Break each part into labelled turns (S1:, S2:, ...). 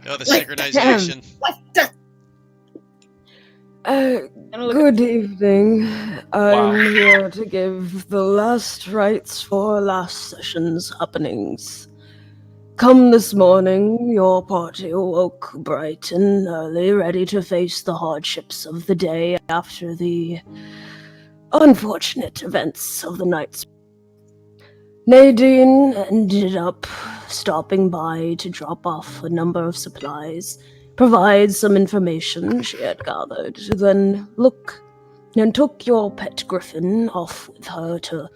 S1: Oh, the synchronization.
S2: What the?
S3: Good evening.
S4: Wow.
S3: I'm here to give the last rites for last session's happenings. Come this morning, your party awoke bright and early, ready to face the hardships of the day after the unfortunate events of the night. Nadine ended up stopping by to drop off a number of supplies, provide some information she had gathered, then took your pet griffin off with her to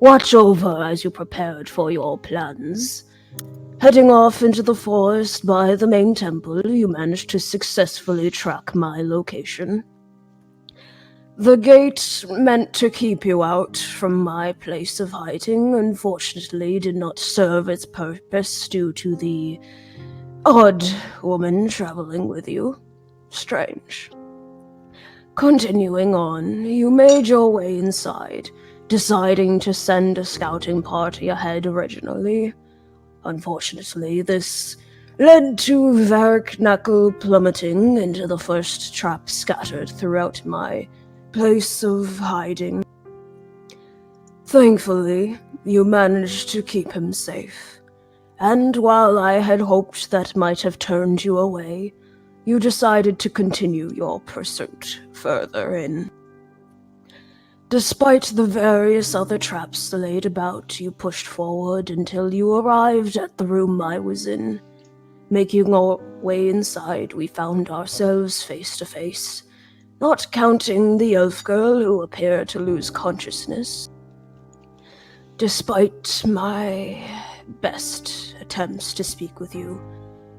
S3: watch over as you prepared for your plans. Heading off into the forest by the main temple, you managed to successfully track my location. The gate meant to keep you out from my place of hiding unfortunately did not serve its purpose due to the odd woman traveling with you. Strange. Continuing on, you made your way inside, deciding to send a scouting party ahead originally. Unfortunately, this led to Varric Knuckle plummeting into the first trap scattered throughout my place of hiding. Thankfully, you managed to keep him safe, and while I had hoped that might have turned you away, you decided to continue your pursuit further in. Despite the various other traps laid about, you pushed forward until you arrived at the room I was in. Making our way inside, we found ourselves face to face, not counting the elf girl who appeared to lose consciousness. Despite my best attempts to speak with you,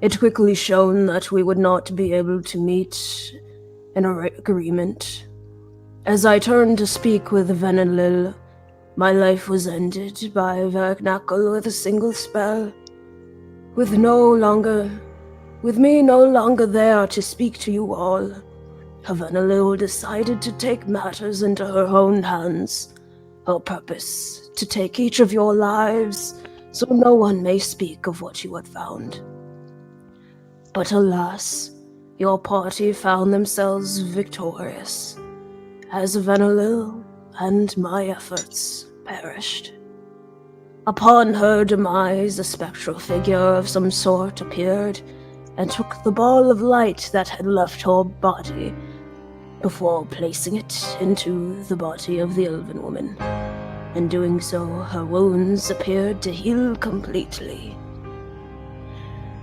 S3: it quickly shown that we would not be able to meet an agreement. As I turned to speak with Venelil, my life was ended by Verknackle with a single spell. With me no longer there to speak to you all, Venelil decided to take matters into her own hands. Her purpose, to take each of your lives, so no one may speak of what you had found. But alas, your party found themselves victorious, as Venelil and my efforts perished. Upon her demise, a spectral figure of some sort appeared and took the ball of light that had left her body, before placing it into the body of the elven woman. In doing so, her wounds appeared to heal completely.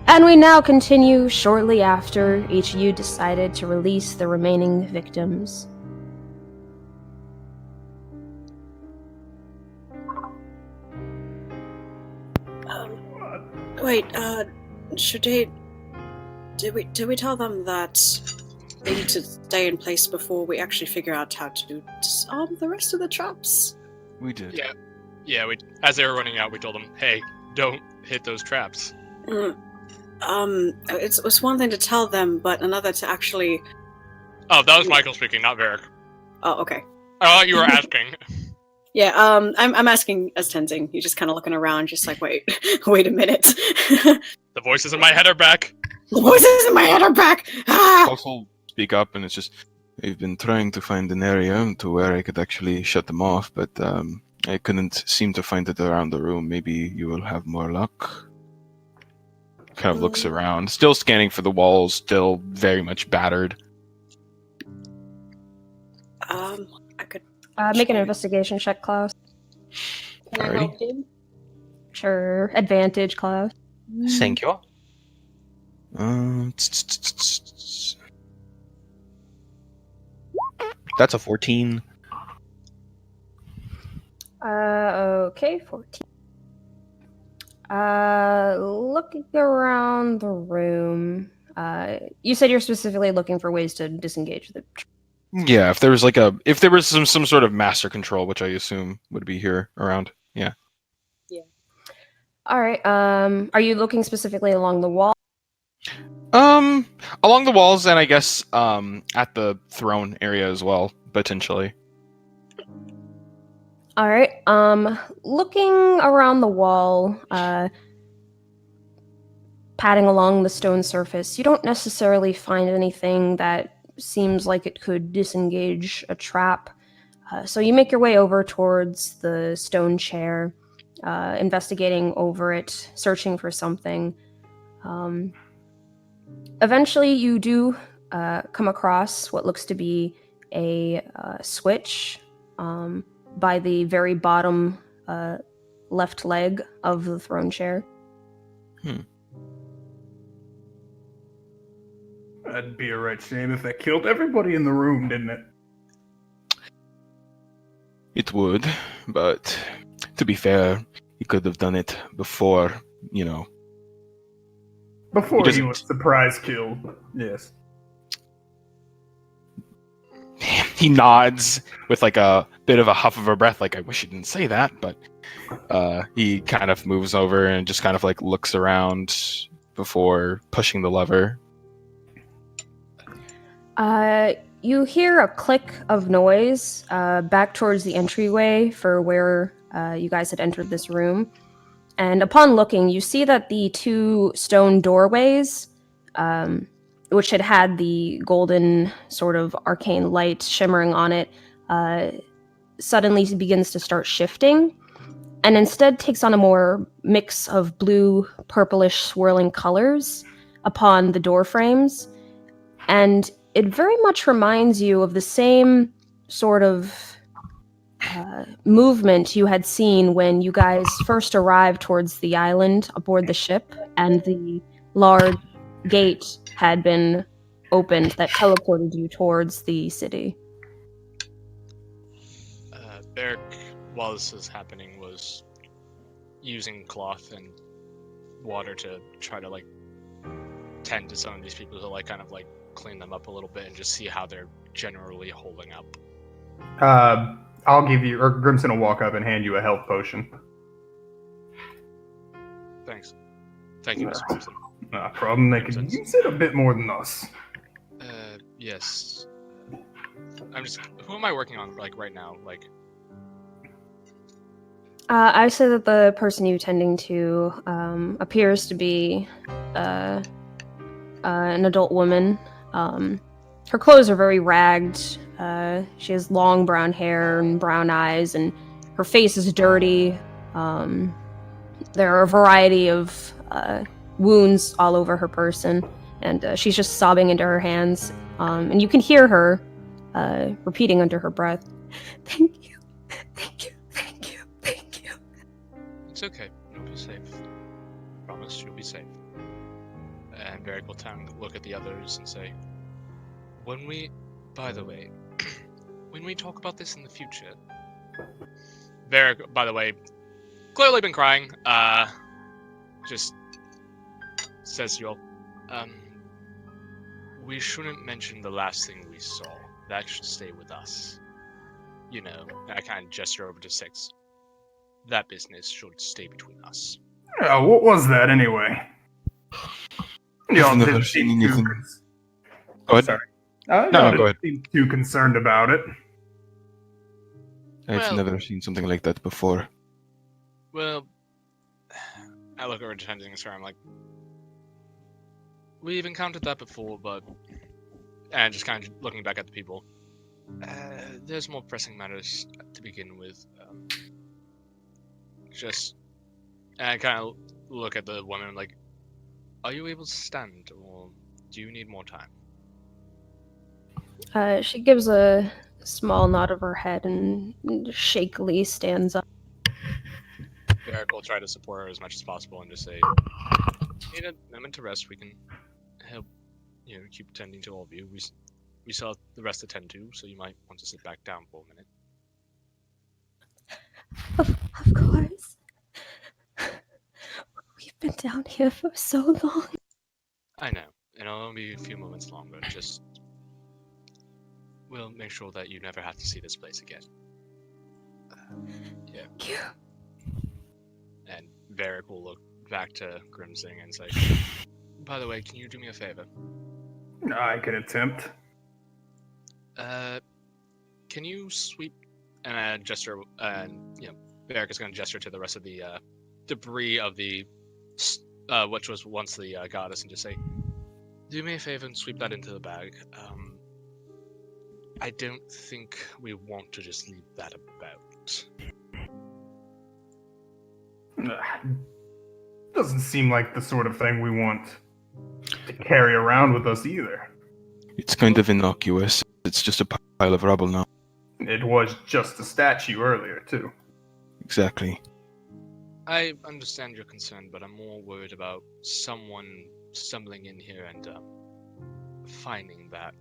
S5: And we now continue shortly after each of you decided to release the remaining victims.
S2: Wait, should they... Did we tell them that they need to stay in place before we actually figure out how to disarm the rest of the traps?
S4: We did.
S6: Yeah. As they were running out, we told them, "Hey, don't hit those traps."
S2: It's one thing to tell them, but another to actually...
S6: Oh, that was Michael speaking, not Varric.
S2: Oh, okay.
S6: I thought you were asking.
S2: Yeah, I'm asking as Tenzing. You're just kind of looking around, just like, wait a minute.
S6: The voices in my head are back.
S2: The voices in my head are back! Ah!
S4: Also speak up, and it's just, I've been trying to find an area to where I could actually shut them off, but I couldn't seem to find it around the room. Maybe you will have more luck. Kind of looks around, still scanning for the walls, still very much battered.
S2: I could...
S5: Make an investigation check, Klaus.
S2: Can I help him?
S5: Sure. Advantage, Klaus.
S7: Thank you. That's a 14.
S5: Okay, 14. Looking around the room, you said you're specifically looking for ways to disengage the...
S4: Yeah, if there was some sort of master control, which I assume would be here around. Yeah.
S5: All right. Are you looking specifically along the wall?
S4: Along the walls, and I guess at the throne area as well, potentially.
S5: All right. Looking around the wall, padding along the stone surface, you don't necessarily find anything that seems like it could disengage a trap. So you make your way over towards the stone chair, investigating over it, searching for something. Eventually, you do come across what looks to be a switch by the very bottom left leg of the throne chair.
S1: That'd be a right shame if that killed everybody in the room, didn't it?
S4: It would, but to be fair, he could have done it before,
S1: Before he
S4: doesn't-
S1: was surprise killed. Yes.
S4: He nods with like a bit of a huff of a breath, like, I wish he didn't say that, but he kind of moves over and just kind of like looks around before pushing the lever.
S5: You hear a click of noise back towards the entryway for where you guys had entered this room. And upon looking, you see that the two stone doorways, which had the golden sort of arcane light shimmering on it, suddenly begins to start shifting, and instead takes on a more mix of blue, purplish, swirling colors upon the door frames. And it very much reminds you of the same sort of movement you had seen when you guys first arrived towards the island aboard the ship, and the large gate had been opened that teleported you towards the city.
S6: Beric, while this is happening, was using cloth and water to try to like tend to some of these people, to like kind of like clean them up a little bit and just see how they're generally holding up.
S1: I'll give you, or Grimson will walk up and hand you a health potion.
S6: Thanks. Thank you, Mr. Grimson.
S1: No problem. They can use it a bit more than us.
S6: Yes. Who am I working on, like, right now? Like,
S5: I say that the person you're tending to appears to be an adult woman. Her clothes are very ragged. She has long brown hair and brown eyes, and her face is dirty. There are a variety of wounds all over her person, and she's just sobbing into her hands. And you can hear her repeating under her breath, "Thank you, thank you, thank you, thank you."
S6: it's okay. You'll be safe. Promise you'll be safe. And Beric will look at the others and say, by the way, when we talk about this in the future... Beric, by the way, clearly been crying, just says to you all, we shouldn't mention the last thing we saw. That should stay with us. You know, I kind of gesture over to Six. That business should stay between us.
S1: What was that anyway? Y'all
S4: never
S1: didn't
S4: seen
S1: seem too
S4: anything. Go ahead.
S1: Sorry.
S4: No,
S1: Y'all
S4: go ahead.
S1: didn't seem too concerned about it.
S4: I've
S6: Well-
S4: never seen something like that before.
S6: Well, I look over to Tending and I'm like, we've encountered that before, but... And just kind of looking back at the people. There's more pressing matters to begin with. And I kind of look at the woman like, are you able to stand, or do you need more time?
S5: She gives a small nod of her head and shakily stands up.
S6: Beric will try to support her as much as possible and just say, need a moment to rest, we can help, keep tending to all of you. We still have the rest to tend to, so you might want to sit back down for a minute.
S3: Of course. We've been down here for so long.
S6: I know, and it'll only be a few moments longer, we'll make sure that you never have to see this place again. Yeah.
S3: Thank you.
S6: And Varric will look back to Grimsing and say, by the way, can you do me a favor?
S1: I can attempt.
S6: Can you sweep and gesture, and Varric is going to gesture to the rest of the debris of the which was once the goddess, and just say, "Do me a favor and sweep that into the bag. I don't think we want to just leave that about."
S1: Doesn't seem like the sort of thing we want to carry around with us either.
S4: It's kind of innocuous. It's just a pile of rubble now.
S1: It was just a statue earlier, too.
S4: Exactly.
S6: I understand your concern, but I'm more worried about someone stumbling in here and finding that.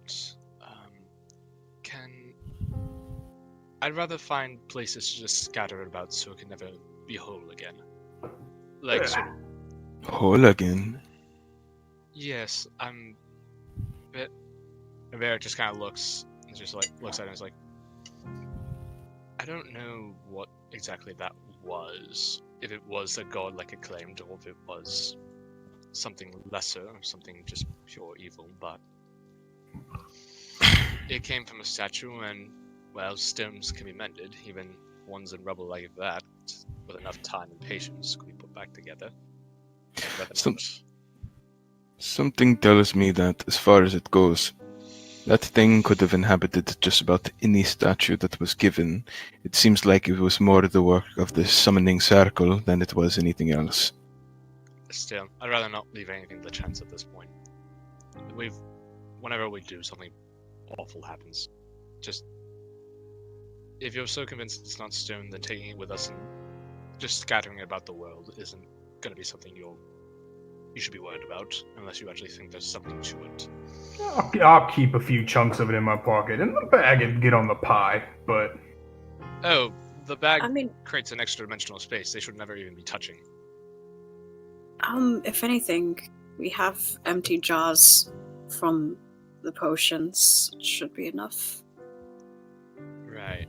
S6: I'd rather find places to just scatter about so it can never be whole again. Like, sort of,
S4: Whole again.
S6: yes, I'm a bit. And Varric just kind of looks at it and is like, I don't know what exactly that was. If it was a god like it claimed, or if it was something lesser, or something just pure evil, but it came from a statue, and, well, stones can be mended, even ones in rubble like that, with enough time and patience could be put back together. I'd rather
S4: Some-
S6: not.
S4: Something tells me that, as far as it goes, that thing could have inhabited just about any statue that was given. It seems like it was more the work of the summoning circle than it was anything else.
S6: Still, I'd rather not leave anything to the chance at this point. Whenever we do, something awful happens. Just, if you're so convinced it's not stone, then taking it with us and just scattering it about the world isn't going to be something you should be worried about, unless you actually think there's something to it.
S1: I'll keep a few chunks of it in my pocket and the bag and get on the pie, but...
S6: Oh, the bag
S2: I mean,
S6: creates an extra dimensional space they should never even be touching.
S2: if anything, we have empty jars from the potions. Should be enough.
S6: Right.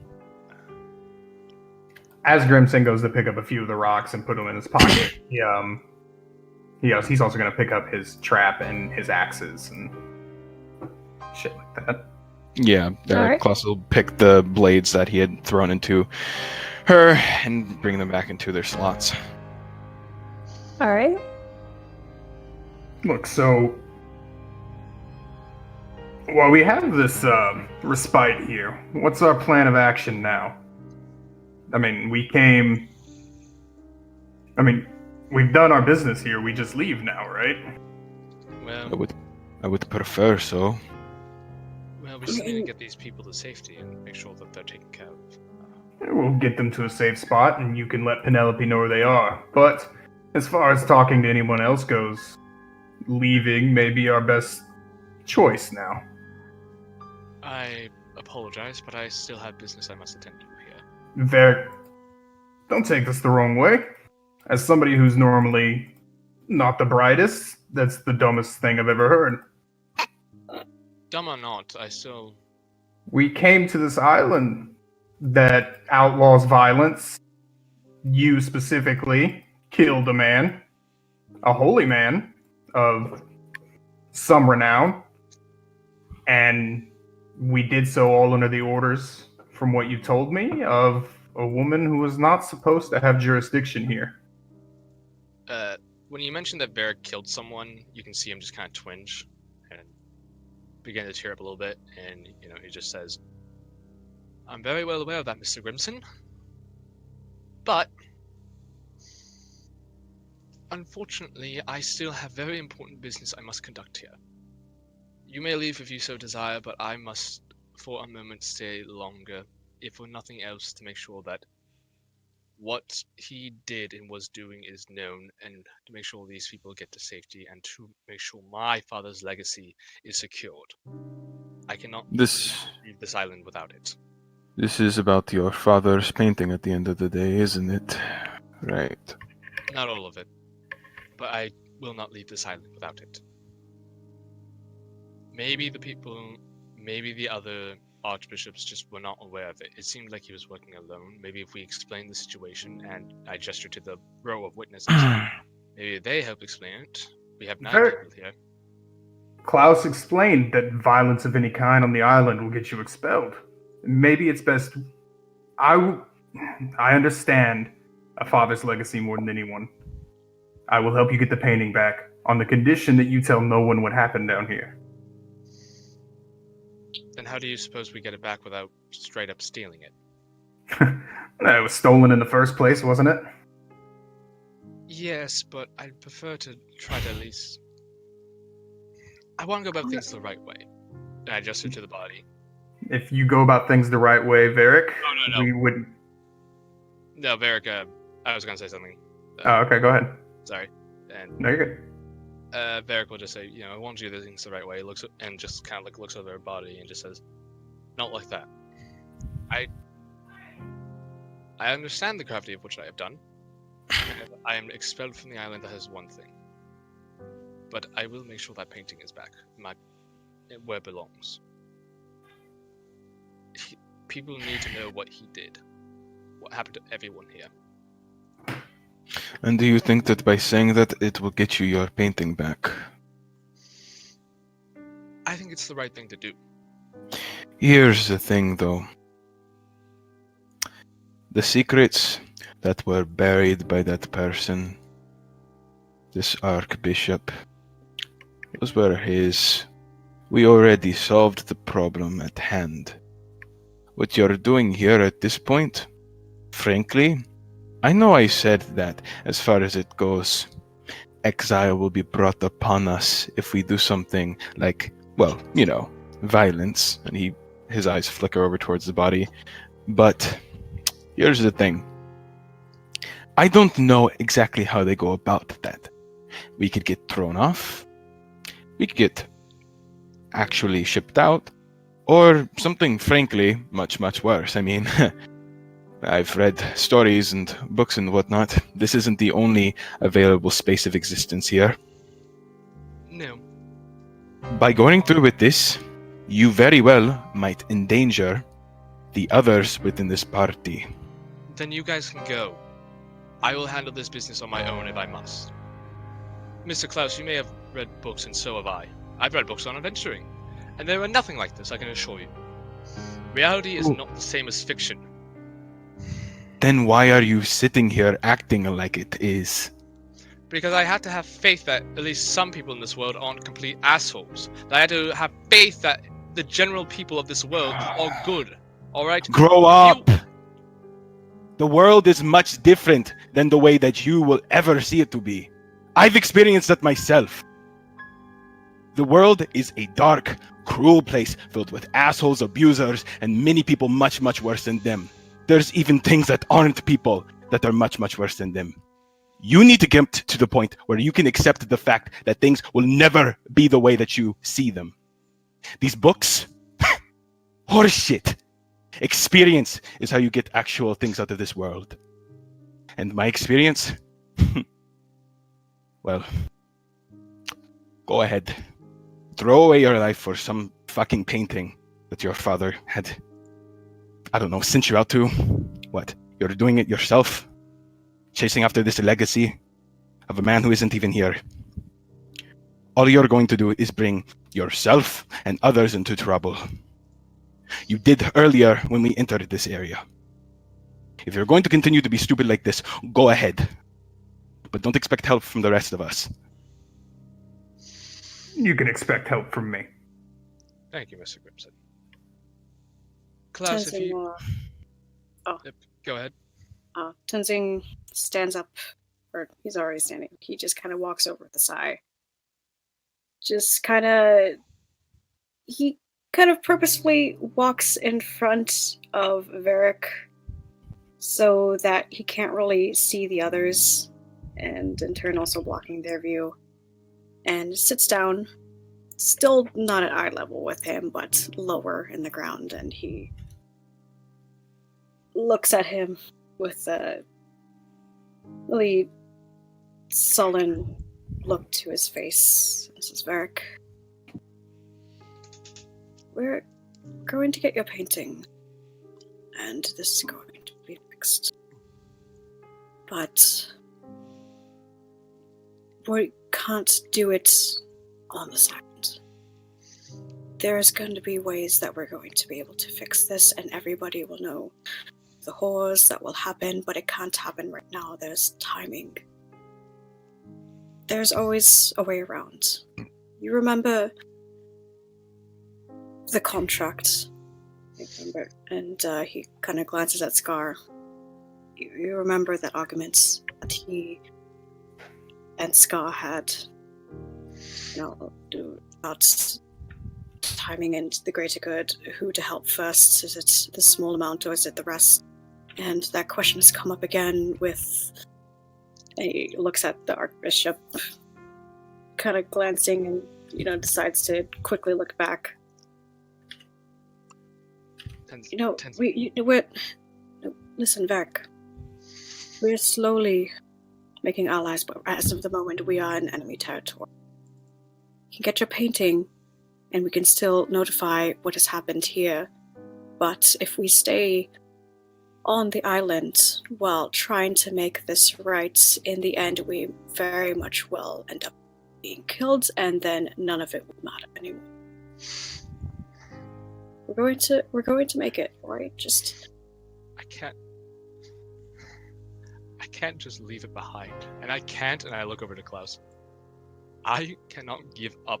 S1: As Grimson goes to pick up a few of the rocks and put them in his pocket, he's also going to pick up his trap and his axes and shit like that.
S4: Yeah,
S5: Alright.
S4: Klaus will pick the blades that he had thrown into her and bring them back into their slots.
S5: All right.
S1: Look, so while we have this respite here, what's our plan of action now? I mean, we've done our business here. We just leave now, right?
S6: Well,
S4: I would prefer so.
S6: we just need to get these people to safety and make sure that they're taken care of.
S1: We'll get them to a safe spot, and you can let Penelope know where they are. But as far as talking to anyone else goes, leaving may be our best choice now.
S6: I apologize, but I still have business I must attend to here.
S1: Varric, don't take this the wrong way. As somebody who's normally not the brightest, that's the dumbest thing I've ever heard.
S6: Dumb or not, I still...
S1: We came to this island that outlaws violence. You specifically killed a man, a holy man of some renown, and we did so all under the orders, from what you told me, of a woman who was not supposed to have jurisdiction here.
S6: When you mentioned that Varric killed someone, you can see him just kind of twinge and begin to tear up a little bit, and, he just says, I'm very well aware of that, Mr. Grimson. But, unfortunately, I still have very important business I must conduct here. You may leave if you so desire, but I must, for a moment, stay longer, if for nothing else, to make sure that what he did and was doing is known, and to make sure these people get to safety, and to make sure my father's legacy is secured. I cannot leave this island without it.
S4: This is about your father's painting at the end of the day, isn't it? Right.
S6: Not all of it, but I will not leave this island without it. Maybe the other archbishops just were not aware of it. It seemed like he was working alone. Maybe if we explain the situation, and I gesture to the row of witnesses, maybe they help explain it. We have 9 people here.
S1: Klaus explained that violence of any kind on the island will get you expelled. Maybe it's best... I understand a father's legacy more than anyone. I will help you get the painting back on the condition that you tell no one what happened down here.
S6: Then how do you suppose we get it back without straight up stealing it?
S1: It was stolen in the first place, wasn't it?
S6: Yes, but I'd prefer to try to at least... I want to go about things the right way. And I gesture to the body.
S1: If you go about things the right way, Varric,
S6: No.
S1: we would...
S6: No, Varric, I was going to say something.
S1: Oh, okay, go ahead.
S6: Sorry. And
S1: No, you're good.
S6: Varric will just say, I want you to do things the right way. Looks and just kind of like looks over her body and just says, "Not like that. I understand the gravity of which I have done. And I am expelled from the island. That is one thing. But I will make sure that painting is back, where it belongs. People need to know what he did. What happened to everyone here."
S4: And do you think that by saying that it will get you your painting back?
S6: I think it's the right thing to do.
S4: Here's the thing, though. The secrets that were buried by that person, this archbishop, those were his. We already solved the problem at hand. What you're doing here at this point, frankly, I know I said that as far as it goes, exile will be brought upon us if we do something like, well, violence, and his eyes flicker over towards the body. But here's the thing. I don't know exactly how they go about that. We could get thrown off. We could get actually shipped out. Or something, frankly, much, much worse. I mean, I've read stories and books and whatnot. This isn't the only available space of existence here.
S6: No.
S4: By going through with this, you very well might endanger the others within this party.
S6: Then you guys can go. I will handle this business on my own if I must. Mr. Klaus, you may have read books, and so have I. I've read books on adventuring, and they were nothing like this, I can assure you. Reality is not the same as fiction.
S4: Then why are you sitting here acting like it is?
S6: Because I had to have faith that at least some people in this world aren't complete assholes. I had to have faith that the general people of this world are good. Alright?
S4: Grow up! The world is much different than the way that you will ever see it to be. I've experienced that myself. The world is a dark, cruel place filled with assholes, abusers, and many people much, much worse than them. There's even things that aren't people that are much, much worse than them. You need to get to the point where you can accept the fact that things will never be the way that you see them. These books? Horseshit. Experience is how you get actual things out of this world. And my experience? Well, go ahead. Throw away your life for some fucking painting that your father had, I don't know, sent you out to. What? You're doing it yourself? Chasing after this legacy of a man who isn't even here. All you're going to do is bring yourself and others into trouble. You did earlier when we entered this area. If you're going to continue to be stupid like this, go ahead. But don't expect help from the rest of us.
S1: You can expect help from me.
S6: Thank you, Mr. Grimson. Klaus, if you... Yep, go ahead.
S2: Tenzing stands up, or he's already standing. He just kind of walks over with a sigh. He kind of purposefully walks in front of Varric so that he can't really see the others, and in turn also blocking their view, and sits down, still not at eye level with him, but lower in the ground, and he looks at him with a really sullen look to his face. This is Varric. We're going to get your painting, and this is going to be fixed. But we can't do it on the second. There's going to be ways that we're going to be able to fix this, and everybody will know the horrors that will happen, but it can't happen right now. There's timing. there's always a way around. You remember the contract? I remember, and he kind of glances at Scar. You remember that argument that he and Scar had, about timing and the greater good, who to help first? Is it the small amount or is it the rest? And that question has come up again with... And he looks at the Archbishop, kind of glancing, and decides to quickly look back. Listen, Vec. We're slowly making allies, but as of the moment, we are in enemy territory. You can get your painting, and we can still notify what has happened here. But if we stay on the island while trying to make this right, in the end, we very much will end up being killed, and then none of it will matter anymore. We're going to make it, right? Just...
S6: I can't just leave it behind. And I look over to Klaus. I cannot give up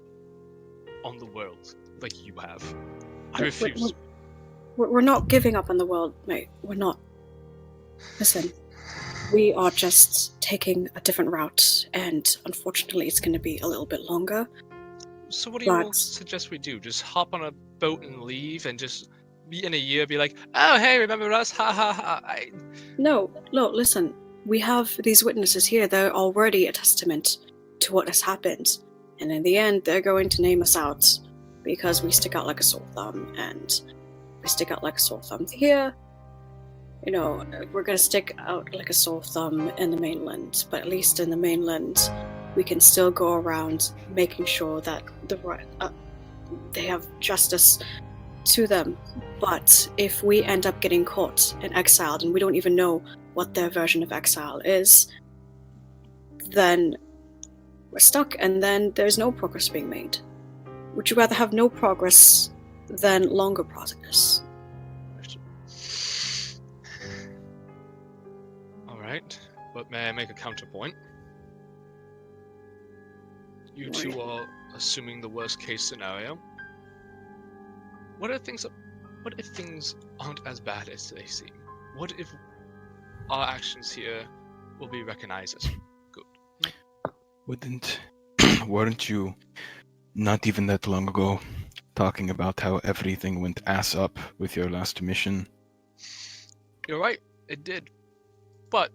S6: on the world like you have. I refuse.
S2: We're not giving up on the world, mate. We're not. Listen, we are just taking a different route, and unfortunately it's going to be a little bit longer.
S6: So what do you suggest we do? Just hop on a boat and leave, and just in a year be like, oh, hey, remember us? Ha ha ha.
S2: No, listen. We have these witnesses here. They're already a testament to what has happened. And in the end, they're going to name us out because we stick out like a sore thumb. And we stick out like a sore thumb here. We're going to stick out like a sore thumb in the mainland. But at least in the mainland, we can still go around making sure that they have justice to them. But if we end up getting caught and exiled, and we don't even know what their version of exile is, then we're stuck, and then there's no progress being made. Would you rather have no progress than longer progress?
S6: Alright, but may I make a counterpoint? You two are assuming the worst case scenario. What if things aren't as bad as they seem? What if our actions here will be recognized as good?
S4: Weren't you not even that long ago talking about how everything went ass up with your last mission?
S6: You're right, it did. But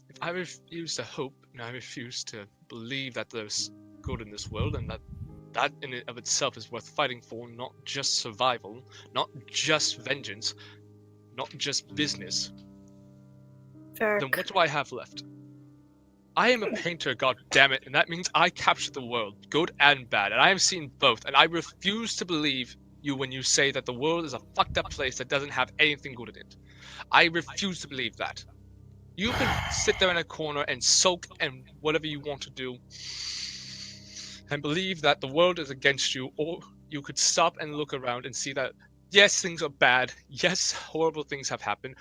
S6: if I refuse to hope, and I refuse to believe that there's good in this world, and that in and of itself is worth fighting for, not just survival, not just vengeance, not just business, then what do I have left? I am a painter, god damn it, and that means I capture the world, good and bad, and I have seen both, and I refuse to believe you when you say that the world is a fucked up place that doesn't have anything good in it. I refuse to believe that. You can sit there in a corner and sulk and whatever you want to do and believe that the world is against you, or you could stop and look around and see that yes, things are bad, yes, horrible things have happened.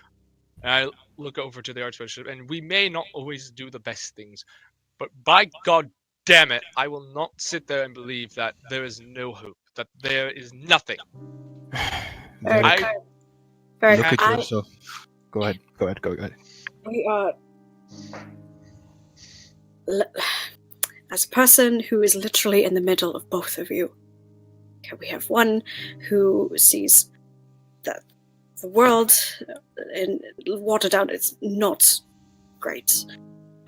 S6: And I look over to the Archbishop, and we may not always do the best things, but by god damn it, I will not sit there and believe that there is no hope, that there is nothing.
S4: Look at yourself. Go ahead.
S2: We are... As a person who is literally in the middle of both of you, we have one who sees that the world in watered down is not great.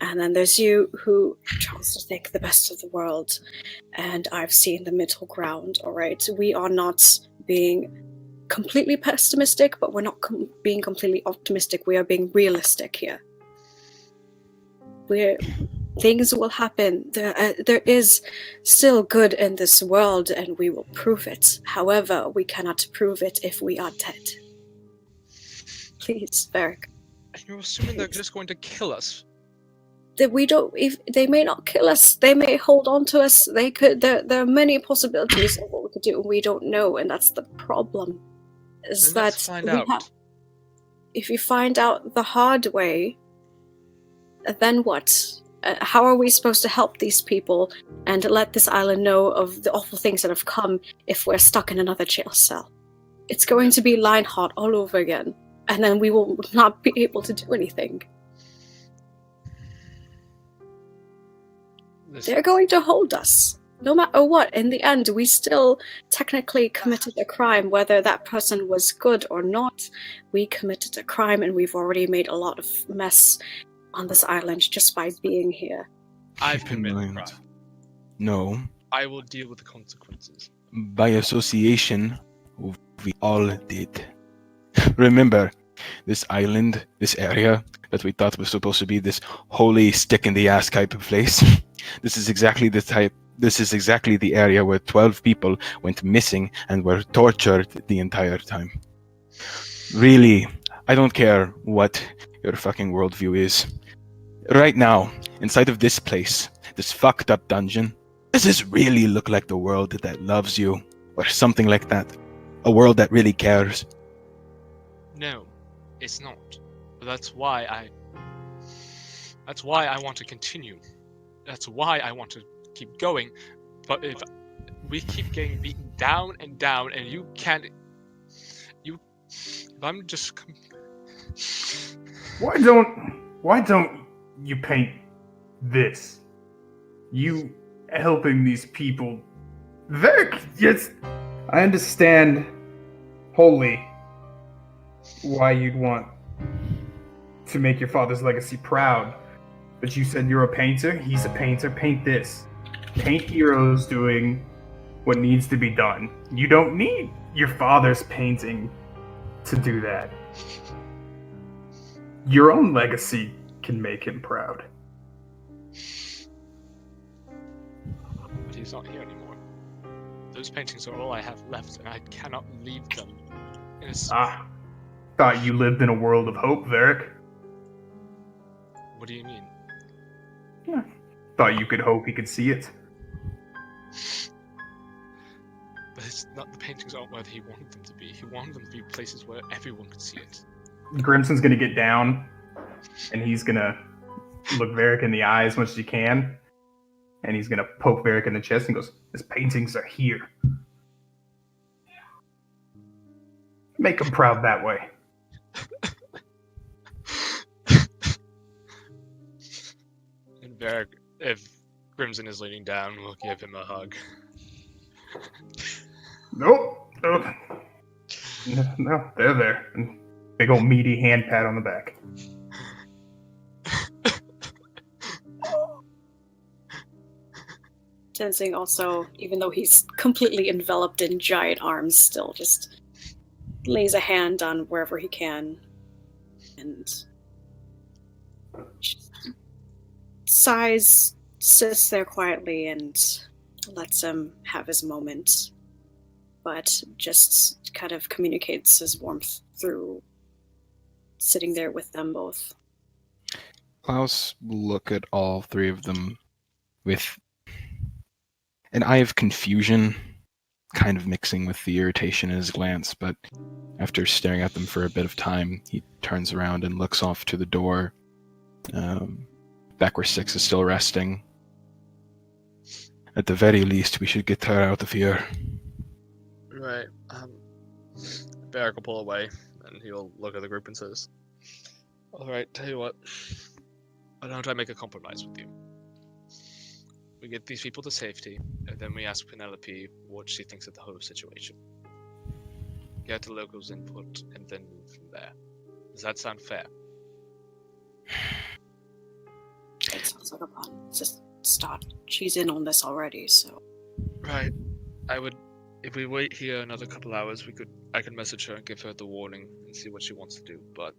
S2: And then there's you who tries to think the best of the world. And I've seen the middle ground, all right? We are not being completely pessimistic, but we're not being completely optimistic. We are being realistic here. Things will happen. There is still good in this world, and we will prove it. However, we cannot prove it if we are dead. Please, Varric.
S6: And you're assuming they're just going to kill us?
S2: They may not kill us. They may hold on to us. They could. There are many possibilities of what we could do, and we don't know. And that's the problem. Is
S6: then
S2: that
S6: let's find out.
S2: If you find out the hard way, then what? How are we supposed to help these people and let this island know of the awful things that have come if we're stuck in another jail cell? It's going to be Lionheart all over again, and then we will not be able to do anything. They're going to hold us. No matter what, in the end, we still technically committed a crime, whether that person was good or not. We committed a crime, and we've already made a lot of mess on this island just by being here.
S6: I've
S4: Keep in
S6: committed a
S4: mind-
S6: crime.
S4: No.
S6: I will deal with the consequences.
S4: By association, we all did. Remember, this island, this area that we thought was supposed to be this holy stick in the ass type of place. This is exactly the area where 12 people went missing and were tortured the entire time. Really, I don't care what your fucking worldview is. Right now, inside of this place, this fucked up dungeon, does this really look like the world that loves you? Or something like that? A world that really cares?
S6: No, it's not. But that's why I want to continue. That's why I want to keep going. But if we keep getting beaten down and down, and you can't, if I'm just.
S1: Why don't you paint this? You helping these people. Yes, I understand wholly why you'd want to make your father's legacy proud. But you said you're a painter, he's a painter, paint this. Paint heroes doing what needs to be done. You don't need your father's painting to do that. Your own legacy can make him proud.
S6: But he's not here anymore. Those paintings are all I have left, and I cannot leave them.
S1: Thought you lived in a world of hope, Varric.
S6: What do you mean?
S1: Thought you could hope he could see it.
S6: But it's not, the paintings aren't where he wanted them to be. He wanted them to be places where everyone could see it.
S1: Grimson's gonna get down, and he's gonna look Varric in the eye as much as he can, and he's gonna poke Varric in the chest and goes, "His paintings are here. Make him proud that way."
S6: And Varric, if Crimson is leaning down, we'll give him a hug.
S1: Nope. No, they're there. And big old meaty hand pat on the back.
S2: Tenzing also, even though he's completely enveloped in giant arms, still just lays a hand on wherever he can and just sighs, sits there quietly and lets him have his moment, but just kind of communicates his warmth through sitting there with them both.
S4: Klaus will look at all three of them with an eye of confusion, kind of mixing with the irritation in his glance, but after staring at them for a bit of time, he turns around and looks off to the door, back where Six is still resting. At the very least, we should get her out of here.
S6: Right. Varric will pull away, and he'll look at the group and says, "Alright, tell you what. Why don't I make a compromise with you? We get these people to safety, and then we ask Penelope what she thinks of the whole situation. Get the locals' input, and then move from there. Does that sound fair?"
S2: It sounds like a plan. It's just start. She's in on this already, so.
S6: Right. If we wait here another couple hours, I can message her and give her the warning and see what she wants to do. But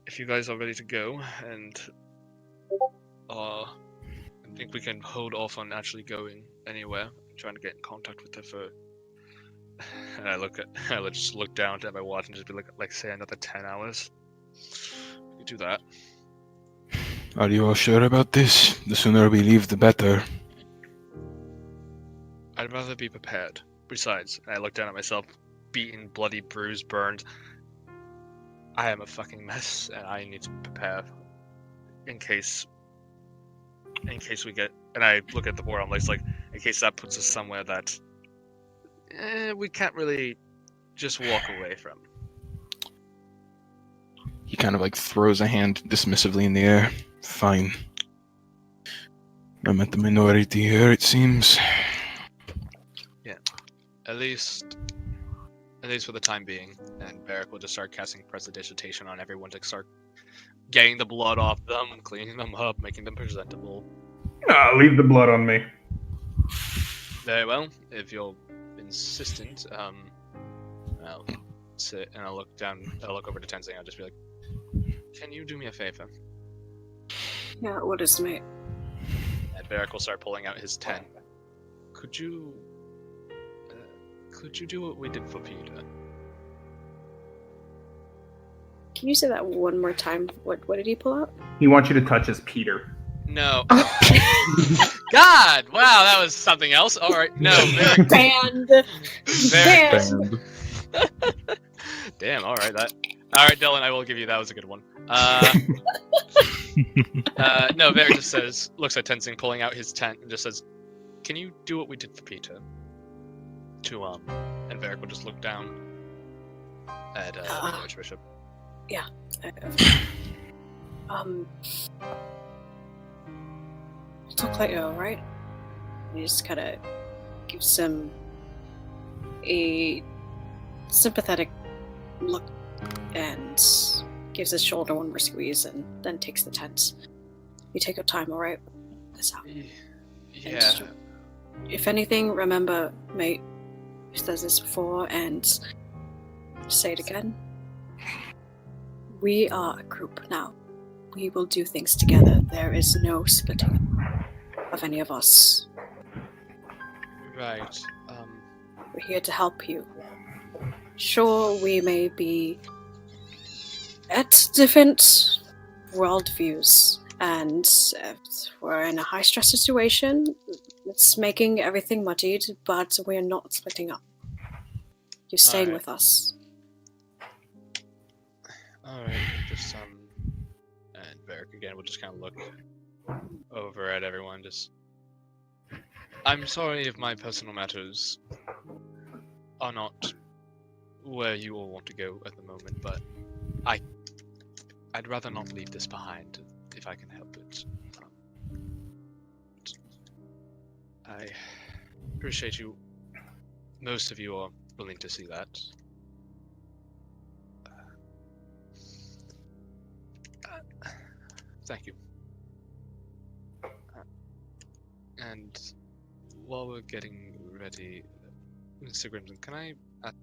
S6: if you guys are ready to go, and I think we can hold off on actually going anywhere, trying to get in contact with her for. And I just look down at my watch and just be like say another 10 hours. We do that.
S4: Are you all sure about this? The sooner we leave, the better.
S6: I'd rather be prepared. Besides, I look down at myself, beaten, bloody, bruised, burned. I am a fucking mess, and I need to prepare in case in case we get, and I look at the board, I'm like, in case that puts us somewhere that we can't really just walk away from.
S4: He kind of like throws a hand dismissively in the air. Fine. I'm at the minority here, it seems.
S6: At least for the time being. And Varric will just start casting prestidigitation on everyone to start getting the blood off them, cleaning them up, making them presentable.
S1: Nah, leave the blood on me.
S6: Very well. If you're insistent, I'll sit and I'll look over to Tenzing. I'll just be like, "Can you do me a favor?"
S2: Yeah, what is, mate?
S6: And Varric will start pulling out his tent. Could you do what we did for Peter?
S2: Can you say that one more time? What did he pull out?
S1: He wants you to touch his Peter.
S6: No. God! Wow, that was something else. All right, no. Varric,
S2: Banned.
S6: Varric. Damn. All right, Dylan. I will give you that. Was a good one. No, Varric just looks at Tenzing pulling out his tent and just says, "Can you do what we did for Peter?" And Varric will just look down at the Archbishop.
S2: Yeah. Talk later, alright? He just kind of gives him a sympathetic look and gives his shoulder one more squeeze and then takes the tent. You take your time, alright? This out.
S6: Yeah.
S2: If anything, remember, mate, I've said this before and say it again. We are a group now. We will do things together. There is no splitting of any of us.
S6: Right.
S2: We're here to help you. Sure, we may be at different worldviews, and we're in a high-stress situation. It's making everything muddied, but we're not splitting up. You're staying
S6: Alright.
S2: with us.
S6: Alright, just, and Varric again will just kind of look over at everyone, just... I'm sorry if my personal matters are not where you all want to go at the moment, but I'd rather not leave this behind if I can help it. I appreciate you. Most of you are willing to see that. Thank you. And while we're getting ready, Mr. Grimson, can I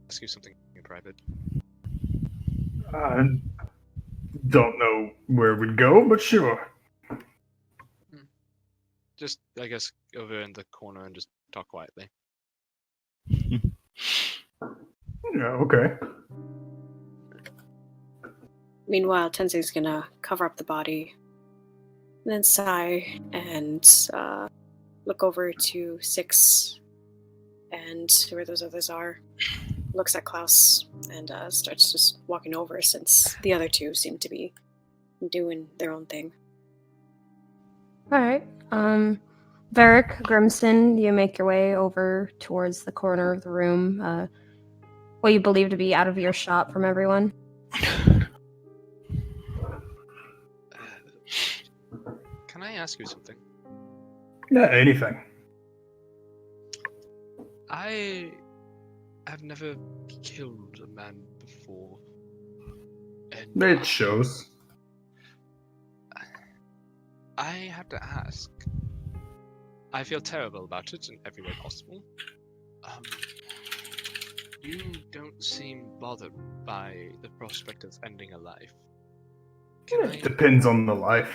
S6: ask you something in private?
S1: I don't know where it would go, but sure.
S6: Just, I guess, over in the corner and just talk quietly.
S1: Yeah, okay.
S2: Meanwhile, Tenzing's gonna cover up the body, and then sigh and look over to Six and where those others are. Looks at Klaus and starts just walking over since the other two seem to be doing their own thing.
S5: Alright. Varric, Grimson, you make your way over towards the corner of the room, what you believe to be out of earshot from everyone.
S6: Can I ask you something?
S1: Yeah, anything.
S6: I have never killed a man before. And
S1: It shows.
S6: I have to ask. I feel terrible about it in every way possible. You don't seem bothered by the prospect of ending a life.
S1: It depends on the life.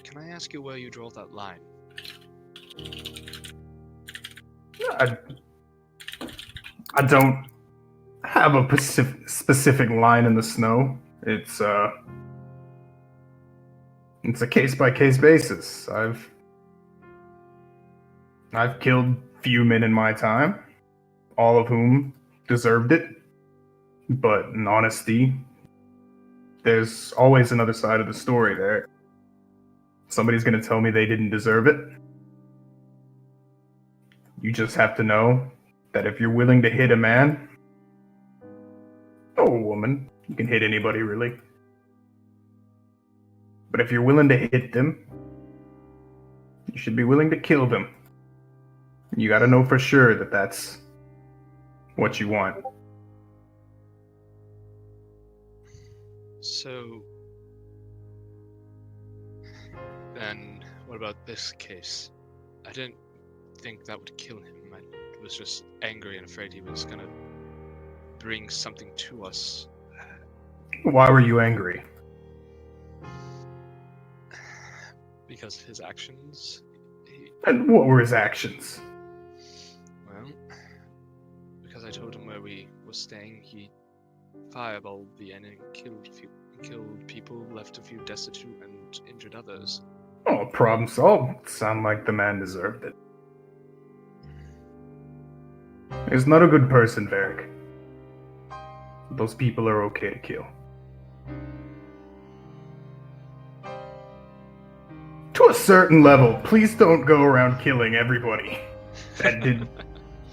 S6: Can I ask you where you draw that line?
S1: I don't have a specific line in the snow. It's a case-by-case basis. I've killed few men in my time, all of whom deserved it. But in honesty, there's always another side of the story there. Somebody's gonna tell me they didn't deserve it. You just have to know that if you're willing to hit a man, or a woman, you can hit anybody really. But if you're willing to hit them, you should be willing to kill them. You gotta know for sure that that's what you want.
S6: So, then, what about this case? I didn't think that would kill him. I was just angry and afraid he was gonna bring something to us.
S1: Why were you angry?
S6: Because of his actions.
S1: And what were his actions?
S6: Well, because I told him where we were staying, he fireballed the inn and killed people, left a few destitute, and injured others.
S1: Oh, problem solved. Sound like the man deserved it. He's not a good person, Varric. Those people are okay to kill. To a certain level, please don't go around killing everybody that did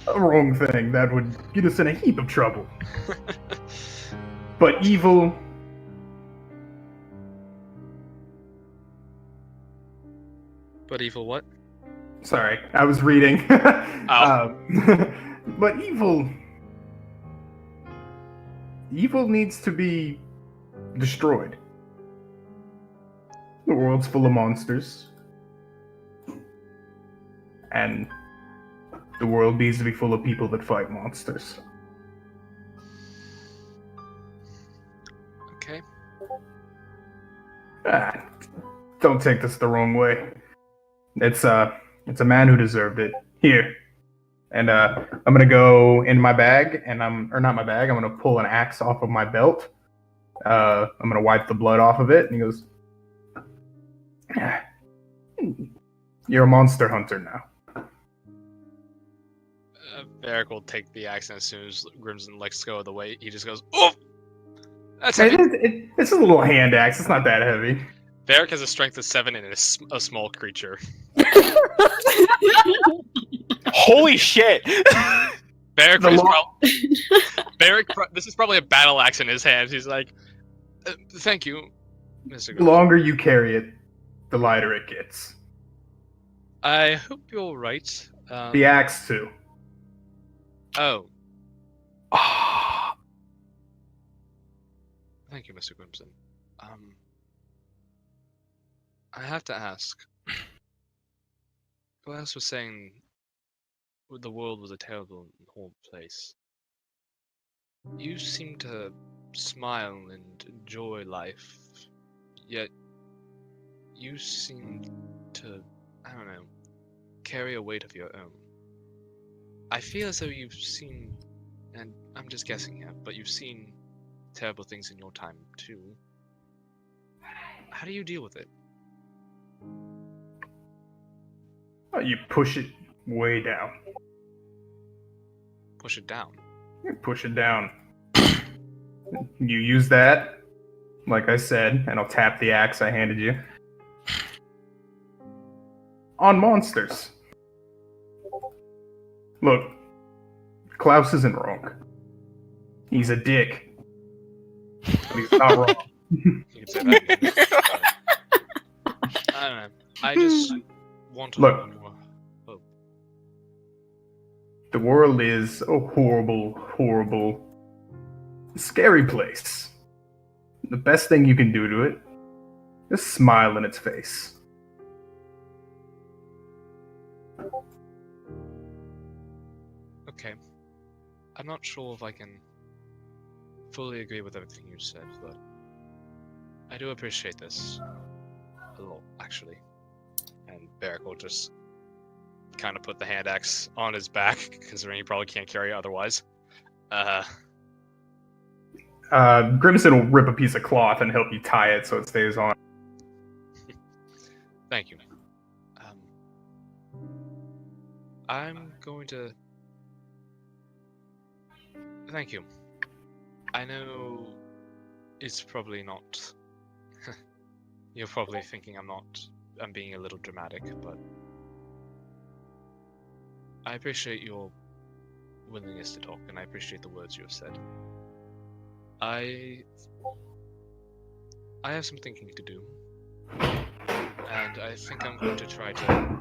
S1: a wrong thing. That would get us in a heap of trouble. But evil...
S6: But evil what?
S1: Sorry, I was reading.
S6: Oh.
S1: But evil... Evil needs to be destroyed. The world's full of monsters. And the world needs to be full of people that fight monsters.
S6: Okay.
S1: Don't take this the wrong way. It's a man who deserved it. Here. And I'm gonna go in my bag, and I'm gonna pull an axe off of my belt. I'm gonna wipe the blood off of it, and he goes, "You're a monster hunter now."
S6: Varric will take the axe, and as soon as Grimson lets go of the weight, he just goes, "Oh, that's
S1: Hey,
S6: heavy."
S1: it's a little hand axe. It's not that heavy.
S6: Varric has a strength of 7 and is a small creature.
S7: Holy shit!
S6: Varric
S1: The
S6: is
S1: lo-
S6: this is probably a battle axe in his hands. He's like, "Thank you, Mr.
S1: The
S6: Grimson.
S1: longer you carry it, the lighter it gets.
S6: I hope you're right."
S1: The axe too.
S6: Oh,
S7: Ah,
S6: thank you, Mr. Grimson. I have to ask. Glass was saying the world was a terrible and horrible place. You seem to smile and enjoy life, yet you seem to, I don't know, carry a weight of your own. I feel as though you've seen, and I'm just guessing here, but you've seen terrible things in your time too. How do you deal with it?
S1: You push it way down.
S6: Push it down.
S1: You push it down. You use that, like I said, and I'll tap the axe I handed you, on monsters. Look, Klaus isn't wrong. He's a dick. But he's not wrong.
S6: You can say that again. I don't know. I just want to
S1: Look.
S6: know more hope.
S1: The world is a horrible, horrible, scary place. The best thing you can do to it is smile in its face.
S6: Okay. I'm not sure if I can fully agree with everything you said, but I do appreciate this a lot, actually. And Varric will just kind of put the hand axe on his back, considering he probably can't carry it otherwise.
S1: Grimson will rip a piece of cloth and help you tie it so it stays on.
S6: Thank you. I'm going to... Thank you. I know it's probably not... You're probably thinking I'm not I'm being a little dramatic, but I appreciate your willingness to talk, and I appreciate the words you have said. I have some thinking to do, and I think I'm going to try to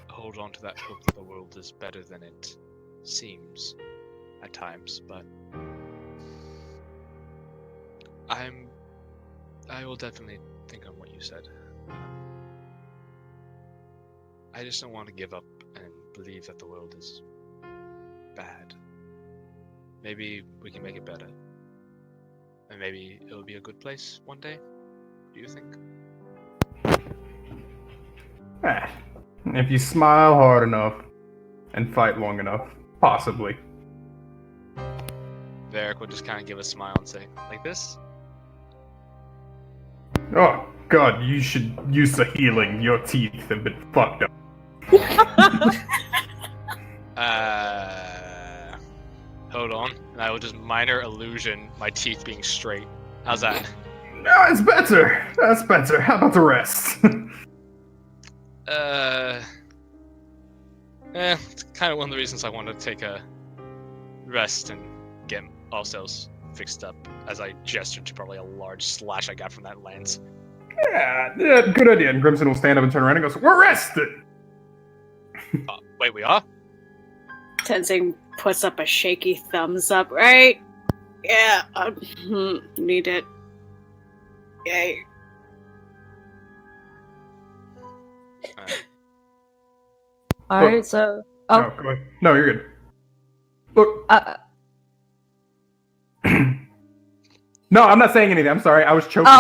S6: hold on to that hope that the world is better than it seems at times, but I will definitely think on what you said. I just don't want to give up and believe that the world is bad. Maybe we can make it better. And maybe it'll be a good place one day. What do you think?
S1: If you smile hard enough and fight long enough, possibly.
S6: Varric would just kind of give a smile and say, like this?
S1: Oh, God, you should use the healing. Your teeth have been fucked up.
S6: Hold on. And I will just minor illusion my teeth being straight. How's that?
S1: No, it's better. That's better. How about the rest?
S6: It's kind of one of the reasons I want to take a rest and get ourselves fixed up, as I gestured to probably a large slash I got from that lance.
S1: Yeah, good idea. And Grimson will stand up and turn around and goes, "We're rested!"
S6: Wait, we are?
S2: Tenzing puts up a shaky thumbs up, right? Yeah, need it. Yay.
S5: Alright, so...
S1: No, go ahead. No, you're good. Look. No, I'm not saying anything. I'm sorry. I was choking.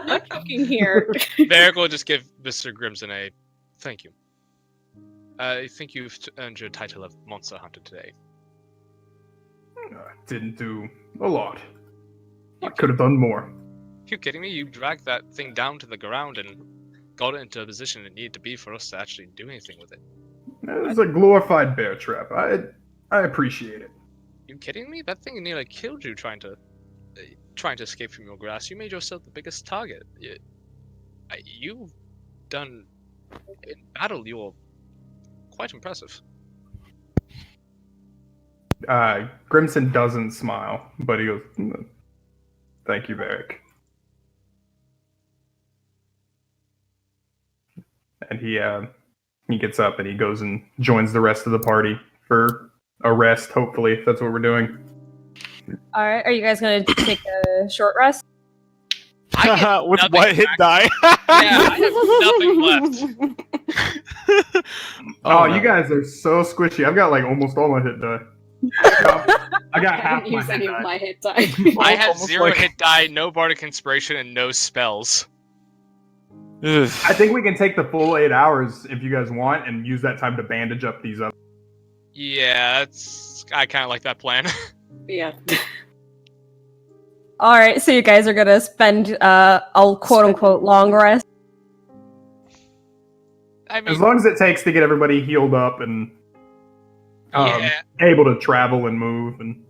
S2: I'm choking here.
S6: Varric will just give Mr. Grimson a thank you. I think you've earned your title of Monster Hunter today.
S1: Didn't do a lot. I could have done more.
S6: You kidding me? You dragged that thing down to the ground and got it into a position it needed to be for us to actually do anything with it.
S1: It was a glorified bear trap. I appreciate it.
S6: You kidding me? That thing nearly killed you trying to escape from your grasp. You made yourself the biggest target. You've done in battle. You're quite impressive.
S1: Grimson doesn't smile, but he goes, "Thank you, Varric." And he gets up and he goes and joins the rest of the party for a rest, hopefully, if that's what we're doing.
S5: Alright, are you guys gonna take a short rest?
S7: With
S6: nothing
S7: what hit
S6: back.
S7: die?
S6: Yeah, I have nothing left.
S1: Oh, you guys are so squishy. I've got like almost all my hit die. I got half
S2: didn't
S1: my
S2: use
S1: hit
S2: any
S1: die.
S2: of my hit die.
S6: I have
S7: Almost
S6: 0
S7: like-
S6: hit die, no bardic inspiration, and no spells.
S1: I think we can take the full 8 hours if you guys want and use that time to bandage up these up.
S6: Yeah, I kind of like that plan.
S2: Yeah.
S5: Alright, so you guys are gonna spend a quote-unquote long rest?
S6: I mean,
S1: As long as it takes to get everybody healed up and
S6: yeah.
S1: able to travel and move. And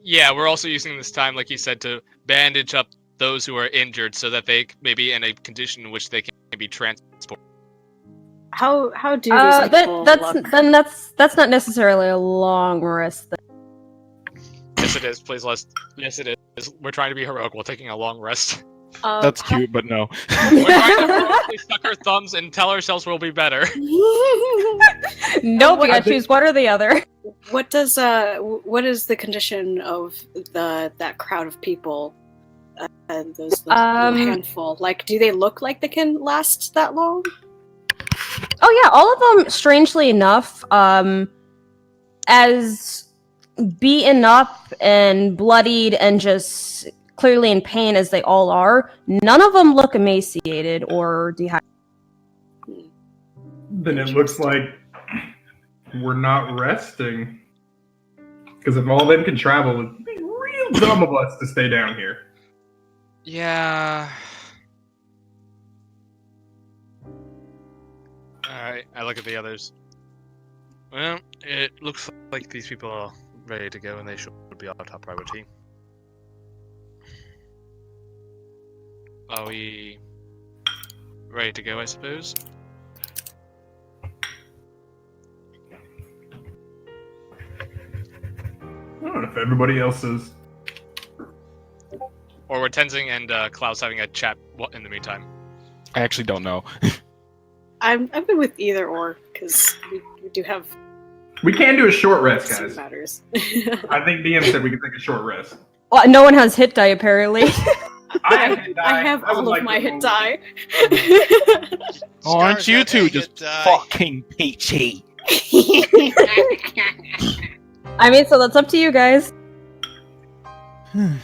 S6: Yeah, we're also using this time, like you said, to bandage up those who are injured so that they may be in a condition in which they can be transported.
S2: How do these people look?
S5: That's not necessarily a long rest.
S6: Yes, it is. Please, yes, it is. We're trying to be heroic while taking a long rest.
S7: That's cute, but no.
S6: We're trying to heroically suck our thumbs and tell ourselves we'll be better.
S5: Nope, you gotta choose one or the other.
S2: What is the condition of that crowd of people? Those little handful. Like, do they look like they can last that long?
S5: Oh yeah, all of them, strangely enough, as beaten up and bloodied and just clearly in pain as they all are, none of them look emaciated or dehydrated.
S1: then it looks like we're not resting. Because if all of them can travel, it'd be real dumb of us to stay down here.
S6: Yeah. Alright, I look at the others. Well, it looks like these people are ready to go and they should be our top priority. Are we ready to go, I suppose.
S1: I don't know if everybody else is.
S6: Or we're Tenzing and Klaus having a chat in the meantime.
S7: I actually don't know.
S2: I'm good with either or, because we do have
S1: We can do a short rest,
S2: some
S1: guys.
S2: matters.
S1: I think DM said we can take a short rest.
S5: Well, no one has hit die apparently.
S2: I have all of my hit die.
S7: Oh, aren't
S8: Scar's
S7: you
S8: got
S7: two
S8: hit
S7: just
S8: die.
S7: fucking peachy?
S5: I mean, so that's up to you guys.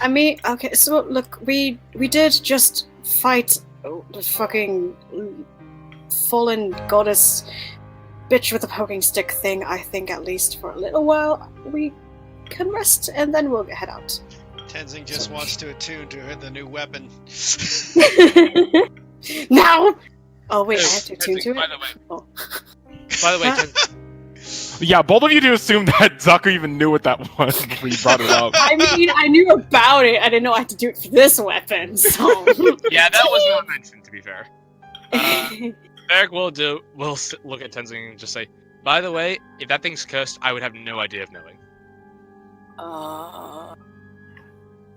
S2: I mean, okay, so look, we did just fight the fucking fallen goddess bitch with a poking stick thing, I think, at least for a little while. We can rest and then we'll head out.
S8: Tenzing just wants to attune to the new weapon.
S2: Now! Oh wait, I have to
S6: Tenzing,
S2: attune to it?
S6: by the way.
S2: Oh.
S6: By the way,
S7: Yeah, both of you do assume that Zucker even knew what that was before you brought it up.
S2: I mean, I knew about it, I didn't know I had to do it for this weapon, so...
S6: yeah, that was not mentioned, to be fair. Eric will look at Tenzing and just say, by the way, if that thing's cursed, I would have no idea of knowing.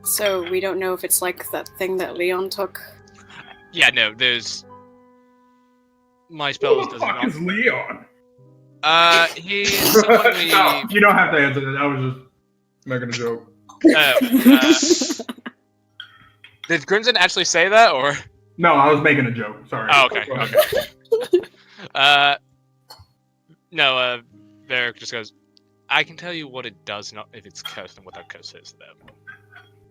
S2: So we don't know if it's like that thing that Leon took?
S6: Yeah, no, there's... My
S1: Who
S6: spells
S1: the
S6: doesn't
S1: fuck
S6: know.
S1: is Leon?
S6: He's someone we...
S1: No, you don't have to answer that. I was just making a joke.
S6: Did Crimson actually say that, or...?
S1: No, I was making a joke. Sorry.
S6: Oh, okay, no, Varric just goes, I can tell you what it does, not if it's cursed and what that curse is, though.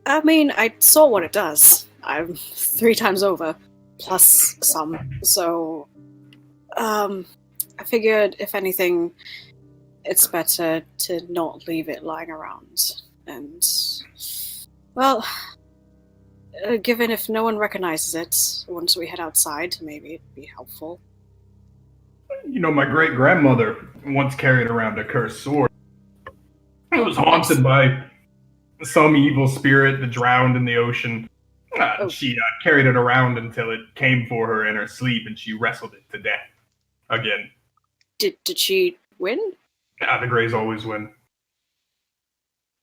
S2: I mean, I saw what it does. I'm 3 times over, plus some. So, I figured, if anything, it's better to not leave it lying around. And, well, given if no one recognizes it once we head outside, maybe it'd be helpful.
S1: You know, my great grandmother once carried around a cursed sword. It was haunted by some evil spirit that drowned in the ocean. She carried it around until it came for her in her sleep, and she wrestled it to death again.
S2: Did she win?
S1: The Greys always win.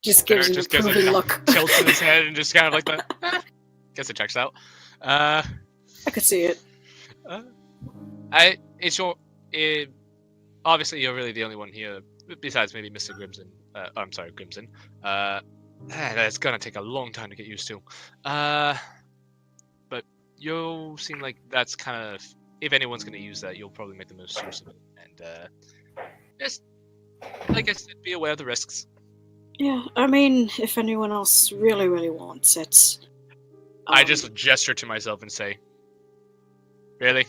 S2: Just gives an
S6: just gives
S2: approving
S6: a
S2: look.
S6: tilt in his head and just kind of like that. Guess it checks out.
S2: I could see it.
S6: Obviously, you're really the only one here, besides maybe Mr. Grimson. I'm sorry, Grimson. That's gonna take a long time to get used to. But you seem like that's kind of, if anyone's gonna use that, you'll probably make the most use of it. And just, like I said, be aware of the risks.
S2: Yeah, I mean, if anyone else really, really wants it.
S6: I just gesture to myself and say, really?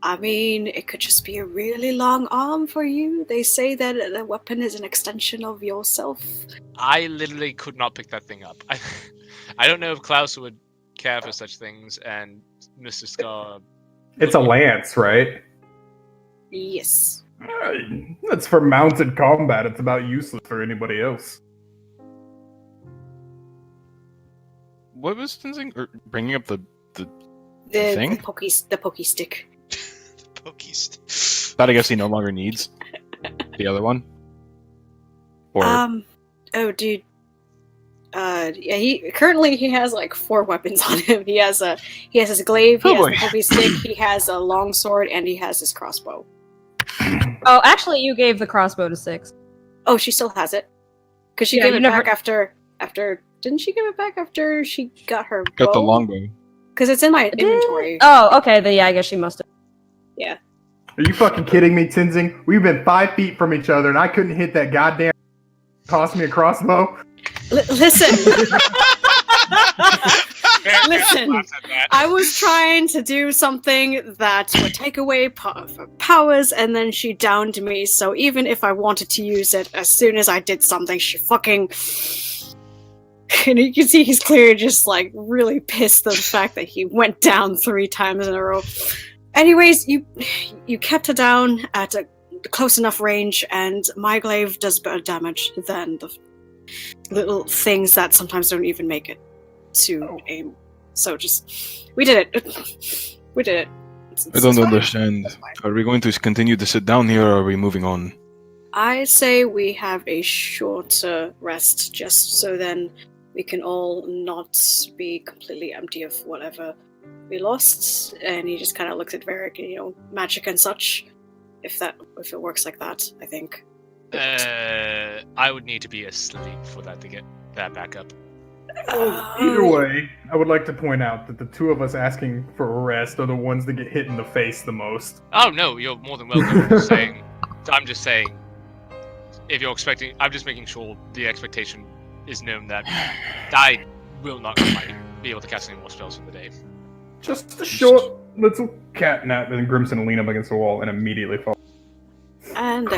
S2: I mean, it could just be a really long arm for you. They say that the weapon is an extension of yourself.
S6: I literally could not pick that thing up. I don't know if Klaus would care for such things, and Mr. Scar...
S1: It's a lance, right?
S2: Yes.
S1: That's for mounted combat. It's about useless for anybody else.
S7: What was Tenzing bringing up the
S2: The
S7: thing?
S2: the pokey stick.
S8: Pokies.
S7: that I guess he no longer needs the other one? Or
S2: Oh, dude. Yeah, he has like 4 weapons on him. He has his glaive, he
S7: Oh,
S2: has
S7: boy.
S2: the pokey stick, he has a long sword, and he has his crossbow.
S5: Oh, actually, you gave the crossbow to 6.
S2: Oh, she still has it. Because she
S5: Yeah,
S2: gave
S5: you
S2: it
S5: never-
S2: back after didn't she give it back after she got her
S7: got the
S2: bow?
S7: longbow.
S2: Because it's in my inventory.
S5: Oh, okay. Then yeah, I guess she must have.
S1: Are you fucking kidding me, Tenzing? We've been 5 feet from each other, and I couldn't hit that goddamn. Cost me a crossbow.
S2: Listen,
S6: Fair
S2: Listen,
S6: laughs at that.
S2: I was trying to do something that would take away powers, and then she downed me. So even if I wanted to use it, as soon as I did something, she fucking. And you can see he's clearly just like really pissed at the fact that he went down 3 times in a row. Anyways, you kept her down at a close enough range, and my glaive does better damage than the little things that sometimes don't even make it to aim. So we did it. We did it.
S4: I don't understand. Are we going to continue to sit down here, or are we moving on?
S2: I say we have a shorter rest, just so then we can all not be completely empty of whatever we lost. And he just kind of looks at Varric, and magic and such. If it works like that, I think.
S6: I would need to be asleep for that to get that back up.
S1: Either way, I would like to point out that the two of us asking for a rest are the ones that get hit in the face the most.
S6: Oh no, you're more than welcome. I'm just saying. If you're expecting, I'm just making sure the expectation is known that I will not be able to cast any more spells for the day.
S1: Just a short little cat nap, and Grimson will lean up against the wall and immediately fall.
S2: And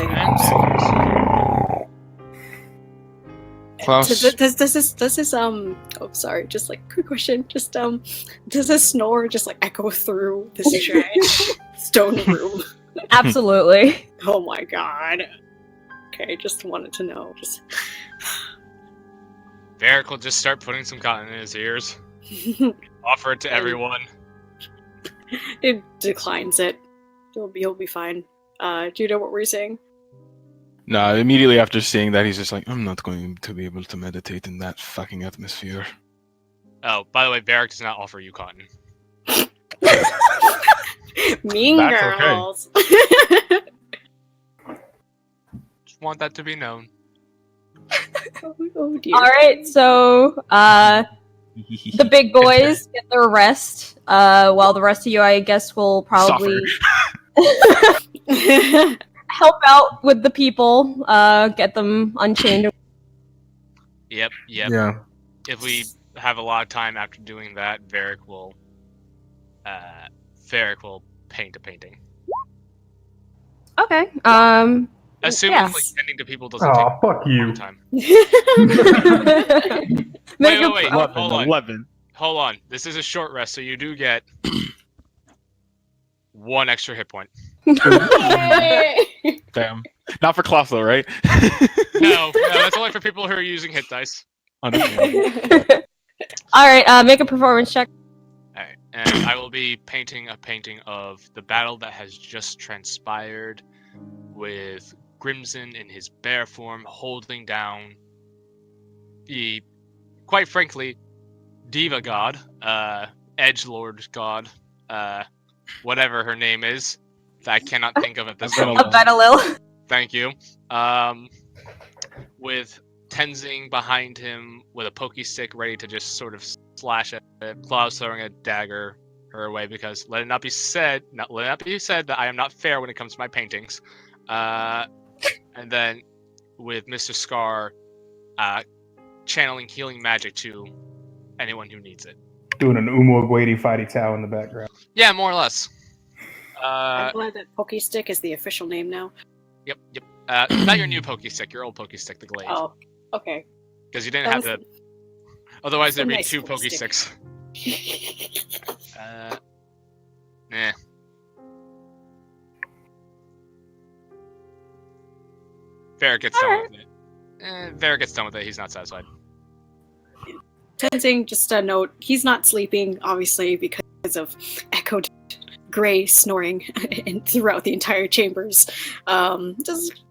S4: Klaus?
S2: does this oh sorry, just like quick question, just does this snore just like echo through this giant stone room?
S5: Absolutely.
S2: Oh my god. Okay, just wanted to know. Just
S6: Varric will just start putting some cotton in his ears. Offer it to everyone.
S2: it declines it. He'll be fine. Do you know what we're saying?
S4: No, immediately after seeing that, he's just like, I'm not going to be able to meditate in that fucking atmosphere.
S6: Oh, by the way, Varric does not offer you cotton.
S2: Mean
S7: That's
S2: girls.
S6: Just want that to be known.
S2: Oh dear.
S5: All right, so the big boys get their rest, while the rest of you, I guess, will probably help out with the people, get them unchained.
S6: Yep.
S4: Yeah.
S6: If we have a lot of time after doing that, Varric will paint a painting.
S5: Okay.
S6: Assuming
S5: yes.
S6: like tending to people doesn't take
S1: Fuck
S6: a
S1: you.
S6: long time.
S5: Make a-
S6: Wait.
S7: 11.
S6: Hold on. This is a short rest, so you do get 1 extra hit point.
S7: Damn. Not for Klaus, though, right?
S6: No, that's only for people who are using hit dice.
S7: Understandable.
S5: All right, make a performance check.
S6: Alright, and I will be painting a painting of the battle that has just transpired with Grimson in his bear form holding down the, quite frankly, Diva God, Edgelord God, whatever her name is, that I cannot think of at this
S7: Vatal
S6: moment.
S5: A Vatal.
S6: Thank you. With Tenzing behind him with a pokey stick ready to just sort of slash at it. Klaus throwing a dagger her way because let it not be said that I am not fair when it comes to my paintings. And then with Mr. Scar channeling healing magic to anyone who needs it.
S1: Doing an Umwagwadi fighty Tao in the background.
S6: Yeah, more or less.
S2: I'm glad that Pokey Stick is the official name now.
S6: Yep. Not your new pokey stick, your old pokey stick, the glaive.
S2: Oh, okay.
S6: Because you didn't have the. Otherwise, there'd be
S2: nice
S6: 2
S2: pokey
S6: pokey
S2: stick.
S6: sticks. Nah. Varric gets done with it. Varric gets done with it. He's not satisfied.
S2: Tenzing, just a note, he's not sleeping, obviously, because of echoed gray snoring throughout the entire chambers. Just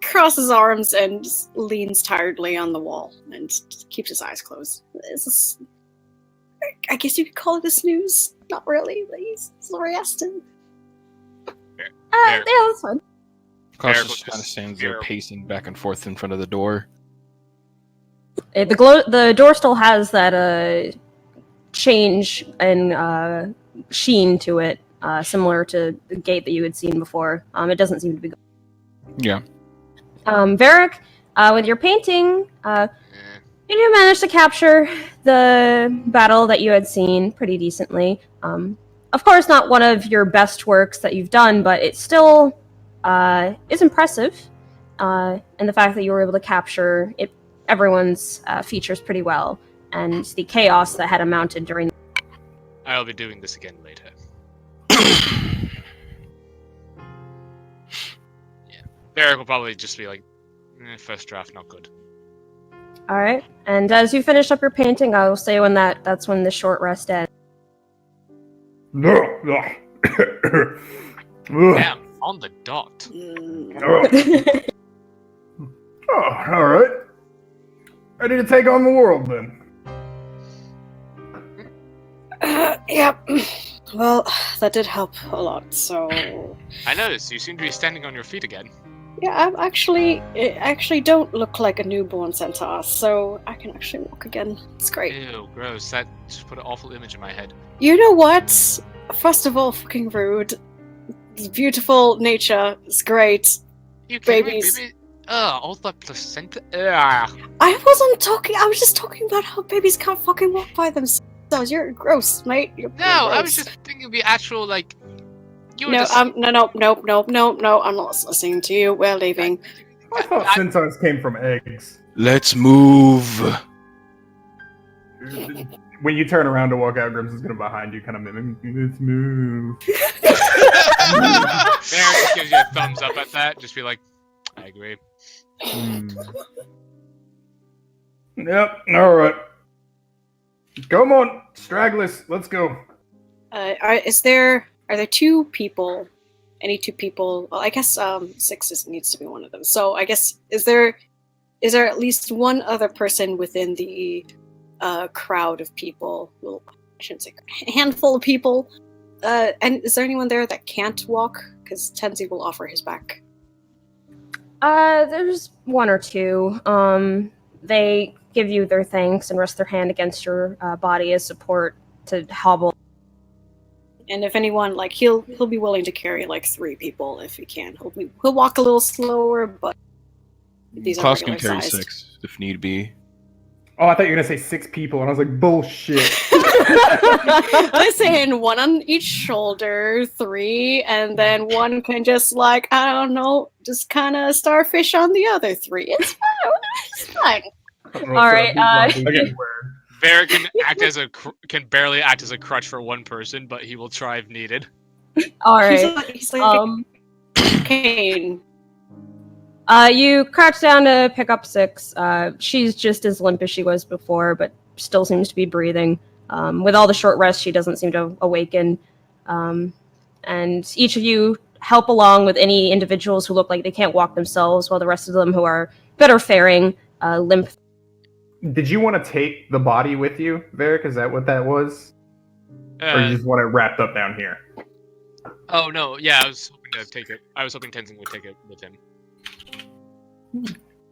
S2: crosses his arms and just leans tiredly on the wall and just keeps his eyes closed. I guess you could call it a snooze. Not really, but he's resting.
S5: Yeah, that's fine.
S4: Klaus
S6: Varric
S4: just
S6: will
S4: kind of
S6: just
S4: stands there
S6: stare.
S4: pacing back and forth in front of the door.
S5: The door still has that change and sheen to it, similar to the gate that you had seen before. It doesn't seem to be.
S4: Yeah.
S5: Varric, with your painting, you do manage to capture the battle that you had seen pretty decently. Of course, not one of your best works that you've done, but it still is impressive. And the fact that you were able to capture everyone's features pretty well, and the chaos that had amounted during.
S6: I'll be doing this again later. Yeah. Varric will probably just be like, first draft, not good.
S5: All right, and as you finish up your painting, I will say that's when the short rest ends.
S6: Damn, on the dot.
S1: Oh, all right. Ready to take on the world then.
S2: Yep. Well, that did help a lot, so...
S6: I noticed, you seem to be standing on your feet again.
S2: Yeah, I actually don't look like a newborn centaur, so I can actually walk again. It's great.
S6: Ew, gross. That just put an awful image in my head.
S2: You know what? First of all, fucking rude. Beautiful nature is great.
S6: You kidding me,
S2: Babies.
S6: baby? Ugh, all the placenta. Ugh.
S2: I wasn't talking. I was just talking about how babies can't fucking walk by themselves. You're gross, mate. You're
S6: No, I was
S2: gross.
S6: just thinking of the actual, like. You were
S2: No,
S6: just.
S2: no, I'm not listening to you. We're leaving.
S1: I thought centaurs came from eggs.
S4: Let's move.
S1: When you turn around to walk out, Grims is gonna behind you, kind of mimicking. Let's move.
S6: There, just gives you a thumbs up at that. Just be like, I agree.
S1: Yep. All right. Come on, stragglers. Let's go.
S2: Are there two people? Any two people? Well, I guess Six needs to be one of them. So I guess is there at least one other person within the crowd of people? Well, I shouldn't say a handful of people. And is there anyone there that can't walk? Because Tenzi will offer his back.
S5: There's one or two. They give you their thanks and rest their hand against your body as support to hobble.
S2: And if anyone, like, he'll be willing to carry like 3 people if he can. He'll walk a little slower, but these are
S4: Klaus can
S2: regular
S4: carry
S2: sized.
S4: 6 if need be.
S1: Oh, I thought you were gonna say 6 people, and I was like, bullshit.
S2: Listen, one on each shoulder, 3, and then one can just like, I don't know, just kind of starfish on the other 3. It's fine. It's fine.
S5: All right,
S6: Varric can barely act as a crutch for one person, but he will try if needed.
S5: All right.
S2: He's like Kane.
S5: You crouch down to pick up 6. She's just as limp as she was before, but still seems to be breathing. With all the short rest, she doesn't seem to awaken. And each of you help along with any individuals who look like they can't walk themselves, while the rest of them who are better faring limp.
S1: Did you want to take the body with you, Varric? Is that what that was? Or you just want it wrapped up down here?
S6: Oh no, yeah, I was hoping to take it. I was hoping Tenzin would take it with him.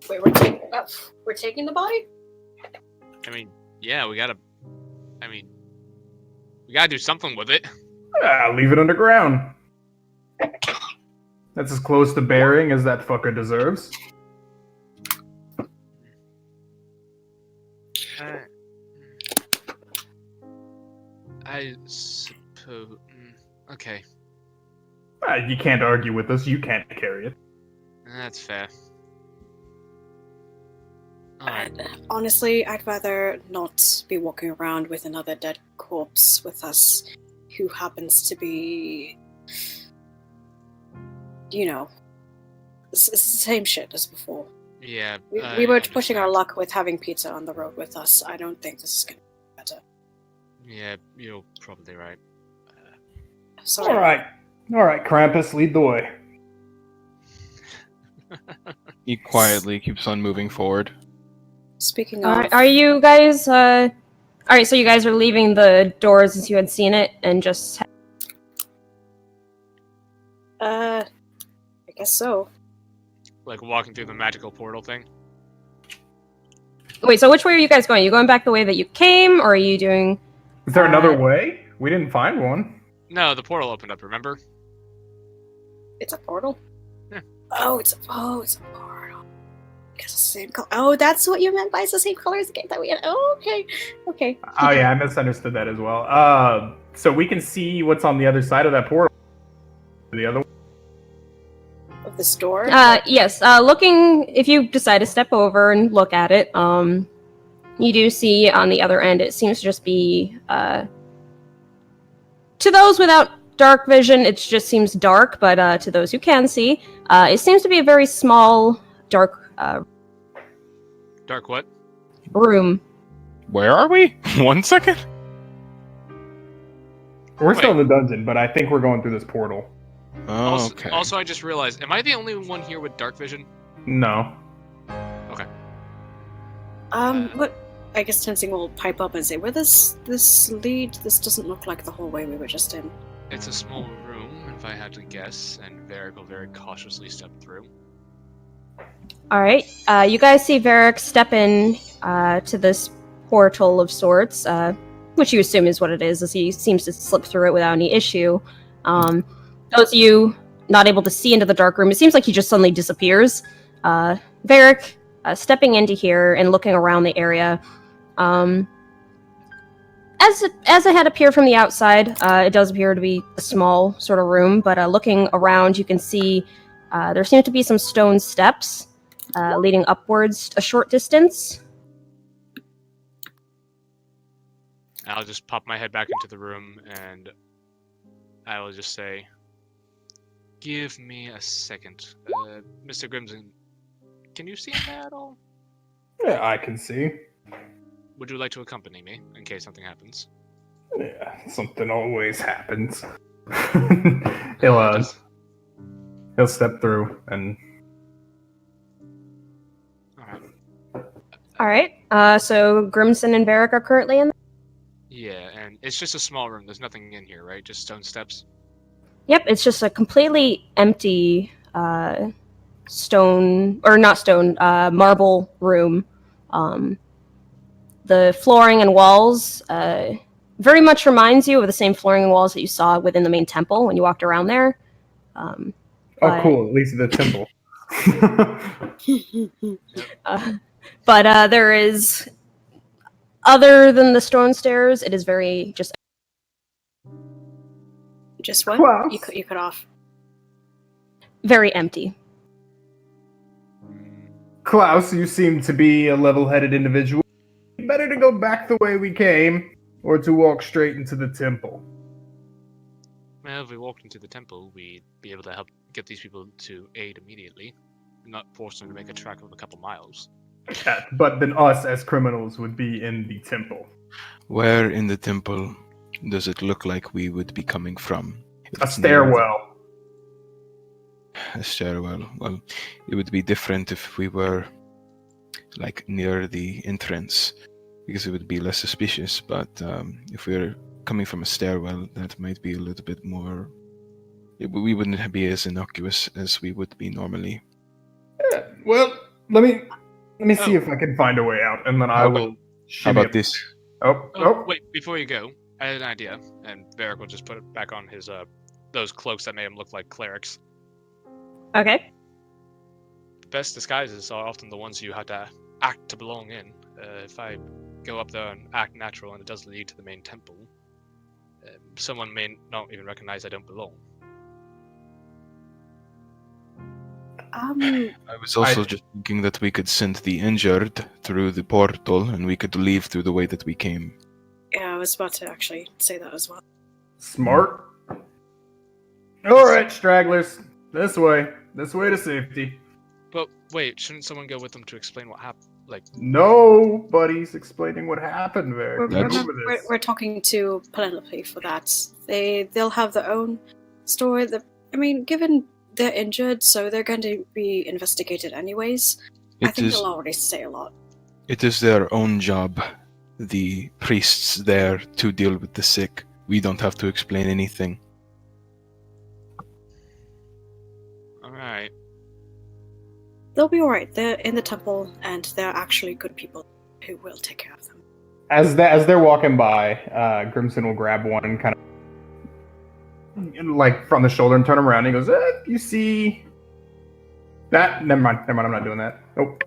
S2: Wait, we're taking the body?
S6: I mean, yeah, we gotta do something with it.
S1: I'll leave it underground. That's as close to burying as that fucker deserves.
S6: I suppose. Okay,
S1: You can't argue with us. You can't carry it.
S6: that's fair. Alright.
S2: Honestly, I'd rather not be walking around with another dead corpse with us who happens to be, you know, it's the same shit as before.
S6: Yeah.
S2: We were pushing our luck with having pizza on the road with us. I don't think this is going to be better.
S6: Yeah, you're probably right.
S2: Sorry.
S1: All right, Krampus, lead the way.
S4: He quietly keeps on moving forward.
S2: Speaking of...
S5: Are you guys... Alright, so you guys are leaving the doors as you had seen it, and just...
S2: I guess so.
S6: Like walking through the magical portal thing.
S5: Wait, so which way are you guys going? Are you going back the way that you came, or are you doing...
S1: Is there another way? We didn't find one.
S6: No, the portal opened up, remember?
S2: It's a portal?
S6: Yeah.
S2: Oh, it's a portal. It's the same color. Oh, that's what you meant by it's the same color as the game that we had. Oh, okay.
S1: Oh yeah, I misunderstood that as well. So we can see what's on the other side of that portal. The other one?
S2: Of the store?
S5: Yes. Looking, if you decide to step over and look at it, you do see on the other end, it seems to just be, to those without dark vision, it just seems dark, but to those who can see, it seems to be a very small, dark
S6: Dark what?
S5: room.
S7: Where are we? 1 second?
S1: We're still in
S6: Wait.
S1: the dungeon, but I think we're going through this portal.
S4: Oh,
S6: Also,
S4: okay.
S6: also, I just realized, am I the only one here with dark vision?
S1: No.
S2: What? I guess Tenzing will pipe up and say, "Where this lead? This doesn't look like the hallway we were just in."
S6: It's a small room, if I had to guess, and Varric will very cautiously step through.
S5: All right. You guys see Varric step in to this portal of sorts, which you assume is what it is, as he seems to slip through it without any issue. Those of you not able to see into the dark room, it seems like he just suddenly disappears. Varric, stepping into here and looking around the area, as it had appeared from the outside, it does appear to be a small sort of room, but looking around, you can see there seem to be some stone steps leading upwards a short distance.
S6: I'll just pop my head back into the room, and I will just say, "Give me a second. Mr. Grimson, can you see him there at all?
S1: Yeah, I can see.
S6: Would you like to accompany me, in case something happens?"
S1: Yeah, something always happens.
S6: Just-
S1: He'll step through and
S6: Alright.
S5: Alright, so Grimson and Varric are currently in there?
S6: Yeah, and it's just a small room. There's nothing in here, right? Just stone steps?
S5: Yep, it's just a completely empty marble room. The flooring and walls very much reminds you of the same flooring and walls that you saw within the main temple when you walked around there.
S1: oh,
S5: But-
S1: cool! At least the temple.
S5: But there is, other than the stone stairs, it is very just
S2: Just what?
S1: Klaus.
S2: You cut off.
S5: very empty.
S1: Klaus, you seem to be a level-headed individual. Better to go back the way we came, or to walk straight into the temple.
S6: Well, if we walked into the temple, we'd be able to help get these people to aid immediately, and not force them to make a trek of a couple miles.
S1: Yeah, but then us as criminals would be in the temple.
S4: Where in the temple does it look like we would be coming from? If
S1: A
S4: it's near the-
S1: stairwell.
S4: A stairwell. Well, it would be different if we were like near the entrance, because it would be less suspicious. But if we're coming from a stairwell, that might be a little bit more. We wouldn't be as innocuous as we would be normally.
S1: Yeah, well, let me see
S6: Oh.
S1: if I can find a way out, and then I
S4: How
S1: will.
S4: How
S1: shimmy
S4: about
S1: up-
S4: this?
S1: Oh.
S6: Wait, before you go, I had an idea, and Varric will just put it back on his, those cloaks that made him look like clerics.
S5: Okay.
S6: The best disguises are often the ones you have to act to belong in. If I go up there and act natural and it does lead to the main temple, someone may not even recognize I don't belong.
S4: I was also just thinking that we could send the injured through the portal, and we could leave through the way that we came.
S2: Yeah, I was about to actually say that as well.
S1: Smart. All right, stragglers, this way to safety.
S6: But wait, shouldn't someone go with them to explain what happened? Like,
S1: Nobody's explaining what happened there.
S2: We're,
S4: That's-
S1: Remember
S2: we're,
S1: this.
S2: we're talking to Penelope for that. They'll have their own story. Given they're injured, so they're going to be investigated anyways. I
S4: It
S2: think
S4: is.
S2: they'll already say a lot.
S4: It is their own job. The priests there to deal with the sick. We don't have to explain anything.
S6: alright.
S2: They'll be alright. They're in the temple, and they're actually good people who will take care of them.
S1: As they're walking by, Grimson will grab one and kind of like from the shoulder and turn him around. And he goes, "You see that? Never mind. I'm not doing that. Nope."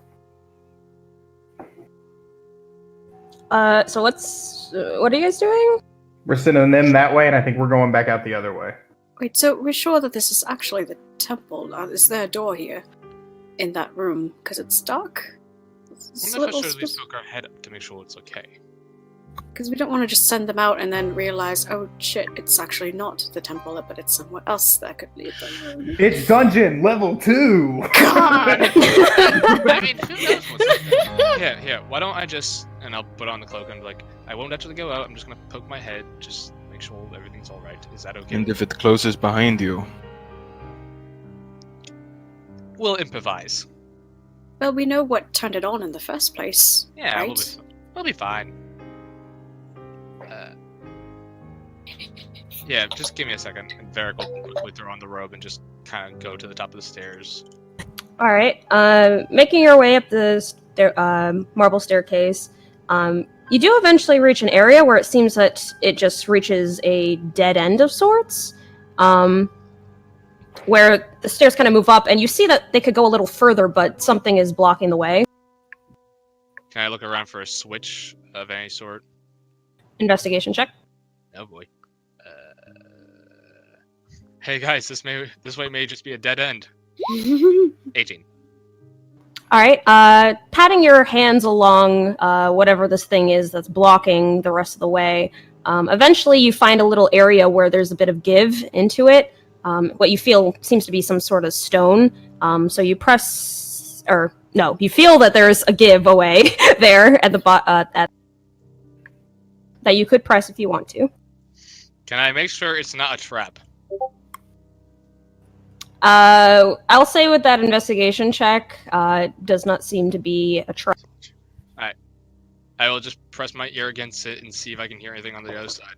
S5: So what are you guys doing?
S1: We're sending them that way, and I think we're going back out the other way.
S2: Wait, so we're sure that this is actually the temple? Is there a door here in that room? Because it's dark.
S6: I wonder if I should at least poke our head up to make sure it's okay.
S2: Because we don't want to just send them out and then realize, oh shit, it's actually not the temple, but it's somewhere else that could lead them.
S1: It's dungeon level 2.
S6: God! I mean, who knows what's Here, why don't I just, and I'll put on the cloak and be like, I won't actually go out, I'm just gonna poke my head, just make make sure everything's all right. Is that okay?
S4: And if it closes behind you,
S6: We'll improvise.
S2: Well, we know what turned it on in the first place.
S6: Yeah,
S2: right?
S6: we'll be fine. Yeah, just give me a second, and Varric will quickly throw on the robe and just kind of go to the top of the stairs.
S5: All right. Making your way up the marble staircase, you do eventually reach an area where it seems that it just reaches a dead end of sorts, where the stairs kind of move up, and you see that they could go a little further, but something is blocking the way.
S6: Can I look around for a switch of any sort?
S5: Investigation check.
S6: Oh boy. Hey guys, this way may just be a dead end. 18.
S5: All right. Patting your hands along whatever this thing is that's blocking the rest of the way. Eventually, you find a little area where there's a bit of give into it. What you feel seems to be some sort of stone. So you press, or no, you feel that there's a give away there at the that you could press if you want to.
S6: Can I make sure it's not a trap?
S5: I'll say with that investigation check, does not seem to be a trap.
S6: Alright. I will just press my ear against it and see if I can hear anything on the other side.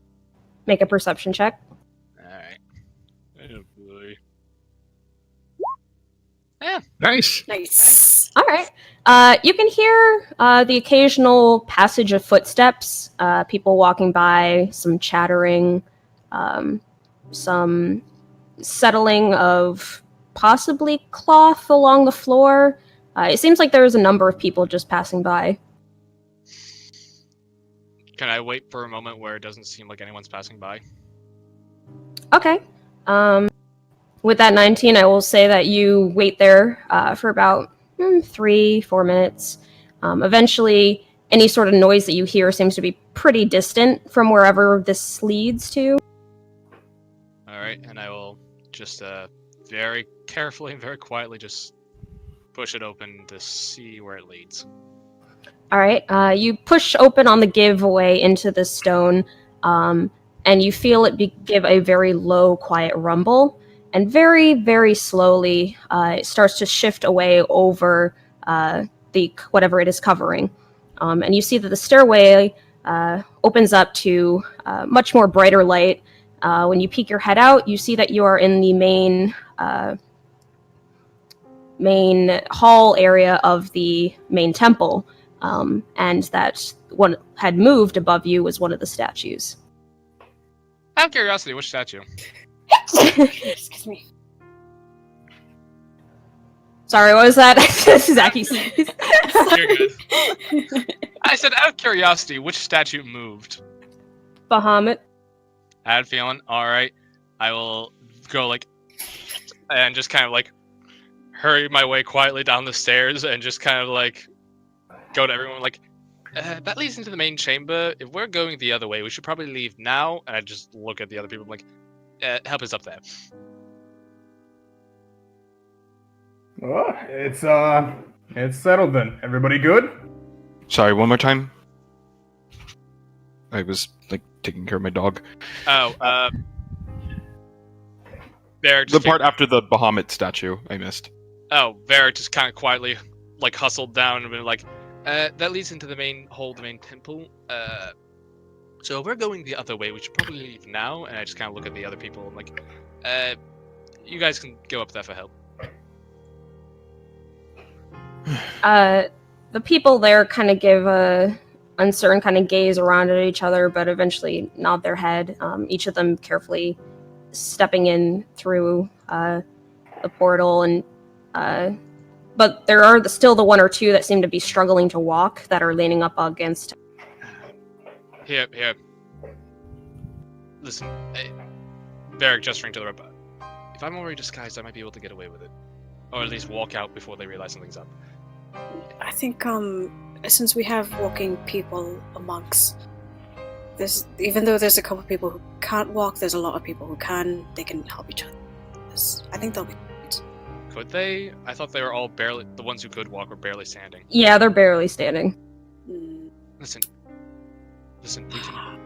S5: Make a perception check.
S6: Alright. Oh boy. Yeah.
S4: nice.
S2: Nice.
S5: All right. You can hear the occasional passage of footsteps, people walking by, some chattering, some settling of possibly cloth along the floor. It seems like there is a number of people just passing by.
S6: Can I wait for a moment where it doesn't seem like anyone's passing by?
S5: Okay. With that 19, I will say that you wait there for about 3-4 minutes. Eventually, any sort of noise that you hear seems to be pretty distant from wherever this leads to.
S6: Alright, and I will just very carefully and very quietly just push it open to see where it leads.
S5: All right. You push open on the giveaway into the stone, and you feel it give a very low, quiet rumble. And very, very slowly, it starts to shift away over the whatever it is covering. And you see that the stairway opens up to much more brighter light. When you peek your head out, you see that you are in the main hall area of the main temple, and that one had moved above you was one of the statues.
S6: Out of curiosity, which statue?
S2: Excuse me.
S5: Sorry, what was that? Zaki.
S6: You're good. I said, out of curiosity, which statue moved?
S5: Bahamut.
S6: I had a feeling. Alright. I will go, and just kind of, hurry my way quietly down the stairs and just kind of, go to everyone, that leads into the main chamber. If we're going the other way, we should probably leave now. And I just look at the other people, help us up there.
S1: Oh, it's settled then. Everybody good?
S4: Sorry, one more time. I was taking care of my dog.
S6: Oh, Varric
S4: The part after the Bahamut statue, I missed.
S6: Oh, Varric just kind of quietly, hustled down and been that leads into the main hall, the main temple. So if we're going the other way, we should probably leave now. And I just kind of look at the other people and you guys can go up there for help.
S5: The people there kind of give a uncertain kind of gaze around at each other, but eventually nod their head. Each of them carefully stepping in through the portal, and but there are still the one or two that seem to be struggling to walk that are leaning up against.
S6: Here. Listen, Varric gesturing to the robot. If I'm already disguised, I might be able to get away with it, or at least walk out before they realize something's up.
S2: I think since we have walking people amongst, even though there's a couple of people who can't walk, there's a lot of people who can. They can help each other. I think they'll be great.
S6: Could they? I thought they were all barely, the ones who could walk were barely standing.
S5: Yeah, they're barely standing.
S6: Listen, we can...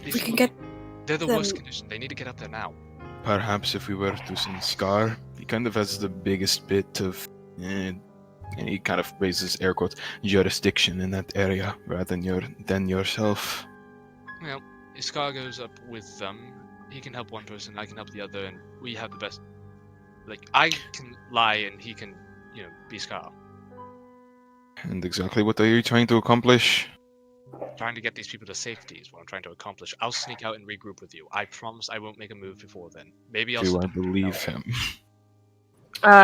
S2: We can get
S6: They're the
S2: Then-
S6: worst condition. They need to get up there now.
S4: Perhaps if we were to send Scar, he kind of has the biggest bit of, and he kind of raises air quotes, jurisdiction in that area rather than yourself.
S6: Well, if Scar goes up with them, he can help one person, I can help the other, and we have the best. Like, I can lie and he can, be Scar.
S4: And exactly what are you trying to accomplish?
S6: Trying to get these people to safety is what I'm trying to accomplish. I'll sneak out and regroup with you. I promise I won't make a move before then. Maybe I'll.
S4: Do I
S6: stop you
S4: believe
S6: now.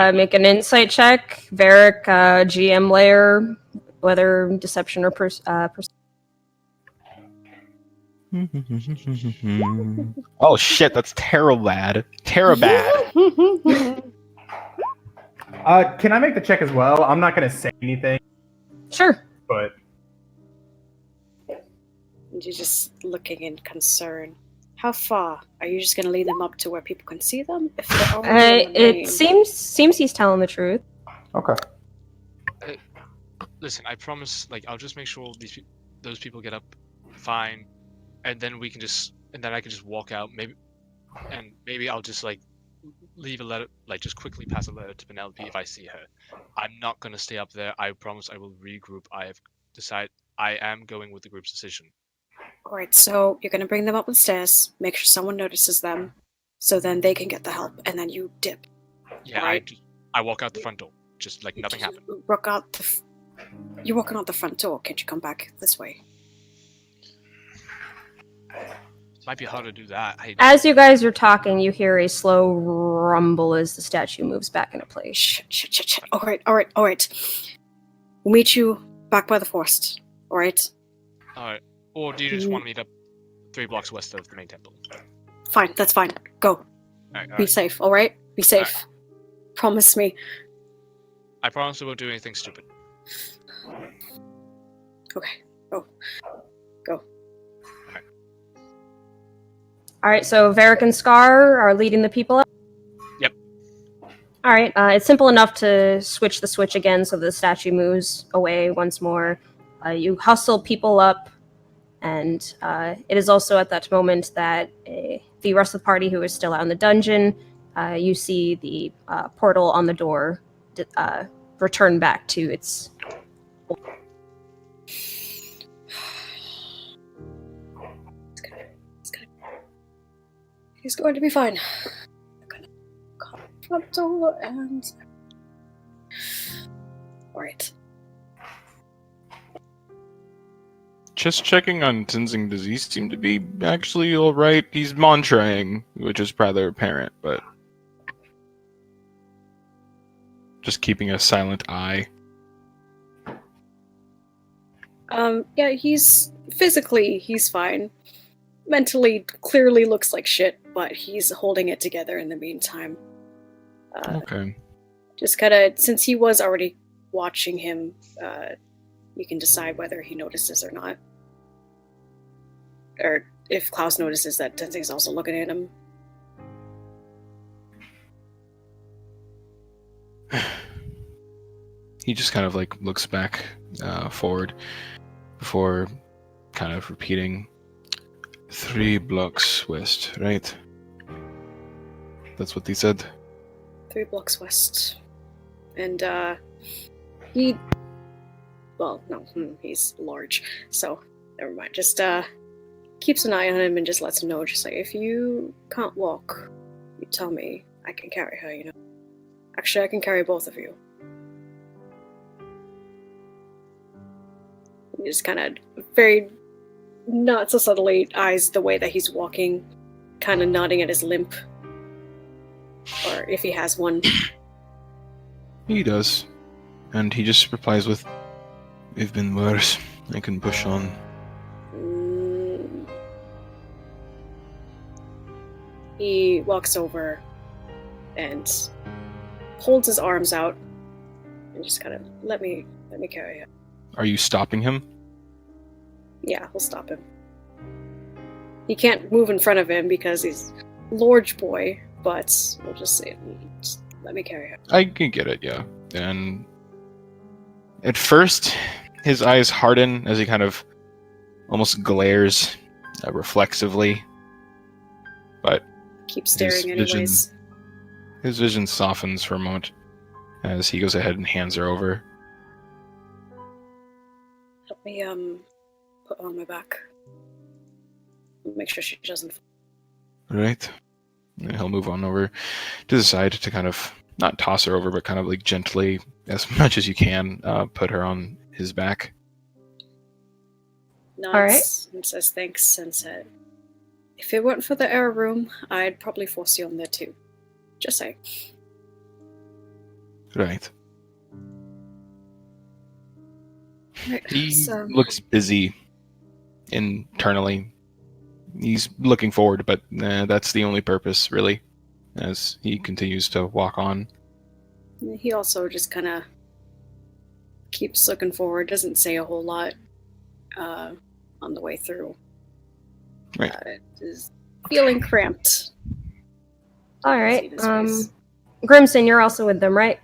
S4: him?
S5: Make an insight check. Varric, GM layer, whether deception or
S7: Oh shit, that's Terrabad. Terrabad.
S1: Can I make the check as well? I'm not going to say anything,
S5: Sure.
S1: but
S2: You're just looking in concern. How far? Are you just going to lead them up to where people can see them? If they're already in the
S5: It
S2: lane?
S5: seems he's telling the truth.
S1: okay.
S6: Listen, I promise. Like, I'll just make sure those people get up fine, and then I can just walk out. Maybe I'll just leave a letter, just quickly pass a letter to Penelope if I see her. I'm not gonna stay up there. I promise I will regroup. I have decided I am going with the group's decision.
S2: Alright, so you're going to bring them up the stairs, make sure someone notices them, so then they can get the help, and then you dip.
S6: Yeah,
S2: Right.
S6: I walk out the front door, just like nothing happened.
S2: You're walking out the front door. Can't you come back this way?
S6: Might be hard to do that.
S5: As you guys are talking, you hear a slow rumble as the statue moves back into place.
S2: Shit. Alright. We'll meet you back by the forest. Alright?
S6: Alright. Or do you just want me to 3 blocks west of the main temple?
S2: Fine, that's fine. Go. Be safe, alright? Be safe. Promise me.
S6: I promise I won't do anything stupid.
S2: Okay. Go.
S5: Alright, so Varric and Scar are leading the people up?
S6: Yep.
S5: Alright, it's simple enough to switch the switch again so the statue moves away once more. You hustle people up, and it is also at that moment that the rest of the party who is still out in the dungeon, you see the portal on the door return back to its...
S2: He's going to be fine. I'm gonna cut the front door and... Alright.
S7: Just checking on Tenzing. Does he seem to be actually alright? He's mantraing, which is rather apparent, but just keeping a silent eye.
S2: Yeah, he's fine. Mentally, clearly looks like shit, but he's holding it together in the meantime.
S7: Okay.
S2: Just kinda, since he was already watching him, you can decide whether he notices or not. Or if Klaus notices that Tenzing's also looking at him.
S4: He just kind of looks back forward before kind of repeating 3 blocks west, right? That's what he said.
S2: 3 blocks west. And, he's large, so never mind. Just, keeps an eye on him and just lets him know, just like, if you can't walk, you tell me, I can carry her, Actually, I can carry both of you. He just kind of very, not so subtly, eyes the way that he's walking, kind of nodding at his limp. Or if he has one.
S4: He does. And he just replies with, "We've been worse. I can push on."
S2: He walks over and holds his arms out and just kind of, let me carry him.
S4: Are you stopping him?
S2: Yeah, we'll stop him. He can't move in front of him because he's large boy, but we'll just say, just let me carry him.
S4: I can get it, yeah. And at first, his eyes harden as he kind of almost glares reflexively
S7: but
S2: Keep staring anyways.
S7: his vision softens for a moment as he goes ahead and hands her over.
S2: Help me put her on my back. Make sure she doesn't.
S7: Right. And he'll move on over to the side to kind of not toss her over, but kind of like gently, as much as you can, put her on his back.
S2: Nods and says thanks and said, if it weren't for the air room, I'd probably force you on there too. Just saying.
S7: Right.
S2: Right,
S7: He
S2: so-
S7: looks busy internally. He's looking forward, but that's the only purpose, really, as he continues to walk on.
S2: He also just kind of keeps looking forward, doesn't say a whole lot on the way through.
S7: Right.
S2: Is feeling cramped.
S5: All right.
S2: See this face.
S5: Grimson, you're also with them, right?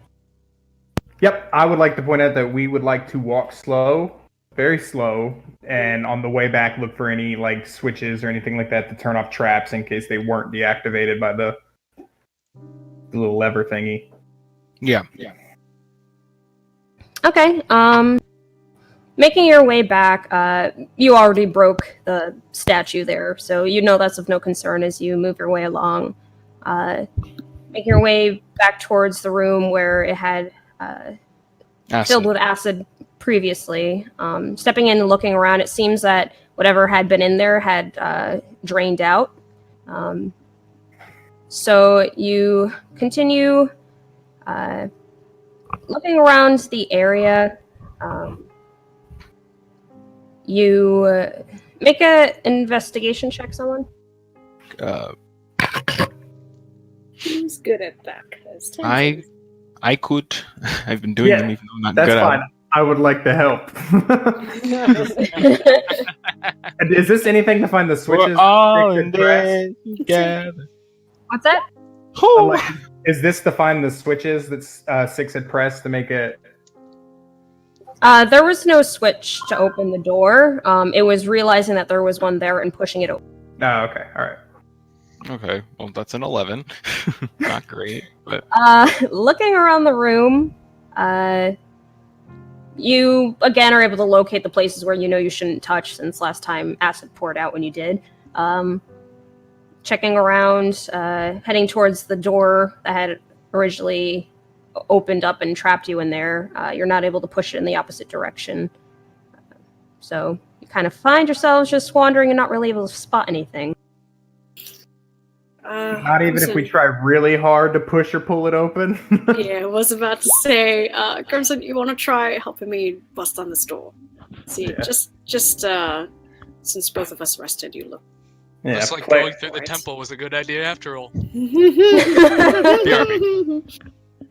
S1: Yep, I would like to point out that we would like to walk slow, very slow, and on the way back look for any like switches or anything like that to turn off traps in case they weren't deactivated by the little lever thingy.
S7: Yeah.
S5: Okay. Making your way back, you already broke the statue there, so you know that's of no concern as you move your way along. Making your way back towards the room where it had filled with acid previously. Stepping in and looking around, it seems that whatever had been in there had drained out. So you continue looking around the area. You make an investigation check, someone?
S2: Who's good at that? 'Cause Tenzin-
S7: I could. I've been doing them even though I'm not
S1: That's
S7: good
S1: fine.
S7: at
S1: I would like to help. And is this anything to find the
S7: it.
S1: switches?
S7: We're all
S1: Stick
S7: in
S1: to press?
S7: there together.
S5: What's that?
S1: I'm like, is this to find the switches that Six had pressed to make it?
S5: There was no switch to open the door. It was realizing that there was one there and pushing it open.
S1: Oh, okay, all right.
S7: Okay, well that's an 11. Not great, but
S5: Looking around the room, you again are able to locate the places where you know you shouldn't touch since last time acid poured out when you did. Checking around, heading towards the door that had originally opened up and trapped you in there. You're not able to push it in the opposite direction. So you kind of find yourselves just wandering and not really able to spot anything.
S1: Not even if we try really hard to push or pull it open.
S2: Yeah, I was about to say, Crimson, you want to try helping me bust on this door? See,
S1: Yeah.
S2: just since both of us rested, you look.
S1: Yeah,
S6: Looks like
S1: play-
S6: going through the
S2: Right.
S6: temple was a good idea after all.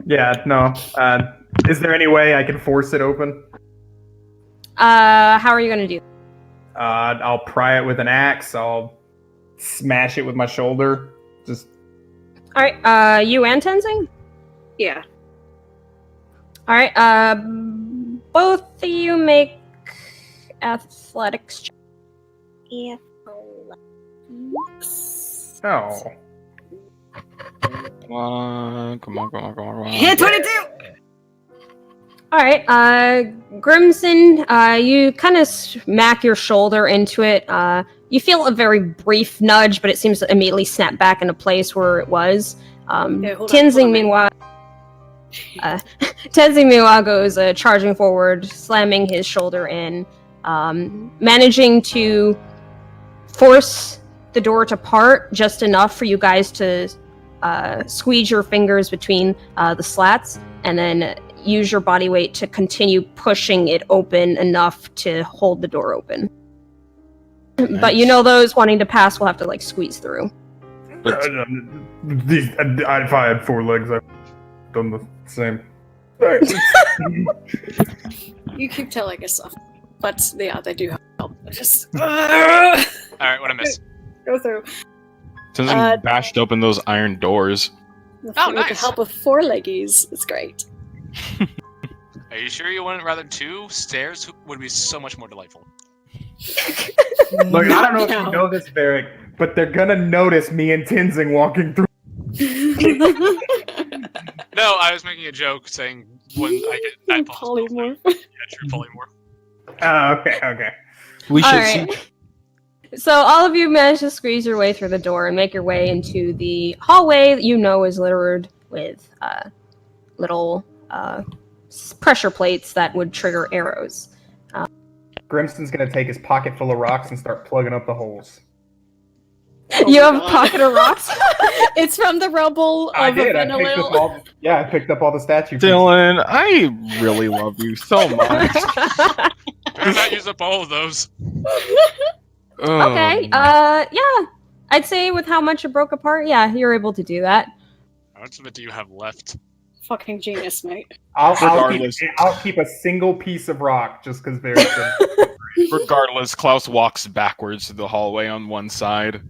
S1: Yeah, no. Is there any way I can force it open?
S5: How are you going to do?
S1: I'll pry it with an axe. I'll smash it with my shoulder. Just
S5: All right, you and Tenzing?
S2: Yeah.
S5: All right, both of you make athletics checks.
S1: oh.
S7: come on.
S2: Hit 22!
S5: All right, Grimson, you kind of smack your shoulder into it. You feel a very brief nudge, but it seems to immediately snap back into place where it was.
S2: hold on,
S5: Tenzing,
S2: man.
S5: meanwhile, Tenzing, meanwhile, goes charging forward, slamming his shoulder in, managing to force the door to part just enough for you guys to squeeze your fingers between the slats, and then use your body weight to continue pushing it open enough to hold the door open. But you know those wanting to pass will have to, like, squeeze through.
S1: If I had 4 legs, I'd done the same.
S2: You keep telling us stuff. But yeah, they do help. Just
S6: Alright, what I missed?
S2: go through.
S7: Tenzing bashed open those iron doors.
S6: Oh,
S2: With the
S6: nice.
S2: help of 4 leggies. It's great.
S6: Are you sure you wouldn't rather 2 stairs would be so much more delightful?
S1: Look, I don't know if
S2: No.
S1: you know this, Varric, but they're gonna notice me and Tenzing walking through.
S6: No, I was making a joke saying when I get that
S2: Polymorph.
S6: Yeah, true polymorph.
S1: Oh, okay.
S7: We
S5: All
S7: should
S5: right.
S7: see.
S5: So all of you manage to squeeze your way through the door and make your way into the hallway that you know is littered with little pressure plates that would trigger arrows.
S1: Grimston's gonna take his pocket full of rocks and start plugging up the holes.
S5: You
S2: my
S5: have a
S2: God.
S5: pocket of rocks?
S2: It's from the rubble of
S1: I did. I picked up all the statue pieces.
S7: Dylan, I really love you so much.
S6: Better not use up all of those.
S5: Okay, yeah. I'd say with how much it broke apart, yeah, you're able to do that.
S6: How much of it do you have left?
S2: Fucking genius, mate.
S7: Regardless.
S1: I'll keep a single piece of rock just because Varric said.
S7: Regardless, Klaus walks backwards to the hallway on one side.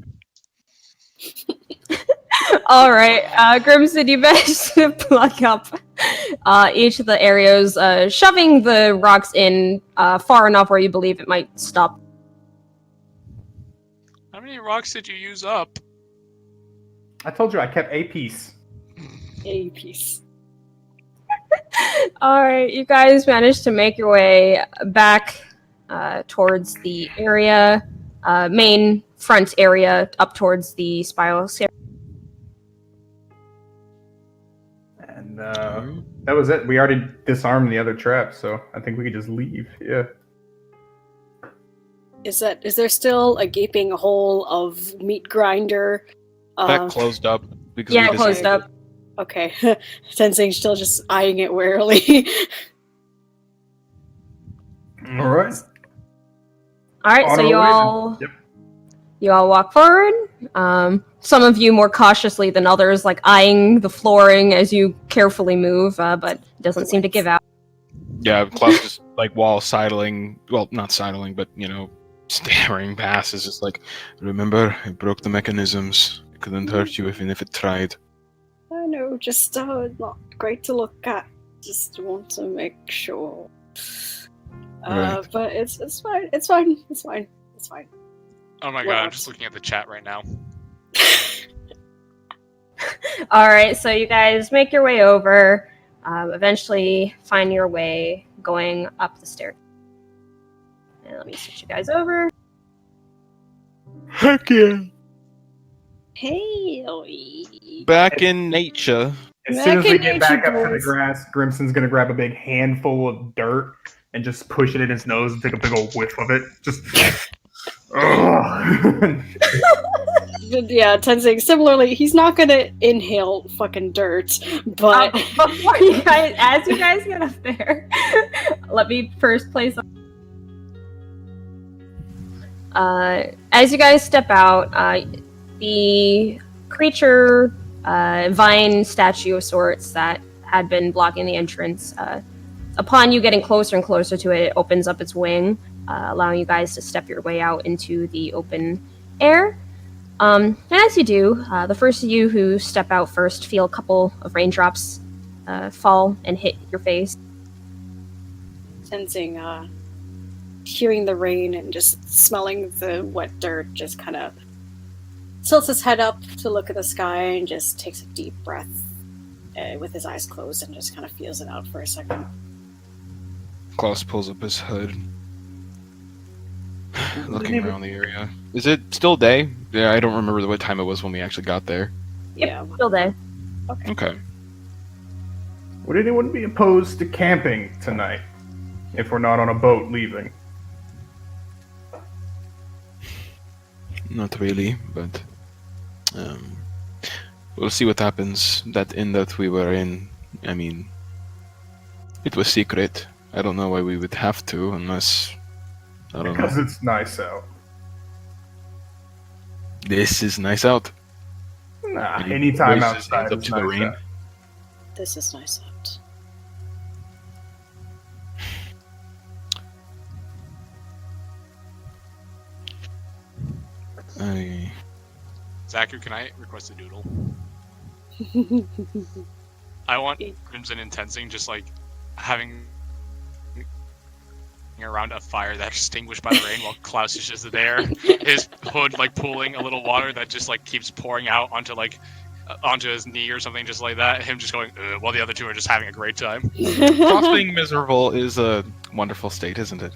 S5: All right, Grimson, you managed to plug up each of the areas, shoving the rocks in far enough where you believe it might stop.
S6: How many rocks did you use up?
S1: I told you I kept a piece.
S2: A piece.
S5: All right, you guys managed to make your way back towards the area, main front area, up towards the spiral stair.
S1: And that was it. We already disarmed the other trap, so I think we could just leave. Yeah.
S2: Is there still a gaping hole of meat grinder?
S7: That closed up. Because
S5: Yeah,
S7: we
S5: it closed up.
S2: Okay. Tenzing's still just eyeing it warily.
S1: All right.
S5: All right,
S1: On
S5: so
S1: our
S5: you
S1: way
S5: all
S1: then. Yep.
S5: you all walk forward. Some of you more cautiously than others, like eyeing the flooring as you carefully move, but it doesn't seem to give out.
S7: Yeah, Klaus just like while sidling, well, not sidling, but staring past is just like, remember, it broke the mechanisms. It couldn't hurt you even if it tried.
S2: I know, just not great to look at. Just want to make sure.
S7: Right.
S2: But it's fine. It's fine.
S6: Oh my
S2: What
S6: god, I'm
S2: else?
S6: just looking at the chat right now.
S5: All right, so you guys make your way over. Eventually, find your way going up the stairs. And let me switch you guys over.
S7: Heck yeah!
S2: Hey,
S7: Back in nature.
S1: As soon as we
S2: Back in
S1: get back
S2: nature,
S1: up to the
S2: boys.
S1: grass, Grimson's gonna grab a big handful of dirt and just push it in his nose and take a big old whiff of it. Just. Ugh.
S2: yeah, Tenzing. Similarly, he's not gonna inhale fucking dirt, but
S5: Before you guys, as you guys get up there, let me first place. As you guys step out, the creature, vine statue of sorts that had been blocking the entrance, upon you getting closer and closer to it, it opens up its wing, allowing you guys to step your way out into the open air. And as you do, the first of you who step out first feel a couple of raindrops fall and hit your face.
S2: Tenzing, hearing the rain and just smelling the wet dirt, just kind of tilts his head up to look at the sky and just takes a deep breath with his eyes closed and just kind of feels it out for a second.
S7: Klaus pulls up his hood. Looking around the area. Is it still day? Yeah, I don't remember what time it was when we actually got there.
S2: Yeah.
S5: Still there.
S7: Okay.
S1: Would anyone be opposed to camping tonight if we're not on a boat leaving?
S7: Not really, but we'll see what happens. That inn that we were in, I mean, it was secret. I don't know why we would have to, unless, I don't know.
S1: Because it's nice out.
S7: This is nice out.
S1: Nah,
S7: And he
S1: anytime
S7: raises his hands
S1: outside
S7: up
S1: is
S7: to the
S1: nice
S7: rain.
S1: out.
S2: This is nice out.
S6: Zaku, can I request a doodle? I want Crimson and Tenzing just like having walking around a fire that's extinguished by the rain while Klaus is just there. His hood like pooling a little water that just like keeps pouring out onto like onto his knee or something just like that. Him just going while the other two are just having a great time.
S7: Klaus being miserable is a wonderful state, isn't it?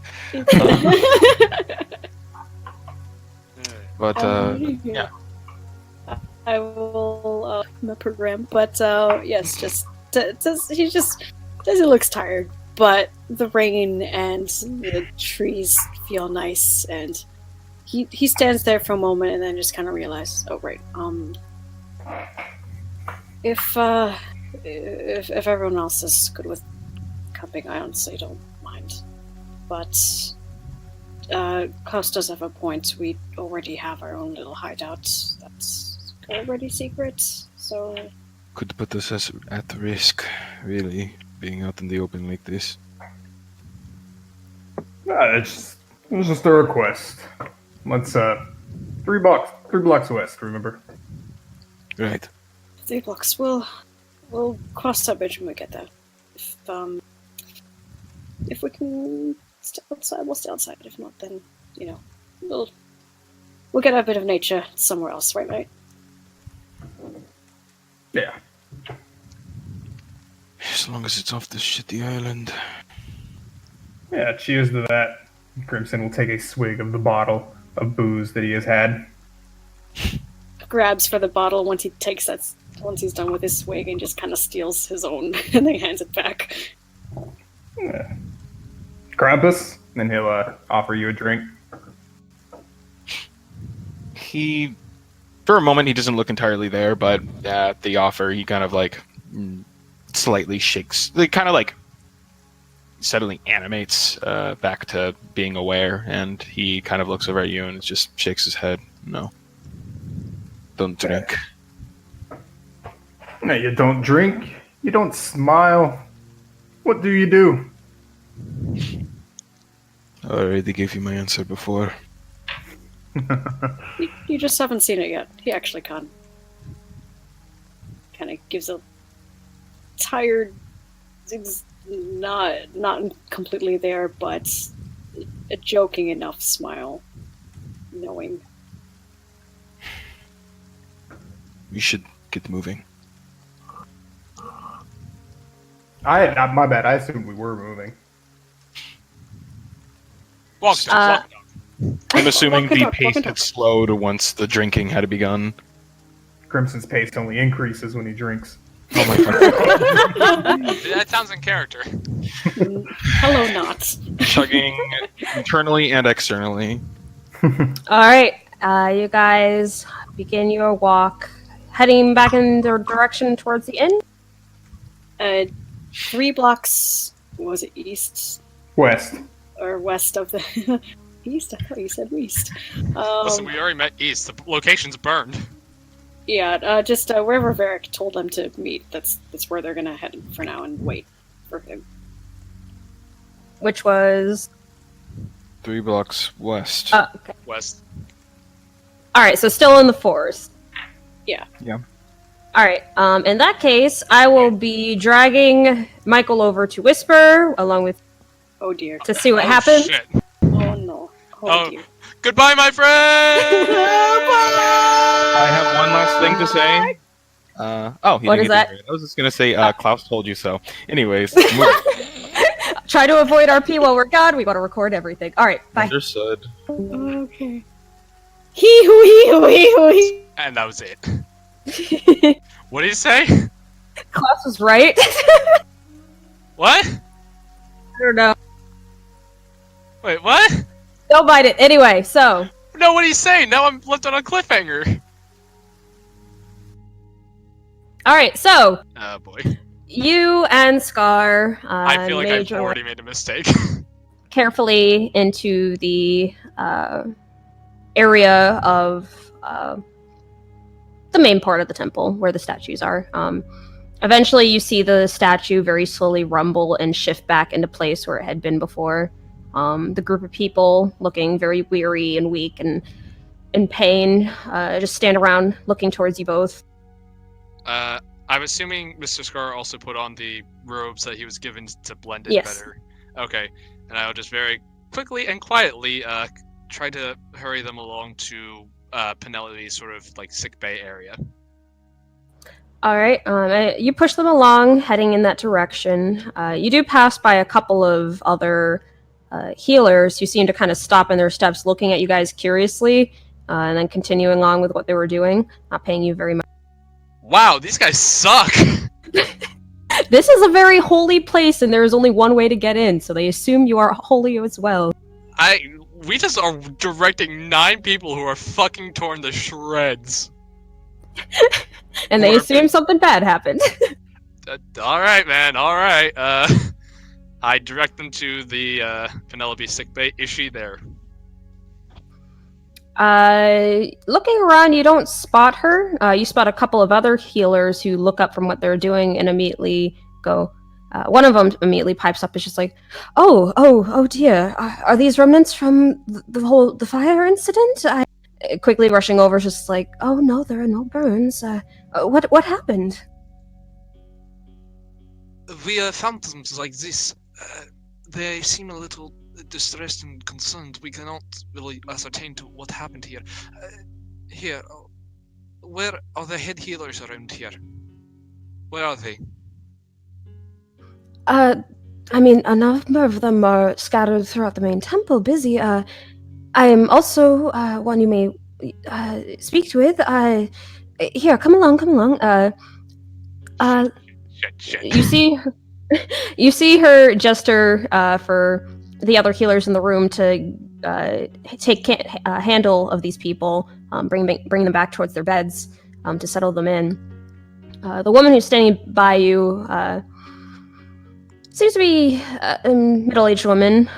S7: But yeah.
S2: I will the program, but yes, he looks tired, but the rain and the trees feel nice, and he stands there for a moment and then just kind of realizes, oh right, if everyone else is good with camping, I honestly don't mind, but Klaus does have a point. We already have our own little hideout that's already secret, so...
S4: Could put us at risk, really, being out in the open like this.
S1: It was just a request. Let's, 3 blocks west, remember?
S4: Right.
S2: 3 blocks. We'll cross that bridge when we get there. If we can stay outside, we'll stay outside. If not, then, we'll get a bit of nature somewhere else, right, mate?
S1: Yeah.
S4: As long as it's off this shitty island.
S1: Yeah, cheers to that. Crimson will take a swig of the bottle of booze that he has had.
S2: Grabs for the bottle once he's done with his swig and just kind of steals his own and then hands it back.
S1: Yeah. Krampus, then he'll offer you a drink.
S7: For a moment, he doesn't look entirely there, but at the offer, he kind of like slightly shakes, kind of like suddenly animates back to being aware, and he kind of looks over at you and just shakes his head. No. Don't drink.
S1: No, you don't drink. You don't smile. What do you do?
S4: I already gave you my answer before.
S2: You just haven't seen it yet. He actually kind of gives a tired, not completely there, but a joking enough smile, knowing.
S4: We should get moving.
S1: My bad. I assumed we were moving.
S6: Walk down.
S7: I'm assuming the
S2: Walk
S7: pace
S2: and
S7: had slowed once the drinking had begun.
S1: Crimson's pace only increases when he drinks.
S7: Oh my god.
S6: That sounds in character.
S2: Hello, Knots.
S7: Chugging internally and externally.
S5: All right, you guys begin your walk, heading back in the direction towards the inn.
S2: 3 blocks, was it east?
S1: West.
S2: Or west of the... East? I thought you said west.
S6: Listen, we already met east. The location's burned.
S2: Yeah, just wherever Varric told them to meet, that's where they're gonna head for now and wait for him.
S5: Which was
S4: 3 blocks west.
S5: okay.
S6: West.
S5: All right, so still in the forest.
S2: Yeah.
S4: Yeah.
S5: All right. In that case, I will be dragging Michael over to Whisper along with
S2: Oh dear.
S5: to see what
S6: Oh,
S5: happens.
S6: Shit.
S2: Oh no. Oh dear.
S6: Goodbye, my friend!
S7: I have one last thing to say. He
S5: What
S7: didn't
S5: is
S7: get
S5: that?
S7: to hear it. I was just gonna say, Klaus told you so. Anyways,
S5: Try to avoid RP while we're gone. We got to record everything. All right. Bye.
S7: understood.
S2: Okay. Hee.
S6: And that was it. What did he say?
S5: Klaus was right.
S6: What?
S5: I don't know.
S6: Wait, what?
S5: Don't mind it. Anyway, so
S6: No, what did he say? Now I'm left on a cliffhanger.
S5: all right. So
S6: Oh boy.
S5: you and Scar
S6: I feel like I've
S5: made your way
S6: already made a mistake.
S5: carefully into the area of the main part of the temple where the statues are. Eventually, you see the statue very slowly rumble and shift back into place where it had been before. The group of people, looking very weary and weak and in pain, just stand around looking towards you both.
S6: I'm assuming Mr. Scar also put on the robes that he was given to blend in
S5: Yes.
S6: better. Okay, and I'll just very quickly and quietly try to hurry them along to Penelope's sort of like sick bay area.
S5: All right. You push them along, heading in that direction. You do pass by a couple of other healers who seem to kind of stop in their steps, looking at you guys curiously, and then continuing on with what they were doing, not paying you very much.
S6: Wow, these guys suck!
S5: This is a very holy place, and there is only one way to get in, so they assume you are holy as well.
S6: We just are directing 9 people who are fucking torn to shreds.
S5: And they assume something bad happened.
S6: Alright, man, alright. I direct them to the Penelope sickbay. Is she there?
S5: Looking around, you don't spot her. You spot a couple of other healers who look up from what they're doing and immediately go. One of them immediately pipes up. It's just like, oh dear. Are these remnants from the fire incident? Quickly rushing over, just like, oh no, there are no burns. What happened?
S6: We found them like this. They seem a little distressed and concerned. We cannot really ascertain to what happened here. Where are the head healers around here? Where are they?
S3: I mean, a number of them are scattered throughout the main temple, busy. I am also one you may speak with. Here, come along.
S6: Shit.
S5: You see her gesture for the other healers in the room to take handle of these people, bring them back towards their beds to settle them in. The woman who's standing by you seems to be a middle-aged woman,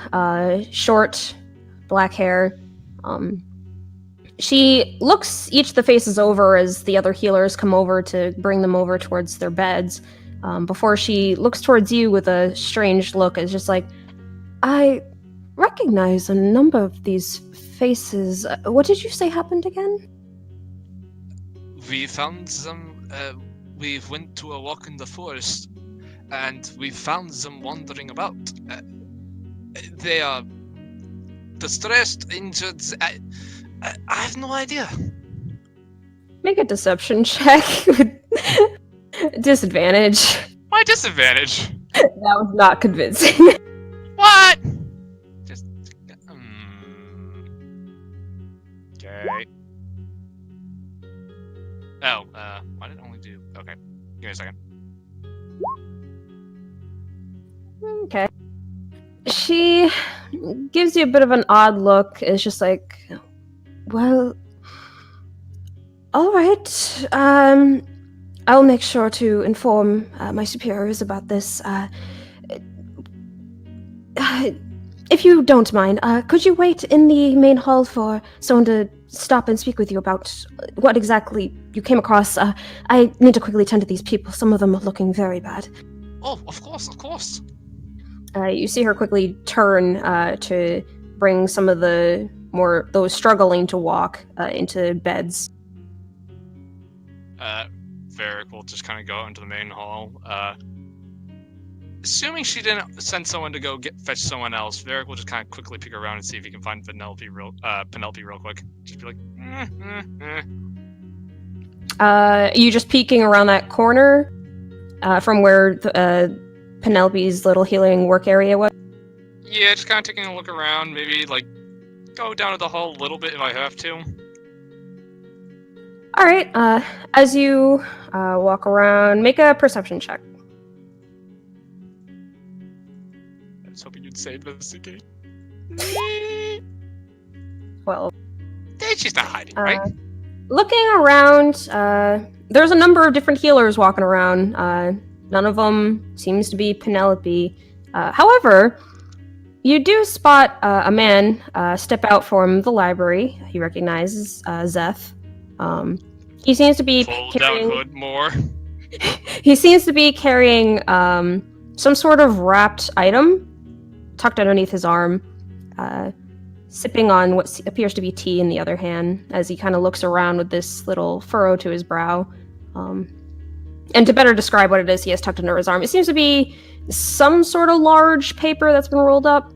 S5: short, black hair. She looks each of the faces over as the other healers come over to bring them over towards their beds, before she looks towards you with a strange look. It's just like, I recognize a number of these faces. What did you say happened again?
S6: We found them. We went to a walk in the forest, and we found them wandering about. They are distressed, injured. I have no idea.
S5: Make a deception check with disadvantage.
S6: Why disadvantage?
S5: That was not convincing.
S6: What? Just. Okay. Oh, why did it only do? Okay. Give me a second.
S5: Okay. She gives you a bit of an odd look. It's just like, well, all right. I'll make sure to inform my superiors about this. If you don't mind, could you wait in the main hall for someone to stop and speak with you about what exactly you came across? I need to quickly tend to these people. Some of them are looking very bad.
S6: Oh, of course.
S5: You see her quickly turn to bring some of those struggling to walk into beds.
S6: Varric will just kind of go out into the main hall. Assuming she didn't send someone to go fetch someone else, Varric will just kind of quickly peek around and see if he can find Penelope real quick. Just be like,
S5: You just peeking around that corner from where Penelope's little healing work area was?
S6: Yeah, just kind of taking a look around. Maybe like go down to the hall a little bit if I have to.
S5: All right. As you walk around, make a perception check.
S6: I was hoping you'd say investigate.
S5: 12.
S6: She's not hiding, right?
S5: Looking around, there's a number of different healers walking around. None of them seems to be Penelope. However, you do spot a man step out from the library. He recognizes Zeph. He seems to be
S6: Pull
S5: carrying...
S6: down hood more.
S5: He seems to be carrying some sort of wrapped item tucked underneath his arm, sipping on what appears to be tea in the other hand as he kind of looks around with this little furrow to his brow. And to better describe what it is he has tucked under his arm, it seems to be some sort of large paper that's been rolled up.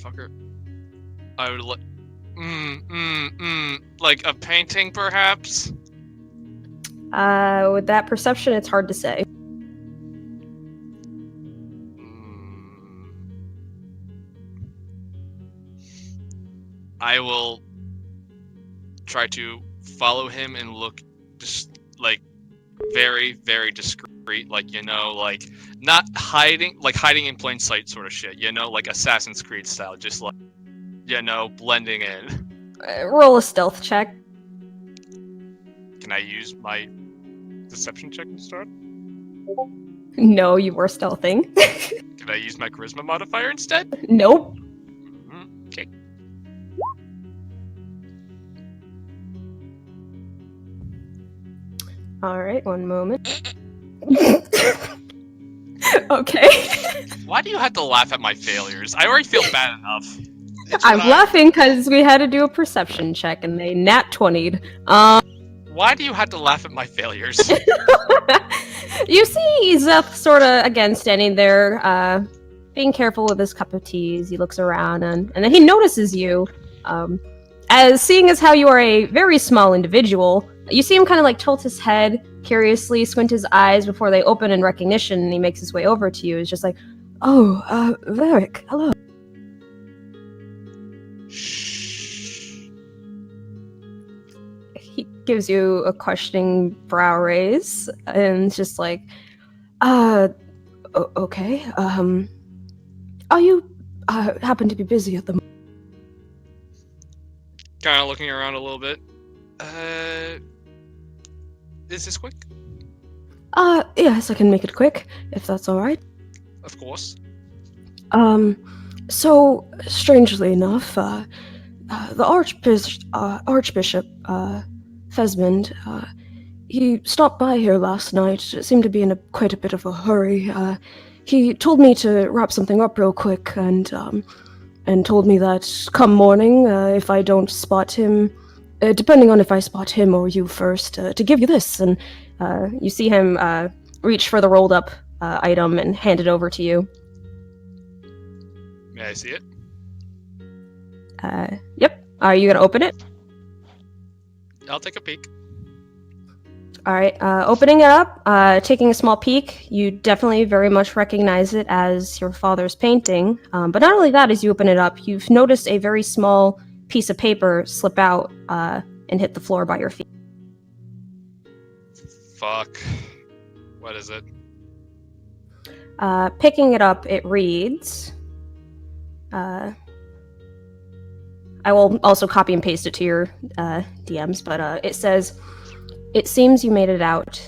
S6: motherfucker. I would like... Like a painting, perhaps?
S5: With that perception, it's hard to say.
S6: I will try to follow him and look just like very, very discreet, like, you know, like not hiding, like hiding in plain sight sort of shit, you know, like Assassin's Creed style, just like, you know, blending in.
S5: Roll a stealth check.
S6: Can I use my deception check instead?
S5: No, you were stealthing.
S6: Can I use my charisma modifier instead?
S5: Nope.
S6: Okay.
S5: Alright, one moment. Okay.
S6: Why do you have to laugh at my failures? I already feel bad enough.
S5: I'm laughing because we had to do a perception check and they nat 20'd.
S6: Why do you have to laugh at my failures?
S5: You see Zeth sort of, again, standing there, being careful with his cup of tea as he looks around, and then he notices you. As seeing as how you are a very small individual, you see him kind of like tilt his head, curiously squint his eyes before they open in recognition, and he makes his way over to you. He's just like, "Oh, Varric, hello." He gives you a questioning brow raise, and it's just like, okay, are you, happen to be busy at the moment?
S6: Kind of looking around a little bit. Is this quick?
S3: Yes, I can make it quick, if that's alright.
S6: Of course.
S3: So, strangely enough, the Archbishop, Fesmond, he stopped by here last night. It seemed to be in quite a bit of a hurry. He told me to wrap something up real quick, and told me that come morning, if I don't spot him, depending on if I spot him or you first, to give you this. And you see him reach for the rolled up item and hand it over to you.
S6: May I see it?
S5: Yep. Are you gonna open it?
S6: I'll take a peek.
S5: Alright, opening it up, taking a small peek, you definitely very much recognize it as your father's painting. But not only that, as you open it up, you've noticed a very small piece of paper slip out and hit the floor by your feet.
S6: Fuck. What is it?
S5: Picking it up, it reads... I will also copy and paste it to your DMs, but it says, "It seems you made it out.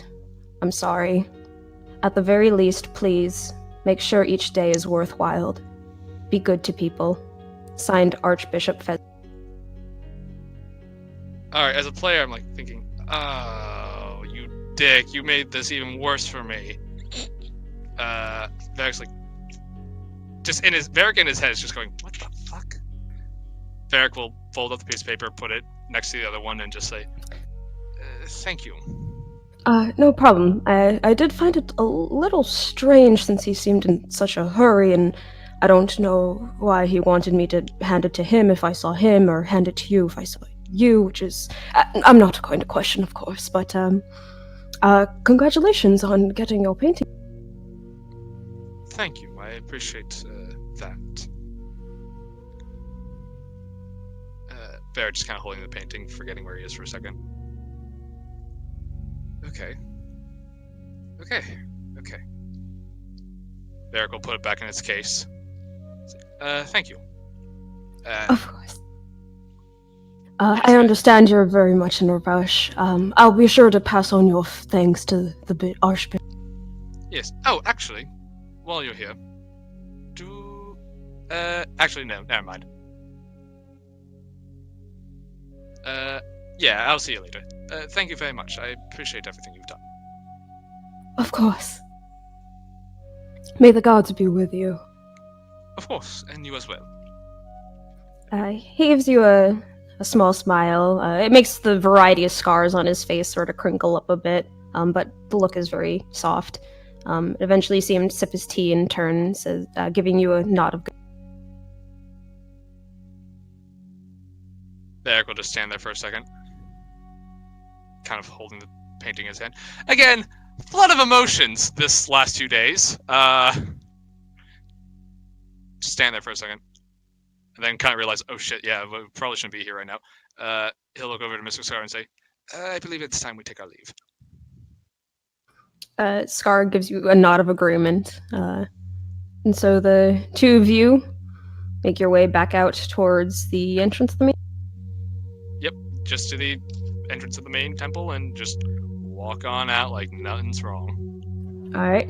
S5: I'm sorry. At the very least, please, make sure each day is worthwhile. Be good to people. Signed, Archbishop Fez."
S6: Alright, as a player, I'm like thinking, oh, you dick, you made this even worse for me. Varric's like, Varric in his head is just going, what the fuck? Varric will fold up the piece of paper, put it next to the other one, and just say, thank you.
S3: No problem. I did find it a little strange since he seemed in such a hurry, and I don't know why he wanted me to hand it to him if I saw him, or hand it to you if I saw you, which is... I'm not going to question, of course, but, congratulations on getting your painting.
S6: Thank you, I appreciate that. Varric just kind of holding the painting, forgetting where he is for a second. Okay. Varric will put it back in its case. Thank you.
S3: Of course. I understand you're very much in a rush. I'll be sure to pass on your thanks to the Archbishop.
S6: Yes. Oh, actually, while you're here, actually, no, never mind. Yeah, I'll see you later. Thank you very much. I appreciate everything you've done.
S3: Of course. May the gods be with you.
S6: Of course, and you as well.
S5: He gives you a small smile. It makes the variety of scars on his face sort of crinkle up a bit, but the look is very soft. Eventually you see him sip his tea and turn, says, giving you a nod of good.
S6: Eric will just stand there for a second, kind of holding the painting in his hand. Again, flood of emotions this last 2 days. Just stand there for a second, and then kind of realize, oh shit, yeah, we probably shouldn't be here right now. He'll look over to Mr. Scar and say, I believe it's time we take our leave.
S5: Scar gives you a nod of agreement. And so the two of you make your way back out towards the entrance of the main.
S6: Yep, just to the entrance of the main temple and just walk on out like nothing's wrong.
S5: Alright,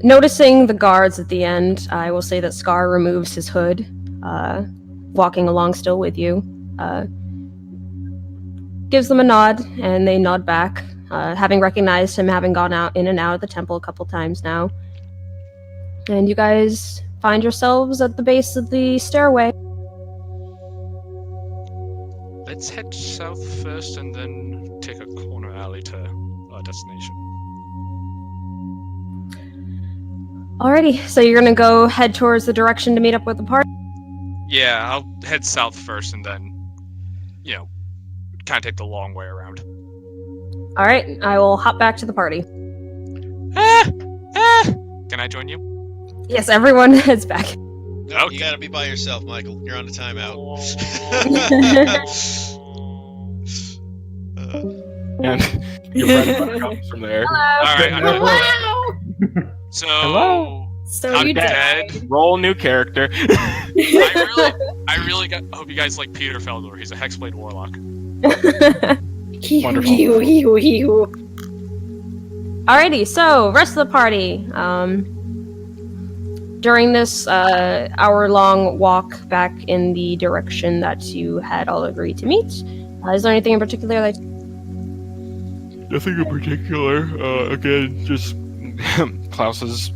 S5: noticing the guards at the end, I will say that Scar removes his hood, walking along still with you. Gives them a nod, and they nod back, having recognized him, having gone out in and out of the temple a couple times now. And you guys find yourselves at the base of the stairway.
S6: Let's head south first and then take a corner alley to our destination.
S5: Alrighty, so you're gonna go head towards the direction to meet up with the party?
S6: Yeah, I'll head south first and then, kind of take the long way around.
S5: Alright, I will hop back to the party.
S6: Can I join you?
S5: Yes, everyone heads back.
S8: No, you gotta be by yourself, Michael. You're on the timeout.
S7: And your friend comes from there.
S6: Alright, I'm gonna...
S2: Wow!
S6: So...
S7: Hello?
S2: So
S7: I'm
S2: you
S7: dead.
S2: died.
S7: Roll new character.
S6: I really hope you guys like Peter Feldor. He's a Hexblade Warlock.
S7: Wonderful.
S5: Alrighty, so rest of the party. During this hour-long walk back in the direction that you had all agreed to meet, is there anything in particular that...
S7: Nothing in particular. Again, just Klaus's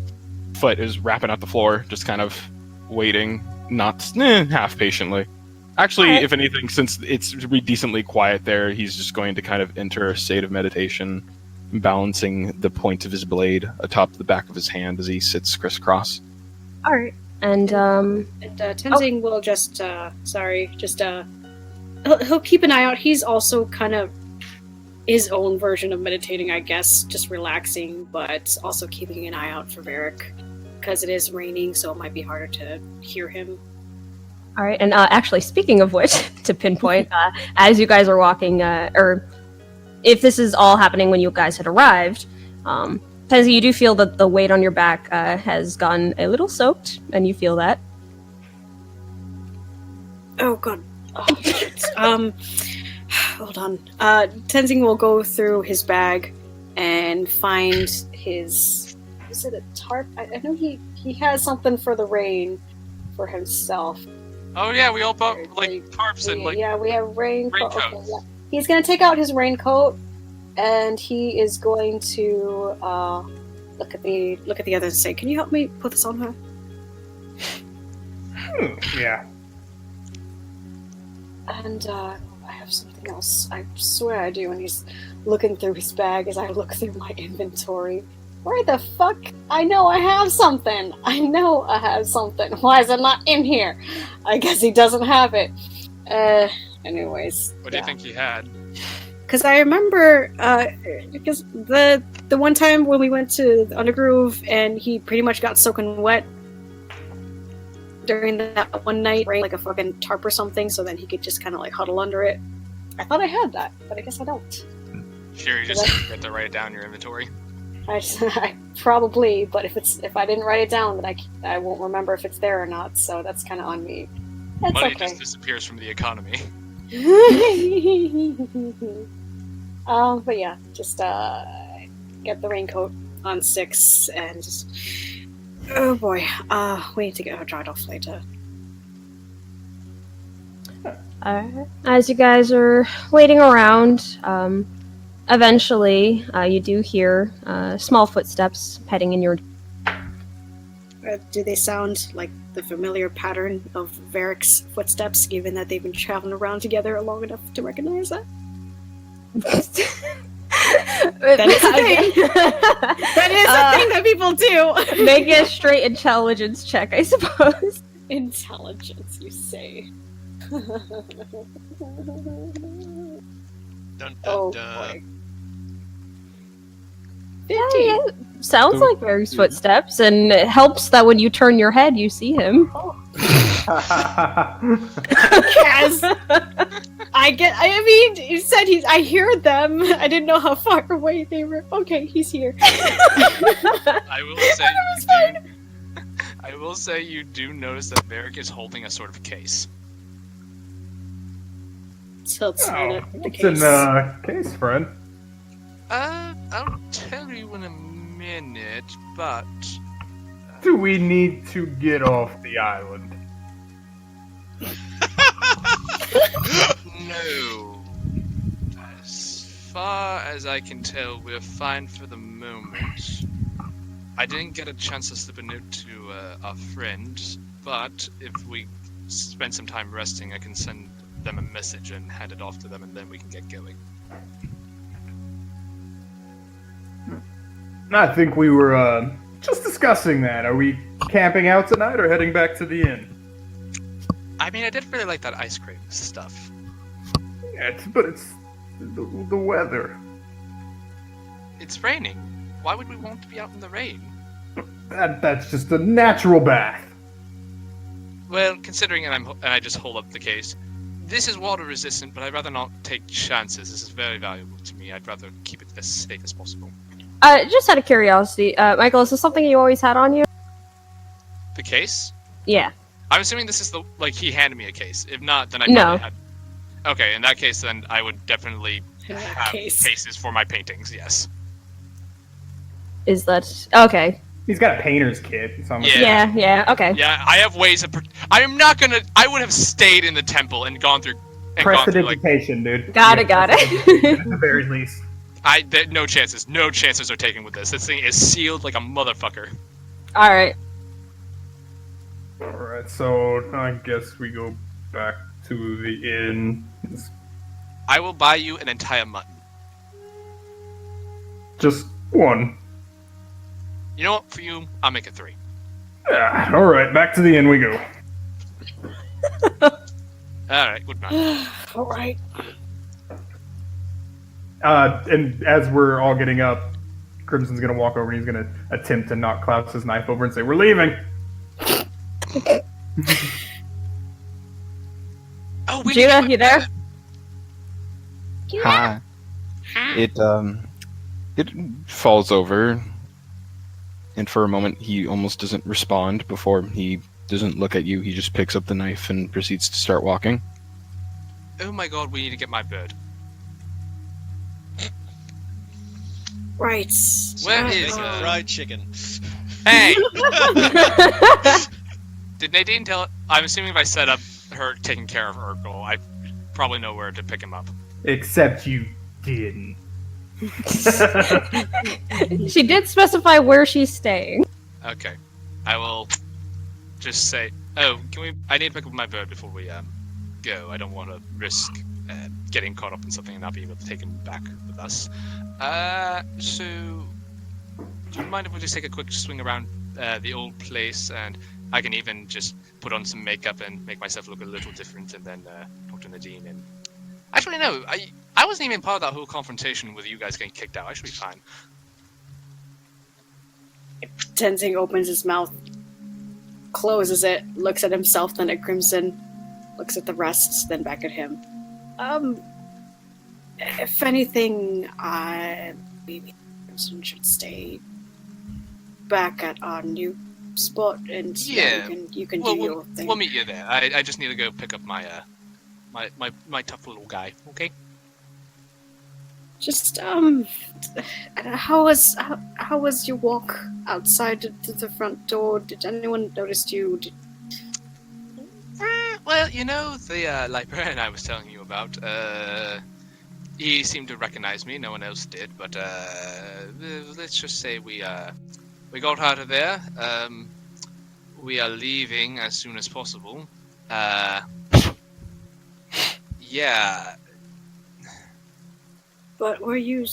S7: foot is wrapping out the floor, just kind of waiting, not half patiently. Actually,
S5: Alright.
S7: if anything, since it's decently quiet there, he's just going to kind of enter a state of meditation, balancing the point of his blade atop the back of his hand as he sits crisscross.
S5: Alright, and
S2: Tenzing will just, he'll keep an eye out. He's also kind of his own version of meditating, I guess, just relaxing, but also keeping an eye out for Varric, because it is raining, so it might be harder to hear him.
S5: Alright, and actually, speaking of which, to pinpoint, as you guys are walking, or if this is all happening when you guys had arrived, Tenzing, you do feel that the weight on your back has gotten a little soaked, and you feel that.
S2: Oh god. Oh, shit. Hold on. Tenzing will go through his bag and find his... Is it a tarp? I know he has something for the rain for himself.
S6: Oh yeah, we all bought tarps and
S2: Yeah, we have raincoat.
S6: raincoats.
S2: Okay, yeah. He's gonna take out his raincoat, and he is going to look at the others and say, "Can you help me put this on her?"
S1: Yeah.
S2: And I have something else. I swear I do. And he's looking through his bag as I look through my inventory. Where the fuck? I know I have something. Why is it not in here? I guess he doesn't have it. Anyways.
S6: What do you think he had?
S2: Because I remember, because the one time when we went to the Undergroove and he pretty much got soaking wet during that one night, right? Like a fucking tarp or something, so then he could just kind of like huddle under it. I thought I had that, but I guess I don't.
S6: Sure, you just forget to write it down in your inventory.
S2: I probably, but if I didn't write it down, then I won't remember if it's there or not. So that's kind of on me. That's
S6: Money
S2: okay.
S6: just disappears from the economy.
S2: But yeah, just get the raincoat on 6 and just. Oh boy, we need to get her dried off later.
S5: As you guys are waiting around, eventually you do hear small footsteps heading in your...
S2: Do they sound like the familiar pattern of Varric's footsteps, given that they've been traveling around together long enough to recognize that? That is a thing. That is a thing that people do.
S5: Make a straight intelligence check, I suppose.
S2: Intelligence, you say.
S8: Dun, dun,
S2: Oh
S8: dun.
S2: boy.
S5: Yeah,
S2: 15.
S5: yeah. Sounds
S4: So-
S5: like Varyg's footsteps, and it helps that when you turn your head, you see him.
S2: Kaz! I mean, you said I hear them. I didn't know how far away they were. Okay, he's here.
S6: I will say I will say you do notice that Varric is holding a sort of case.
S2: Tilts on it. The
S1: What's
S2: case.
S1: in the case, friend?
S6: I'll tell you in a minute, but
S1: Do we need to get off the island?
S6: no. As far as I can tell, we're fine for the moment. I didn't get a chance to slip a note to our friend, but if we spend some time resting, I can send them a message and hand it off to them, and then we can get going.
S1: I think we were just discussing that. Are we camping out tonight or heading back to the inn?
S6: I mean, I did really like that ice cream stuff.
S1: Yeah, but it's the weather.
S6: It's raining. Why would we want to be out in the rain?
S1: That's just a natural bath.
S6: Well, considering and I just hold up the case. This is water resistant, but I'd rather not take chances. This is very valuable to me. I'd rather keep it as safe as possible.
S5: Just out of curiosity, Michael, is this something you always had on you?
S6: The case?
S5: Yeah.
S6: I'm assuming this is he handed me a case. If not, then I
S5: No.
S6: probably had. Okay, in that case, then I would definitely
S2: In that
S6: have
S2: case.
S6: cases for my paintings. Yes.
S5: Is that okay?
S1: He's got a painter's kit. So I'm
S6: Yeah.
S5: Yeah. Okay.
S6: Yeah, I have ways of. I am not gonna. I would have stayed in the temple and gone through.
S1: Prestidigitation, dude.
S5: Got it.
S1: At the very least.
S6: No chances. No chances are taken with this. This thing is sealed like a motherfucker.
S5: All right.
S1: Alright, so I guess we go back to the inn.
S6: I will buy you an entire mutton.
S1: Just one.
S6: You know what? For you, I'll make it 3.
S1: Alright, back to the inn we go.
S6: Alright, good night.
S2: Alright.
S1: And as we're all getting up, Crimson's gonna walk over and he's gonna attempt to knock Klaus's knife over and say, "We're leaving."
S6: Oh, we
S5: Judah, you there?
S7: Hi. It falls over, and for a moment he almost doesn't respond before he doesn't look at you. He just picks up the knife and proceeds to start walking.
S6: Oh my god, we need to get my bird.
S2: Right.
S6: Where
S8: Make
S6: is
S8: it fried chicken.
S6: Hey! Did Nadine tell? I'm assuming if I set up her taking care of Urkel, I probably know where to pick him up.
S1: Except you didn't.
S5: She did specify where she's staying.
S6: Okay, I will just say, oh, can we? I need to pick up my bird before we go. I don't want to risk getting caught up in something and not being able to take him back with us. So, do you mind if we just take a quick swing around the old place, and I can even just put on some makeup and make myself look a little different, and then talk to Nadine. And actually, no, I wasn't even part of that whole confrontation with you guys getting kicked out. I should be fine.
S2: Tenzing opens his mouth, closes it, looks at himself, then at Crimson, looks at the rest, then back at him. If anything, maybe Crimson should stay back at our new spot, and
S6: Yeah.
S2: you can
S6: Well,
S2: do your thing.
S6: We'll meet you there. I just need to go pick up my my tough little guy. Okay.
S2: Just how was your walk outside to the front door? Did anyone notice you?
S6: Well, you know, the librarian I was telling you about, he seemed to recognize me, no one else did, but let's just say we got out of there. We are leaving as soon as possible. Yeah.
S2: But were you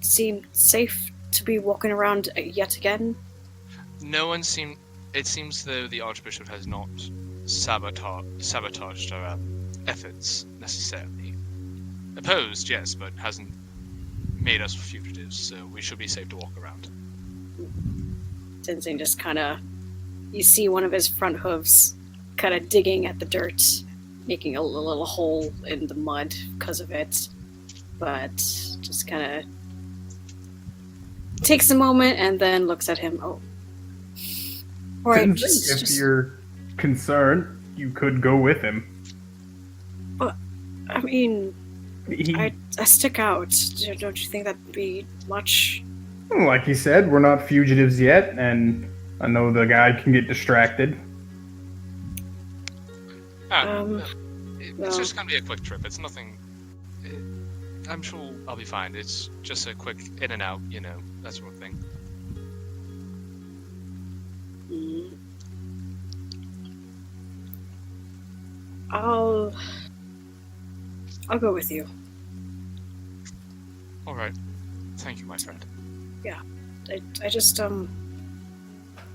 S2: seemed safe to be walking around yet again?
S6: No one seemed. It seems though the Archbishop has not sabotaged our efforts necessarily. Opposed, yes, but hasn't made us fugitives, so we should be safe to walk around.
S2: Tenzing just kind of, you see one of his front hooves kind of digging at the dirt, making a little hole in the mud because of it, but just kind of takes a moment and then looks at him. Oh, all right.
S1: If you're concerned, you could go with him.
S2: I mean,
S1: He,
S2: I stick out. Don't you think that'd be much?
S1: like he said, we're not fugitives yet, and I know the guy can get distracted.
S6: It's just gonna be a quick trip. It's nothing. I'm sure I'll be fine. It's just a quick in and out, that sort of thing.
S2: I'll go with you.
S6: All right. Thank you, my friend.
S2: I just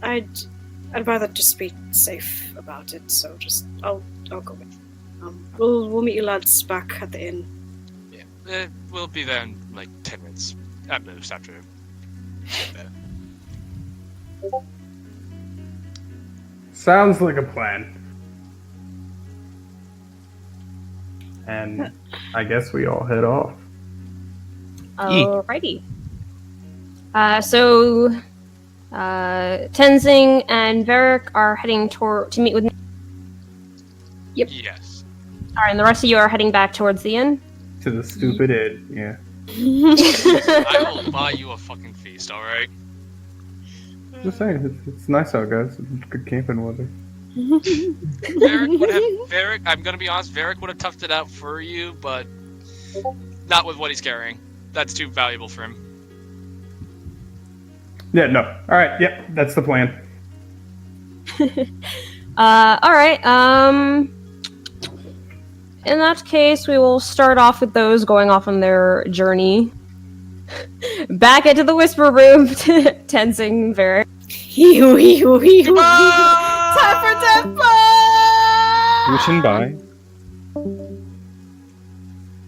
S2: I'd rather just be safe about it. So just I'll go with you. We'll meet you lads back at the inn.
S6: Yeah, we'll be there in like 10 minutes at most after. we get there.
S1: Sounds like a plan. And I guess we all head off.
S5: Alrighty. So Tenzing and Varric are heading to meet with.
S2: Yep.
S6: Yes.
S5: Alright, and the rest of you are heading back towards the inn.
S1: To the stupid inn, yeah.
S6: I will buy you a fucking feast, alright?
S1: Just saying, it's nice out, guys. It's good camping weather.
S6: Varric, I'm gonna be honest, Varric would have toughed it out for you, but not with what he's carrying. That's too valuable for him.
S1: Yeah, no. Alright, yep, that's the plan.
S5: Alright, in that case, we will start off with those going off on their journey. Back into the Whisper Room, Tenzing, Varric.
S2: Time for tempo!
S7: Wishing by.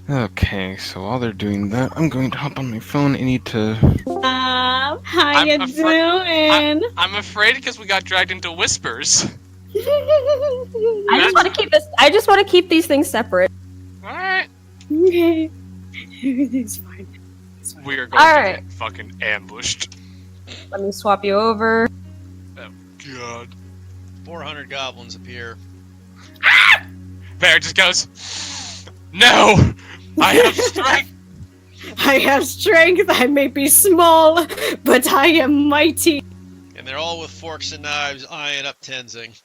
S4: Okay, so while they're doing that, I'm going to hop on my phone. I need to.
S2: How
S6: I'm
S2: you doing?
S6: I'm afraid because we got dragged into whispers.
S5: I just want to keep these things separate.
S6: Alright.
S2: Okay. It's fine.
S6: We are going
S5: Alright.
S6: to get fucking ambushed.
S5: Let me swap you over.
S6: Oh, God.
S8: 400 goblins appear.
S6: Varric just goes, no! I have strength!
S2: I have strength. I may be small, but I am mighty.
S8: And they're all with forks and knives eyeing up Tenzing.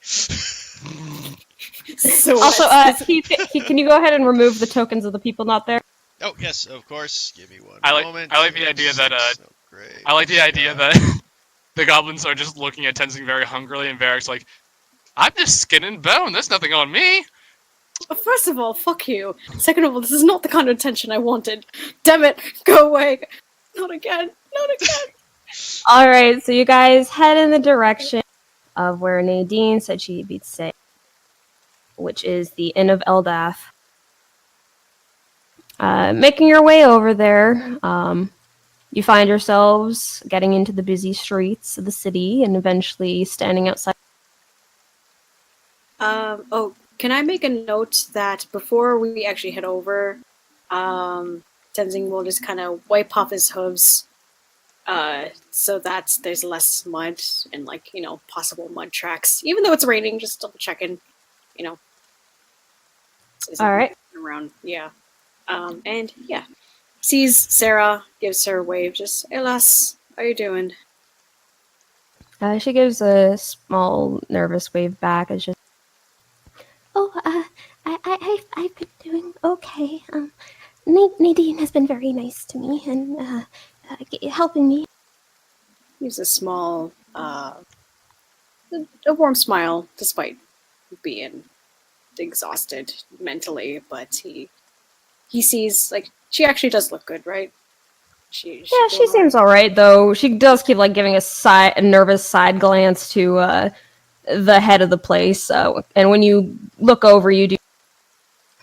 S2: So
S5: Also, Heath, can you go ahead and remove the tokens of the people not there?
S8: Oh, yes, of course. Give me one
S6: I
S8: moment.
S6: like the idea that,
S8: Oh, great.
S6: I like the idea that the goblins are just looking at Tenzing very hungrily, and Varric's like, I'm just skin and bone, there's nothing on me!
S2: First of all, fuck you. Second of all, this is not the kind of attention I wanted. Damn it, go away. Not again. Not again.
S5: Alright, so you guys head in the direction of where Nadine said she'd be safe, which is the Inn of Eldath. Making your way over there, you find yourselves getting into the busy streets of the city and eventually standing outside.
S2: Can I make a note that before we actually head over, Tenzing will just kind of wipe off his hooves, so that there's less mud and, possible mud tracks. Even though it's raining, just double checking, So
S5: All right.
S2: around, yeah. And yeah, sees Sarah, gives her a wave, just, hey lass, how you doing?
S5: She gives a small, nervous wave back. It's just,
S9: I've been doing okay. Nadine has been very nice to me and helping me.
S2: Gives a small, a warm smile, despite being exhausted mentally, but he sees, she actually does look good, right? She
S5: seems alright, though. She does keep, giving a nervous side glance to the head of the place. And when you look over, you do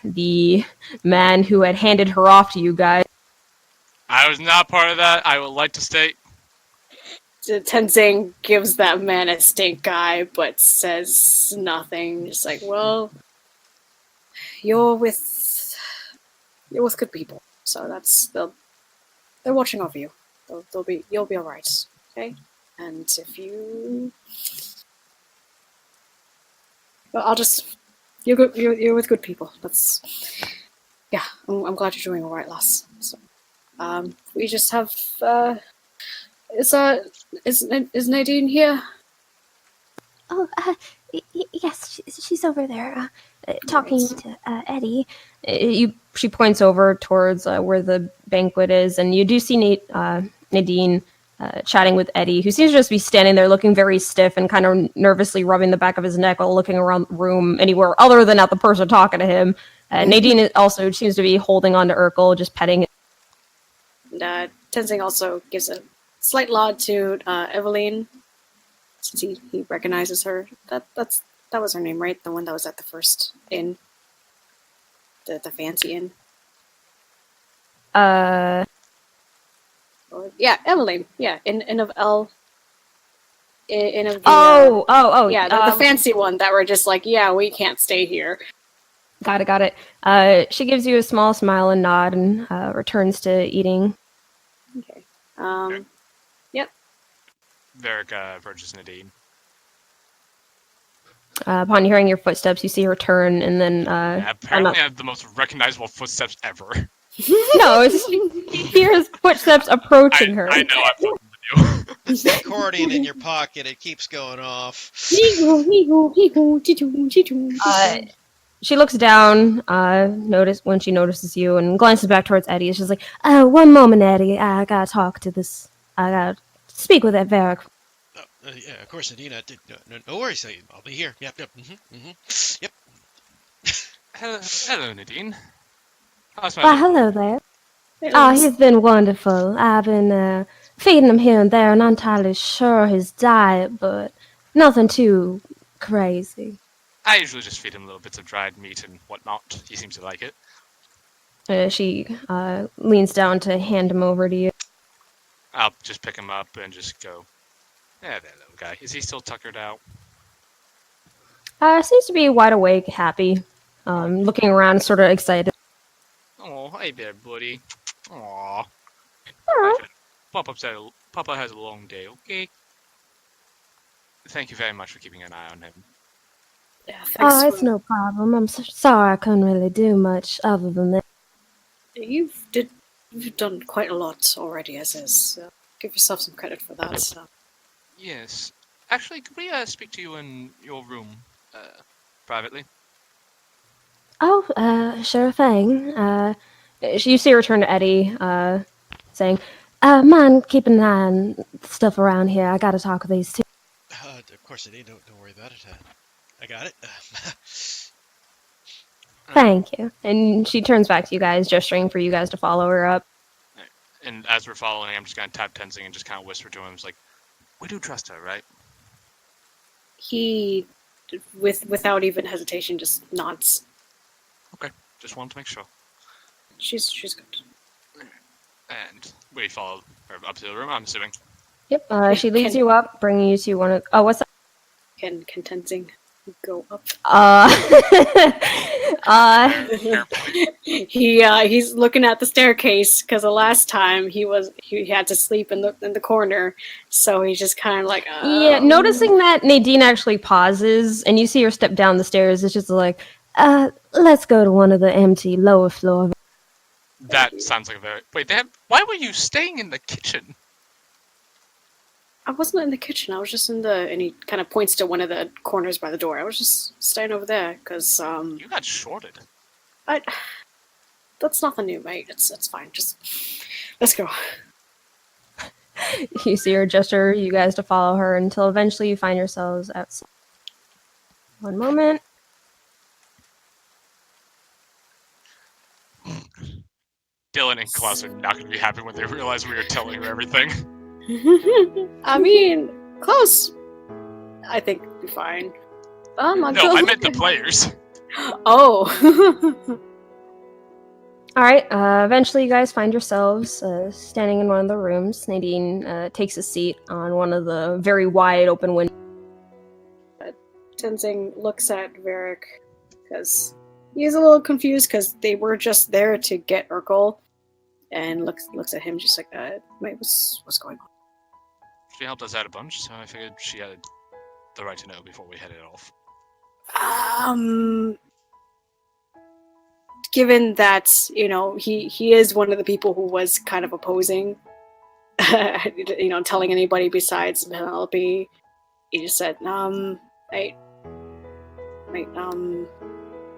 S5: the man who had handed her off to you guys.
S6: I was not part of that. I would like to state.
S2: Tenzing gives that man a stink eye, but says nothing. Just like, well, you're with good people, so they're watching over you. You'll be all right, okay? And if you, well, you're good. You're with good people. Yeah. I'm glad you're doing all right, lass. So, we just have is Nadine here?
S9: Oh, yes, she's over there, talking to Eddie.
S5: She points over towards where the banquet is, and you do see Nadine chatting with Eddie, who seems to just be standing there looking very stiff and kind of nervously rubbing the back of his neck while looking around the room anywhere other than at the person talking to him. Nadine also seems to be holding on to Urkel, just petting it.
S2: Tenzing also gives a slight nod to Eveline, since he recognizes her. That was her name, right? The one that was at the first inn, the fancy inn. Yeah, Eveline. Yeah, inn of El. Inn of the. Yeah, the fancy one that were just like, yeah, we can't stay here.
S5: Got it. She gives you a small smile and nod, and returns to eating.
S2: Okay. Yep.
S6: Varric approaches Nadine.
S5: Upon hearing your footsteps, you see her turn, and then
S6: apparently I have the most recognizable footsteps ever.
S5: No, you hear his footsteps approaching her.
S6: I know, I'm fucking with you.
S8: It's the accordion in your pocket. It keeps going off.
S5: She looks down, when she notices you, and glances back towards Eddie. She's like, "One moment, Eddie. I gotta talk to this. I gotta speak with that Varric."
S8: Yeah, of course, Nadine. No worries. I'll be here. Yep. Yep.
S6: Hello, Nadine.
S9: Hello there. Oh, he's been wonderful. I've been feeding him here and there, and not entirely sure his diet, but nothing too crazy.
S6: I usually just feed him little bits of dried meat and whatnot. He seems to like it.
S5: She leans down to hand him over to you.
S6: I'll just pick him up and just go, yeah, that little guy. Is he still tuckered out?
S5: Seems to be wide awake, happy, looking around, sort of excited.
S6: Oh, hey there, buddy. Aww. Papa has a long day, okay? Thank you very much for keeping an eye on him.
S9: Yeah, it's no problem. I'm sorry I couldn't really do much other than that.
S2: You've done quite a lot already, as is. Give yourself some credit for that. So.
S6: Yes. Actually, could we speak to you in your room, privately?
S9: Oh, sure thing.
S5: You see her turn to Eddie, saying,
S9: mind keeping an eye on stuff around here. I gotta talk with these two.
S8: Of course, Nadine. Don't worry about it. I got it.
S9: Thank you.
S5: And she turns back to you guys, gesturing for you guys to follow her up.
S6: And as we're following, I'm just going to tap Tenzing and just kind of whisper to him, like, we do trust her, right?
S2: He, without even hesitation, just nods.
S6: Okay, just wanted to make sure.
S2: She's good.
S6: And we follow her up to the room, I'm assuming.
S5: Yep, she leads you up, bringing you to one of... Oh, what's that?
S2: Can Tenzing go up? He's looking at the staircase because the last time he had to sleep in the corner, so he's just kind of like
S5: yeah. Noticing that Nadine actually pauses and you see her step down the stairs, it's just like
S9: let's go to one of the empty lower floor.
S6: That sounds like a very why were you staying in the kitchen?
S2: I wasn't in the kitchen. I was just in and he kind of points to one of the corners by the door. I was just staying over there because
S6: you got shorted.
S2: That's nothing new, mate. It's fine. Just let's go.
S5: You see her gesture you guys to follow her until eventually you find yourselves outside. One moment.
S6: Dylan and Klaus are not going to be happy when they realize we are telling her everything.
S2: I mean, Klaus, I think we'll be fine.
S6: No, I meant the players.
S2: Oh.
S5: All right. Eventually, you guys find yourselves standing in one of the rooms. Nadine takes a seat on one of the very wide open windows.
S2: Tenzing looks at Varric because he's a little confused because they were just there to get Urkel, and looks at him just like, wait, what's going on?
S6: She helped us out a bunch, so I figured she had the right to know before we headed off.
S2: Given that, he is one of the people who was kind of opposing, telling anybody besides Penelope, he just said,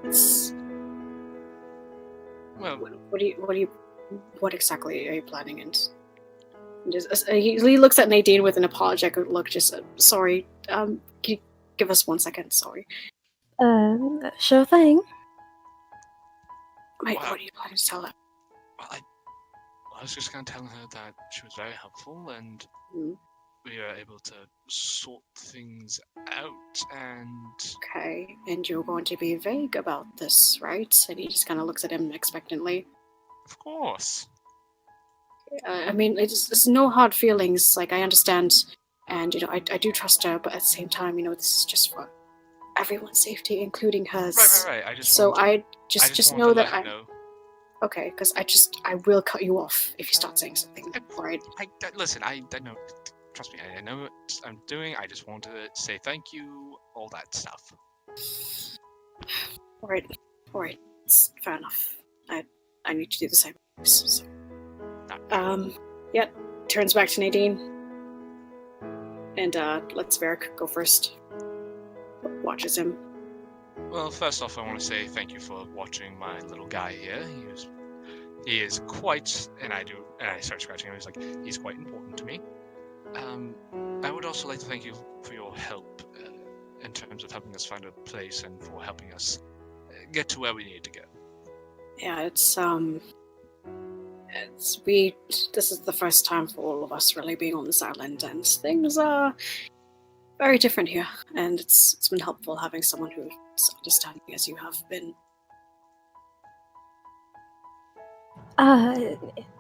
S2: it's...
S6: Well,
S2: what exactly are you planning? And just, he looks at Nadine with an apologetic look, just, sorry, can you give us 1 second, sorry.
S9: Sure thing.
S2: What are you planning to tell her?
S6: Well, I was just going to tell her that she was very helpful, and we were able to sort things out, and...
S2: Okay, and you're going to be vague about this, right? And he just kind of looks at him expectantly.
S6: Of course.
S2: I mean, it's no hard feelings, like, I understand, and, I do trust her, but at the same time, this is just for everyone's safety, including hers.
S6: Right. I just
S2: know that I... Okay, because I will cut you off if you start saying something, alright?
S6: Listen, I know, trust me, I know what I'm doing, I just want to say thank you, all that stuff.
S2: Alright, it's fair enough. I need to do the same. So. Turns back to Nadine, and lets Varric go first. Watches him.
S6: Well, first off, I want to say thank you for watching my little guy here. He is quite, and I start scratching him. He's quite important to me. I would also like to thank you for your help in terms of helping us find a place and for helping us get to where we need to go.
S2: Yeah, this is the first time for all of us really being on this island, and things are very different here, and it's been helpful having someone who's understanding as you have been.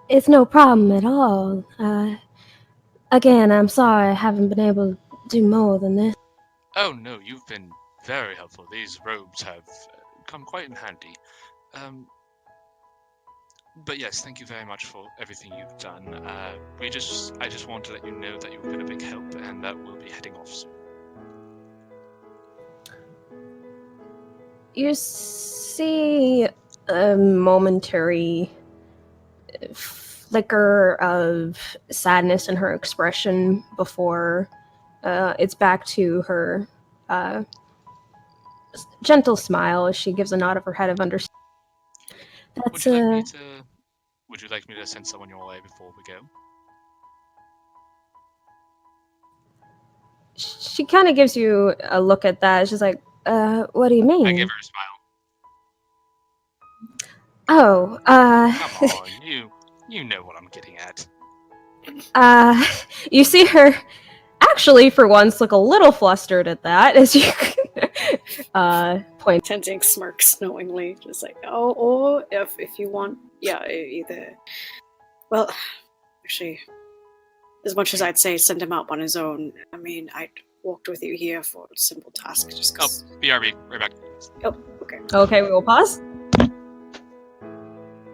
S9: It's no problem at all. Again, I'm sorry I haven't been able to do more than this.
S6: Oh no, you've been very helpful. These robes have come quite in handy. But yes, thank you very much for everything you've done. I just want to let you know that you've been a big help, and that we'll be heading off soon.
S5: You see a momentary flicker of sadness in her expression before it's back to her gentle smile as she gives a nod of her head of understanding.
S6: Would you like me to send someone your way before we go?
S5: She kind of gives you a look at that. She's like, what do you mean?
S6: I give her a smile.
S5: Oh,
S6: Come on, you know what I'm getting at.
S5: You see her actually for once look a little flustered at that as you point.
S2: Tenzing smirks knowingly, just like, or if you want, either. Well, actually, as much as I'd say send him out on his own, I mean, I'd walked with you here for a simple task, just cause...
S6: Oh, BRB, right back.
S2: Oh, okay.
S5: Okay, we will pause.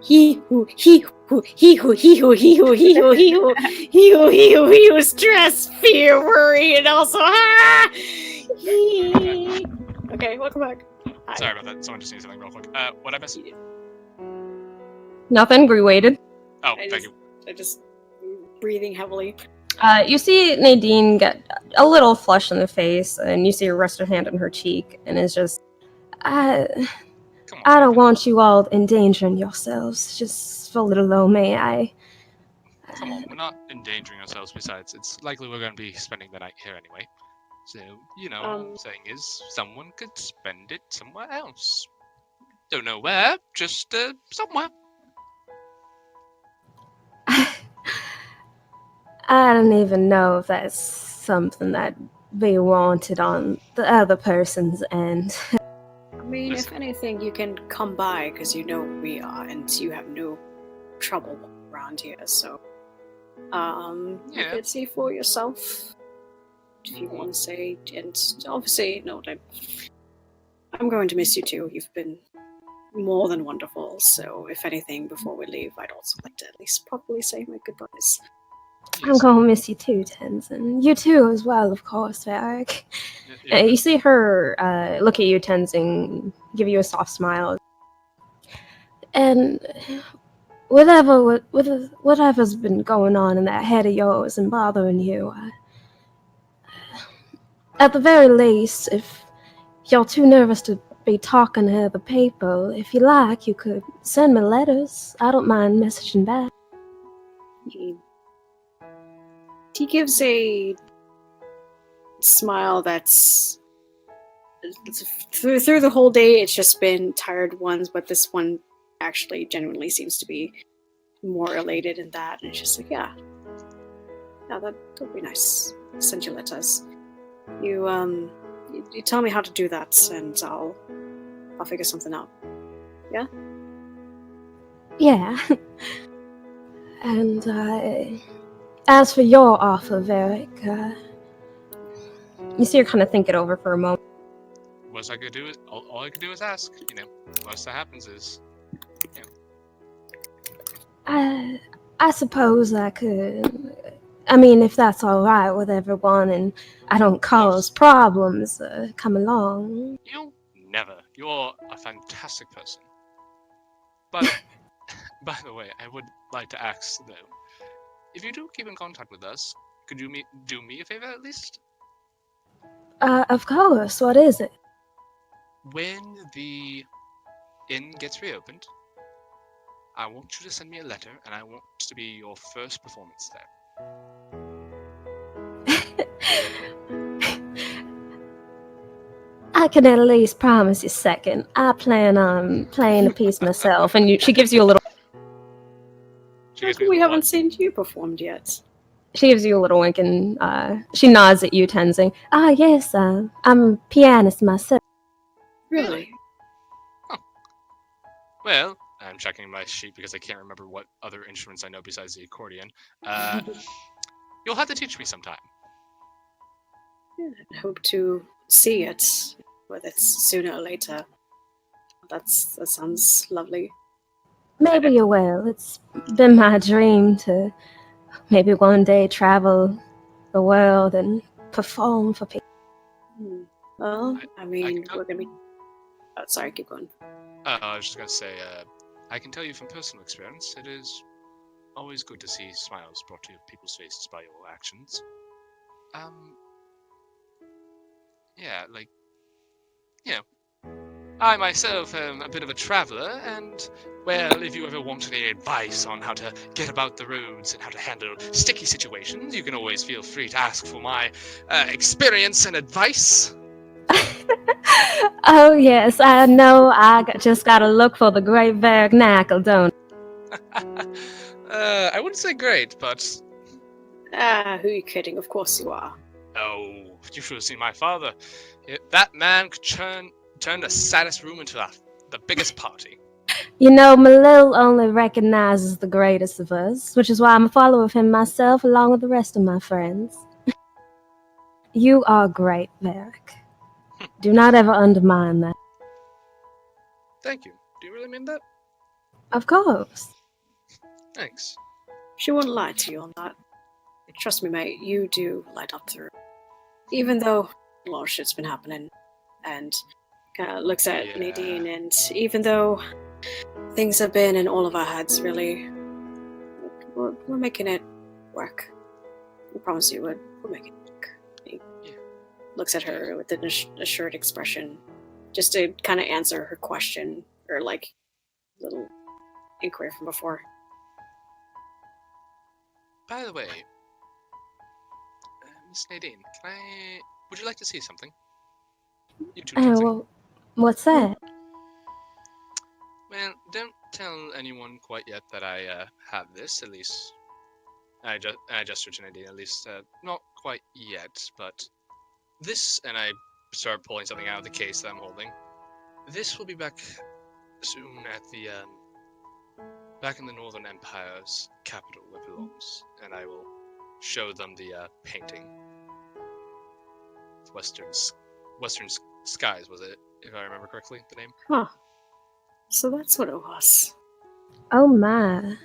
S2: He who, stress, fear, worry, and also Okay, welcome back. Hi.
S6: Sorry about that. Someone just needs something real quick. What I miss?
S5: Nothing. We waited.
S6: Oh, thank you.
S2: I just breathing heavily.
S5: You see Nadine get a little flush in the face, and you see her rest her hand on her cheek, and is just,
S9: I don't want you all endangering yourselves. Just for little old me,
S6: Come on, we're not endangering ourselves. Besides, it's likely we're going to be spending the night here anyway. So, what I'm saying is, someone could spend it somewhere else. Don't know where, just somewhere.
S9: I don't even know if that's something that be wanted on the other person's end.
S2: I mean,
S6: Listen.
S2: if anything, you can come by because you know who we are, and you have no trouble around here. So, you
S6: Yeah.
S2: can see for yourself if you want to say. And obviously, no, I'm going to miss you too. You've been more than wonderful. So, if anything, before we leave, I'd also like to at least properly say my goodbyes.
S9: I'm gonna miss you too, Tenzin. You too, as well, of course, Varric.
S6: Yeah.
S9: You see her look at you, Tenzin, give you a soft smile. And whatever's been going on in that head of yours and bothering you, at the very least, if you're too nervous to be talking to other people, if you like, you could send me letters. I don't mind messaging back.
S2: He gives a smile that's through the whole day. It's just been tired ones, but this one actually genuinely seems to be more elated in that. And it's just like, yeah, that'll be nice. Send you letters. You tell me how to do that, and I'll figure something out. Yeah.
S9: Yeah. And as for your offer, Varric, you see her kind of think it over for a moment.
S6: What I could do is all I could do is ask. You know, worst that happens is, you know.
S9: I suppose I could. I mean, if that's all right with everyone, and I don't cause problems, come along.
S6: You never. You're a fantastic person. But by the way, I would like to ask though, if you do keep in contact with us, could you do me a favor at least?
S9: Of course. What is it?
S6: When the inn gets reopened, I want you to send me a letter, and I want to be your first performance there.
S9: I can at least promise you second. I plan on playing a piece myself, and she gives you a little.
S2: We haven't seen you performed yet.
S9: She gives you a little wink, and she nods at you, Tenzing. Ah, yes, I'm a pianist myself.
S2: Really?
S6: Huh. Well, I'm checking my sheet because I can't remember what other instruments I know besides the accordion. You'll have to teach me sometime.
S2: Yeah, I hope to see it, whether it's sooner or later. That sounds lovely.
S9: Maybe you will. It's been my dream to maybe one day travel the world and perform for people.
S2: Well, I mean, we're gonna be. Oh, sorry, keep going.
S6: I was just gonna say, I can tell you from personal experience, it is always good to see smiles brought to people's faces by your actions. Yeah, like, you know, I myself am a bit of a traveler, and, well, if you ever want any advice on how to get about the roads and how to handle sticky situations, you can always feel free to ask for my experience and advice.
S9: Oh, yes, I know. Just gotta look for the great vernacle, don't
S6: I wouldn't say great, but...
S2: who are you kidding? Of course you are.
S6: Oh, you should have seen my father. That man could turn the saddest room into the biggest party.
S9: You know, Malil only recognizes the greatest of us, which is why I'm a follower of him myself, along with the rest of my friends. You are great, Varric. Do not ever undermine that.
S6: Thank you. Do you really mean that?
S9: Of course.
S6: Thanks.
S2: She wouldn't lie to you on that. Trust me, mate, you do light up the room. Even though a lot of shit's been happening, and kind of looks at Nadine, and even though things have been in all of our heads, really, we're making it work. I promise you, we're making it work. He looks at her with an assured expression, just to kind of answer her question, or like little inquiry from before.
S6: By the way, Miss Nadine, would you like to see something? You too,
S9: Well, what's that?
S6: Well, don't tell anyone quite yet that I have this. At least, I gestured to Nadine. At least, not quite yet. But This, and I start pulling something out of the case that I'm holding. This will be back soon at the, back in the Northern Empire's capital where it belongs. And I will show them the, painting. Western Skies, was it? If I remember correctly, the name?
S2: Huh. So that's what it was.
S9: Oh my.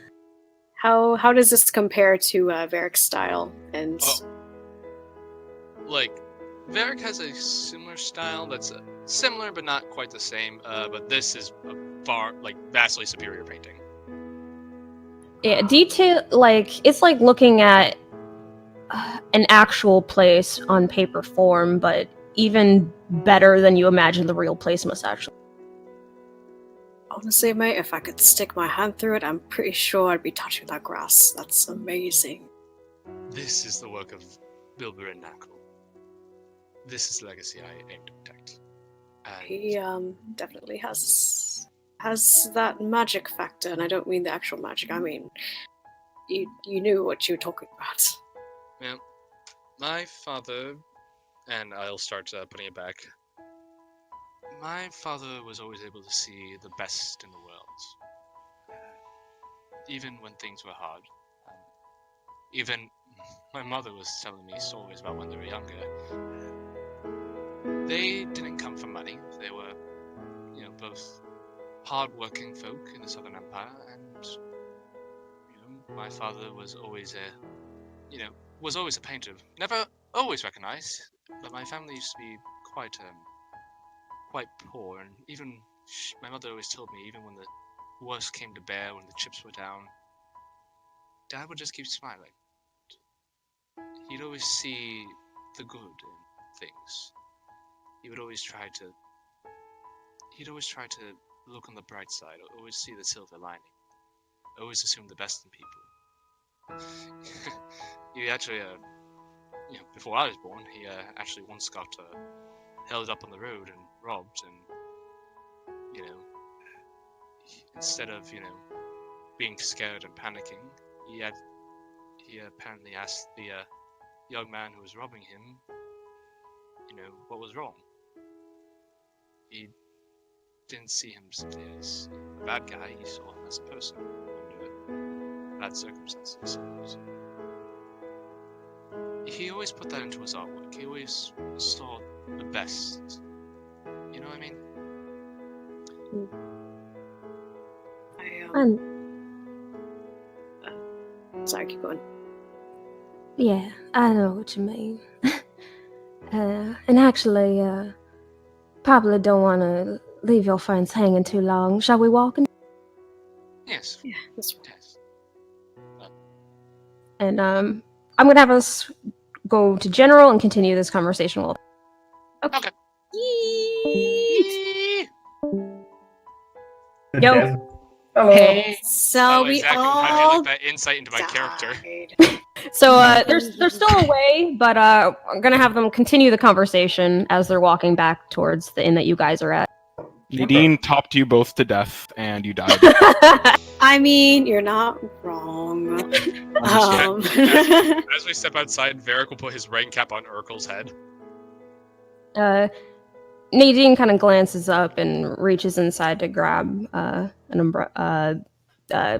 S2: How does this compare to Varric's style? And
S6: Like, Varric has a similar style that's similar but not quite the same. But this is a vastly superior painting.
S5: Yeah, detail, like, it's like looking at an actual place on paper form, but even better than you imagine the real place must actually.
S2: honestly, mate, if I could stick my hand through it, I'm pretty sure I'd be touching that grass. That's amazing.
S6: This is the work of Bilber and Knuckle. This is the legacy I aim to protect. And
S2: He definitely has that magic factor, and I don't mean the actual magic. I mean, you knew what you were talking about.
S6: yeah, my father, and I'll start putting it back. My father was always able to see the best in the world, even when things were hard. Even my mother was telling me stories about when they were younger. They didn't come from money. They were, both hard-working folk in the Southern Empire, and my father was always a painter. Never always recognized, but my family used to be quite poor, and even my mother always told me, even when the worst came to bear, when the chips were down, Dad would just keep smiling. He'd always see the good in things. He'd always try to look on the bright side, always see the silver lining, always assume the best in people. He actually, before I was born, he actually once got held up on the road and robbed, and instead of being scared and panicking, he apparently asked the young man who was robbing him, what was wrong. He didn't see him simply as a bad guy, he saw him as a person under bad circumstances. He always put that into his artwork. He always saw the best. You know what I mean?
S2: Sorry, keep going.
S9: Yeah, I know what you mean. And actually, probably don't want to leave your friends hanging too long. Shall we walk in?
S6: Yes.
S2: Yeah, this one.
S6: Yes.
S5: And I'm gonna have us go to general and continue this conversation.
S6: Okay.
S1: The
S5: Yo.
S1: desert. Hello.
S6: Hey.
S2: So
S6: Oh,
S2: we
S6: exactly.
S2: all
S6: How do you like that insight into my character?
S2: died.
S5: So they're still away, but I'm gonna have them continue the conversation as they're walking back towards the inn that you guys are at.
S7: Nadine topped you both to death, and you died.
S2: I mean, you're not wrong.
S6: As we step outside, Varric will put his rain cap on Urkel's head.
S5: Nadine kind of glances up and reaches inside to grab an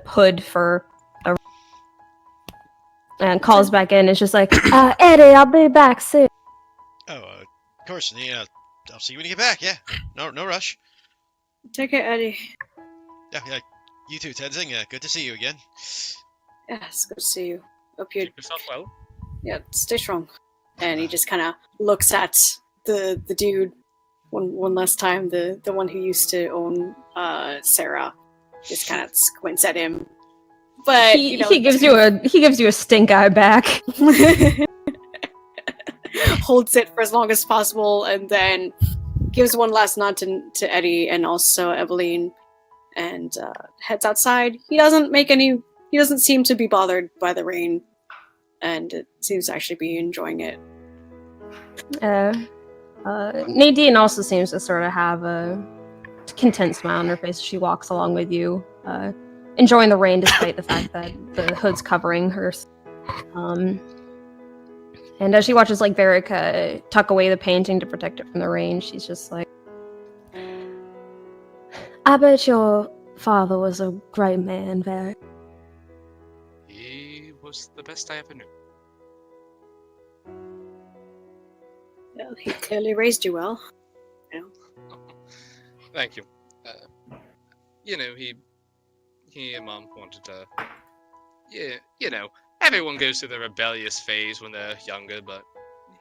S5: hood for a and calls back in. It's just like,
S9: Eddie, I'll be back soon.
S8: Oh, of course. Yeah, I'll see you when you get back. Yeah, no rush.
S2: Take it, Eddie.
S8: Yeah. You too, Tenzing. Good to see you again.
S2: Yeah, it's good to see you. Hope you.
S6: Keep yourself well.
S2: Yeah, stay strong. And he just kind of looks at the dude one last time. The one who used to own Sarah. Just kind of squints at him. But
S5: he gives you a stink eye back.
S2: Holds it for as long as possible, and then gives one last nod to Eddie and also Eveline, and heads outside. He doesn't seem to be bothered by the rain, and it seems to actually be enjoying it.
S5: Nadine also seems to sort of have a content smile on her face as she walks along with you, enjoying the rain despite the fact that the hood's covering her. And as she watches like Verica tuck away the painting to protect it from the rain, she's just like,
S9: I bet your father was a great man, Varric.
S6: He was the best I ever knew.
S2: Well, he clearly raised you well. You know.
S6: Thank you. You know, he and Mom wanted to. Yeah, you know, everyone goes through the rebellious phase when they're younger, but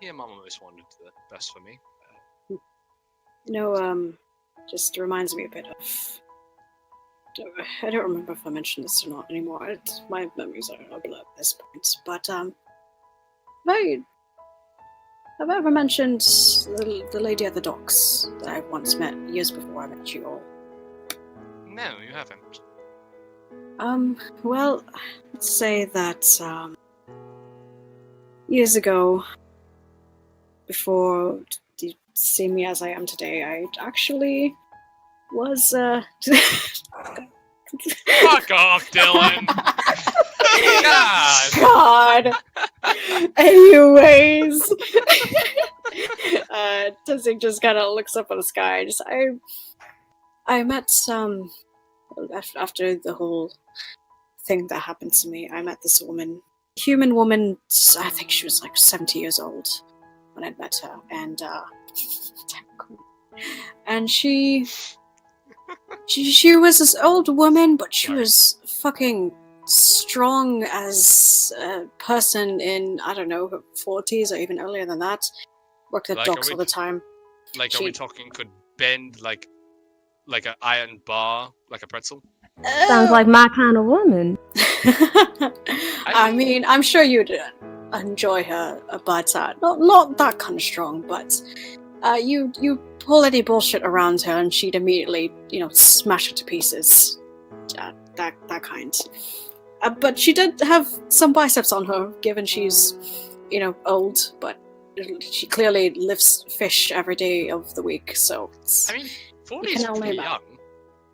S6: he and Mom always wanted the best for me.
S2: Just reminds me a bit of. I don't remember if I mentioned this or not anymore. My memories are a blur at this point. But have I ever mentioned the lady at the docks that I once met years before I met you all?
S6: No, you haven't.
S2: Well, let's say that years ago, before you see me as I am today, I actually was
S6: Fuck off, Dylan!
S2: God. Anyways, Tenzing just kind of looks up at the sky. I met after the whole thing that happened to me. I met this woman, human woman. I think she was like 70 years old when I met her, and she was this old woman, but she was fucking strong as a person in, I don't know, her 40s or even earlier than that. Worked at docks all the time.
S6: Like, are we talking could bend like an iron bar, like a pretzel?
S9: Sounds like my kind of woman.
S2: I mean, I'm sure you'd enjoy her, but not that kind of strong, but you pull any bullshit around her and she'd immediately, smash it to pieces. That kind. But she did have some biceps on her, given she's, old, but she clearly lifts fish every day of the week, so
S6: I mean, 40 is pretty young.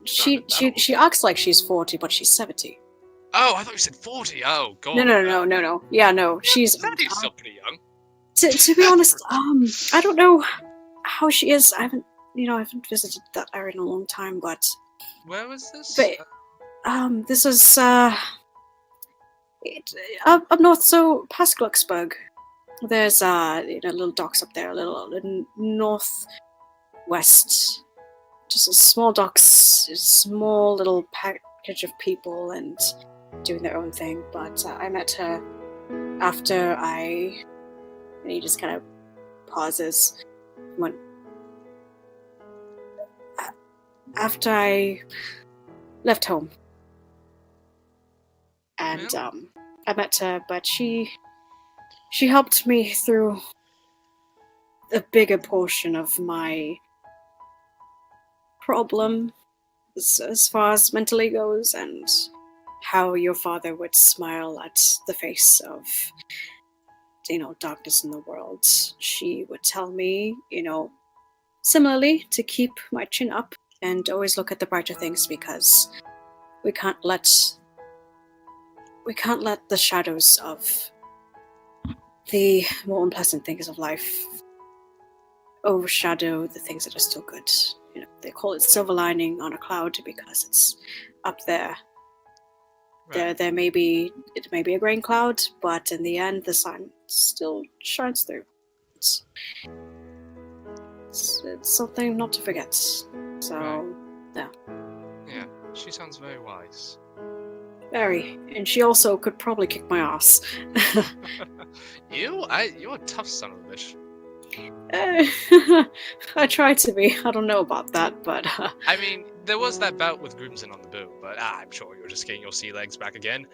S2: She acts like she's 40, but she's 70.
S6: Oh, I thought you said 40. Oh, God.
S2: No. Yeah, no, she's
S6: 70's still pretty young.
S2: To be honest, I don't know how she is. I haven't visited that area in a long time, but
S6: where was this?
S2: But this is up north, so past Glucksburg. There's little docks up there, a little northwest. Just a small docks, a small little package of people and doing their own thing. But I met her after and he just kind of pauses. After I left home. And I met her, but she helped me through a bigger portion of my problem as far as mentally goes, and how your father would smile at the face of darkness in the world. She would tell me, similarly, to keep my chin up and always look at the brighter things, because we can't let the shadows of the more unpleasant things of life overshadow the things that are still good. They call it silver lining on a cloud because it's up there. Right. It may be a grain cloud, but in the end, the sun still shines through. It's something not to forget. So, right. Yeah.
S6: Yeah, she sounds very wise.
S2: Very, and she also could probably kick my ass.
S6: You're a tough son of a bitch.
S2: I try to be. I don't know about that, but
S6: I mean, there was that bout with Grimson on the boat, but I'm sure you're just getting your sea legs back again.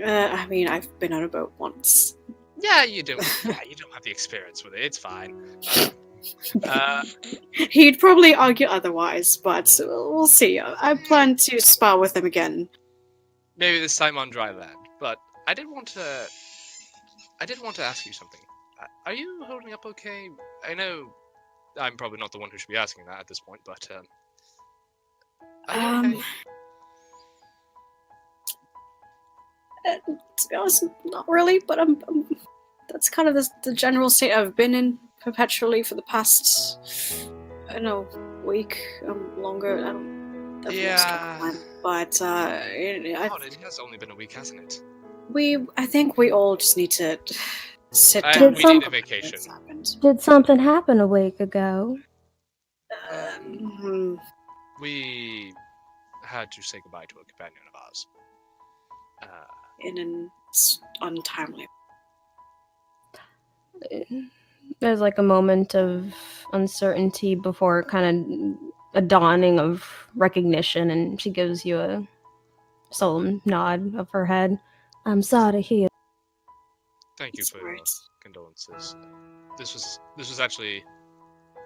S2: I mean, I've been on a boat once.
S6: Yeah, you don't. Yeah, you don't have the experience with it. It's fine.
S2: He'd probably argue otherwise, but we'll see. I plan to spar with him again.
S6: Maybe this time on dry land. But I did want to ask you something. Are you holding up okay? I know I'm probably not the one who should be asking that at this point, but are you okay?
S2: To be honest, not really, but I'm that's kind of the general state I've been in perpetually for the past, I don't know, week, longer. I've lost track of time. But
S6: It has only been a week, hasn't it?
S2: I think we all just need to sit
S6: And
S2: down.
S6: we need a vacation.
S9: Did something happen a week ago?
S6: We had to say goodbye to a companion of ours.
S2: In an untimely.
S5: There's like a moment of uncertainty before kind of a dawning of recognition, and she gives you a solemn nod of her head.
S9: I'm sorry to hear.
S6: Thank you for your condolences. This was actually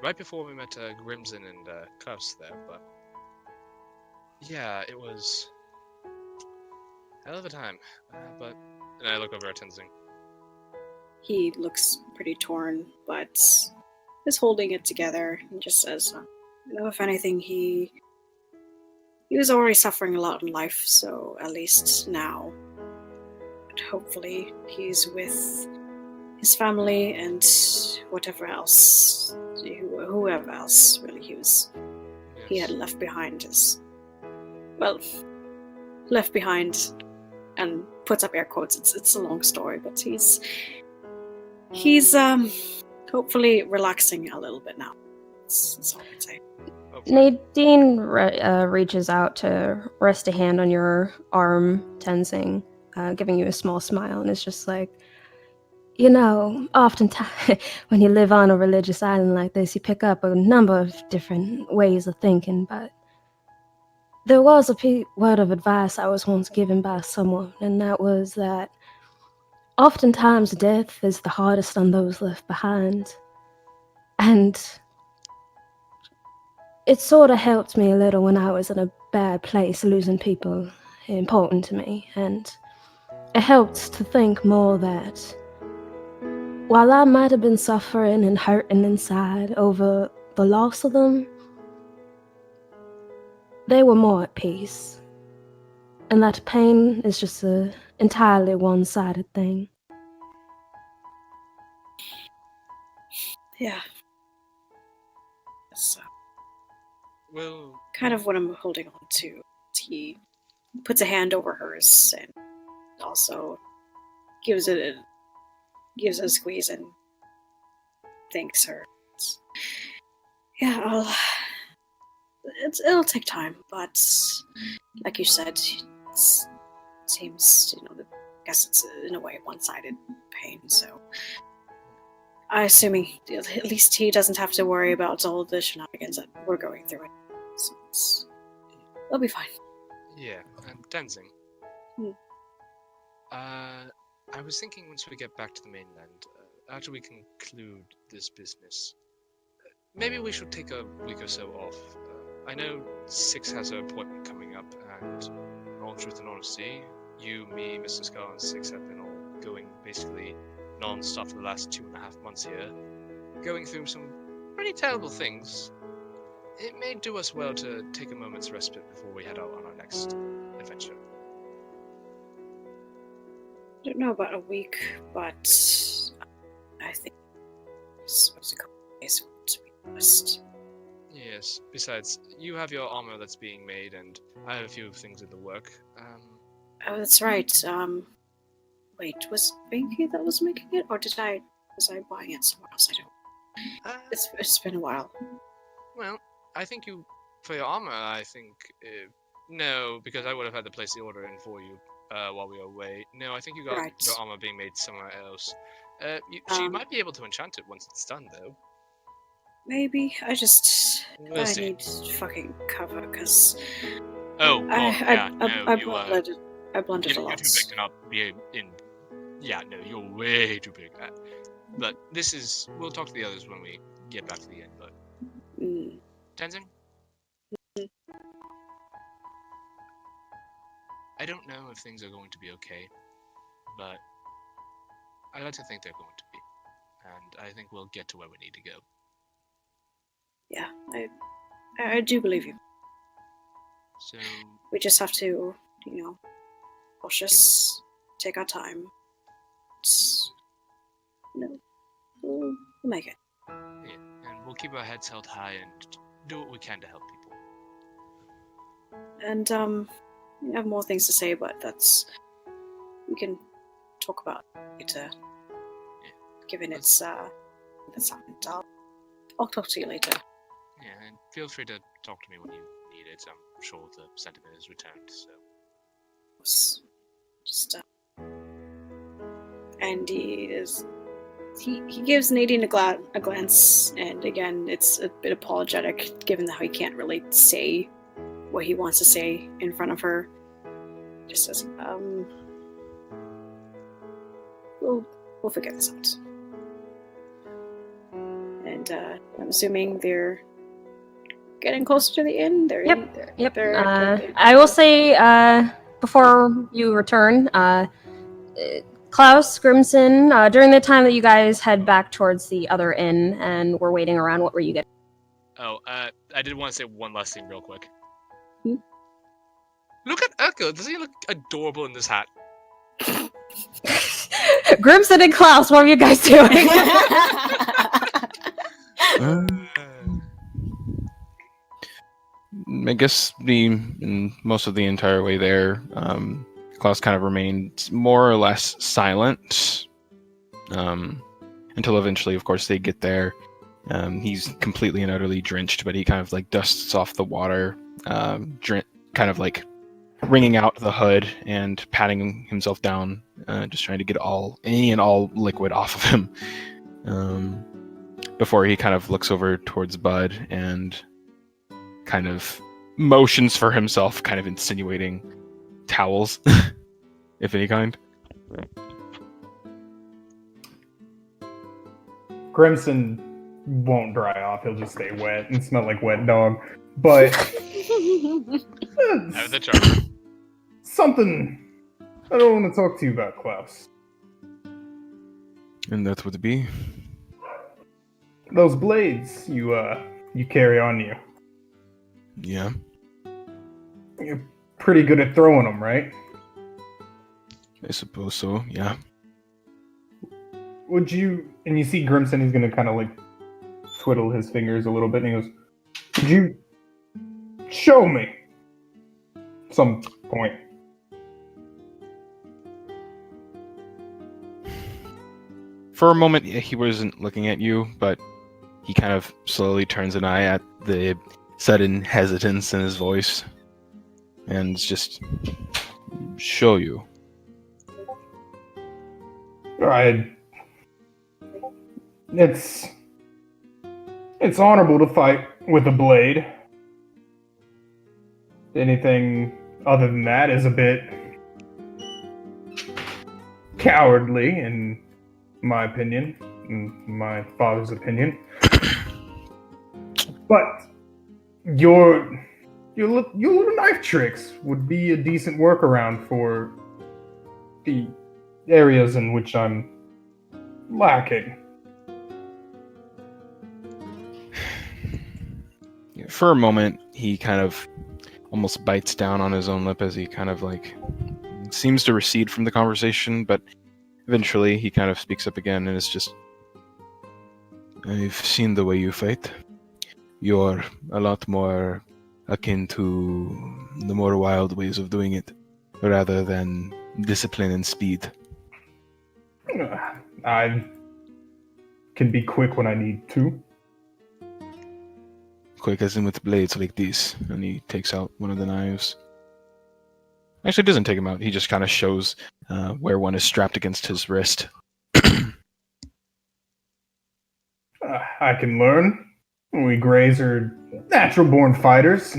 S6: right before we met Grimson and Klaus there, but yeah, it was hell of a time. And I look over at Tenzing.
S2: He looks pretty torn, but is holding it together and just says, if anything, he was already suffering a lot in life, so at least now, hopefully, he's with his family and whoever else really he had left behind left behind, and puts up air quotes. It's a long story, but he's hopefully relaxing a little bit now. That's all I can say.
S5: Nadine reaches out to rest a hand on your arm, Tenzing, giving you a small smile, and it's just like,
S9: Oftentimes when you live on a religious island like this, you pick up a number of different ways of thinking, but there was a word of advice I was once given by someone, and that was that oftentimes death is the hardest on those left behind. And it sort of helped me a little when I was in a bad place, losing people important to me, and it helped to think more that while I might have been suffering and hurting inside over the loss of them, they were more at peace. And that pain is just an entirely one-sided thing.
S2: Yeah. That's
S6: well,
S2: kind of what I'm holding on to. He puts a hand over hers and also gives it a squeeze and thanks her. It'll take time, but like you said, it seems, I guess it's in a way one-sided pain, so I'm assuming at least he doesn't have to worry about all the shenanigans that we're going through. So it'll be fine.
S6: Yeah, and Tenzing. I was thinking once we get back to the mainland, after we conclude this business, maybe we should take a week or so off. I know Six has an appointment coming up, and in all truth and honesty, you, me, Mr. Skull, and Six have been all going basically non-stop for the last 2.5 months here, going through some pretty terrible things. It may do us well to take a moment's respite before we head out on our next adventure.
S2: I don't know about a week, but I think it's a couple of days to be honest.
S6: Yes, besides, you have your armor that's being made, and I have a few things in the work.
S2: Oh, that's right. Wait, was Binky that was making it, or was I buying it somewhere else? I don't. It's been a while.
S6: Well, I think for your armor, I think no, because I would have had to place the order in for you while we were away. No, I think you got your armor being made somewhere else. She might be able to enchant it once it's done, though.
S2: Maybe. I
S6: see.
S2: need fucking cover, because
S6: I
S2: blundered a lot.
S6: You're too big to not be in. Yeah, no, you're way too big. But we'll talk to the others when we get back to the inn, but... Tenzing? I don't know if things are going to be okay, but I like to think they're going to be. And I think we'll get to where we need to go.
S2: Yeah, I do believe you.
S6: So...
S2: We just have to, cautious, take our time. we'll make it.
S6: Yeah, and we'll keep our heads held high and do what we can to help people.
S2: And I have more things to say, but we can talk about it later.
S6: Yeah.
S2: Given it's that's happened. I'll talk to you later.
S6: Yeah, and feel free to talk to me when you need it. I'm sure the sentiment is returned. So.
S2: Just and he gives Nadine a glance, and again, it's a bit apologetic given how he can't really say what he wants to say in front of her. Just says, we'll figure this out. And I'm assuming they're getting closer to the inn.
S5: Yep. I will say, before you return, Klaus, Grimson, during the time that you guys head back towards the other inn and were waiting around, what were you getting?
S6: Oh, I did want to say one last thing real quick.
S2: Hmm?
S6: Look at Echo. Doesn't he look adorable in this hat?
S5: Grimson and Klaus, what are you guys doing?
S7: I guess most of the entire way there, Klaus kind of remained more or less silent until eventually, of course, they get there. He's completely and utterly drenched, but he kind of like dusts off the water, kind of like wringing out the hood and patting himself down, just trying to get any and all liquid off of him. Before he kind of looks over towards Bud and kind of motions for himself, kind of insinuating towels, if any kind.
S1: Grimson won't dry off. He'll just stay wet and smell like wet dog. But
S6: Have the charm.
S1: Something I don't want to talk to you about, Klaus.
S7: And that would be?
S1: Those blades you carry on you.
S7: Yeah.
S1: You're pretty good at throwing them, right?
S7: I suppose so, yeah.
S1: Would you... And you see Grimson, he's gonna kind of like twiddle his fingers a little bit, and he goes, "Could you show me some point?"
S7: For a moment, he wasn't looking at you, but he kind of slowly turns an eye at the sudden hesitance in his voice, and just show you.
S1: It's honorable to fight with a blade. Anything other than that is a bit cowardly, in my opinion, in my father's opinion. But your little knife tricks would be a decent workaround for the areas in which I'm lacking.
S7: For a moment, he kind of almost bites down on his own lip as he kind of like seems to recede from the conversation, but eventually he kind of speaks up again and is just, "I've seen the way you fight. You're a lot more akin to the more wild ways of doing it, rather than discipline and speed."
S1: I can be quick when I need to.
S7: Quick as in with blades like this. And he takes out one of the knives. Actually, doesn't take him out. He just kind of shows where one is strapped against his wrist.
S1: I can learn. We Greys are natural-born fighters.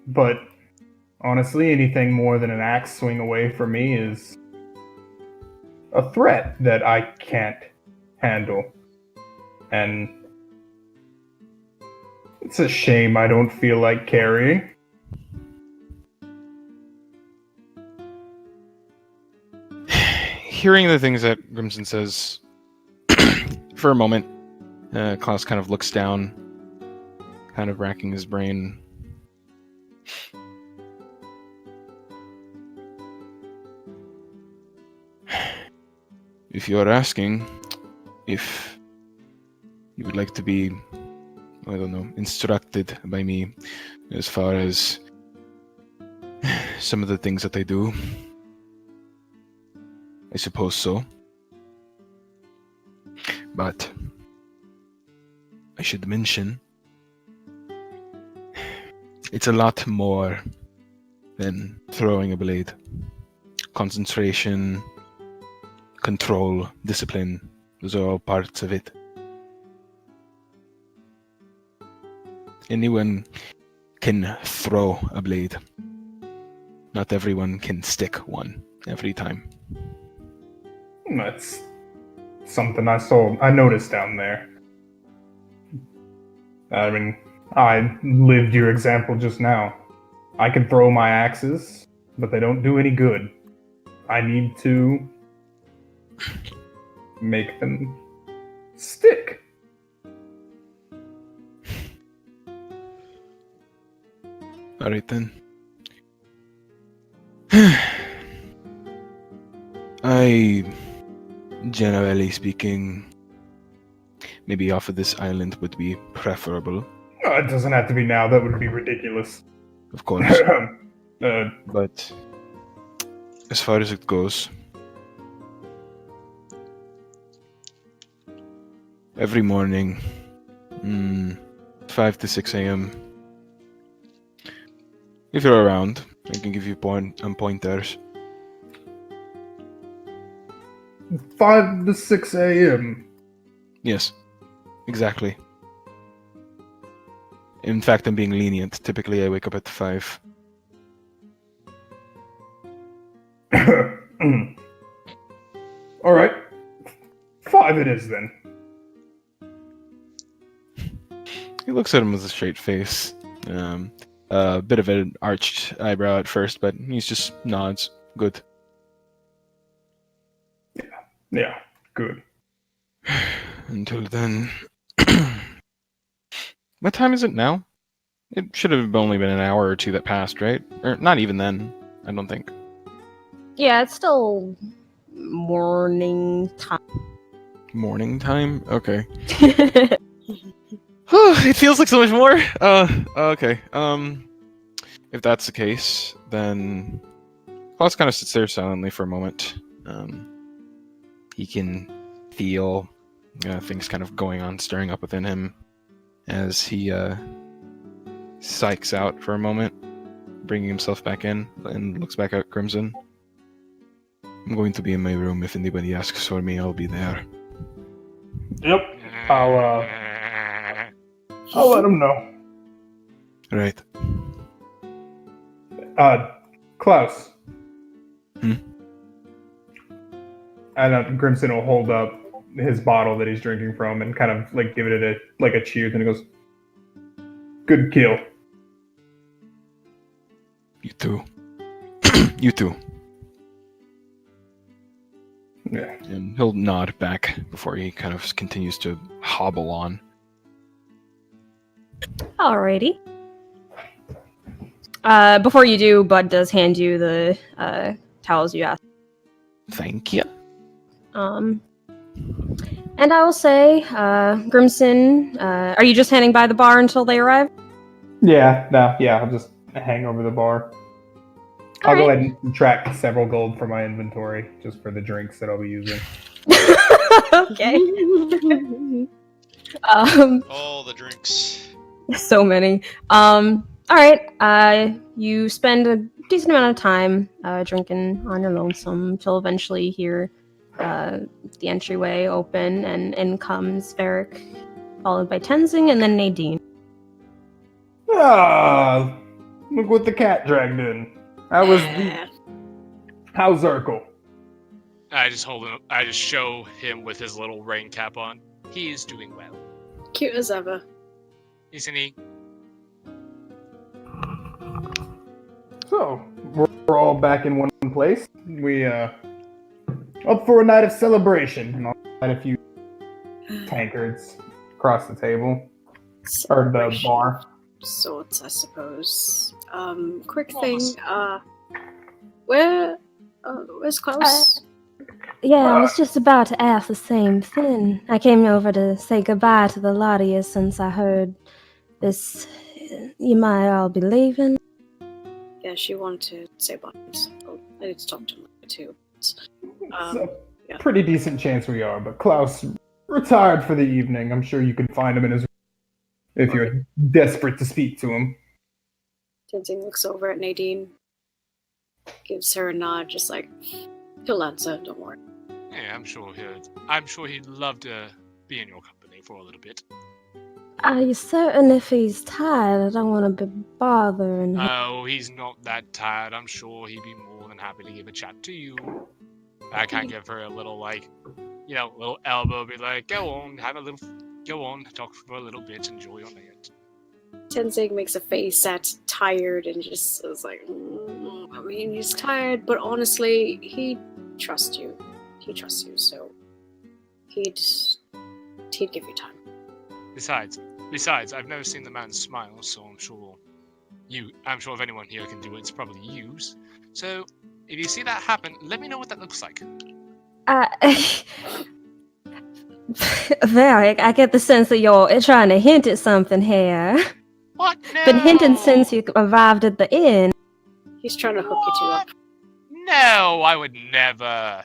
S1: But honestly, anything more than an axe swing away from me is a threat that I can't handle. And it's a shame I don't feel like carrying.
S7: Hearing the things that Grimson says, for a moment, Klaus kind of looks down, kind of racking his brain.
S4: if you're asking if you would like to be, I don't know, instructed by me as far as some of the things that I do, I suppose so. But I should mention, it's a lot more than throwing a blade. Concentration, control, discipline, those are all parts of it. Anyone can throw a blade. Not everyone can stick one every time.
S1: That's something I noticed down there. I mean, I lived your example just now. I can throw my axes, but they don't do any good. I need to make them stick.
S4: Alright then. I, generally speaking, maybe off of this island would be preferable.
S1: It doesn't have to be now. That would be ridiculous.
S4: Of course.
S1: uh,
S4: But as far as it goes, every morning, 5 to 6 a.m., if you're around, I can give you pointers.
S1: 5 to 6 a.m.
S4: Yes, exactly. In fact, I'm being lenient. Typically, I wake up at 5.
S1: All right. 5 it is then.
S4: He looks at him with a straight face. A bit of an arched eyebrow at first, but he just nods. Good.
S1: Yeah, good.
S4: Until then... What time is it now? It should have only been an hour or two that passed, right? Or not even then, I don't think.
S5: Yeah, it's still morning time.
S4: Morning time? Okay. It feels like so much more. Okay. If that's the case, then Klaus kind of sits there silently for a moment. He can feel things kind of going on, stirring up within him, as he psychs out for a moment, bringing himself back in, and looks back at Crimson. I'm going to be in my room. If anybody asks for me, I'll be there.
S1: Yep. I'll let him know.
S4: Right.
S1: Klaus.
S4: Hmm?
S1: And Grimson will hold up his bottle that he's drinking from and kind of like give it a cheers, and he goes, "Good kill."
S4: You too. You too.
S1: Yeah.
S4: And he'll nod back before he kind of continues to hobble on.
S5: Alrighty. Before you do, Bud does hand you the towels you asked.
S4: Thank you.
S5: And I will say, Grimson, are you just standing by the bar until they arrive?
S1: I'll just hang over the bar. I'll go ahead and subtract several gold from my inventory just for the drinks that I'll be using.
S5: Okay.
S8: All the drinks.
S5: So many. Alright, you spend a decent amount of time drinking on your lonesome till eventually you hear the entryway open, and in comes Varric, followed by Tenzing, and then Nadine.
S1: Ah, look what the cat dragged in. How's Urkel?
S6: I just show him with his little rain cap on. He is doing well.
S2: Cute as ever.
S6: Isn't he?
S1: So, we're all back in one place. We, up for a night of celebration. And I'll light a few tankards across the table. Or the bar.
S2: Sorts, I suppose. Quick thing, where's Klaus?
S9: Yeah, I was just about to ask the same thing. I came over to say goodbye to the lot of you since I heard this. You might all be leaving.
S2: Yeah, she wanted to say bye. So I need to talk to him too.
S1: It's
S2: Um,
S1: a
S2: yeah.
S1: pretty decent chance we are, but Klaus retired for the evening. I'm sure you can find him in his room if you're desperate to speak to him.
S2: Tenzing looks over at Nadine, gives her a nod, just like, he'll answer, don't worry.
S6: Yeah, I'm sure he'd love to be in your company for a little bit.
S9: Are you certain if he's tired? I don't want to be bothering him.
S6: Oh, he's not that tired. I'm sure he'd be more than happy to give a chat to you. I can give her a little, little elbow, be like, go on, talk for a little bit, enjoy your night.
S2: Tenzing makes a face at tired and just is like, I mean, he's tired, but honestly, he trusts you. He trusts you, so he'd give you time.
S6: Besides, I've never seen the man smile, so I'm sure if anyone here can do it, it's probably you. So, if you see that happen, let me know what that looks like.
S9: Varric, I get the sense that you're trying to hint at something here.
S6: What? No!
S9: Been hinting since you arrived at the inn.
S2: He's trying to hook you two up.
S6: No, I would never.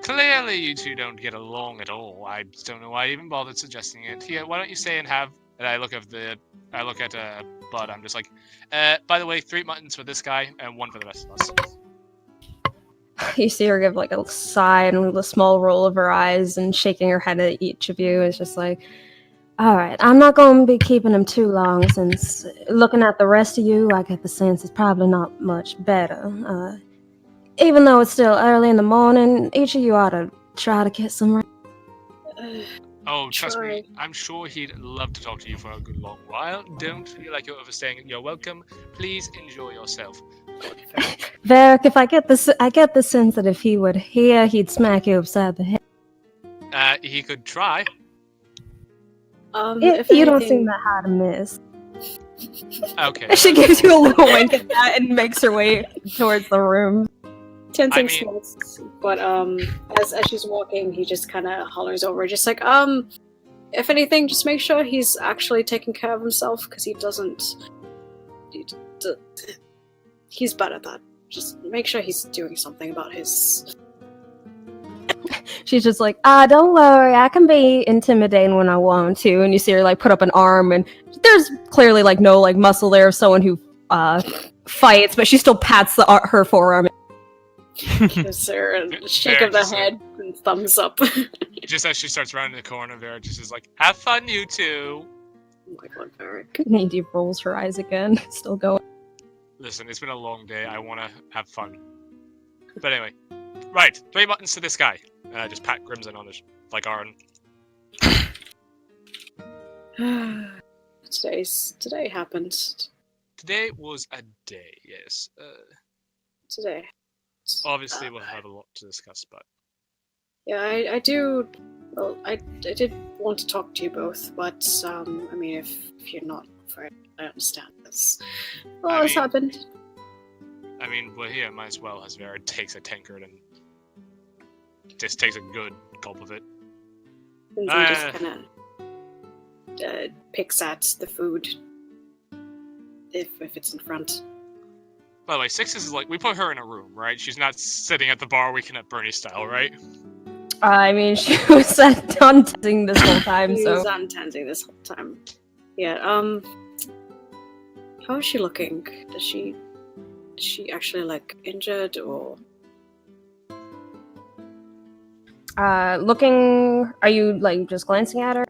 S6: Clearly, you two don't get along at all. I just don't know why I even bothered suggesting it. Here, why don't you stay and have? And I look at Bud. I'm just like, by the way, 3 muttons for this guy and 1 for the rest of us.
S5: You see her give like a sigh and a small roll of her eyes and shaking her head at each of you. It's just like,
S9: all right, I'm not going to be keeping him too long since looking at the rest of you, I get the sense it's probably not much better. Even though it's still early in the morning, each of you ought to try to get some rest.
S6: Oh, trust me, I'm sure he'd love to talk to you for a good long while. Don't feel like you're overstaying. You're welcome. Please enjoy yourself.
S9: Varric, if I get the sense that if he would hear, he'd smack you upside the head.
S6: He could try.
S9: If you don't seem that hard to miss.
S6: Okay.
S5: She gives you a little wink at that and makes her way towards the room.
S2: Tenzing smirks, but as she's walking, he just kind of hollers over, just like, if anything, just make sure he's actually taking care of himself, because he doesn't. He's bad at that. Just make sure he's doing something about his.
S9: She's just like, don't worry, I can be intimidating when I want to. And you see her like put up an arm, and there's clearly like no like muscle there of someone who fights, but she still pats her forearm.
S2: Gives her a shake of the head and thumbs up.
S6: Just as she starts rounding the corner, Vera just is like, "Have fun, you two."
S2: Oh my god, Varric.
S5: Nadine rolls her eyes again, still going.
S6: Listen, it's been a long day. I want to have fun. But anyway, right, 3 buttons to this guy. And I just pat Crimson on his arm.
S2: Today happened.
S6: Today was a day, yes.
S2: Today.
S6: Obviously, we'll have a lot to discuss, but...
S2: Yeah, I do... Well, I did want to talk to you both, but, I mean, if you're not afraid, I understand this. Well, it's happened.
S6: I mean, we're here, might as well, as Vera takes a tankard and just takes a good gulp of it.
S2: And he just kind of picks at the food, if it's in front.
S6: By the way, Sixes is like, we put her in a room, right? She's not sitting at the bar weekend at Bernie style, right?
S5: I mean, she was untensing this whole time,
S2: She
S5: so...
S2: was untensing this whole time. Yeah, how is she looking? Is she actually, like, injured, or...
S5: Looking... Are you, like, just glancing at her?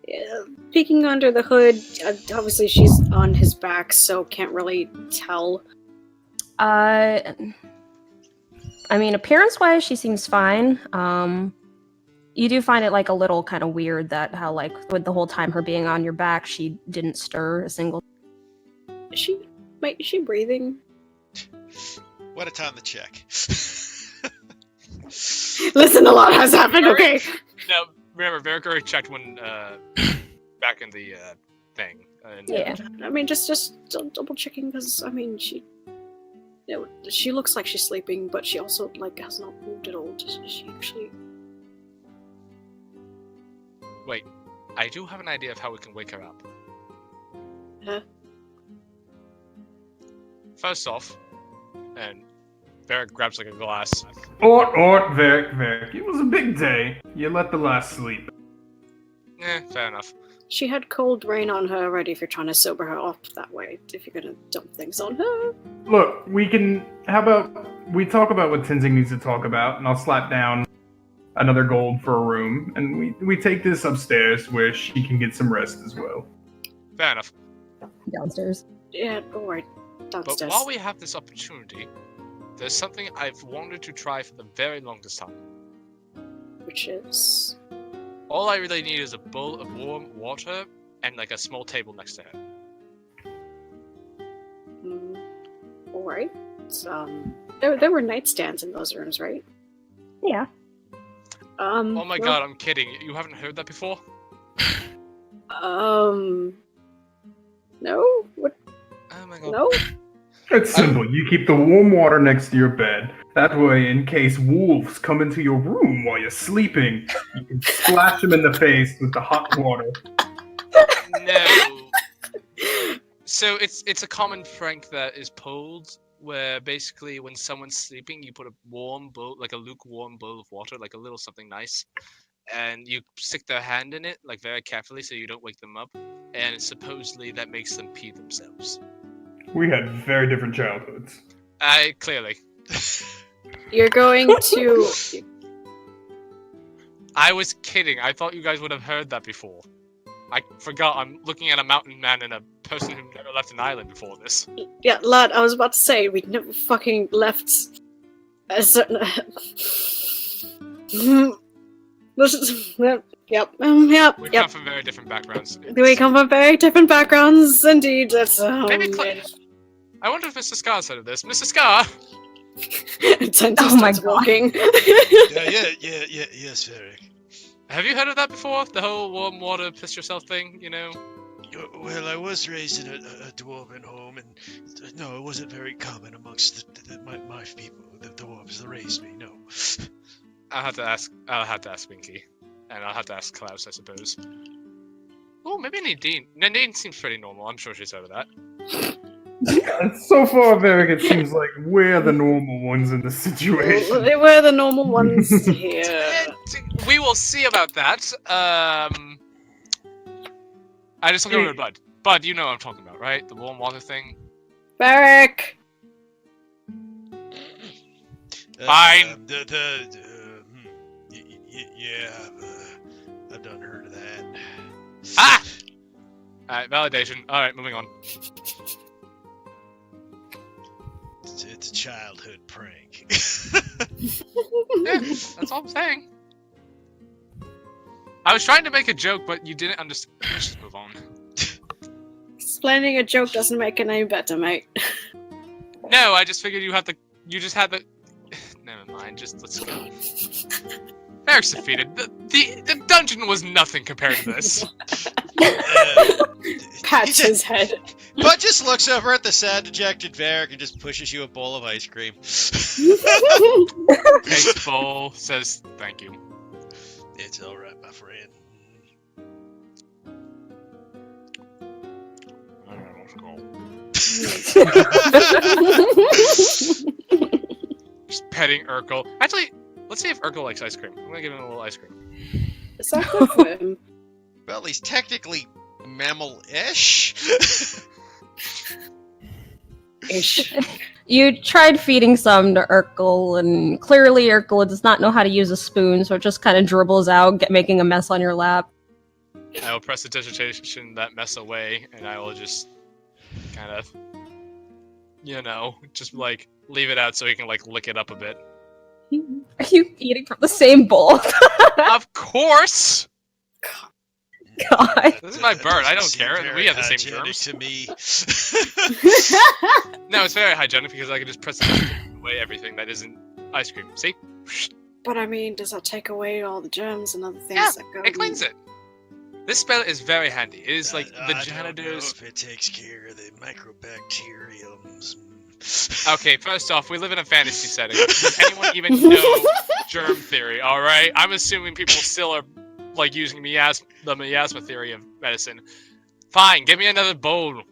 S2: Yeah, peeking under the hood, obviously she's on his back, so can't really tell.
S5: I mean, appearance-wise, she seems fine. You do find it, like, a little kind of weird that how, like, with the whole time her being on your back, she didn't stir a single...
S2: Is she breathing?
S8: What a time to check.
S2: Listen, a lot has happened, okay?
S6: No, remember, Varric already checked when, back in the, thing.
S5: Yeah.
S2: I mean, just double checking, because, I mean, She looks like she's sleeping, but she also has not moved at all. Does she actually?
S6: Wait, I do have an idea of how we can wake her up.
S2: Huh?
S6: First off, and Varric grabs a glass.
S1: Varric. It was a big day. You let the lass sleep.
S6: Fair enough.
S2: She had cold rain on her already if you're trying to sober her up that way, if you're gonna dump things on her.
S1: Look, how about we talk about what Tenzing needs to talk about, and I'll slap down another gold for a room, and we take this upstairs where she can get some rest as well.
S6: Fair enough.
S5: Downstairs.
S2: Yeah, alright. Downstairs.
S6: But while we have this opportunity, there's something I've wanted to try for the very longest time.
S2: Which is...
S6: All I really need is a bowl of warm water and a small table next to it.
S2: Alright. There were nightstands in those rooms, right?
S5: Yeah.
S6: Oh my god, I'm kidding. You haven't heard that before?
S2: No? What?
S6: Oh my god.
S2: No?
S1: It's simple. You keep the warm water next to your bed. That way, in case wolves come into your room while you're sleeping, you can splash them in the face with the hot water.
S6: No. So it's a common prank that is pulled, where basically when someone's sleeping, you put a warm bowl, a lukewarm bowl of water, a little something nice, and you stick their hand in it, very carefully, so you don't wake them up, and supposedly that makes them pee themselves.
S1: We had very different childhoods.
S6: Clearly.
S2: You're going to...
S6: I was kidding. I thought you guys would have heard that before. I forgot I'm looking at a mountain man and a person who never left an island before this.
S2: Yeah, lad, I was about to say, we'd never fucking left a certain... Yep.
S6: We come from very different backgrounds.
S2: We come from very different backgrounds, indeed. That's
S6: Maybe I wonder if Mr. Scar's heard of this. Mr. Scar!
S2: Oh my god. Walking.
S8: Yes, Varric.
S6: Have you heard of that before? The whole warm water, piss yourself thing,
S8: Well, I was raised in a dwarven home, and no, it wasn't very common amongst my people, the dwarves that raised me, no.
S6: I'll have to ask Winky. And I'll have to ask Klaus, I suppose. Oh, maybe Nadine. Nadine seems pretty normal. I'm sure she's heard of that.
S1: Yeah, so far, Varric, it seems like we're the normal ones in this situation.
S2: We're the normal ones here.
S6: We will see about that. I just look over at Bud. Bud, you know what I'm talking about, right? The warm water thing?
S2: Varric!
S6: Fine.
S8: I've done heard of that.
S6: Ah! Alright, validation. Alright, moving on.
S8: It's a childhood prank.
S6: Yeah, that's all I'm saying. I was trying to make a joke, but you didn't understand. Let's just move on.
S2: Explaining a joke doesn't make it any better, mate.
S6: No, I just figured you just had the... Never mind, let's go. Varric's defeated. The dungeon was nothing compared to this.
S2: Pats his head.
S8: Bud just looks over at the sad, dejected Varric and just pushes you a bowl of ice cream.
S6: Takes bowl, says thank you.
S8: It's alright, my friend.
S6: Alright, let's go. Just petting Urkel. Actually, let's see if Urkel likes ice cream. I'm gonna give him a little ice cream.
S2: Is that good for him?
S8: Well, he's technically mammal-ish.
S2: Ish.
S5: You tried feeding some to Urkel, and clearly Urkel does not know how to use a spoon, so it just kind of dribbles out, making a mess on your lap.
S6: I will press the digitation that mess away, and I will just kind of, just leave it out so he can lick it up a bit.
S5: Are you eating from the same bowl?
S6: Of course!
S5: God.
S6: This is my bird. I don't care. We have the same germs.
S8: To me.
S6: No, it's very hygienic because I can just press away everything that isn't ice cream. See?
S2: But I mean, does that take away all the germs and other things
S6: Yeah,
S2: that go?
S6: it cleans it. This spell is very handy. It is the
S8: I don't know
S6: janitor's.
S8: if it takes care of the microbacteriums.
S6: Okay, first off, we live in a fantasy setting. Does anyone even know germ theory? All right, I'm assuming people still are like using the miasma theory of medicine. Fine, give me another bowl.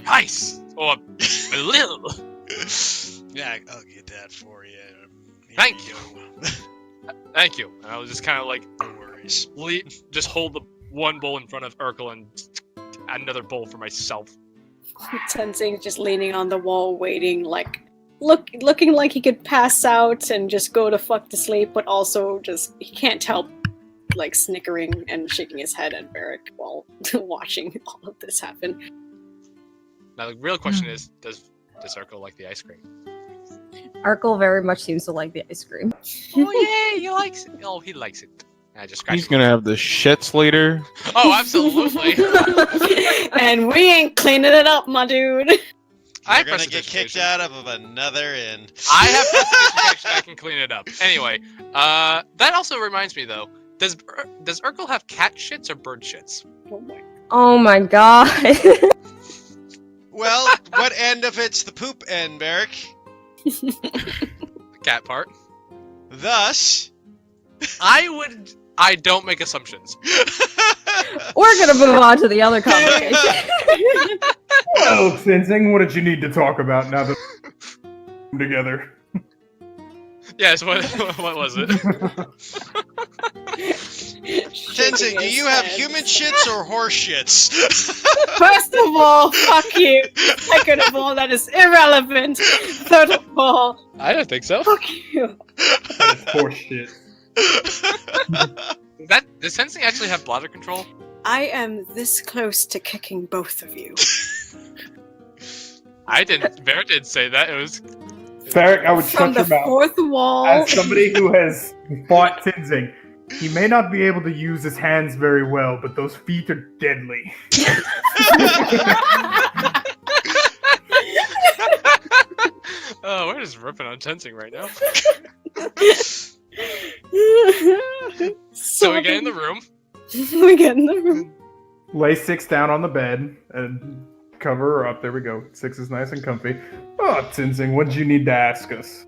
S6: Nice, or a little.
S8: Yeah, I'll get that for you.
S6: Thank you. Thank you. And I was just kind of like,
S8: No worries.
S6: just hold the one bowl in front of Urkel and another bowl for myself.
S2: Tenzing's just leaning on the wall, waiting, like looking like he could pass out and just go to fuck to sleep, but also just he can't help like snickering and shaking his head at Varric while watching all of this happen.
S6: Now the real question is, does Urkel like the ice cream?
S5: Arkle very much seems to like the ice cream.
S6: Oh yeah, he likes it. Oh, he likes it. I just
S7: He's gonna have the shits later.
S6: Oh, absolutely.
S2: And we ain't cleaning it up, my dude.
S8: You're gonna get kicked out of another inn.
S6: I have prestidigitation. I can clean it up. Anyway, that also reminds me though. Does Urkel have cat shits or bird shits?
S5: Oh my god.
S8: Well, what end of it's the poop end, Varric?
S6: The cat part.
S8: Thus,
S6: I don't make assumptions.
S5: We're gonna move on to the other conversation.
S1: Well, Tenzing, what did you need to talk about now that we're together?
S6: Yes, what was it?
S8: Tenzing, do you have human shits or horse shits?
S2: First of all, fuck you. Second of all, that is irrelevant. Third of all,
S6: I don't think so.
S2: fuck you.
S1: That is horse shit.
S6: Does Sensei actually have bladder control?
S2: I am this close to kicking both of you.
S6: I didn't. Bear did say that. It was.
S1: Varric, I would
S2: From
S1: shut
S2: the
S1: your mouth.
S2: fourth wall.
S1: As somebody who has fought Tenzing, he may not be able to use his hands very well, but those feet are deadly.
S6: Oh, we're just ripping on Tensing right now. So we get in the room.
S2: We get in the room.
S1: Lay Six down on the bed and cover her up. There we go. Six is nice and comfy. Oh, Tenzing, what did you need to ask us?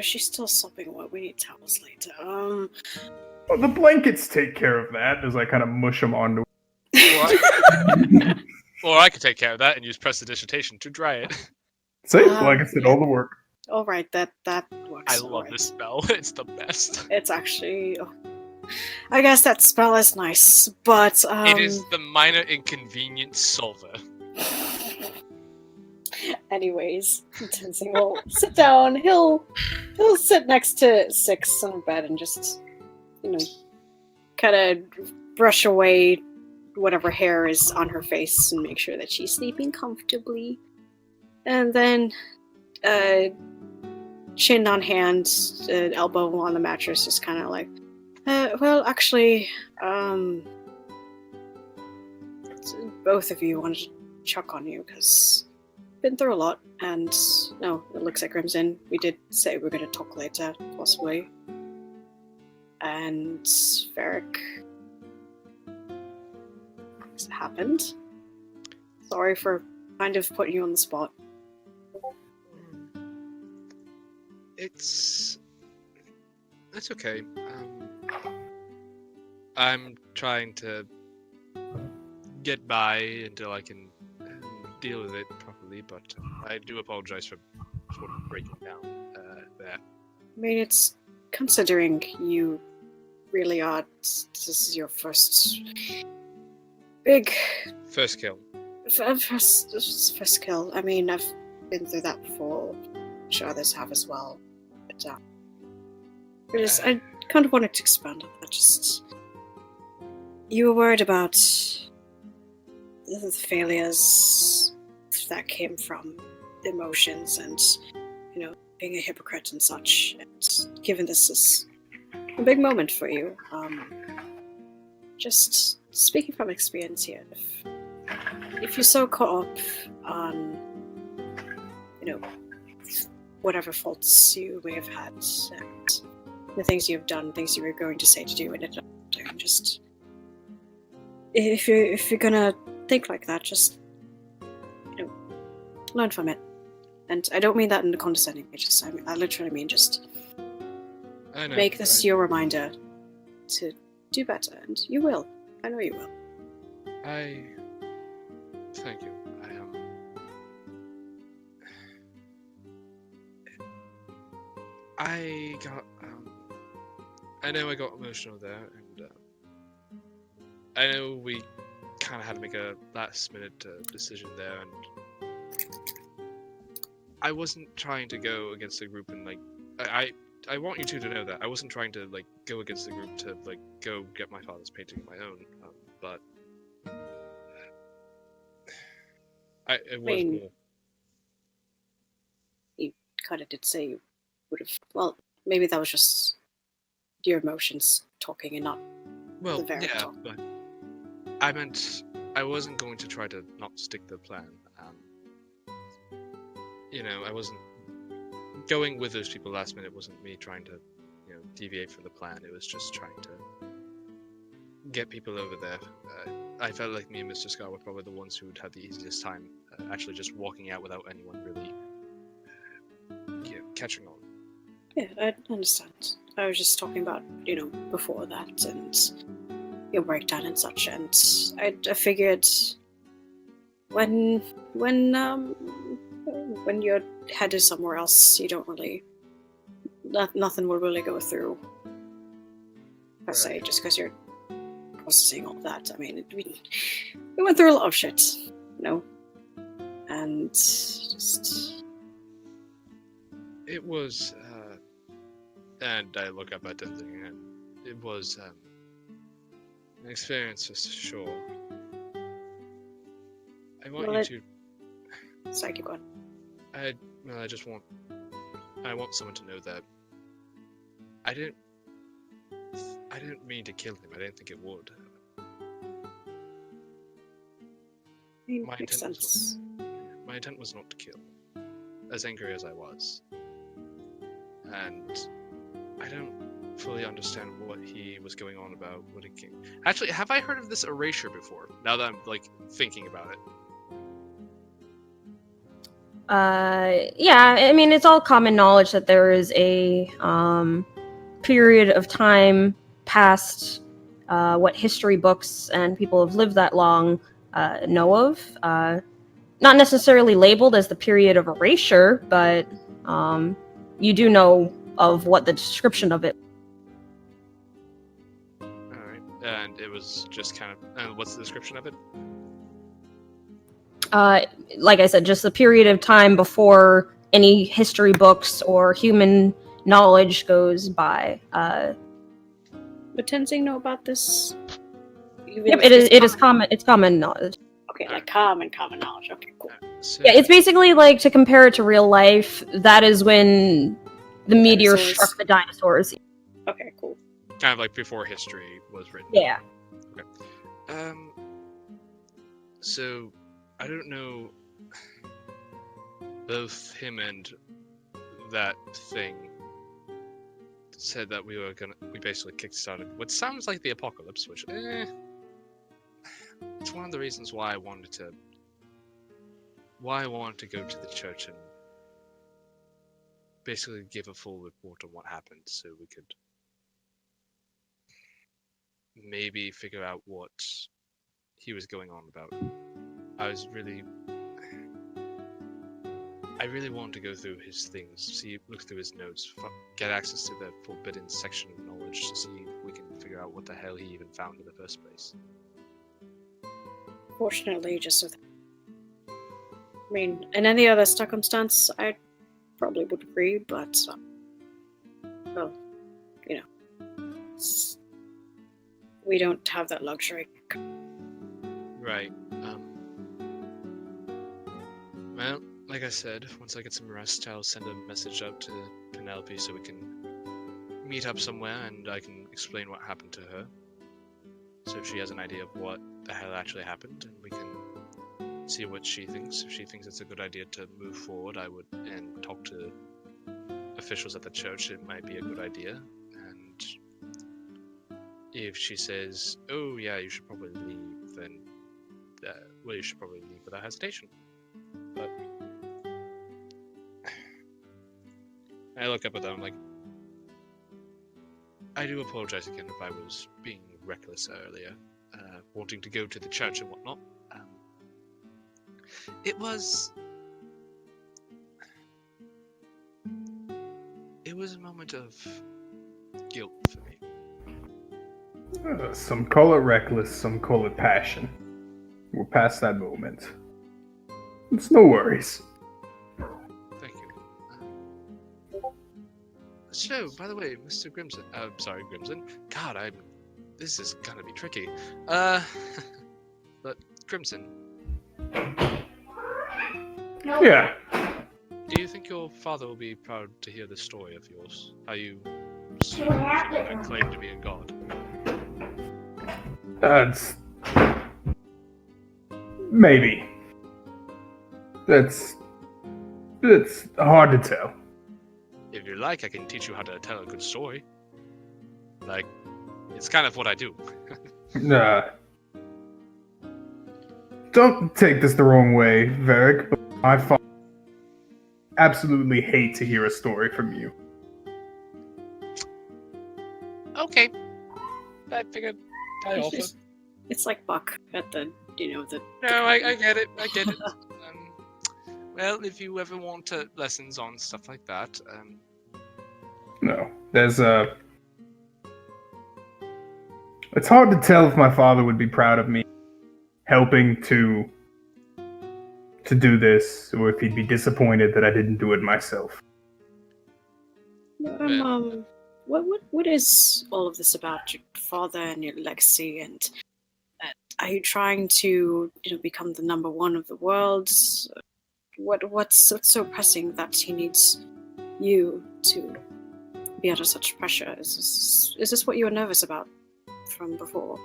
S2: She's still sopping wet. We need towels later.
S1: Well, the blankets take care of that, as I kind of mush them onto
S6: Or I could take care of that and use prestidigitation to dry it.
S1: See, like I said, all the work.
S2: All right, that works.
S6: I love this spell. It's the best.
S2: It's actually. I guess that spell is nice, but
S6: It is the minor inconvenience solver.
S2: Anyways, Tenzing will sit down. He'll sit next to Six on bed and just, kind of brush away whatever hair is on her face and make sure that she's sleeping comfortably. And then, chin on hand, elbow on the mattress, just kind of like, well, actually, both of you wanted to check on you because been through a lot, and no, it looks like Crimson. We did say we were going to talk later, possibly. And Varric, has it happened? Sorry for kind of putting you on the spot.
S6: It's okay. I'm trying to get by until I can deal with it properly, but I do apologize for sort of breaking down there.
S2: I mean, it's considering you really are. This is your first big
S6: First kill.
S2: first kill. I mean, I've been through that before. I'm sure others have as well. But I kind of wanted to expand on that. Just you were worried about the failures that came from emotions and being a hypocrite and such. And given this is a big moment for you, just speaking from experience here, if you're so caught up on whatever faults you may have had and the things you've done, things you were going to say to do and ended up doing, just if you're gonna think like that, just learn from it. And I don't mean that in a condescending way, I literally mean just
S6: I know.
S2: make this your reminder to do better, and you will. I know you will.
S6: Thank you. I got, I know I got emotional there, and I know we kind of had to make a last-minute decision there, and I wasn't trying to go against the group and, like, I want you two to know that I wasn't trying to, like, go against the group to, like, go get my father's painting of my own, but it was more.
S2: You kind of did say you would have. Well, maybe that was just your emotions talking and not the very talk.
S6: But I meant I wasn't going to try to not stick to the plan. I wasn't going with those people last minute. Wasn't me trying to, deviate from the plan. It was just trying to get people over there. I felt like me and Mr. Scott were probably the ones who would have the easiest time actually just walking out without anyone really catching on.
S2: Yeah, I understand. I was just talking about, before that and your breakdown and such, and I figured when you're headed somewhere else, you don't really, nothing will really go through per se, just because you're processing all that. I mean, we went through a lot of shit, and just...
S6: It was, and I look up at Denzing, and it was an experience for sure. I want you to...
S2: Sorry, keep going.
S6: I want someone to know that I didn't mean to kill him. I didn't think it would.
S2: Makes sense.
S6: My intent was not to kill, as angry as I was. And I don't fully understand what he was going on about when it came. Actually, have I heard of this erasure before? Now that I'm, thinking about it.
S5: Yeah, I mean, it's all common knowledge that there is a period of time past what history books and people have lived that long know of. Not necessarily labeled as the period of erasure, but you do know of what the description of it.
S6: Alright, and it was just kind of... what's the description of it?
S5: Like I said, just a period of time before any history books or human knowledge goes by.
S2: Would Tenzing know about this?
S5: Yep, it is common. It's common knowledge.
S2: Okay, common knowledge. Okay, cool.
S6: So,
S5: Yeah, it's basically like, to compare it to real life, that is when the meteor struck the dinosaurs.
S2: Okay, cool.
S6: kind of like before history was written.
S5: Yeah.
S6: Okay. So I don't know. Both him and that thing said that we basically kickstarted what sounds like the apocalypse, which it's one of the reasons why I wanted to go to the church and basically give a full report on what happened, so we could maybe figure out what he was going on about. I really wanted to go through his things, look through his notes, get access to the forbidden section of knowledge to see if we can figure out what the hell he even found in the first place.
S2: Fortunately, just with... I mean, in any other circumstance, I probably would agree, but... well, you know... we don't have that luxury.
S6: Right. Well, like I said, once I get some rest, I'll send a message out to Penelope so we can meet up somewhere and I can explain what happened to her. So she has an idea of what the hell actually happened, and we can see what she thinks. If she thinks it's a good idea to move forward, and talk to officials at the church, it might be a good idea. And if she says, oh yeah, you should probably leave, then you should probably leave without hesitation. But I look up at them, I'm like, I do apologize again if I was being reckless earlier, wanting to go to the church and whatnot. It was a moment of guilt for me.
S1: Some call it reckless, some call it passion. We're past that moment. It's no worries.
S6: Thank you. So, by the way, Mr. Grimson, sorry, Grimson. God, this is gonna be tricky. But Grimson.
S1: Yeah.
S6: Do you think your father will be proud to hear this story of yours? How you slew people that claim to be a god?
S1: That's... maybe. It's hard to tell.
S6: If you like, I can teach you how to tell a good story. Like, it's kind of what I do.
S1: Don't take this the wrong way, Varric, but my father absolutely hate to hear a story from you.
S6: Okay. I figured I offer.
S2: It's like Buck at the,
S6: No, I get it. I get it. Well, if you ever want lessons on stuff like that,
S1: No, there's it's hard to tell if my father would be proud of me helping to do this, or if he'd be disappointed that I didn't do it myself.
S2: What is all of this about your father and your legacy, and are you trying to, become the number one of the world? What's so pressing that he needs you to be under such pressure? Is this what you were nervous about from before?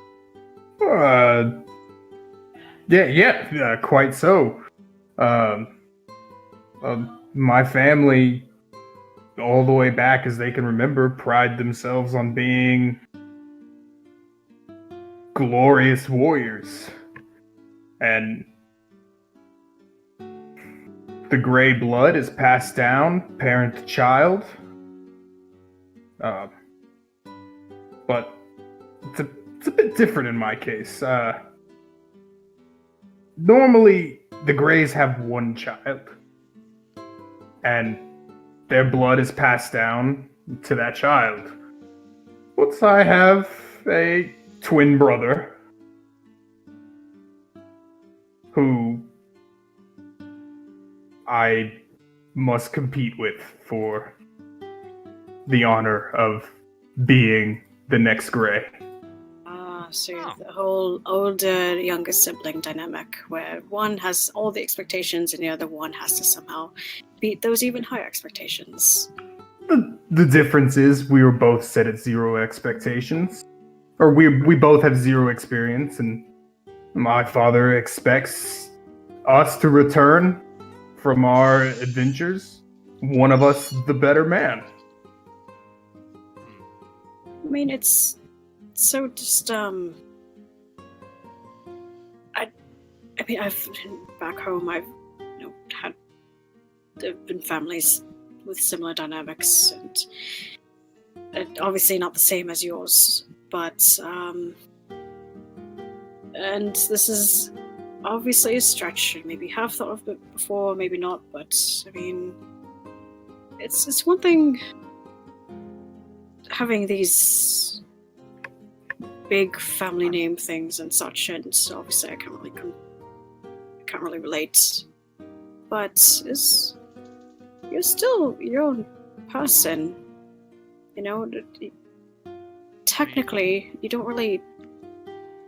S1: Yeah, quite so. My family, all the way back as they can remember, pride themselves on being glorious warriors. And the gray blood is passed down, parent to child. But it's a bit different in my case. Normally, the Greys have one child, and their blood is passed down to that child. But I have a twin brother who I must compete with for the honor of being the next Grey.
S2: So the whole older, younger sibling dynamic, where one has all the expectations and the other one has to somehow beat those even higher expectations.
S1: The difference is we were both set at 0 expectations. Or we both have 0 experience, and my father expects us to return from our adventures, one of us the better man.
S2: I mean, it's so just, I've been back home, I've, there've been families with similar dynamics, and obviously not the same as yours, but, and this is obviously a stretch. Maybe have thought of it before, maybe not, but, I mean, it's one thing having these big family name things and such, and obviously I can't really relate. But you're still your own person, Technically, you don't really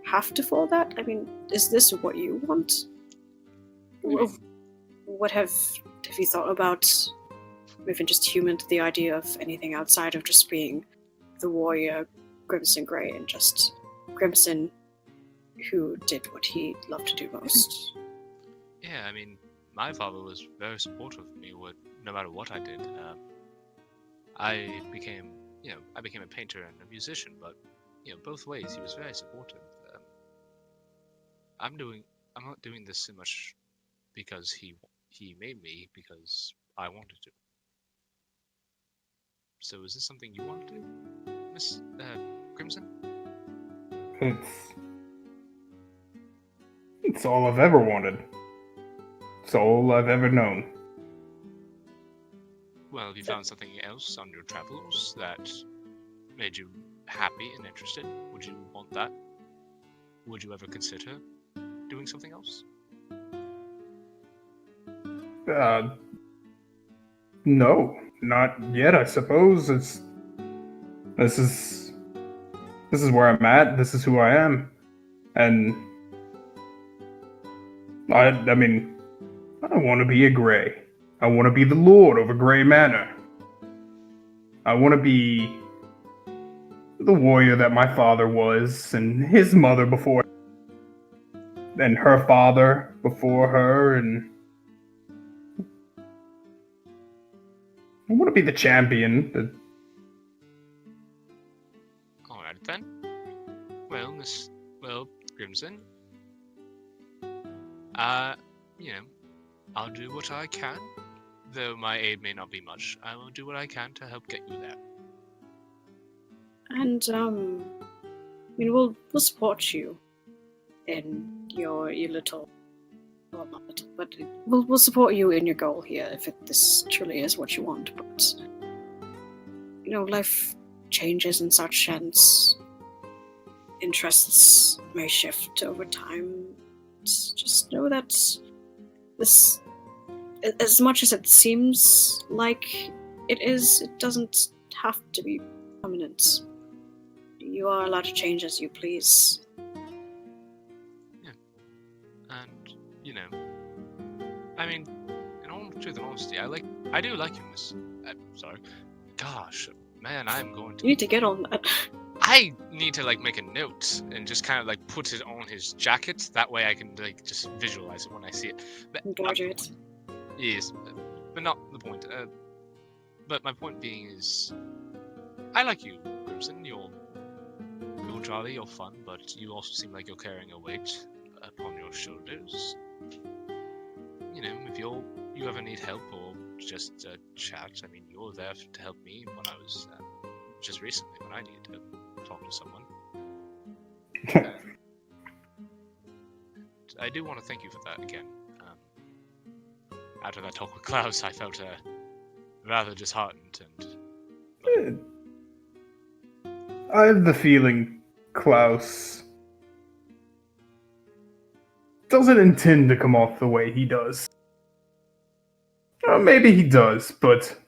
S2: have to follow that. I mean, is this what you want? What have you thought about even just human to the idea of anything outside of just being the warrior Grimson Grey, and just Grimson who did what he loved to do most?
S6: Yeah, I mean, my father was very supportive of me no matter what I did. I became a painter and a musician, but both ways he was very supportive. I'm not doing this so much because he made me, because I wanted to. So is this something you want to do, Miss Crimson?
S1: It's all I've ever wanted. It's all I've ever known.
S6: Well, have you found something else on your travels that made you happy and interested? Would you want that? Would you ever consider doing something else?
S1: No, not yet, I suppose. This is where I'm at, this is who I am. And I mean, I want to be a Grey. I want to be the Lord over Grey Manor. I want to be the warrior that my father was, and his mother before, and her father before her, and I want to be the champion.
S6: Alright then. Well, Crimson. I'll do what I can. Though my aid may not be much, I will do what I can to help get you there.
S2: And we'll support you in your little, well, not little, but we'll support you in your goal here if this truly is what you want. But life changes and such, and interests may shift over time. Just know that this, as much as it seems like it is, it doesn't have to be permanent. You are allowed to change as you please.
S6: Yeah. And, I mean, in all truth and honesty, I do like you, Miss... sorry. Gosh, man, I'm going to...
S2: You need to get on that.
S6: I need to, make a note and just kind of, put it on his jacket. That way I can, just visualize it when I see it. But
S2: Graduate.
S6: Yes, but not the point. But my point being is... I like you, Crimson. You're jolly, you're fun, but you also seem like you're carrying a weight upon your shoulders. If you ever need help or just chat, I mean, you're there to help me when I was just recently when I needed to talk to someone. I do want to thank you for that again. After that talk with Klaus, I felt rather disheartened and.
S1: I have the feeling Klaus doesn't intend to come off the way he does. Maybe he does, but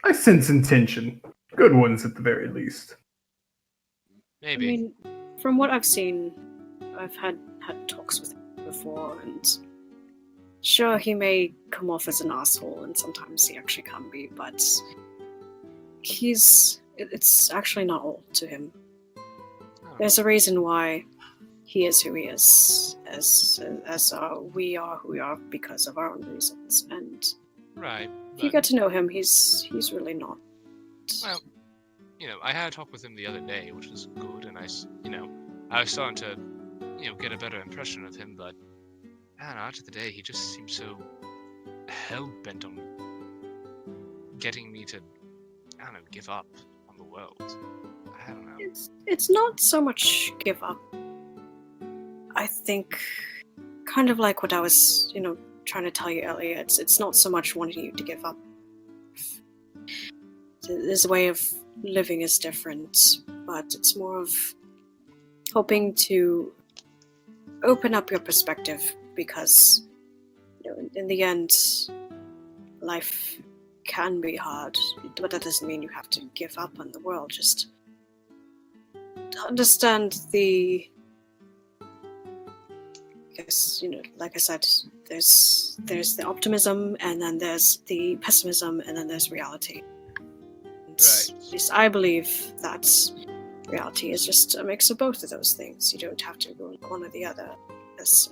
S1: I sense intention. Good ones at the very least.
S6: Maybe.
S2: I mean, from what I've seen, I've had talks with him before, and sure, he may come off as an asshole, and sometimes he actually can be, but it's actually not all to him.
S6: Oh.
S2: There's a reason why he is who he is, as we are who we are because of our own reasons. And
S6: right,
S2: if you get to know him, he's really not.
S6: Well, I had a talk with him the other day, which was good, and I was starting to, get a better impression of him. But I don't know, after the day, he just seemed so hell bent on getting me to, give up on the world. I don't know.
S2: It's not so much give up. I think, kind of like what I was, trying to tell you earlier, it's not so much wanting you to give up. His way of living is different, but it's more of hoping to open up your perspective because, in the end, life can be hard, but that doesn't mean you have to give up on the world. Just understand the... Because, like I said, there's the optimism, and then there's the pessimism, and then there's reality. And
S6: right.
S2: At least I believe that reality is just a mix of both of those things. You don't have to go one or the other. As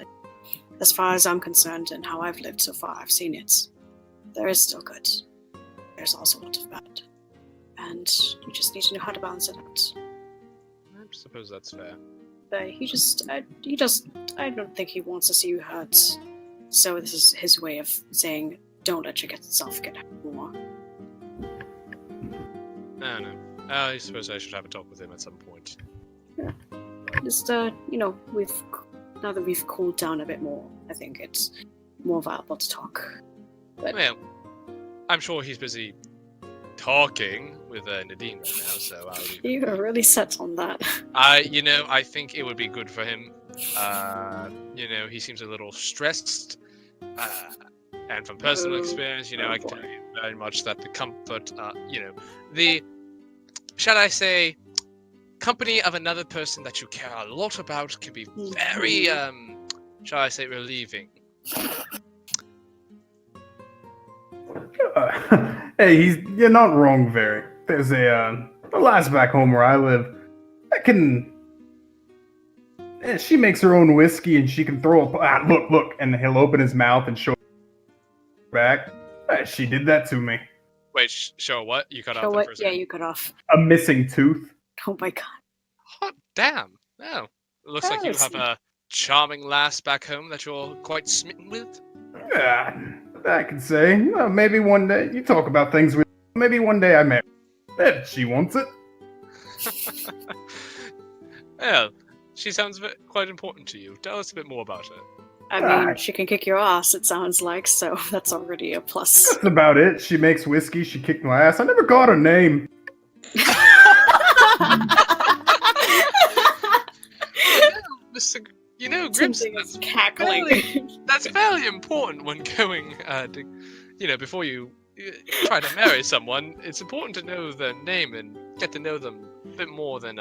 S2: far as I'm concerned and how I've lived so far, I've seen it. There is still good. There's also a lot of bad. And you just need to know how to balance it out.
S6: I suppose that's fair.
S2: But I don't think he wants to see you hurt. So this is his way of saying, don't let yourself get hurt more.
S6: I don't know. I suppose I should have a talk with him at some point.
S2: Just, now that we've cooled down a bit more, I think it's more viable to talk. But
S6: Well, I'm sure he's busy talking with Nadine right now, so I'll leave it.
S2: you are really set on that.
S6: I think it would be good for him. He seems a little stressed. And from personal experience, I can tell you very much that the comfort, shall I say, company of another person that you care a lot about can be very, shall I say, relieving.
S1: Hey, you're not wrong, Varric. There's a lass back home where I live that can. She makes her own whiskey and she can throw a look, and he'll open his mouth and show back. She did that to me.
S6: Wait, show what? You cut off
S2: So
S6: the
S2: what?
S6: first
S2: Yeah,
S6: one.
S2: you cut off.
S1: A missing tooth.
S2: Oh my god.
S6: Hot damn. Oh, it looks like you have a charming lass back home that you're quite smitten with.
S1: Yeah, I can say. Maybe one day you talk about things with. Maybe one day I marry her. If she wants it.
S6: Well, she sounds quite important to you. Tell us a bit more about her.
S2: I mean, she can kick your ass, it sounds like, so that's already a plus.
S1: That's about it. She makes whiskey. She kicked my ass. I never got her name.
S6: Mr. Grimson,
S2: That's cackling.
S6: that's fairly important when going before you try to marry someone. It's important to know their name and get to know them a bit more than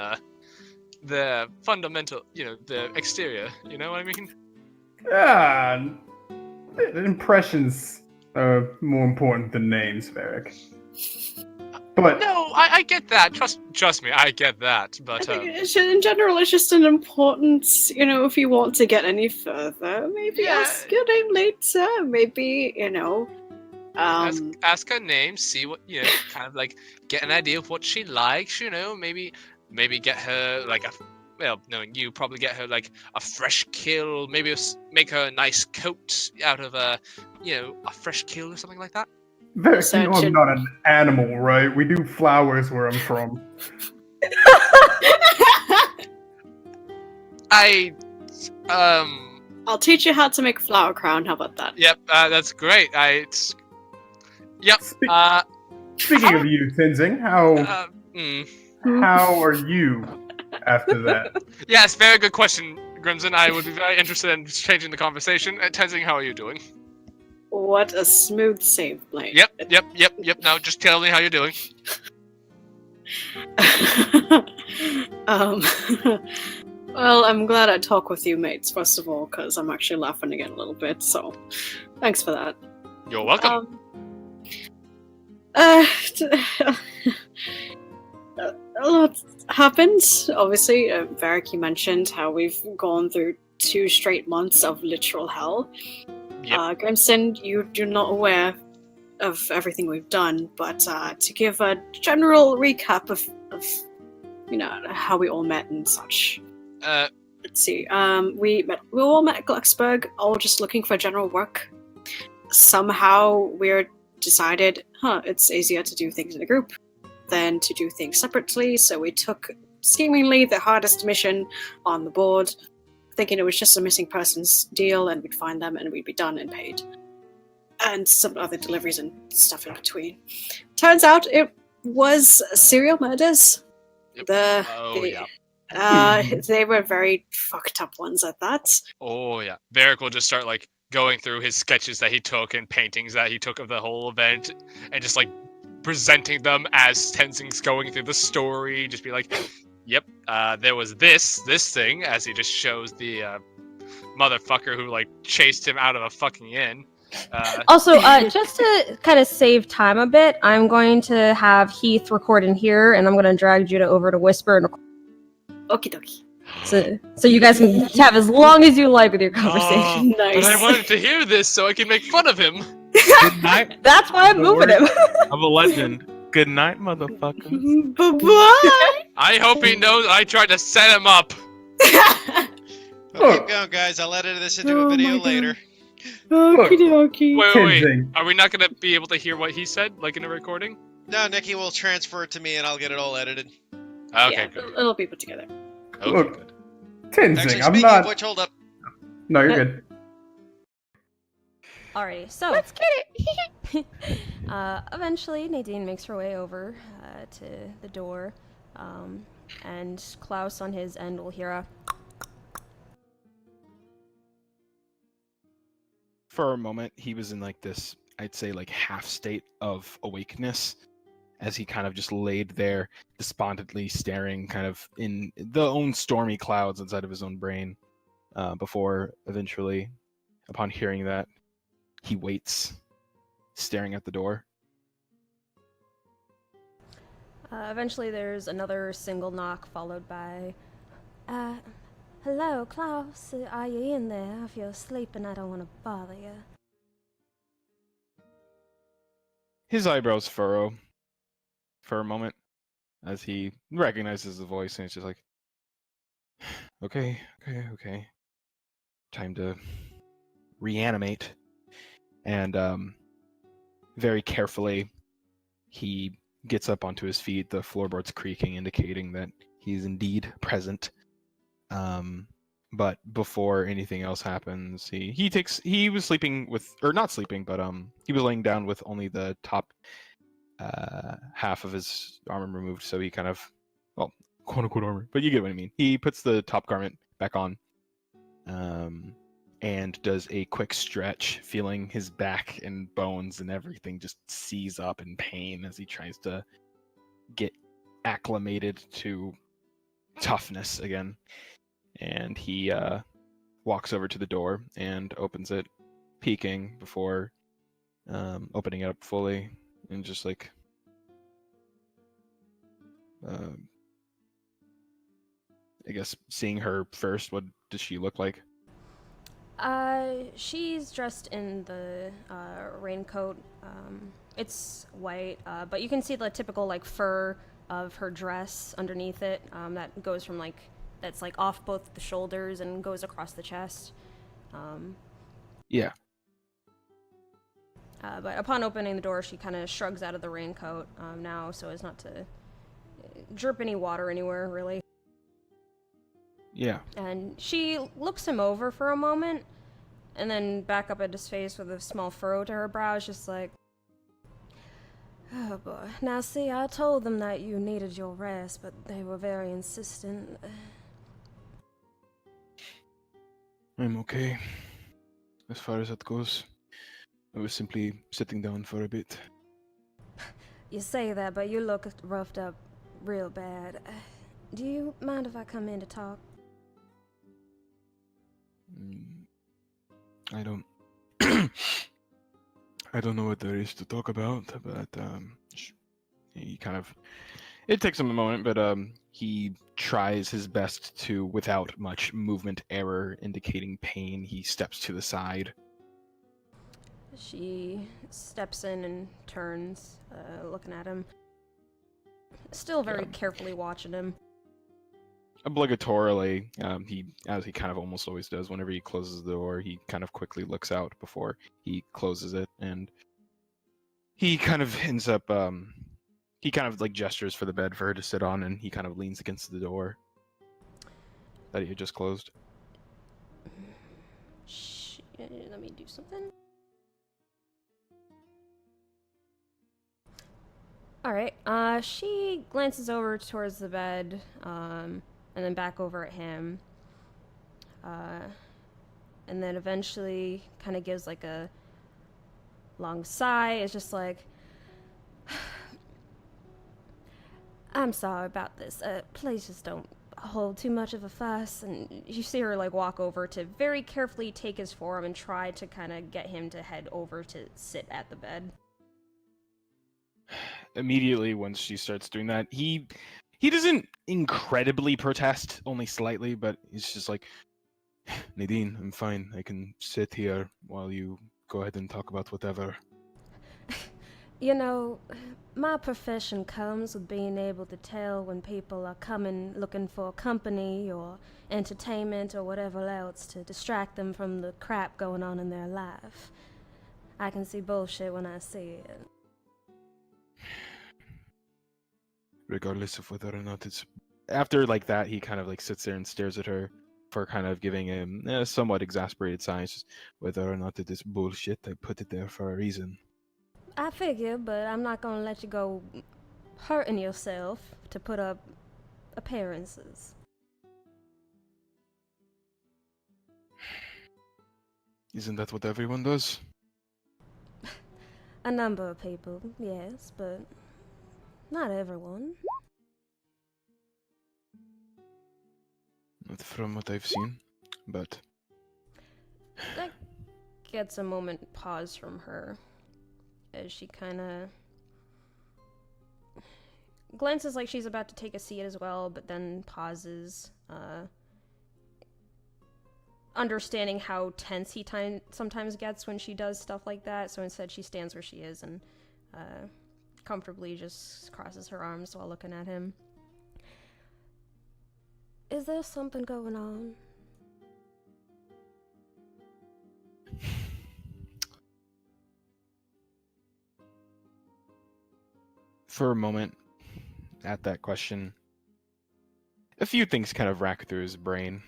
S6: their fundamental, their exterior. You know what I mean?
S1: Impressions are more important than names, Varric. But
S6: No, I get that. Trust me, I get that.
S2: I
S6: But
S2: think in general, it's just an importance, if you want to get any further, maybe ask your name later, maybe,
S6: ask her name, see what kind of like get an idea of what she likes. Maybe get her like knowing you, probably get her like a fresh kill. Maybe make her a nice coat out of a fresh kill or something like that.
S1: Varric, you know I'm not an animal, right? We do flowers where I'm from.
S2: I'll teach you how to make a flower crown. How about that?
S6: Yep, that's great. Yep.
S1: Speaking of you, Tenzing, how are you after that?
S6: Yes, very good question, Grimson. I would be very interested in changing the conversation. Tenzing, how are you doing?
S2: What a smooth save, Blake.
S6: Yep. Now just tell me how you're doing.
S2: Well, I'm glad I talk with you, mates, first of all, because I'm actually laughing again a little bit, so thanks for that.
S6: You're welcome.
S2: A lot happened, obviously. Varric, you mentioned how we've gone through 2 straight months of literal hell.
S6: Yep.
S2: Grimson, you're not aware of everything we've done, but to give a general recap of how we all met and such. Let's see. We all met at Glucksburg, all just looking for general work. Somehow we decided, it's easier to do things in a group than to do things separately, so we took seemingly the hardest mission on the board, thinking it was just a missing persons deal and we'd find them and we'd be done and paid. And some other deliveries and stuff in between. Turns out it was serial murders.
S6: Yep.
S2: They were very fucked up ones at that.
S6: Oh yeah. Varric will just start like going through his sketches that he took and paintings that he took of the whole event and just like presenting them as Tenzing's going through the story. Just be like, yep, there was this thing, as he just shows the motherfucker who like chased him out of a fucking inn.
S5: Also, just to kind of save time a bit, I'm going to have Heath record in here, and I'm going to drag Judah over to Whisper and record.
S2: Okie dokie.
S5: So you guys can have as long as you like with your conversation.
S2: Nice.
S6: But I wanted to hear this so I can make fun of him.
S7: Good night.
S5: That's why I'm moving him.
S7: I'm a legend. Good night, motherfucker.
S2: Bye-bye!
S6: I hope he knows I tried to set him up.
S8: Well, keep going, guys. I'll edit this into a video later.
S2: Okie dokie.
S6: Wait.
S1: Tenzing.
S6: Are we not going to be able to hear what he said, like in a recording?
S8: No, Nikki will transfer it to me and I'll get it all edited.
S6: Okay,
S2: Yeah,
S6: good.
S2: it'll be put together.
S6: Okay,
S1: Look,
S6: good.
S1: Tenzing,
S8: Actually,
S1: I'm
S8: speaking
S1: not.
S8: of which, hold up.
S1: No, you're good.
S5: Alrighty, so
S9: Let's get it.
S5: eventually Nadine makes her way over to the door, and Klaus on his end will hear a.
S7: For a moment, he was in like this, I'd say, like half state of awakeness, as he kind of just laid there, despondently staring, kind of in the own stormy clouds inside of his own brain. Before eventually, upon hearing that, he waits, staring at the door.
S5: Eventually, there's another single knock followed by.
S9: Hello, Klaus. Are you in there? If you're sleeping, I don't want to bother you.
S7: His eyebrows furrow for a moment as he recognizes the voice, and it's just like, okay. Time to reanimate. And very carefully, he gets up onto his feet, the floorboards creaking, indicating that he's indeed present. But before anything else happens, he was sleeping with, or not sleeping, but he was laying down with only the top half of his armor removed, so he kind of, well, quote unquote armor, but you get what I mean. He puts the top garment back on, and does a quick stretch, feeling his back and bones and everything just seize up in pain as he tries to get acclimated to toughness again. And he walks over to the door and opens it, peeking before opening it up fully, and just like I guess seeing her first. What does she look like?
S5: She's dressed in the raincoat. It's white, but you can see the typical like fur of her dress underneath it. That goes from like that's like off both the shoulders and goes across the chest.
S7: Yeah.
S5: But upon opening the door, she kind of shrugs out of the raincoat now, so as not to drip any water anywhere, really.
S7: Yeah.
S5: And she looks him over for a moment, and then back up at his face with a small furrow to her brow, is just like,
S9: Oh boy. Now see, I told them that you needed your rest, but they were very insistent.
S4: I'm okay. As far as that goes, I was simply sitting down for a bit.
S9: You say that, but you look roughed up real bad. Do you mind if I come in to talk?
S4: I don't. I don't know what there is to talk about, but
S7: he kind of. It takes him a moment, but he tries his best to, without much movement error indicating pain, he steps to the side.
S5: she steps in and turns, looking at him. Still very carefully watching him.
S7: Obligatorily, as he kind of almost always does, whenever he closes the door, he kind of quickly looks out before he closes it, and he kind of ends up, he kind of like gestures for the bed for her to sit on, and he kind of leans against the door that he had just closed.
S5: Let me do something. Alright, she glances over towards the bed, and then back over at him. And then eventually kind of gives like a long sigh. It's just like,
S9: I'm sorry about this. Please just don't hold too much of a fuss.
S5: and you see her like walk over to very carefully take his forearm and try to kind of get him to head over to sit at the bed.
S7: Immediately, once she starts doing that, he doesn't incredibly protest, only slightly, but he's just like,
S4: Nadine, I'm fine. I can sit here while you go ahead and talk about whatever.
S9: You know, my profession comes with being able to tell when people are coming looking for company or entertainment or whatever else to distract them from the crap going on in their life. I can see bullshit when I see it.
S4: regardless of whether or not it's...
S7: After like that, he kind of like sits there and stares at her for kind of giving him a somewhat exasperated signs.
S4: Whether or not it is bullshit, I put it there for a reason.
S9: I figure, but I'm not gonna let you go hurting yourself to put up appearances.
S4: Isn't that what everyone does?
S9: A number of people, yes, but not everyone.
S4: Not from what I've seen, but...
S5: That gets a moment pause from her as she kind of glances like she's about to take a seat as well, but then pauses, understanding how tense he sometimes gets when she does stuff like that. So instead she stands where she is and comfortably just crosses her arms while looking at him.
S9: Is there something going on?
S7: For a moment, at that question, a few things kind of rack through his brain.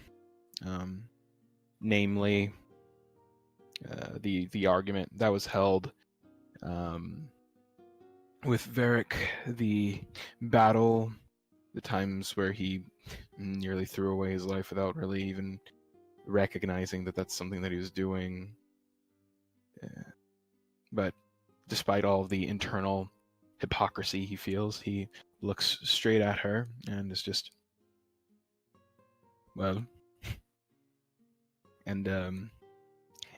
S7: Namely, the argument that was held with Varric, the battle, the times where he nearly threw away his life without really even recognizing that that's something that he was doing. But despite all of the internal hypocrisy he feels, he looks straight at her and is just, well, and in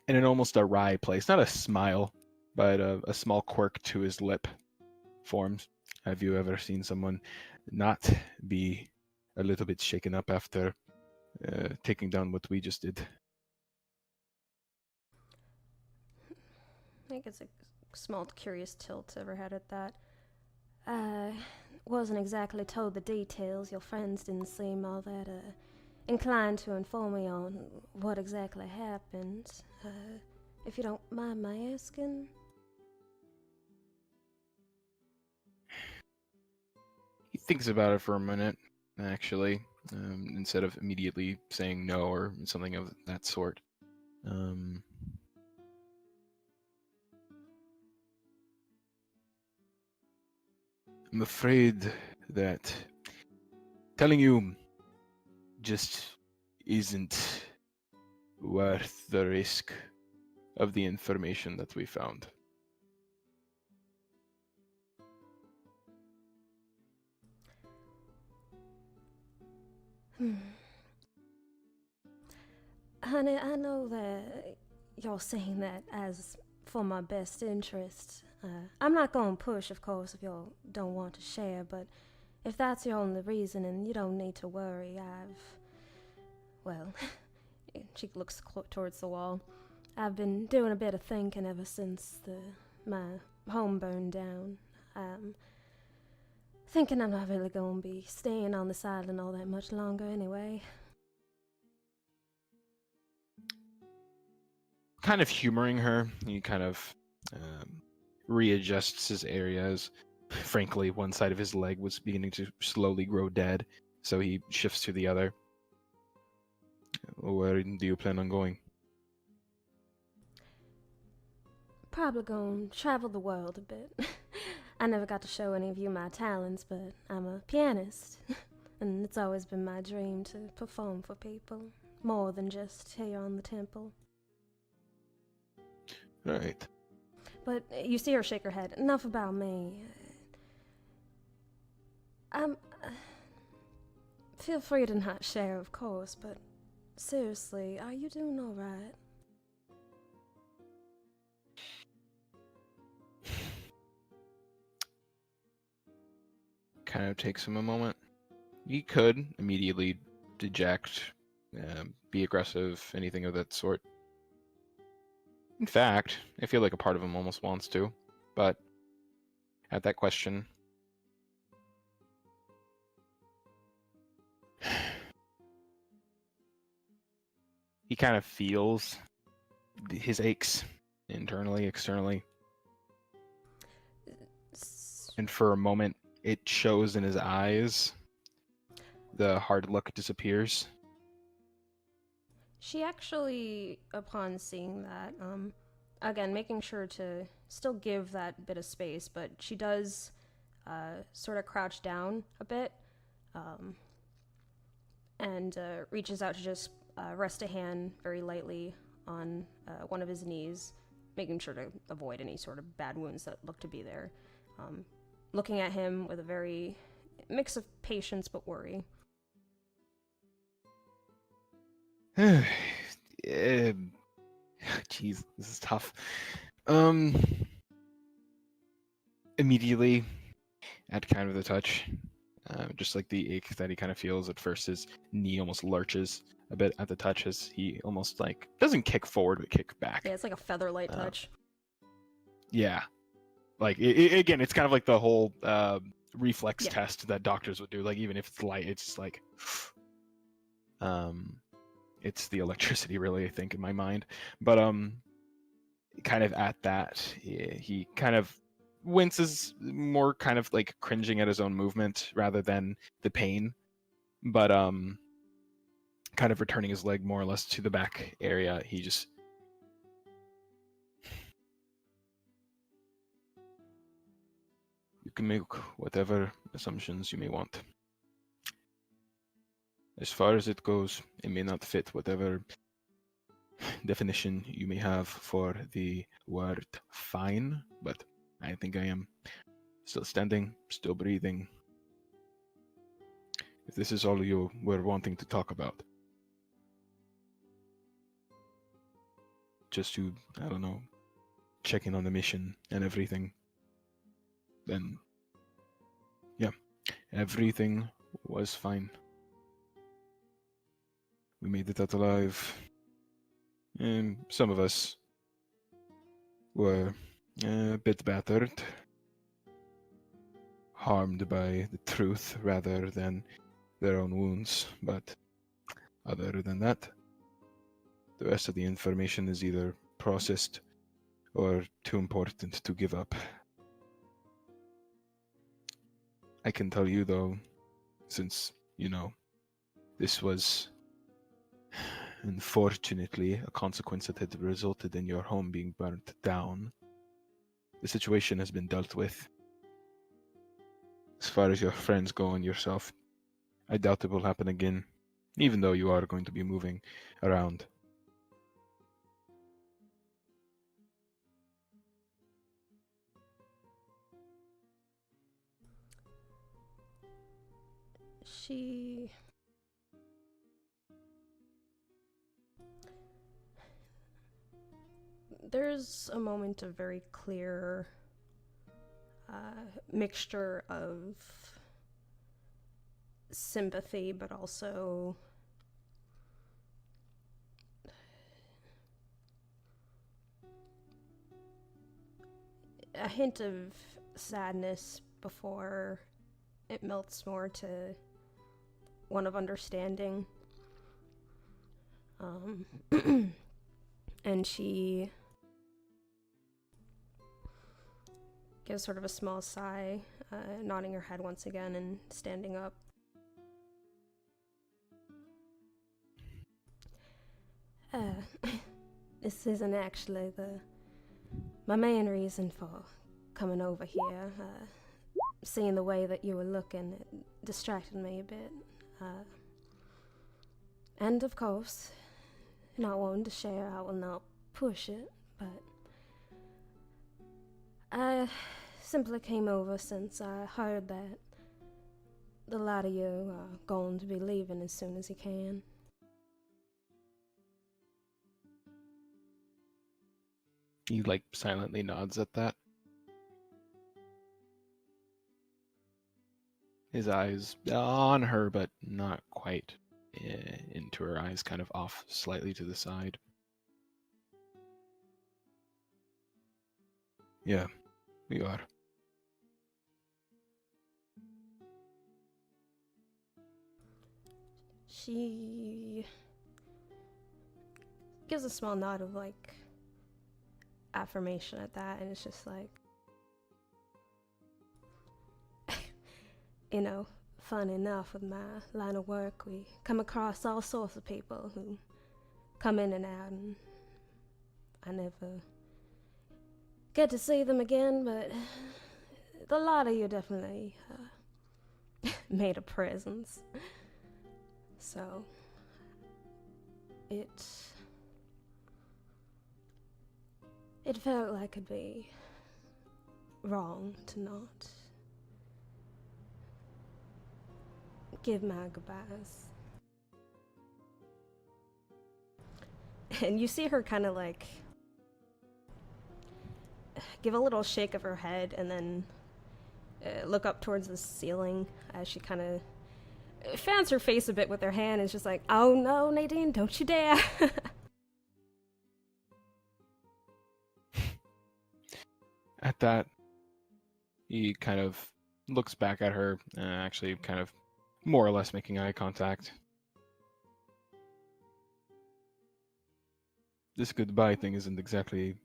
S7: an almost a wry place, not a smile, but a small quirk to his lip forms. Have you ever seen someone not be a little bit shaken up after taking down what we just did?
S5: I think it's a small curious tilt to her head at that.
S9: I wasn't exactly told the details. Your friends didn't seem all that inclined to inform me on what exactly happened. If you don't mind my asking.
S7: He thinks about it for a minute, actually, instead of immediately saying no or something of that sort. I'm
S4: afraid that telling you just isn't worth the risk of the information that we found.
S9: Honey, I know that you're saying that as for my best interest. I'm not going to push, of course, if you don't want to share, but if that's your only reason, and you don't need to worry, well, she looks towards the wall. I've been doing a bit of thinking ever since my home burned down. Thinking I'm not really going to be staying on this island all that much longer anyway.
S7: kind of humoring her. He kind of readjusts his areas. Frankly, one side of his leg was beginning to slowly grow dead, so he shifts to the other. Where do you plan on going?
S9: Probably gonna travel the world a bit. I never got to show any of you my talents, but I'm a pianist. And it's always been my dream to perform for people. More than just here on the temple.
S4: Right.
S9: But you see her shake her head. Enough about me. Feel free to not share, of course, but seriously, are you doing alright?
S7: Kind of takes him a moment. He could immediately deject, be aggressive, anything of that sort. In fact, I feel like a part of him almost wants to, but at that question, he kind of feels his aches internally, externally. And for a moment, it shows in his eyes. The hard look disappears.
S5: She actually, upon seeing that, again, making sure to still give that bit of space, but she does sort of crouch down a bit and reaches out to just rest a hand very lightly on one of his knees, making sure to avoid any sort of bad wounds that look to be there. Looking at him with a very mix of patience but worry.
S7: Jeez, this is tough. Immediately, at kind of the touch, just like the ache that he kind of feels at first, his knee almost lurches a bit at the touch as he almost like doesn't kick forward but kick back.
S5: Yeah, it's like a featherlight touch.
S7: Yeah, like again, it's kind of like the whole reflex test that doctors would do. Like even if it's light, it's just like, it's the electricity, really. I think in my mind, but kind of at that, he kind of winces, more kind of like cringing at his own movement rather than the pain, but kind of returning his leg more or less to the back area. He just you can make whatever assumptions you may want. As far as it goes, it may not fit whatever definition you may have for the word fine, but I think I am still standing, still breathing. If this is all you were wanting to talk about. Just to, I don't know, check in on the mission and everything. Then, yeah, everything was fine. We made it out alive. And some of us were a bit battered, harmed by the truth rather than their own wounds, but other than that, the rest of the information is either processed or too important to give up. I can tell you though, since, this was unfortunately a consequence that had resulted in your home being burnt down, the situation has been dealt with. As far as your friends go and yourself, I doubt it will happen again, even though you are going to be moving around.
S5: There's a moment of very clear mixture of sympathy, but also a hint of sadness before it melts more to one of understanding. And she gives sort of a small sigh, nodding her head once again and standing up.
S9: This isn't actually my main reason for coming over here. Seeing the way that you were looking, it distracted me a bit. And of course, not wanting to share, I will not push it, but I simply came over since I heard that the lot of you are going to be leaving as soon as you can.
S7: He silently nods at that. His eyes on her, but not quite into her eyes, kind of off slightly to the side. Yeah, we are.
S5: She gives a small nod of affirmation at that, and it's just
S9: fun enough with my line of work. We come across all sorts of people who come in and out, and I never get to see them again, but the lot of you definitely made a presence. So, it felt like it'd be wrong to not give my goodbyes. And you see her kind of like give a little shake of her head and then look up towards the ceiling as she kind of fans her face a bit with her hand and is just like, "Oh no, Nadine, don't you dare."
S7: At that, he kind of looks back at her, actually kind of more or less making eye contact. This goodbye thing isn't exactly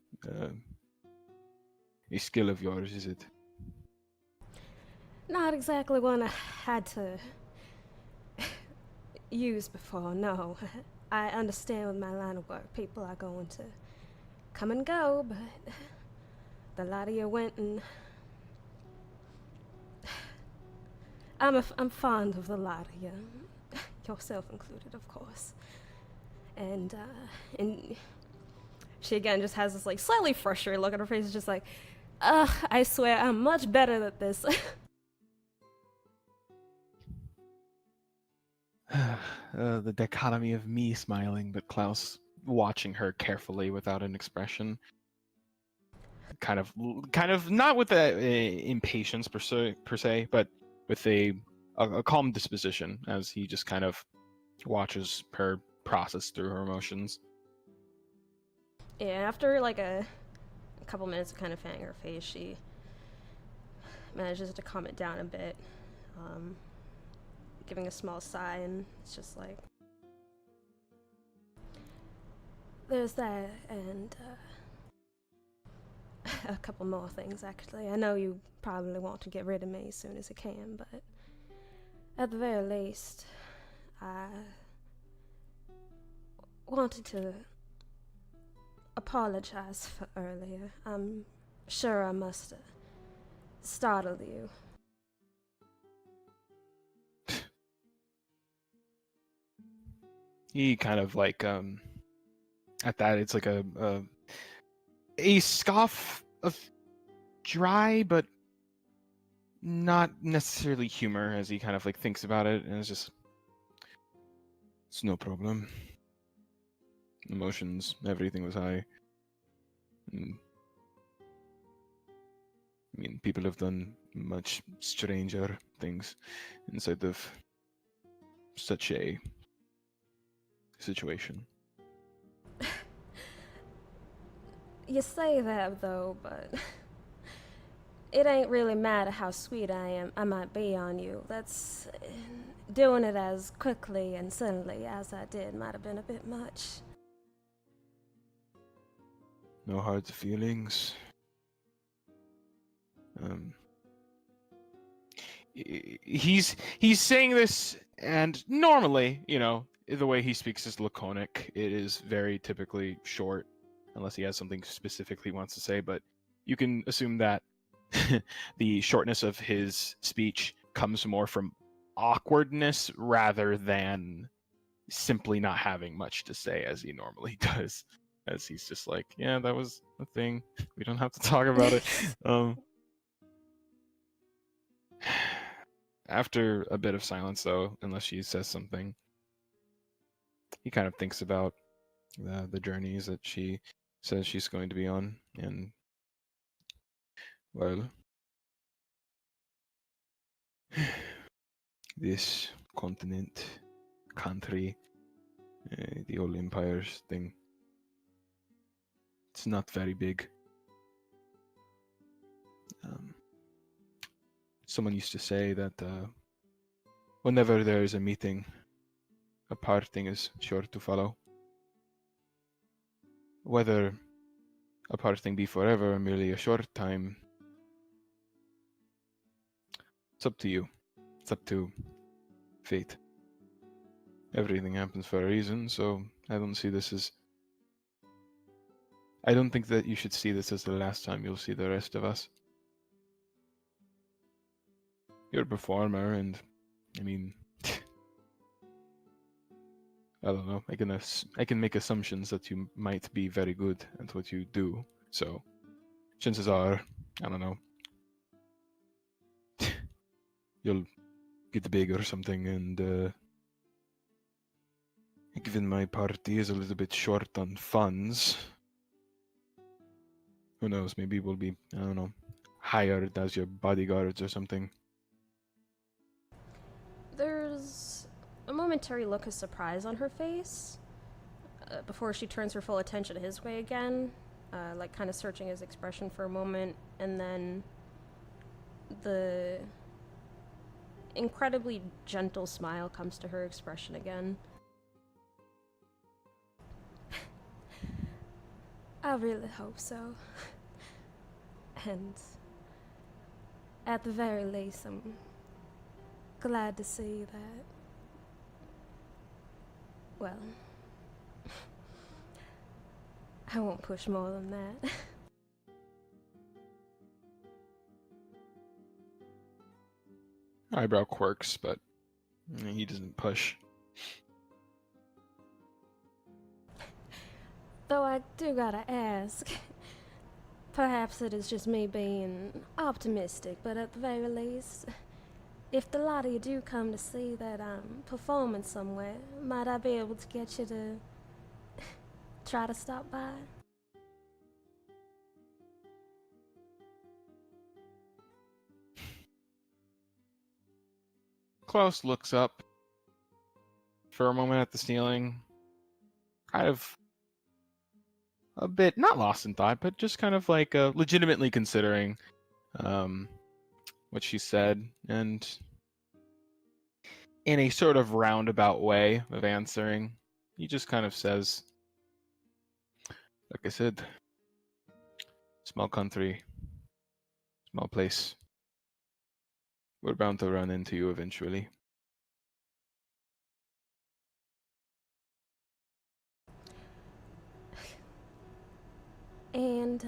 S7: a skill of yours, is it?
S9: Not exactly one I had to use before, no. I understand with my line of work, people are going to come and go, but the lot of you went, and I'm fond of the lot of you, yourself included, of course. And she again just has this like slightly frustrated look on her face. It's just like, I swear I'm much better at this.
S7: The dichotomy of me smiling, but Klaus watching her carefully without an expression. Kind of not with impatience per se, but with a calm disposition as he just kind of watches her process through her emotions.
S5: Yeah, after like a couple minutes of kind of fanning her face, she manages to calm it down a bit, giving a small sigh, and it's just like,
S9: There's that, and a couple more things, actually. I know you probably want to get rid of me as soon as you can, but at the very least, I wanted to apologize for earlier. I'm sure I must have startled you.
S7: He kind of like at that, it's like a scoff of dry but not necessarily humor as he kind of like thinks about it, and it's no problem. Emotions, everything was high. And, I mean, people have done much stranger things inside of such a situation.
S9: You say that, though, but it ain't really matter how sweet I might be on you. That's doing it as quickly and suddenly as I did might have been a bit much.
S7: No hard feelings. He's saying this, and normally, the way he speaks is laconic. It is very typically short, unless he has something specific he wants to say, but you can assume that the shortness of his speech comes more from awkwardness rather than simply not having much to say as he normally does. As he's just like, yeah, that was a thing. We don't have to talk about it. After a bit of silence, though, unless she says something, he kind of thinks about the journeys that she says she's going to be on, and well, this continent, country, the old empires thing, it's not very big. Someone used to say that whenever there is a meeting, a parting is sure to follow. Whether a parting be forever or merely a short time, it's up to you.
S4: it's up to fate. Everything happens for a reason, so I don't see this as... I don't think that you should see this as the last time you'll see the rest of us. You're a performer, and I mean, I don't know. I can make assumptions that you might be very good at what you do. So, chances are, I don't know, you'll get big or something. And given my party is a little bit short on funds, who knows? Maybe we'll be, I don't know, hired as your bodyguards or something.
S5: There's a momentary look of surprise on her face before she turns her full attention his way again, like kind of searching his expression for a moment, and then the incredibly gentle smile comes to her expression again.
S9: I really hope so. And at the very least, I'm glad to see that. Well, I won't push more than that.
S7: Eyebrow quirks, but he doesn't push.
S9: Though I do gotta ask, perhaps it is just me being optimistic, but at the very least, if the lot of you do come to see that I'm performing somewhere, might I be able to get you to try to stop by?
S7: Klaus looks up for a moment at the ceiling, kind of a bit, not lost in thought, but just kind of like legitimately considering what she said, and in a sort of roundabout way of answering, he just kind of says, like I said, small country, small place. We're bound to run into you eventually.
S9: And,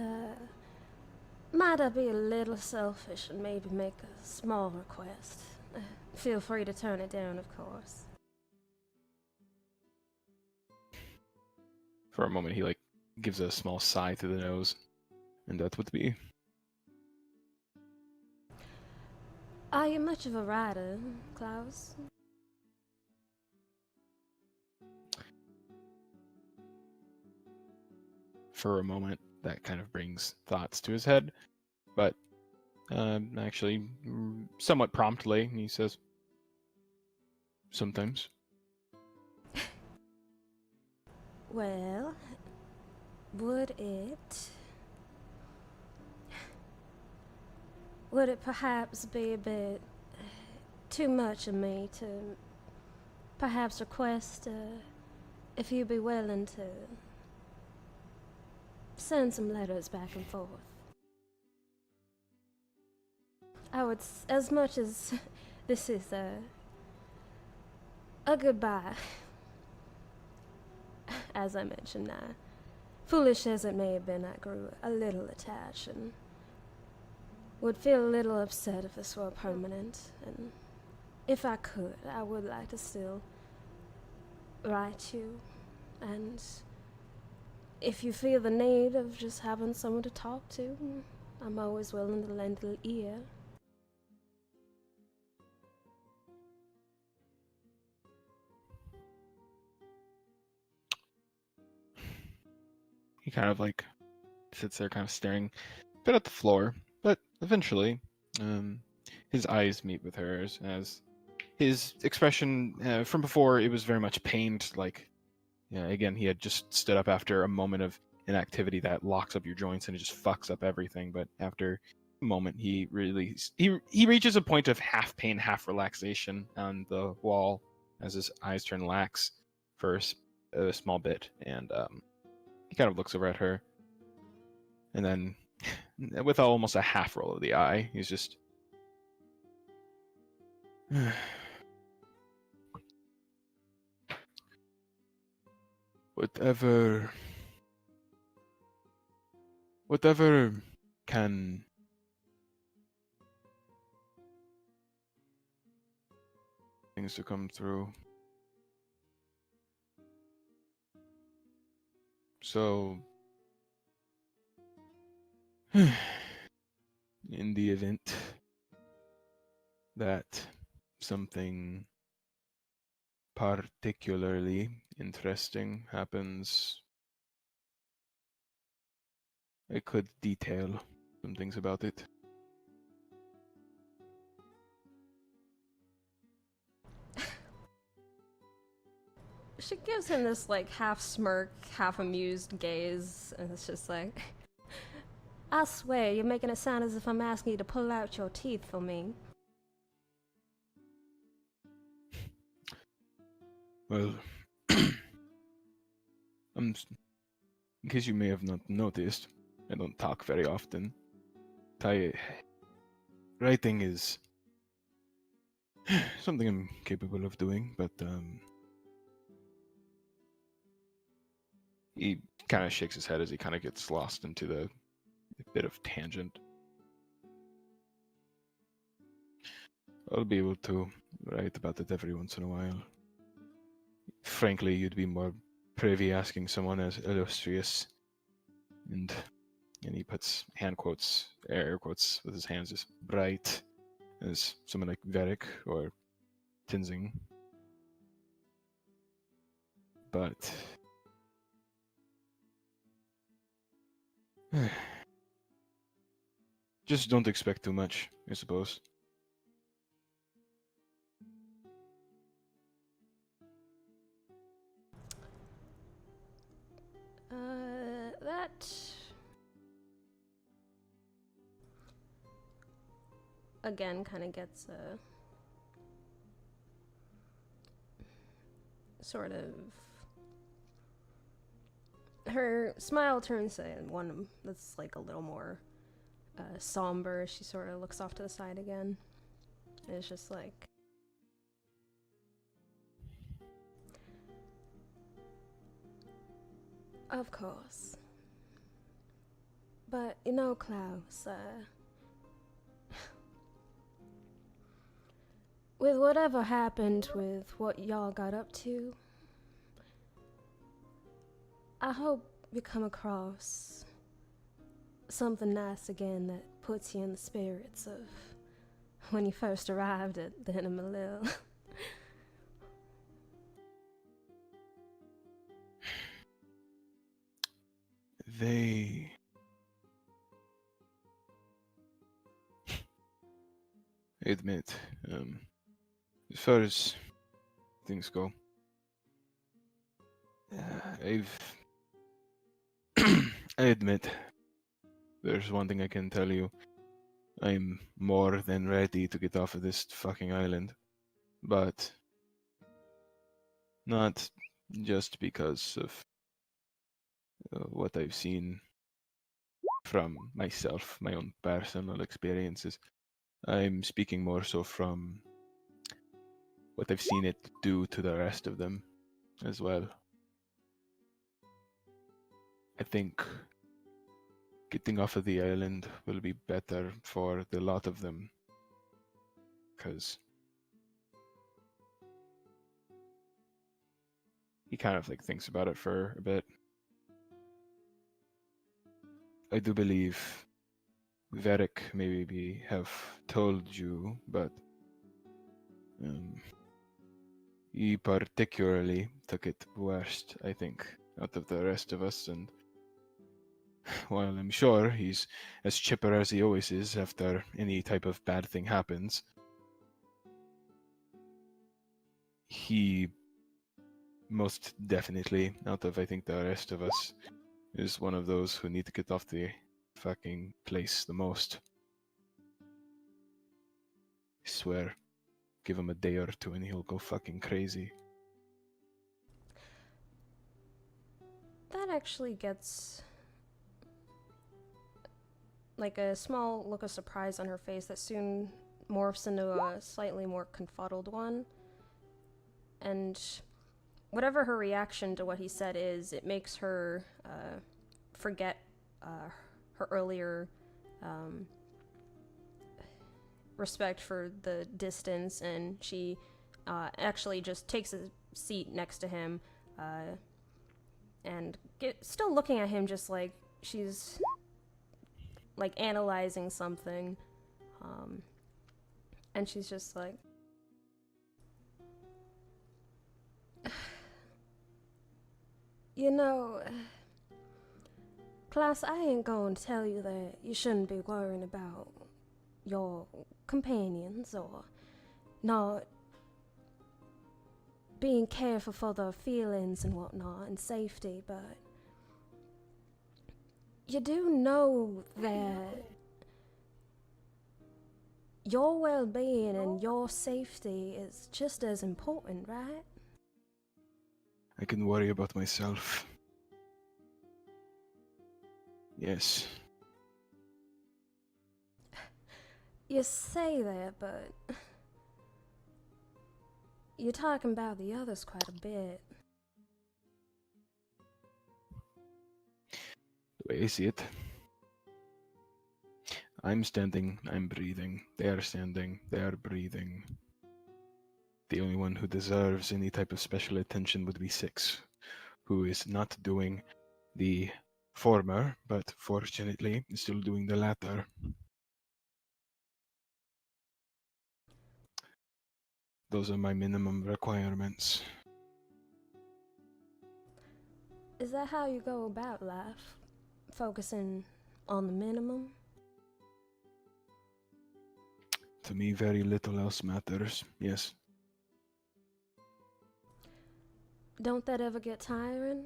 S9: might I be a little selfish and maybe make a small request? Feel free to turn it down, of course.
S7: For a moment, he like gives a small sigh through the nose, and that would be...
S9: Are you much of a writer, Klaus?
S7: For a moment, that kind of brings thoughts to his head, but actually, somewhat promptly, he says, sometimes.
S9: Well, would it perhaps be a bit too much of me to perhaps request if you'd be willing to send some letters back and forth? I would, as much as this is a goodbye, as I mentioned now, foolish as it may have been, I grew a little attached and would feel a little upset if this were permanent, and if I could, I would like to still write you, and if you feel the need of just having someone to talk to, I'm always willing to lend an ear.
S7: He kind of like sits there kind of staring a bit at the floor, but eventually his eyes meet with hers as his expression from before, it was very much pained, like, yeah, again, he had just stood up after a moment of inactivity that locks up your joints and it just fucks up everything, but after a moment he reaches a point of half pain, half relaxation on the wall as his eyes turn lax for a small bit, and he kind of looks over at her, and then with almost a half roll of the eye, he's just,
S4: Whatever can things to come through. So, in the event that something particularly interesting happens, I could detail some things about it.
S5: She gives him this like half smirk, half amused gaze, and it's just like,
S9: I swear, you're making it sound as if I'm asking you to pull out your teeth for me.
S4: Well, in case you may have not noticed, I don't talk very often. Writing is something I'm capable of doing, but he kind of shakes his head as he kind of gets lost into the bit of tangent. I'll be able to write about it every once in a while. Frankly, you'd be more privy asking someone as illustrious and he puts air quotes with his hands, just bright as someone like Varric or Tinzing. But just don't expect too much, I suppose.
S5: that again kind of gets sort of, her smile turns to one that's like a little more somber. She sort of looks off to the side again, and it's just like,
S9: Of course. But, you know, Klaus, with whatever happened with what y'all got up to, I hope you come across something nice again that puts you in the spirits of when you first arrived at the Malil.
S4: They... I admit, as far as things go, I admit, there's one thing I can tell you. I'm more than ready to get off of this fucking island. But not just because of what I've seen from myself, my own personal experiences. I'm speaking more so from what I've seen it do to the rest of them as well. I think getting off of the island will be better for the lot of them, because he kind of like thinks about it for a bit. I do believe Varric maybe have told you, but he particularly took it worst, I think, out of the rest of us, and while I'm sure he's as chipper as he always is after any type of bad thing happens, he most definitely, out of I think the rest of us, is one of those who need to get off the fucking place the most. I swear, give him a day or two and he'll go fucking crazy.
S5: that actually gets like a small look of surprise on her face that soon morphs into a slightly more confuddled one. And whatever her reaction to what he said is, it makes her forget her earlier respect for the distance, and she actually just takes a seat next to him and still looking at him just like she's like analyzing something, and she's just like,
S9: you know, Klaus, I ain't gonna tell you that you shouldn't be worrying about your companions or not being careful for their feelings and whatnot and safety, but you do know that your well-being and your safety is just as important, right?
S4: I can worry about myself. Yes.
S9: You say that, but you're talking about the others quite a bit.
S4: The way I see it, I'm standing, I'm breathing. They are standing, they are breathing. The only one who deserves any type of special attention would be Six, who is not doing the former, but fortunately is still doing the latter. Those are my minimum requirements.
S9: Is that how you go about life? Focusing on the minimum?
S4: To me, very little else matters, yes.
S9: Don't that ever get tiring?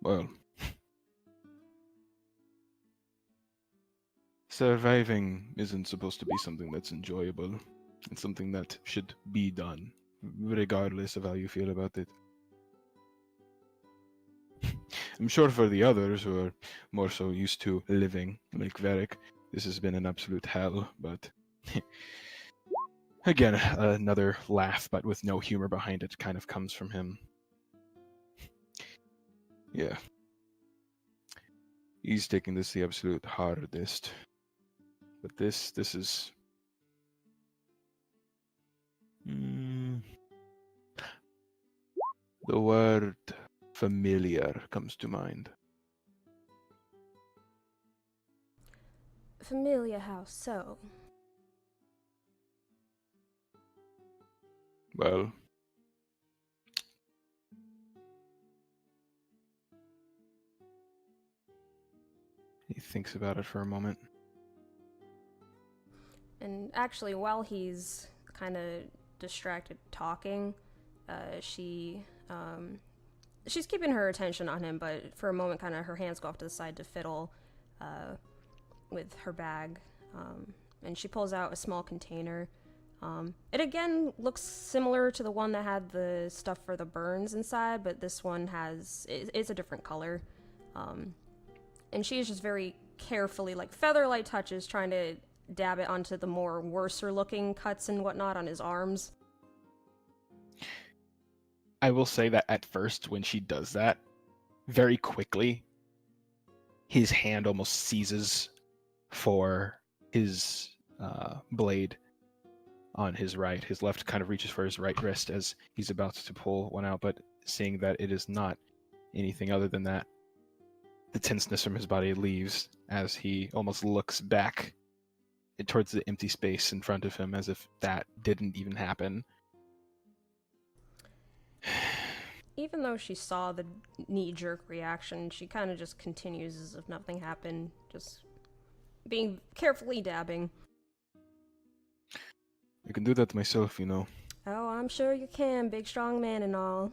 S4: Well, surviving isn't supposed to be something that's enjoyable. It's something that should be done, regardless of how you feel about it. I'm sure for the others who are more so used to living, like Varric, this has been an absolute hell, but again, another laugh, but with no humor behind it, kind of comes from him. Yeah. He's taking this the absolute hardest. But this is... The word familiar comes to mind.
S9: Familiar how so?
S4: Well, he thinks about it for a moment.
S5: and actually while he's kind of distracted talking, she's keeping her attention on him, but for a moment kind of her hands go off to the side to fiddle with her bag, and she pulls out a small container. It again looks similar to the one that had the stuff for the burns inside, but this one it's a different color. And she's just very carefully, like feather-light touches, trying to dab it onto the more worser-looking cuts and whatnot on his arms.
S7: I will say that at first, when she does that, very quickly, his hand almost seizes for his blade on his right. His left kind of reaches for his right wrist as he's about to pull one out, but seeing that it is not anything other than that, the tenseness from his body leaves as he almost looks back towards the empty space in front of him as if that didn't even happen.
S5: Even though she saw the knee-jerk reaction, she kind of just continues as if nothing happened, just being carefully dabbing.
S4: I can do that myself, you know.
S9: Oh, I'm sure you can, big strong man and all.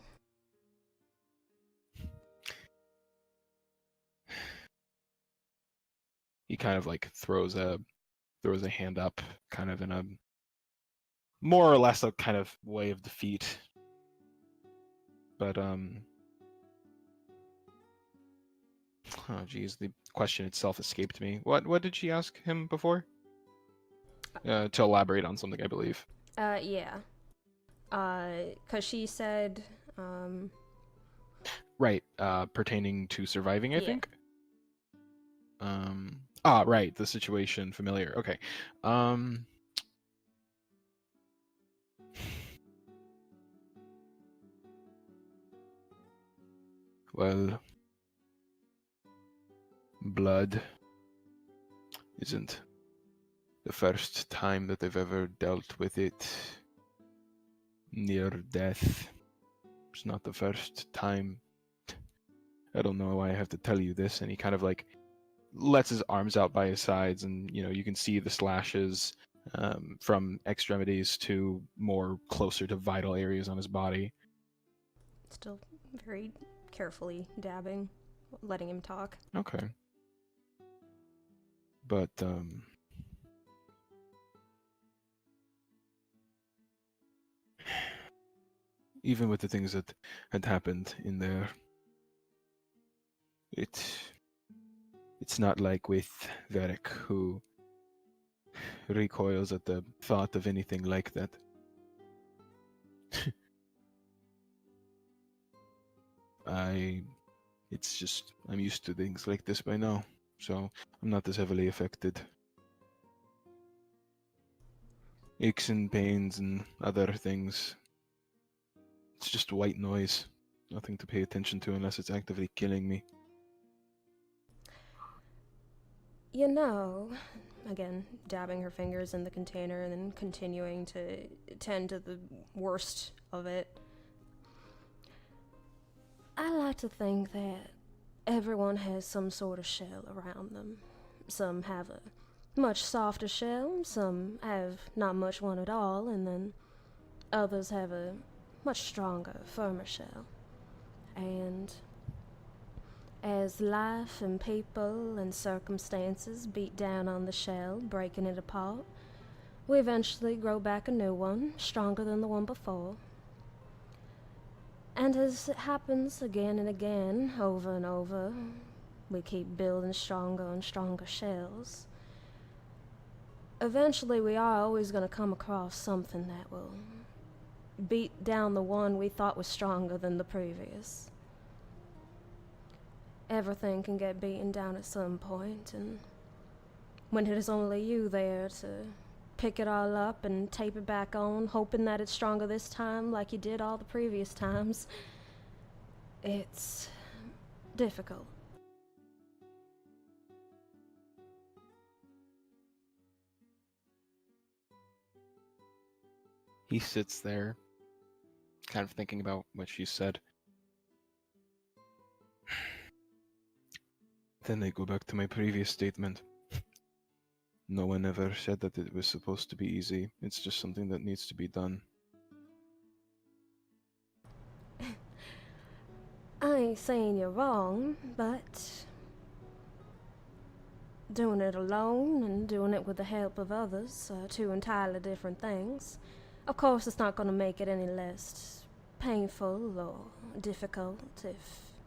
S7: He kind of like throws a hand up, kind of in a more or less a kind of way of defeat. But oh geez, the question itself escaped me. What did she ask him before? To elaborate on something, I believe.
S5: Yeah. Cause she said,
S7: Right, pertaining to surviving, I
S5: Yeah.
S7: think? Right, the situation familiar. Okay. Well, blood isn't the first time that I've ever dealt with it near death. It's not the first time. I don't know why I have to tell you this. And he kind of like lets his arms out by his sides, and you can see the slashes from extremities to more closer to vital areas on his body.
S5: still very carefully dabbing, letting him talk.
S7: Okay. But even with the things that had happened in there, it's not like with Varric, who recoils at the thought of anything like that. It's just, I'm used to things like this by now, so I'm not as heavily affected. Aches and pains and other things. It's just white noise. Nothing to pay attention to unless it's actively killing me.
S5: Again, dabbing her fingers in the container and then continuing to tend to the worst of it.
S9: I like to think that everyone has some sort of shell around them. Some have a much softer shell, some have not much one at all, and then others have a much stronger, firmer shell. And as life and people and circumstances beat down on the shell, breaking it apart, we eventually grow back a new one, stronger than the one before. And as it happens again and again, over and over, we keep building stronger and stronger shells. Eventually, we are always going to come across something that will beat down the one we thought was stronger than the previous. Everything can get beaten down at some point, and when it is only you there to pick it all up and tape it back on, hoping that it's stronger this time like you did all the previous times, it's difficult.
S7: He sits there, kind of thinking about what she said. Then I go back to my previous statement. No one ever said that it was supposed to be easy. It's just something that needs to be done.
S9: I ain't saying you're wrong, but doing it alone and doing it with the help of others are two entirely different things. Of course, it's not going to make it any less painful or difficult if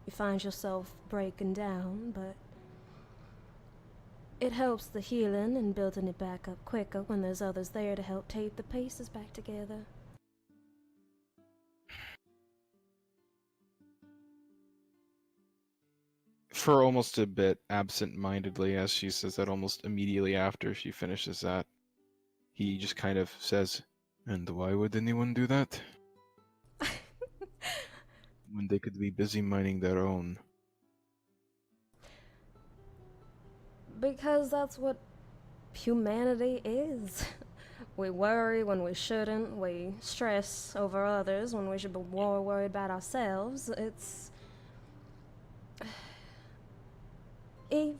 S9: you find yourself breaking down, but it helps the healing and building it back up quicker when there's others there to help tape the pieces back together.
S7: For almost a bit absent-mindedly, as she says that almost immediately after she finishes that, he just kind of says, "And why would anyone do that? When they could be busy minding their own."
S9: Because that's what humanity is. We worry when we shouldn't, we stress over others when we should be more worried about ourselves. It's...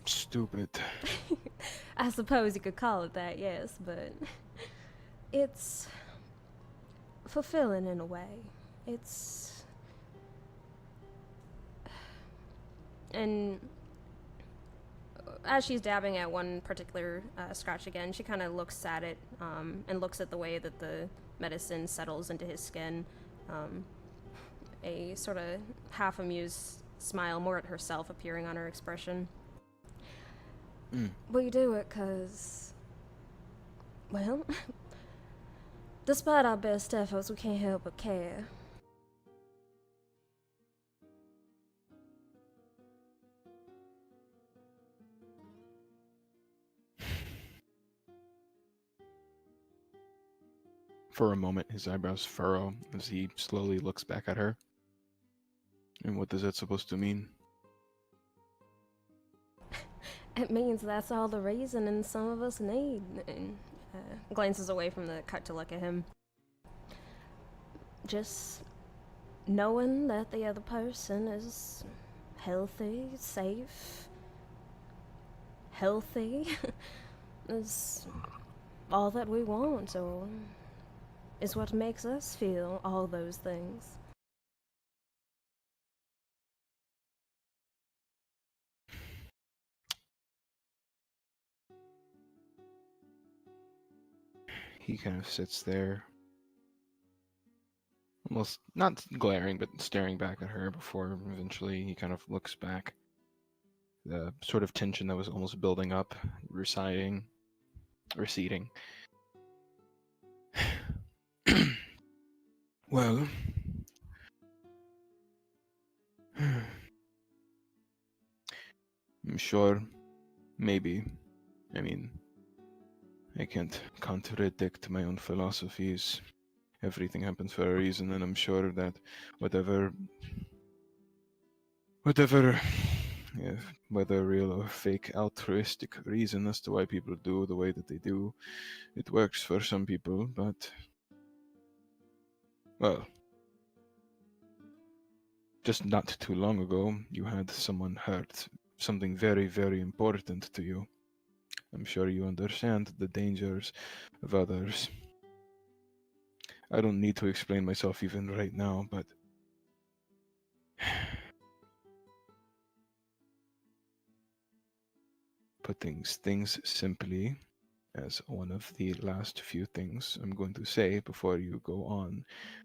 S7: Stupid.
S9: I suppose you could call it that, yes, but it's fulfilling in a way. It's...
S5: And as she's dabbing at one particular scratch again, she kind of looks at it and looks at the way that the medicine settles into his skin. A sort of half-amused smile, more at herself, appearing on her expression.
S9: We do it because, well, despite our best efforts, we can't help but care.
S7: For a moment, his eyebrows furrow as he slowly looks back at her. And what is that supposed to mean?
S9: It means that's all the reasoning some of us need. And,
S5: Glances away from the cut to look at him.
S9: just knowing that the other person is healthy, safe, healthy is all that we want, or is what makes us feel all those things.
S7: He kind of sits there, almost not glaring, but staring back at her before eventually he kind of looks back. The sort of tension that was almost building up, receding. Well, I'm sure, maybe. I mean, I can't contradict my own philosophies. Everything happens for a reason, and I'm sure that whatever, yeah, whether real or fake altruistic reason as to why people do the way that they do, it works for some people, but, well, just not too long ago, you had someone hurt, something very, very important to you. I'm sure you understand the dangers of others. I don't need to explain myself even right now, but putting things simply, as one of the last few things I'm going to say before you go on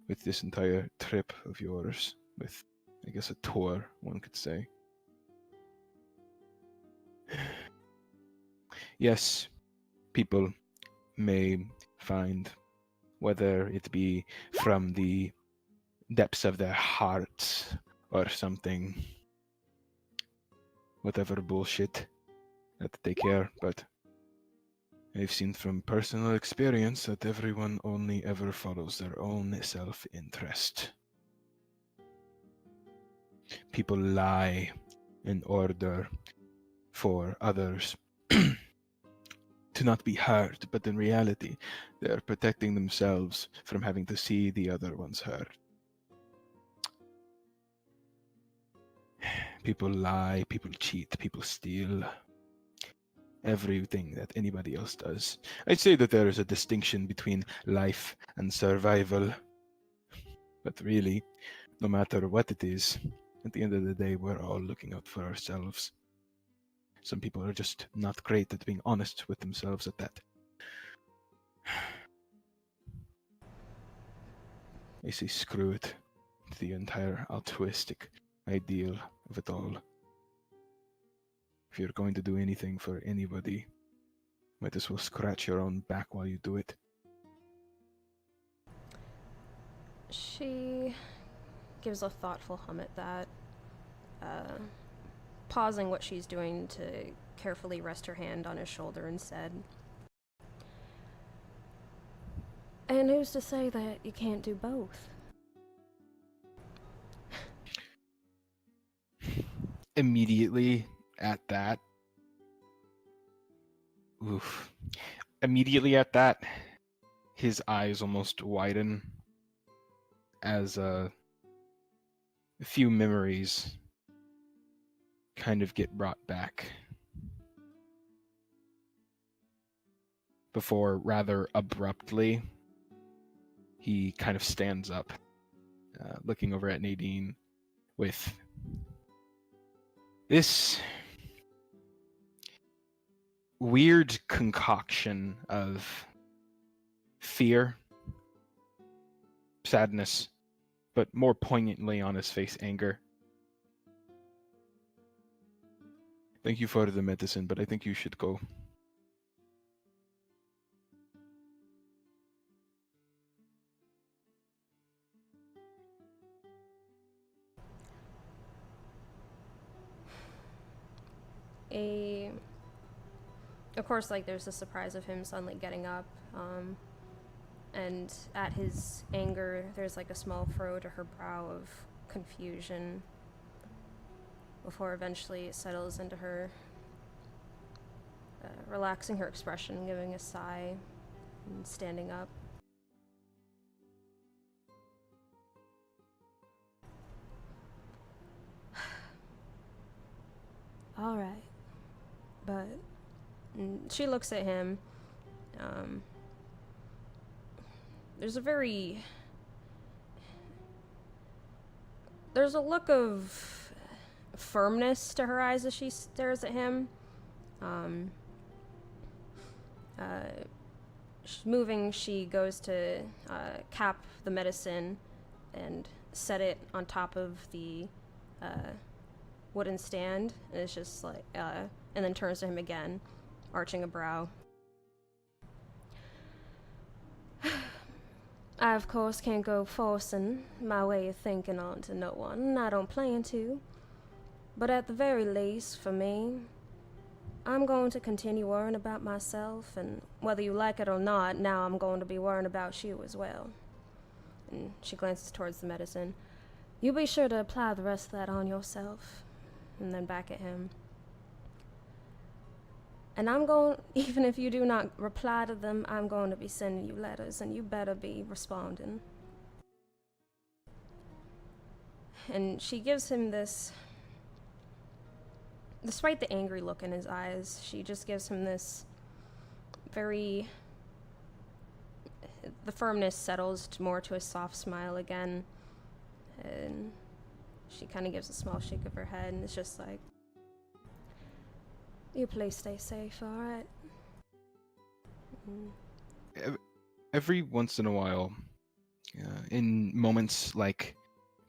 S7: with this entire trip of yours, with, I guess, a tour, one could say. Yes, people may find, whether it be from the depths of their hearts or something, whatever bullshit that they care, but I've seen from personal experience that everyone only ever follows their own self-interest. People lie in order for others to not be hurt, but in reality, they are protecting themselves from having to see the other ones hurt. People lie, people cheat, people steal. Everything that anybody else does. I'd say that there is a distinction between life and survival. But really, no matter what it is, at the end of the day, we're all looking out for ourselves. Some people are just not great at being honest with themselves at that. I say screw it to the entire altruistic ideal of it all. If you're going to do anything for anybody, might as well scratch your own back while you do it.
S5: She gives a thoughtful hum at that, pausing what she's doing to carefully rest her hand on his shoulder and said,
S9: And who's to say that you can't do both?
S7: Immediately at that, his eyes almost widen as a few memories kind of get brought back. Before, rather abruptly, he kind of stands up, looking over at Nadine with this weird concoction of fear, sadness, but more poignantly on his face, anger.
S4: Thank you for the medicine, but I think you should go.
S5: Of course, like, there's the surprise of him suddenly getting up, and at his anger, there's like a small furrow to her brow of confusion before eventually it settles into her, relaxing her expression, giving a sigh, and standing up.
S9: All right.
S5: But she looks at him. There's a look of firmness to her eyes as she stares at him. Moving, she goes to cap the medicine and set it on top of the wooden stand, and it's just like, and then turns to him again, arching a brow.
S9: I, of course, can't go forcing my way of thinking onto no one, and I don't plan to. But at the very least, for me, I'm going to continue worrying about myself, and whether you like it or not, now I'm going to be worrying about you as well.
S5: And she glances towards the medicine.
S9: You be sure to apply the rest of that on yourself.
S5: And then back at him.
S9: And I'm going, even if you do not reply to them, I'm going to be sending you letters, and you better be responding.
S5: And she gives him this, despite the angry look in his eyes, she just gives him this the firmness settles more to a soft smile again, and she kind of gives a small shake of her head, and it's just like,
S9: you please stay safe, alright?
S4: Every once in a while, in moments like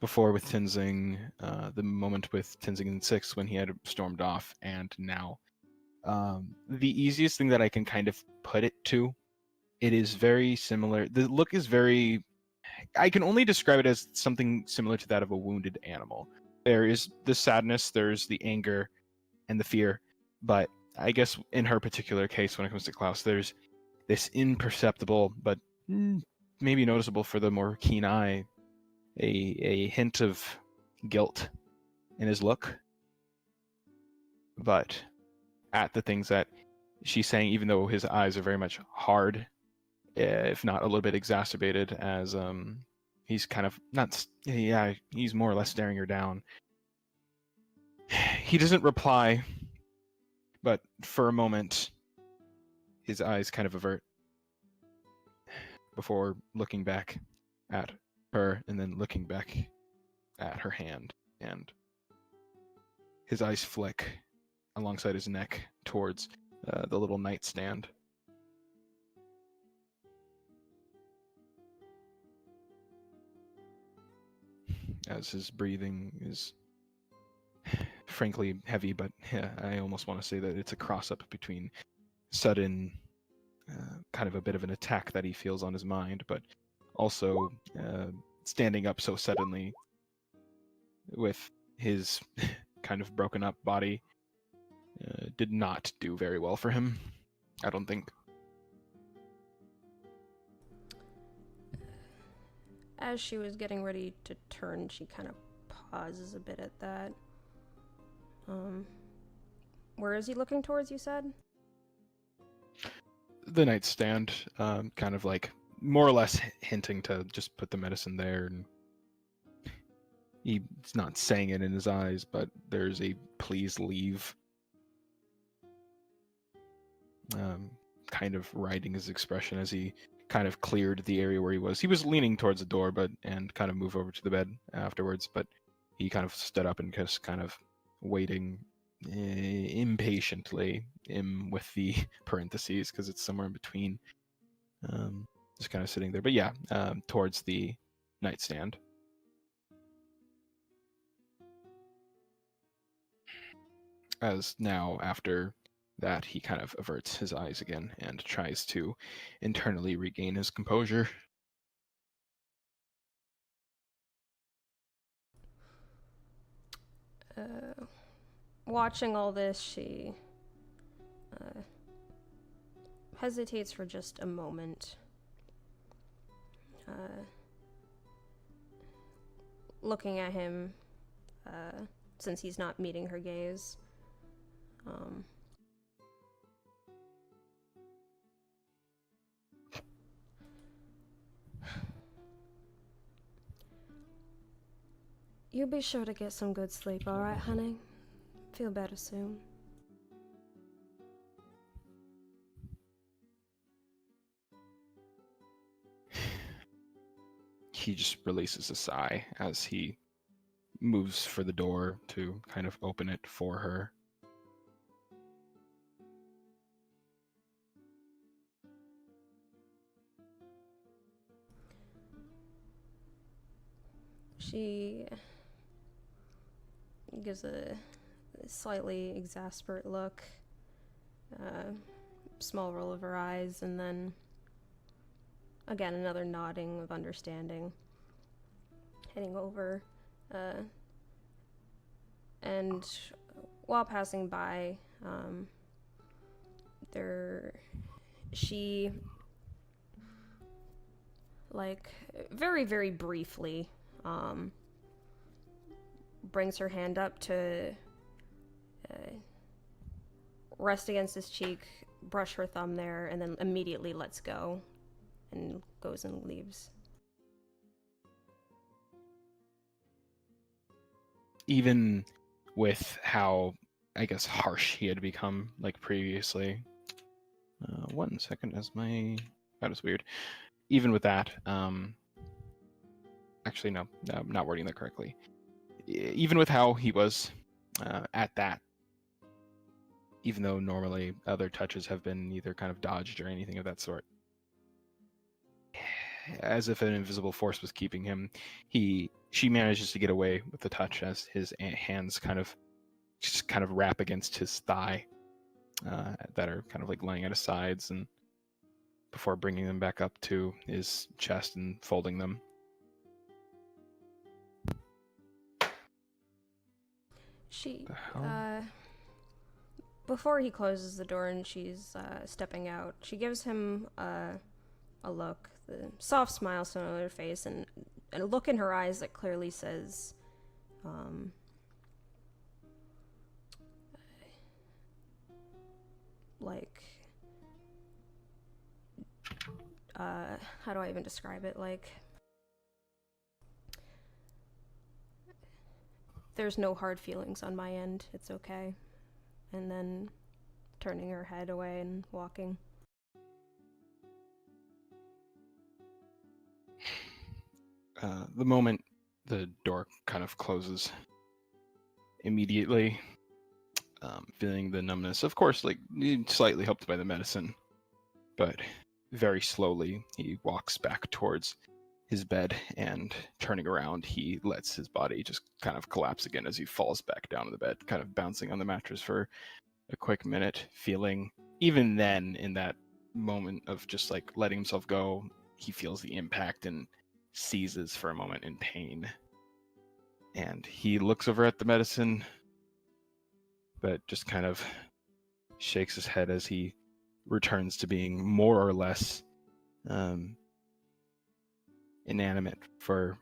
S4: before with Tenzing, the moment with Tenzing in 6 when he had stormed off, and now, the easiest thing that I can kind of put it to, it is very similar. The look is very... I can only describe it as something similar to that of a wounded animal. There is the sadness, there's the anger, and the fear, but I guess in her particular case, when it comes to Klaus, there's this imperceptible, but maybe noticeable for the more keen eye, a hint of guilt in his look. But at the things that she's saying, even though his eyes are very much hard, if not a little bit exacerbated, as he's kind of he's more or less staring her down. He doesn't reply, but for a moment, his eyes kind of avert before looking back at her and then looking back at her hand, and his eyes flick alongside his neck towards the little nightstand. As his breathing is frankly heavy, but I almost want to say that it's a cross-up between sudden, kind of a bit of an attack that he feels on his mind, but also standing up so suddenly with his kind of broken up body did not do very well for him, I don't think.
S5: As she was getting ready to turn, she kind of pauses a bit at that. Where is he looking towards, you said?
S4: The nightstand, kind of like more or less hinting to just put the medicine there, and he's not saying it in his eyes, but there's a please leave kind of riding his expression as he kind of cleared the area where he was. He was leaning towards the door, and kind of moved over to the bed afterwards, but he kind of stood up and just kind of waiting impatiently, with the parentheses because it's somewhere in between, just kind of sitting there. But yeah, towards the nightstand.
S7: as now, after that, he kind of averts his eyes again and tries to internally regain his composure.
S5: Watching all this, she hesitates for just a moment. Looking at him, since he's not meeting her gaze.
S9: You be sure to get some good sleep, alright, honey? Feel better soon.
S7: He just releases a sigh as he moves for the door to kind of open it for her.
S5: She gives a slightly exasperate look, small roll of her eyes, and then again another nodding of understanding. Heading over, and while passing by, she, like, very, very briefly, brings her hand up to rest against his cheek, brush her thumb there, and then immediately lets go and goes and leaves.
S7: Even with how, I guess, harsh he had become, like, previously. 1 second, as my... That is weird. Even with that, actually, no, I'm not wording that correctly. Even with how he was at that, even though normally other touches have been either kind of dodged or anything of that sort, as if an invisible force was keeping him, she manages to get away with the touch as his hands kind of wrap against his thigh, that are kind of like laying at his sides, and before bringing them back up to his chest and folding them.
S5: She, before he closes the door and she's stepping out, she gives him a look, the soft smile still on her face, and a look in her eyes that clearly says, like, how do I even describe it? Like, there's no hard feelings on my end, it's okay. And then turning her head away and walking.
S7: The moment the door kind of closes, immediately, feeling the numbness, of course, like, slightly helped by the medicine, but very slowly he walks back towards his bed, and turning around, he lets his body just kind of collapse again as he falls back down to the bed, kind of bouncing on the mattress for a quick minute, feeling, even then, in that moment of just like letting himself go, he feels the impact and seizes for a moment in pain. And he looks over at the medicine, but just kind of shakes his head as he returns to being more or less inanimate for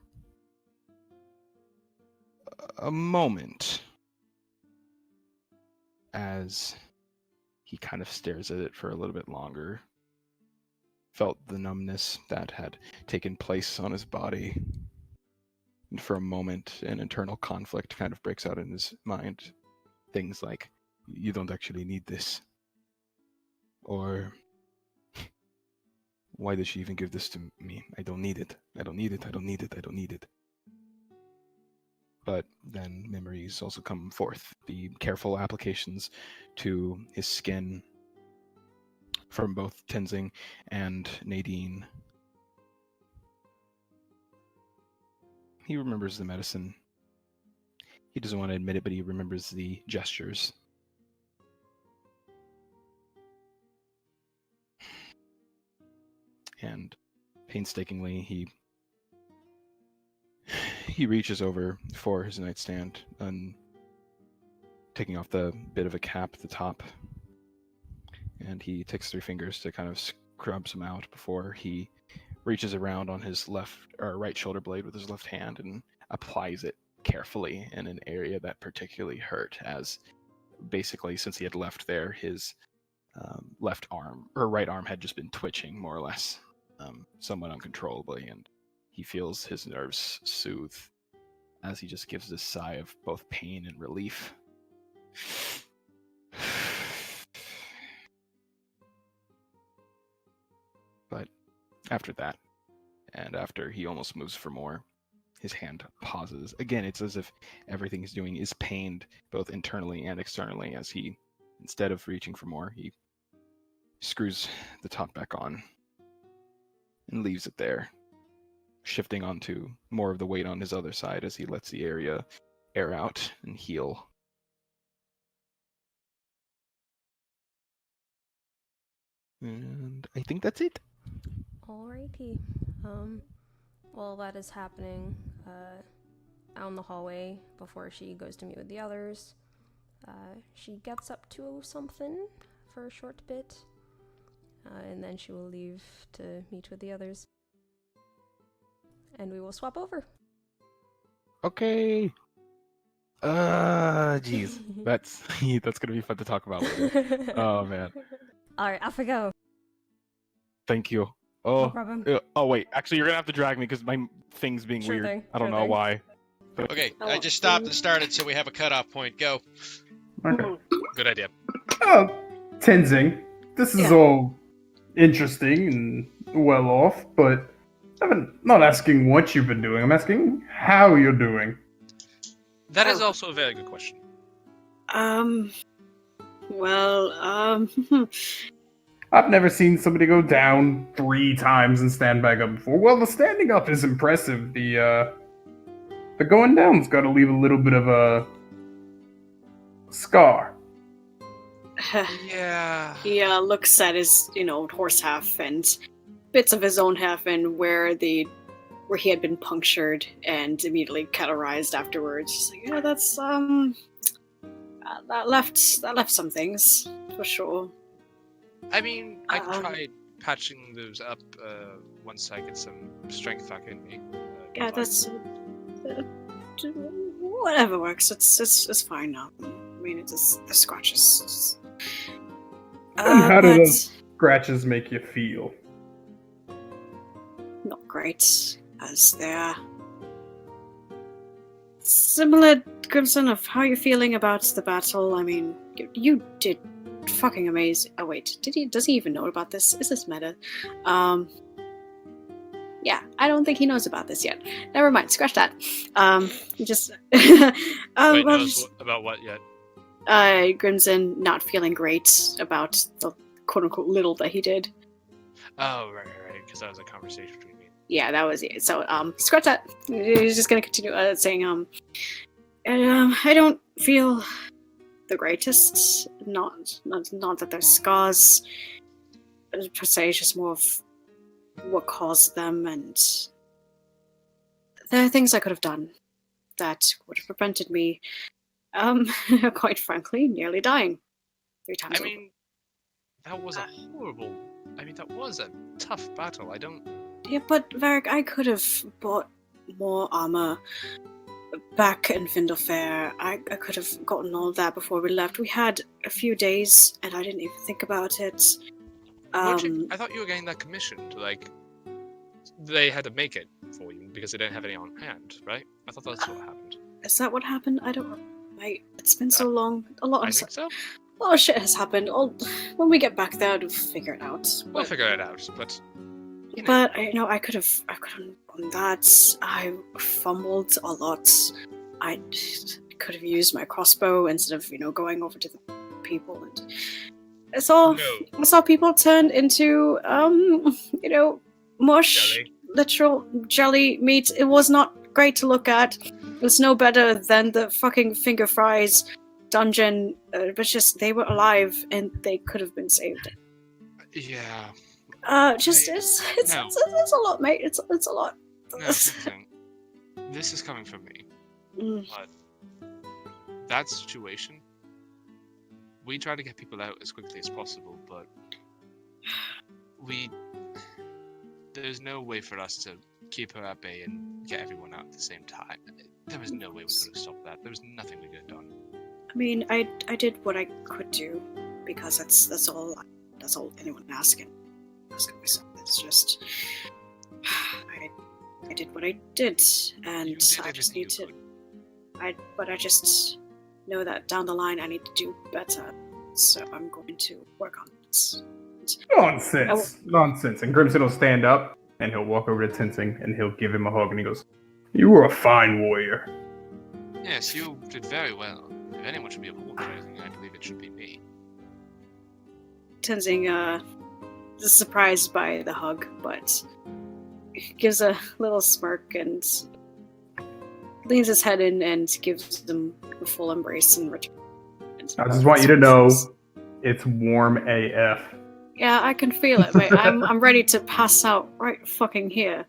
S7: a moment, as he kind of stares at it for a little bit longer, felt the numbness that had taken place on his body, and for a moment an internal conflict kind of breaks out in his mind. Things like, you don't actually need this, or why did she even give this to me? I don't need it. I don't need it. I don't need it. I don't need it. But then memories also come forth. The careful applications to his skin from both Tenzing and Nadine. He remembers the medicine. He doesn't want to admit it, but he remembers the gestures and painstakingly he reaches over for his nightstand and taking off the bit of a cap at the top, and he takes 3 fingers to kind of scrub some out before he reaches around on his right shoulder blade with his left hand and applies it carefully in an area that particularly hurt, as basically since he had left there, his right arm had just been twitching more or less, somewhat uncontrollably, and he feels his nerves soothe as he just gives this sigh of both pain and relief. But after that, and after he almost moves for more, his hand pauses. Again, it's as if everything he's doing is pained, both internally and externally, as he, instead of reaching for more, he screws the top back on and leaves it there, shifting onto more of the weight on his other side as he lets the area air out and heal. And I think that's it.
S5: Alrighty. While that is happening, out in the hallway, before she goes to meet with the others, she gets up to something for a short bit, and then she will leave to meet with the others. And we will swap over.
S7: Okay. Jeez. That's gonna be fun to talk about later. Oh, man.
S5: Alright, off we go.
S7: Thank you.
S5: No problem.
S7: Oh, wait. Actually, you're gonna have to drag me because my thing's being
S5: Sure
S7: weird.
S5: thing,
S7: I don't
S5: sure
S7: know
S5: thing.
S7: why.
S8: Okay, I just stopped and started, so we have a cutoff point. Go.
S1: Okay.
S6: Good idea.
S1: Oh, Tenzing, this is
S2: Yeah.
S1: all interesting and well off, but I'm not asking what you've been doing. I'm asking how you're doing.
S6: That is also a very good question.
S2: Well,
S1: I've never seen somebody go down 3 times and stand back up before. Well, the standing up is impressive. The going down's got to leave a little bit of a scar.
S6: Yeah.
S2: he looks at his, horse half and bits of his own half, and where he had been punctured and immediately cauterized afterwards. Just like, yeah, that's that left some things for sure.
S6: I mean, I
S2: Um,
S6: tried patching those up once I get some strength back in me.
S2: Yeah, that's whatever works. It's fine now. I mean, it's just the scratches.
S1: And how do
S2: But
S1: those scratches make you feel?
S2: not great, as they're similar, Crimson, of how you're feeling about the battle. I mean, you did fucking amazing. Oh wait, does he even know about this? Is this meta? Yeah, I don't think he knows about this yet. Never mind, scratch that. Just
S6: Wait,
S2: well,
S6: knows about what yet?
S2: Crimson not feeling great about the quote-unquote little that he did.
S6: Oh, right, because that was a conversation between me.
S2: Yeah, that was it. So, scratch that. He's just gonna continue saying, I don't feel the greatest. Not that there's scars per se, it's just more of what caused them, and there are things I could have done that would have prevented me, quite frankly, nearly dying 3 times.
S6: I mean, that was that was a tough battle. I don't...
S2: Yeah, but Varric, I could have bought more armor back in Vindoffair. I could have gotten all of that before we left. We had a few days, and I didn't even think about it.
S6: I thought you were getting that commissioned. Like, they had to make it for you because they didn't have any on hand, right? I thought that's what happened.
S2: Is that what happened? I don't know. It's been so long. A lot
S6: I
S2: of
S6: think so.
S2: shit has happened. When we get back there, we'll figure it out.
S6: We'll figure it out, but...
S2: But I could have done that. I fumbled a lot. I could have used my crossbow instead of going over to the people, and I saw people turn into mush,
S6: Jelly.
S2: literal jelly meat. It was not great to look at. It was no better than the fucking finger fries dungeon, but just they were alive and they could have been saved.
S6: Yeah.
S2: It's a lot, mate. It's a lot.
S6: No, Tenzing, this is coming from me. But that situation, we try to get people out as quickly as possible, but there's no way for us to keep her at bay and get everyone out at the same time. There was no way we could have stopped that. There was nothing we could have done.
S2: I mean, I did what I could do because that's all anyone asking myself. It's just I did what I did, and I just need to. But I just know that down the line I need to do better. So I'm going to work on this.
S1: Nonsense. Nonsense. And Grimson will stand up and he'll walk over to Tenzing and he'll give him a hug and he goes, "You were a fine warrior."
S6: Yes, you did very well. If anyone should be apologizing, I believe it should be me.
S2: Tenzing is surprised by the hug, but gives a little smirk and leans his head in and gives them a full embrace in return.
S1: I just want you to know it's warm AF.
S2: Yeah, I can feel it, mate. I'm ready to pass out right fucking here.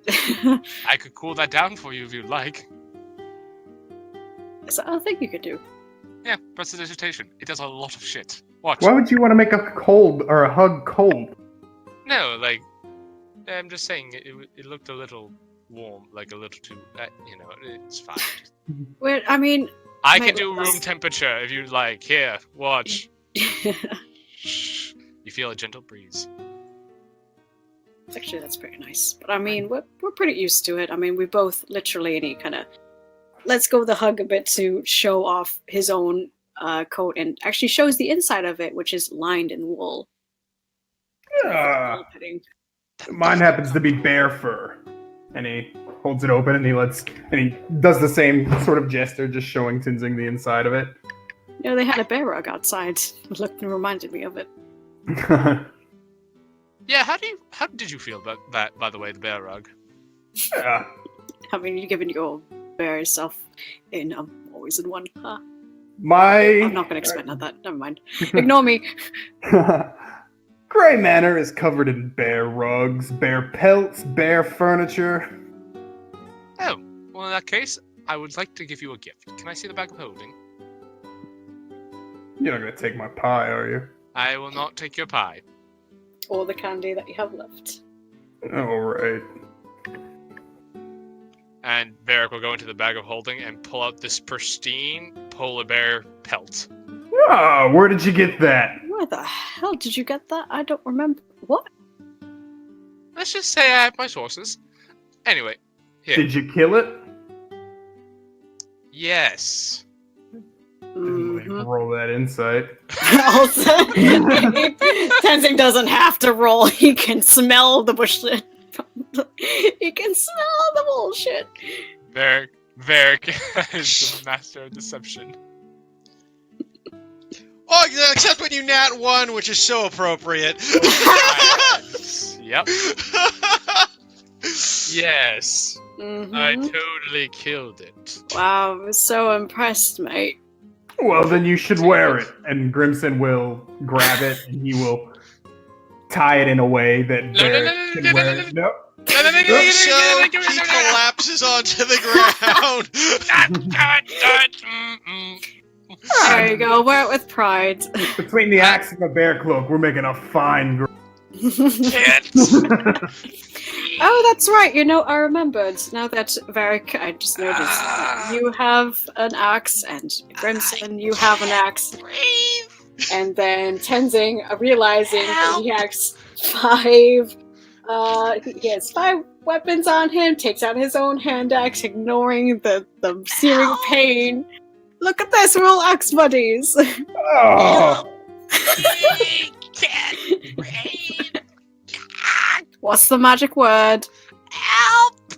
S6: I could cool that down for you if you'd like.
S2: Is that a thing you could do?
S6: Yeah, prestidigitation. It does a lot of shit. Watch.
S1: Why would you want to make a hug cold?
S6: No, like, I'm just saying it looked a little warm, like a little too, it's fine.
S2: Well, I mean...
S6: I can do room temperature if you'd like. Here, watch. You feel a gentle breeze.
S2: Actually, that's pretty nice. But I mean, we're pretty used to it. I mean, we both literally, and he kind of lets go of the hug a bit to show off his own coat and actually shows the inside of it, which is lined in wool.
S1: Mine happens to be bear fur. And he holds it open and he does the same sort of gesture, just showing Tenzing the inside of it.
S2: You know, they had a bear rug outside. It looked and reminded me of it.
S6: Yeah, how did you feel about that, by the way, the bear rug?
S1: Yeah.
S2: I mean, you're giving your bear self in always in one. Huh? I'm not going to expand on that. Never mind. Ignore me.
S1: Grey Manor is covered in bear rugs, bear pelts, bear furniture.
S6: Oh, well in that case, I would like to give you a gift. Can I see the bag of holding?
S1: You're not going to take my pie, are you?
S6: I will not take your pie.
S2: Or the candy that you have left.
S1: Alright.
S6: And Varric will go into the bag of holding and pull out this pristine polar bear pelt.
S1: Ah, where did you get that?
S2: Where the hell did you get that? I don't remember. What?
S6: Let's just say I have my sources. Anyway, here.
S1: Did you kill it?
S6: Yes.
S1: Roll that insight.
S2: Also, Tenzing doesn't have to roll. He can smell the bullshit. He can smell the bullshit.
S6: Varric is the master of deception.
S8: Oh, yeah, except when you nat 1, which is so appropriate.
S6: Yep. Yes.
S2: Mm-hmm.
S6: I totally killed it.
S2: Wow, I'm so impressed, mate.
S1: Well, then you should wear it. And Grimson will grab it and he will tie it in a way that Varric can wear it. No.
S8: So he collapses onto the ground.
S2: There you go, wear it with pride.
S1: Between the axe and the bear cloak, we're making a fine
S2: Oh, that's right. You know, I remembered. Now that Varric, I just noticed you have an axe, and Grimson, you have an axe. And then Tenzing, realizing that he has 5, he has 5 weapons on him, takes out his own hand axe, ignoring the searing pain. Look at this, we're all axe buddies.
S1: Oh.
S2: What's the magic word?
S6: Help!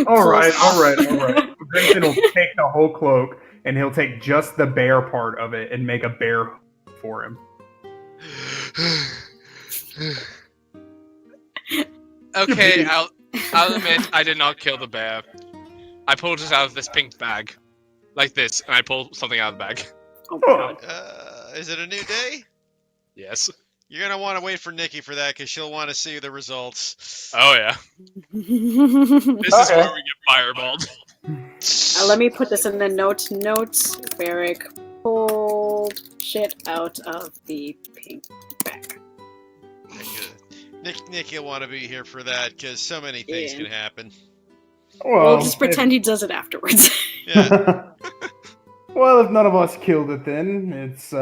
S1: All right. Grimson will take the whole cloak, and he'll take just the bear part of it and make a bear for him.
S6: Okay, I'll admit I did not kill the bear. I pulled it out of this pink bag. Like this, and I pulled something out of the bag.
S2: Oh god.
S8: Is it a new day?
S6: Yes.
S8: You're gonna want to wait for Nikki for that, because she'll want to see the results.
S6: Oh yeah. This is where we get fireballed.
S2: Let me put this in the notes. Varric pulled shit out of the pink bag.
S8: Nikki will want to be here for that, because so many things can happen.
S2: Well, we'll just pretend he does it afterwards.
S8: Yeah.
S1: Well, if none of us killed it, then it's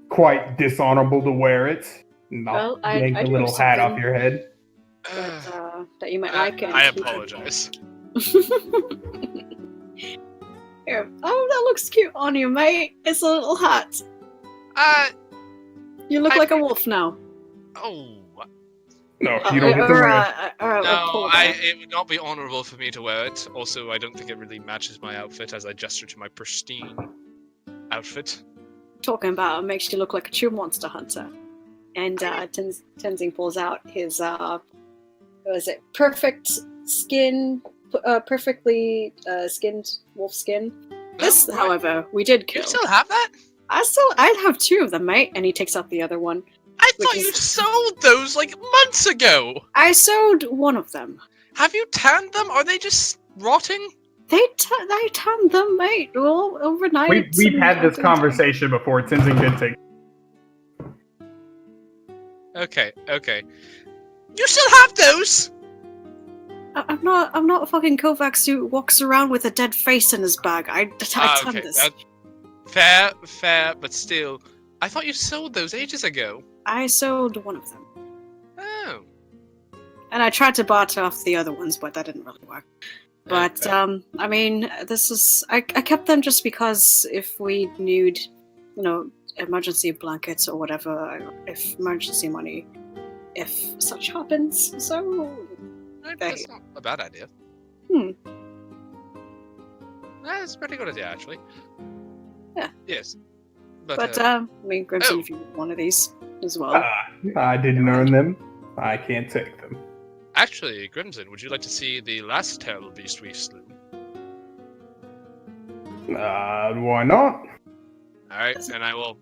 S1: quite dishonorable to wear it. Not yank
S2: I
S1: the
S2: do
S1: little
S2: have
S1: hat off
S2: something
S1: your head.
S2: that you might like.
S6: I apologize.
S2: Here. Oh, that looks cute on you, mate. It's a little hat. You look like a wolf now.
S6: Oh.
S1: No, you don't get to wear it.
S6: No, it would not be honorable for me to wear it. Also, I don't think it really matches my outfit as I gesture to my pristine outfit.
S2: Talking about it makes you look like a true monster hunter. And Tenzing pulls out his what was it? Perfect skin, perfectly skinned wolf skin. This, however, we did kill.
S6: You still have that?
S2: I have 2 of them, mate. And he takes out the other one.
S6: I thought you sold those like months ago.
S2: I sold one of them.
S6: Have you tanned them? Are they just rotting?
S2: They tanned them, mate, all overnight.
S1: We've had this conversation before. Tenzing did take.
S6: Okay. You still have those?
S2: I'm not a fucking Kovacs who walks around with a dead face in his bag. I tanned this.
S6: Fair, but still. I thought you sold those ages ago.
S2: I sold one of them.
S6: Oh.
S2: And I tried to barter off the other ones, but that didn't really work. But, I mean, this is... I kept them just because if we need, emergency blankets or whatever, if emergency money, if such happens, so...
S6: That's not a bad idea. That's a pretty good idea, actually.
S2: Yeah.
S6: Yes.
S2: But I mean, Grimson, if you want one of these as well.
S1: I didn't earn them. I can't take them.
S6: Actually, Grimson, would you like to see the last terrible beast we slew?
S1: Why not?
S6: Alright, and I will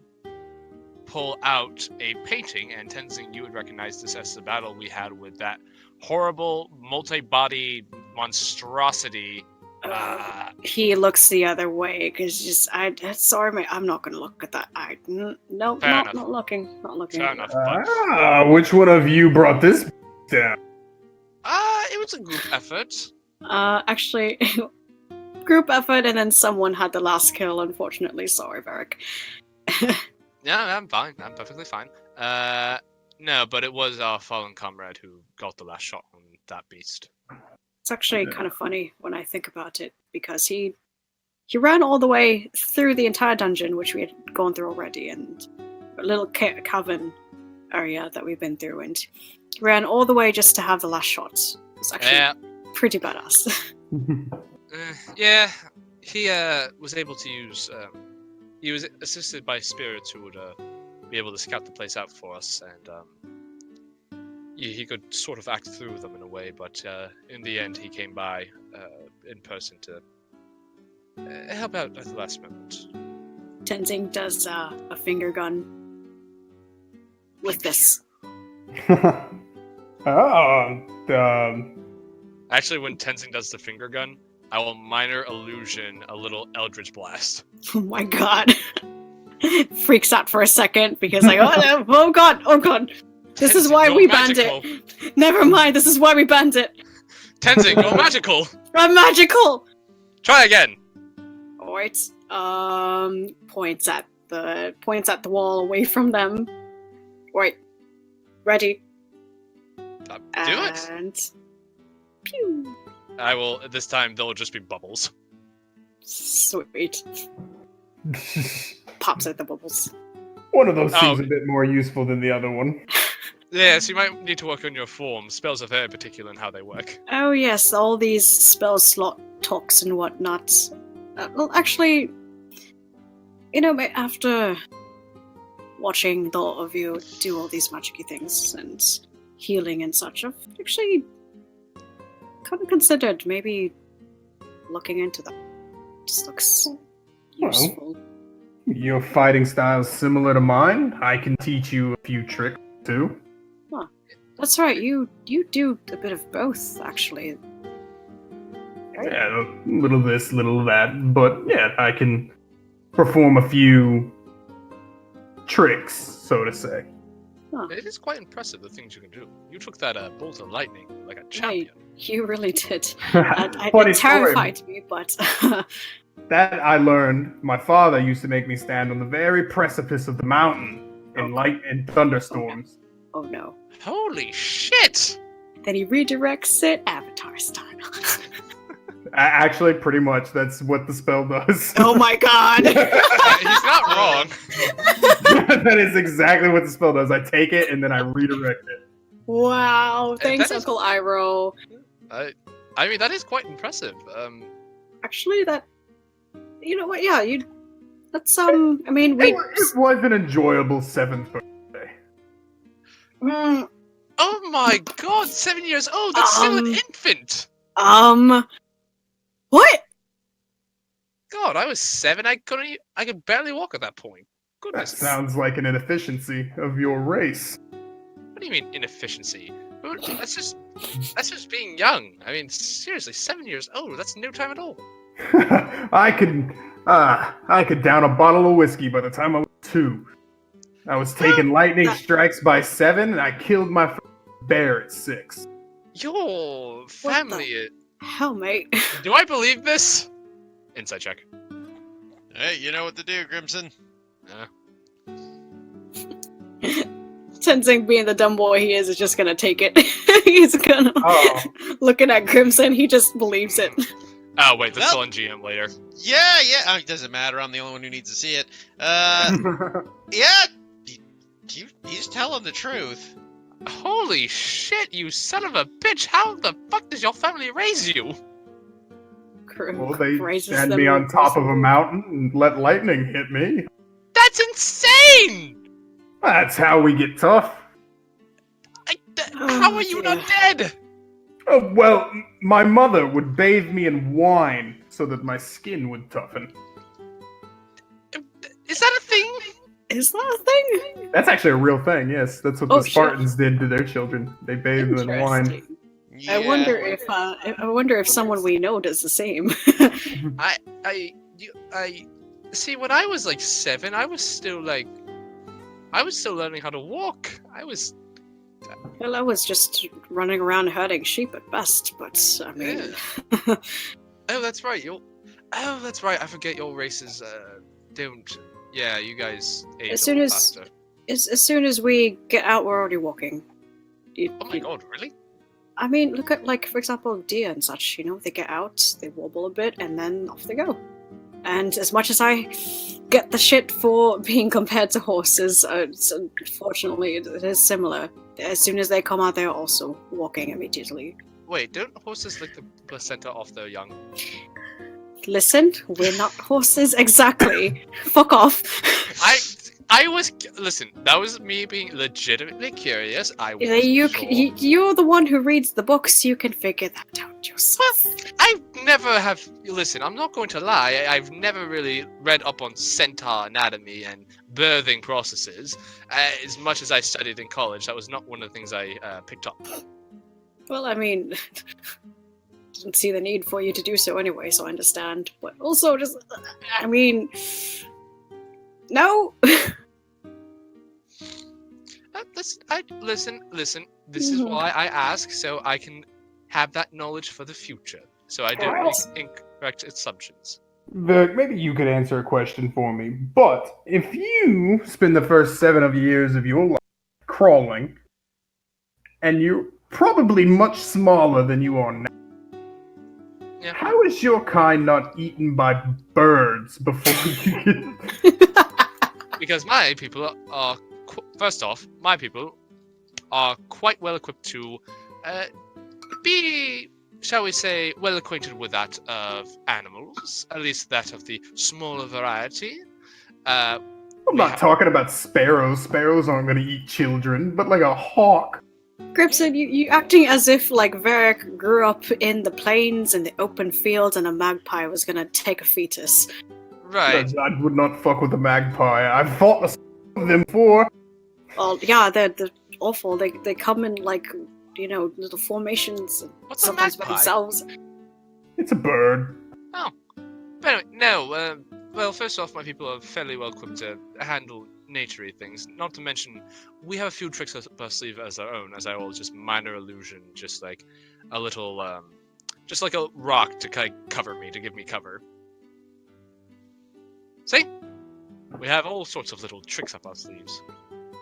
S6: pull out a painting, and Tenzing, you would recognize this as the battle we had with that horrible, multi-body monstrosity.
S2: He looks the other way because sorry, mate. I'm not gonna look at that. Not looking.
S6: Fair enough.
S1: Which one of you brought this down?
S6: It was a group effort.
S2: Actually, group effort, and then someone had the last kill. Unfortunately, sorry, Varric.
S6: Yeah, I'm fine. I'm perfectly fine. No, but it was our fallen comrade who got the last shot on that beast.
S2: It's actually kind of funny when I think about it, because he ran all the way through the entire dungeon, which we had gone through already, and a little cavern area that we've been through, and he ran all the way just to have the last shot. It's actually pretty badass.
S6: Yeah, he was able to use... he was assisted by spirits who would be able to scout the place out for us, and he could sort of act through them in a way, but in the end he came by in person to help out at the last moment.
S2: Tenzing does a finger gun with this.
S6: Actually, when Tenzing does the finger gun, I will minor illusion a little Eldritch Blast.
S2: Oh my god. Freaks out for a second because like, oh god. This is why we banned it. Never mind, this is why we banned it.
S6: Tenzing, go magical.
S2: I'm magical.
S6: Try again.
S2: Alright. Points at the wall away from them. Right. Ready.
S6: Do it.
S2: And pew.
S6: I will. This time they'll just be bubbles.
S2: Sweet. Pops out the bubbles.
S1: One of those seems a bit more useful than the other one.
S6: Yes, you might need to work on your form. Spells are very particular in how they work.
S2: Oh yes, all these spell slot talks and whatnot. Well, actually, after watching the lot of you do all these magic-y things and healing and such, I've actually kind of considered maybe looking into that. Just looks useful.
S1: Your fighting style is similar to mine. I can teach you a few tricks too.
S2: Huh. That's right. You do a bit of both, actually. Right?
S1: Yeah, a little this, little that, but yeah, I can perform a few tricks, so to say.
S2: Huh.
S6: It is quite impressive the things you can do. You took that bolt of lightning like a champion.
S2: You really did.
S1: Funny
S2: It terrified me, but
S1: that I learned. My father used to make me stand on the very precipice of the mountain in light and thunderstorms.
S2: oh no.
S6: Holy shit!
S2: Then he redirects it Avatar style.
S1: Actually, pretty much, that's what the spell does.
S2: Oh my god!
S6: He's not wrong.
S1: That is exactly what the spell does. I take it and then I redirect it.
S2: Wow, thanks,
S6: that is-
S2: Uncle Iroh.
S6: I mean, that is quite impressive.
S2: Actually, that, you know what? Yeah, that's I mean,
S1: It was an enjoyable 7th birthday.
S6: Oh my god, 7 years old. That's still an infant.
S2: What?
S6: God, I was 7. I could barely walk at that point.
S1: That
S6: Goodness.
S1: sounds like an inefficiency of your race.
S6: What do you mean inefficiency? That's just being young. I mean, seriously, 7 years old. That's no time at all.
S1: I could down a bottle of whiskey by the time I was 2. I was taking lightning strikes by 7, and I killed my bear at 6.
S6: Your family.
S2: Hell, mate.
S6: Do I believe this? Insight check.
S8: Hey, you know what to do, Grimson.
S2: Tenzing, being the dumb boy he is just gonna take it. He's gonna looking at Crimson, he just believes it.
S6: Oh wait, that's all on GM later.
S8: Yeah. It doesn't matter. I'm the only one who needs to see it. Yeah. He's telling the truth.
S6: Holy shit, you son of a bitch! How the fuck does your family raise you?
S1: Well, they stand me on top of a mountain and let lightning hit me.
S6: That's insane!
S1: That's how we get tough.
S6: How are you not dead?
S1: Oh, well, my mother would bathe me in wine so that my skin would toughen.
S6: Is that a thing?
S2: Is that a thing?
S1: That's actually a real thing, yes. That's what the Spartans did to their children. They bathed them in wine.
S8: Yeah.
S2: I wonder if someone we know does the same.
S6: I see. When I was like 7, I was still learning how to walk.
S2: Well, I was just running around herding sheep at best, but I mean.
S6: Yeah. Oh, that's right. That's right. I forget your races don't. Yeah, you guys age
S2: As soon
S6: a lot
S2: as-
S6: faster.
S2: As soon as we get out, we're already walking.
S6: Oh my god, really?
S2: I mean, look at, like, for example, deer and such, you know, they get out, they wobble a bit, and then off they go. And as much as I get the shit for being compared to horses, unfortunately, it is similar. As soon as they come out, they're also walking immediately.
S6: Wait, don't horses lick the placenta off their young?
S2: Listen, we're not horses, exactly. Fuck off.
S6: Listen, that was me being legitimately curious.
S2: You're the one who reads the books, you can figure that out yourself.
S6: Listen, I'm not going to lie, I've never really read up on centaur anatomy and birthing processes. As much as I studied in college, that was not one of the things I picked up.
S2: Well, I mean, didn't see the need for you to do so anyway, so I understand. But also, I mean, no.
S6: Listen. This is why I ask, so I can have that knowledge for the future, so I don't make incorrect assumptions.
S1: Vic, maybe you could answer a question for me. But if you spend the first 7 years of your life crawling, and you're probably much smaller than you are now,
S6: yeah.
S1: How is your kind not eaten by birds before you get...
S6: Because my people are, first off, my people are quite well equipped to be, shall we say, well acquainted with that of animals, at least that of the smaller variety.
S1: I'm not talking about sparrows. Sparrows aren't going to eat children, but like a hawk.
S2: Gripson, you acting as if, like, Varric grew up in the plains, in the open fields, and a magpie was gonna take a fetus.
S6: Right.
S1: I would not fuck with a magpie. I've fought with them before.
S2: Well, yeah, they're awful. They come in like, little formations.
S6: What's a
S2: sometimes by
S6: magpie?
S2: themselves.
S1: It's a bird.
S6: Oh. But anyway, no, well, first off, my people are fairly well equipped to handle naturey things. Not to mention, we have a few tricks up our sleeve as our own, as I will just minor illusion, just like a little, just like a rock to kind of cover me, to give me cover. See? We have all sorts of little tricks up our sleeves.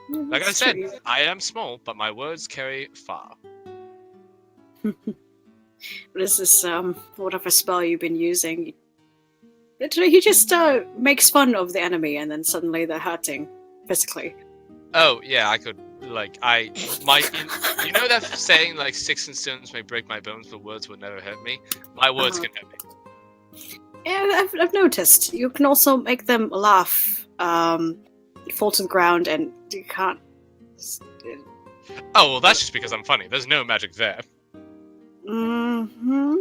S6: Like I said, I am small, but my words carry far.
S2: What is this, whatever spell you've been using? Literally, he just makes fun of the enemy, and then suddenly they're hurting physically.
S6: Oh, yeah, I could, like, you know that saying, like, sticks and stones may break my bones, but words would never hurt me? My words can hurt me.
S2: Yeah, I've noticed. You can also make them laugh. Fall to the ground, and you can't...
S6: Oh, well, that's just because I'm funny. There's no magic there.
S2: Mm-hmm.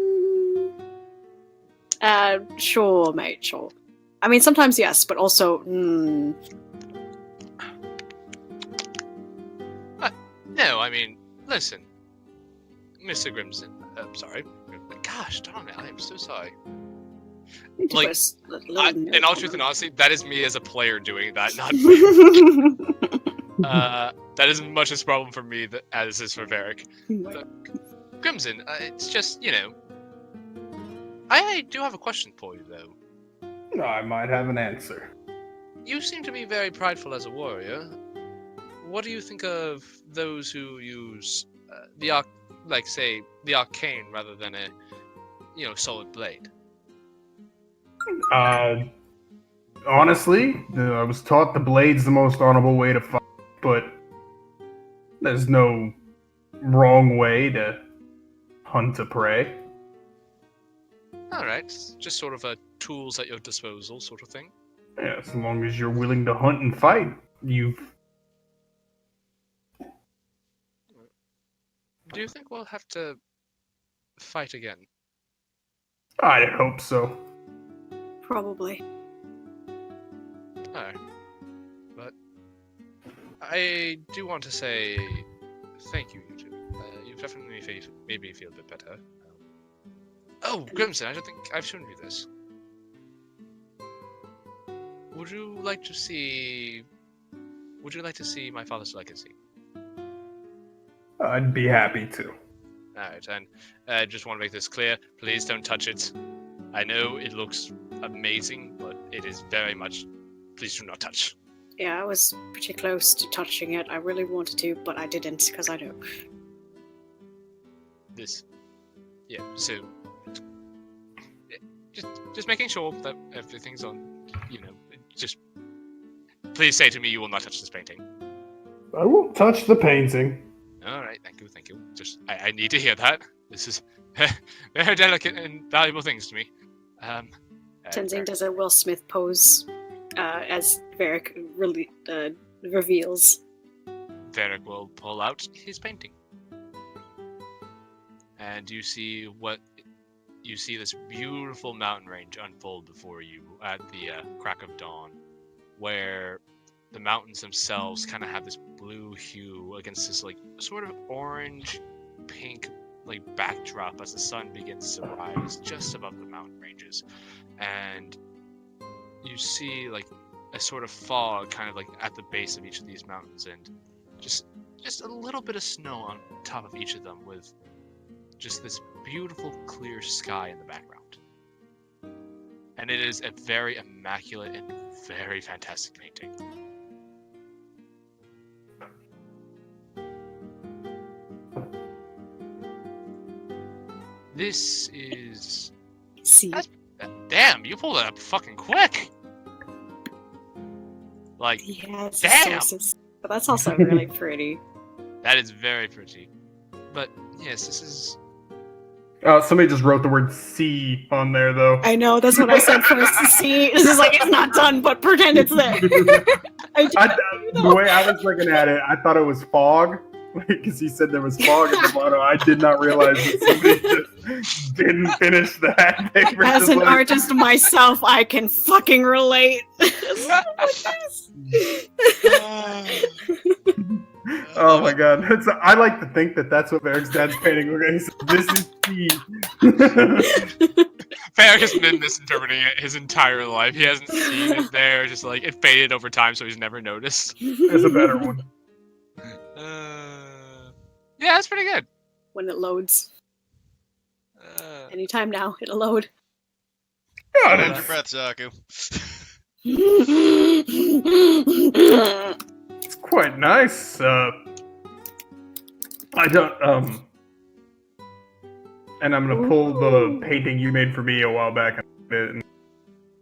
S2: Sure, mate, sure. I mean, sometimes yes, but also,
S6: No, I mean, listen. Mr. Grimson, sorry. Gosh, darn it, I am so sorry. Like, in all truth and honesty, that is me as a player doing that, not that is much as a problem for me as is for Varric. Crimson, it's just, I do have a question for you, though.
S1: I might have an answer.
S6: You seem to be very prideful as a warrior. What do you think of those who use the arcane rather than a, solid blade?
S1: Honestly, I was taught the blade's the most honorable way to fight, but there's no wrong way to hunt a prey.
S6: Alright, just sort of a tools at your disposal sort of thing.
S1: Yeah, as long as you're willing to hunt and fight,
S6: Do you think we'll have to fight again?
S1: I'd hope so.
S2: Probably.
S6: Alright. But I do want to say thank you, you two. You've definitely made me feel a bit better. Oh, Grimson, I don't think I've shown you this. Would you like to see my father's legacy?
S1: I'd be happy to.
S6: Alright, and I just want to make this clear. Please don't touch it. I know it looks amazing, but it is very much... Please do not touch.
S2: Yeah, I was pretty close to touching it. I really wanted to, but I didn't, because I know.
S6: Yeah, so... Just making sure that everything's on, just... Please say to me you will not touch this painting.
S1: I won't touch the painting.
S6: Alright, thank you. Just, I need to hear that. This is very delicate and valuable things to me.
S2: Tenzing does a Will Smith pose as Varric really reveals.
S6: Varric will pull out his painting. And you see this beautiful mountain range unfold before you at the crack of dawn, where the mountains themselves kind of have this blue hue against this like sort of orange pink like backdrop as the sun begins to rise just above the mountain ranges. And you see like a sort of fog kind of like at the base of each of these mountains, and just a little bit of snow on top of each of them, with just this beautiful clear sky in the background. And it is a very immaculate and very fantastic painting. This is...
S2: See?
S6: Damn, you pulled it up fucking quick! Like,
S2: yes,
S6: damn!
S2: But that's also really pretty.
S6: That is very pretty. But, yes, this is...
S1: Somebody just wrote the word C on there, though.
S2: I know, that's what I said first. See, this is like, it's not done, but pretend it's there.
S1: The way I was looking at it, I thought it was fog, because he said there was fog at the bottom. I did not realize that somebody just didn't finish that. They were
S2: As
S1: just
S2: an
S1: like,
S2: artist myself, I can fucking relate.
S1: oh my god. I like to think that that's what Eric's dad's painting. He said, this is key.
S6: Ferric has been misinterpreting it his entire life. He hasn't seen it there. Just like it faded over time, so he's never noticed.
S1: There's a better one.
S6: Yeah, that's pretty good.
S2: When it loads. Anytime now, it'll load.
S1: God,
S8: Hold your breath, Zaku.
S1: it's quite nice. I don't, and I'm gonna pull the painting you made for me a while back a bit, and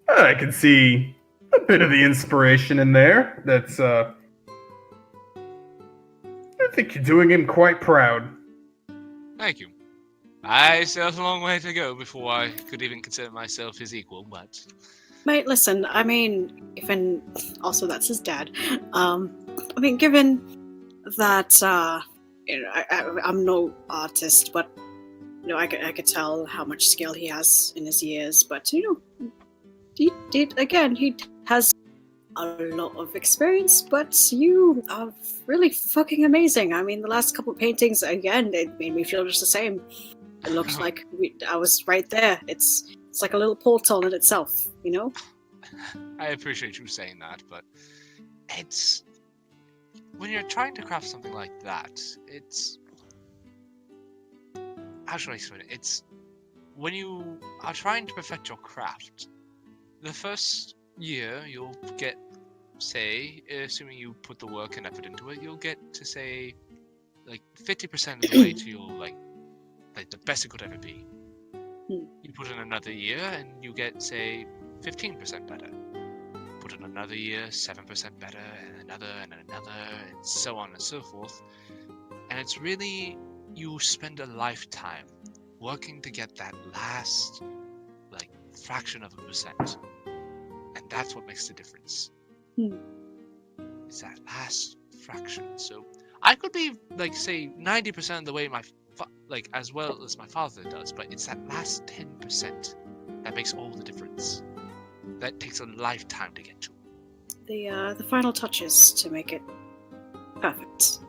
S1: I can see a bit of the inspiration in there. That's, I think you're doing him quite proud.
S6: Thank you. I still have a long way to go before I could even consider myself his equal, but...
S2: Mate, listen, I mean, given... Also, that's his dad. I mean, given that, you know, I'm no artist, but, you know, I could tell how much skill he has in his years, but, you know, he has a lot of experience, but you are really fucking amazing. I mean, the last couple of paintings, again, it made me feel just the same. It looks like I was right there. It's like a little portal in itself, you know?
S6: I appreciate you saying that, but it's... When you're trying to craft something like that, it's... How should I explain it? It's... When you are trying to perfect your craft, the first year you'll get, say, assuming you put the work and effort into it, you'll get to, say, like, 50% of the way to your, like the best it could ever be. You put in another year and you get, say, 15% better. Put in another year, 7% better, and another, and so on and so forth. And it's really, you spend a lifetime working to get that last, like, fraction of a percent. And that's what makes the difference. It's that last fraction. So I could be, like, say, 90% of the way as well as my father does, but it's that last 10% that makes all the difference. That takes a lifetime to get to.
S2: The final touches to make it perfect.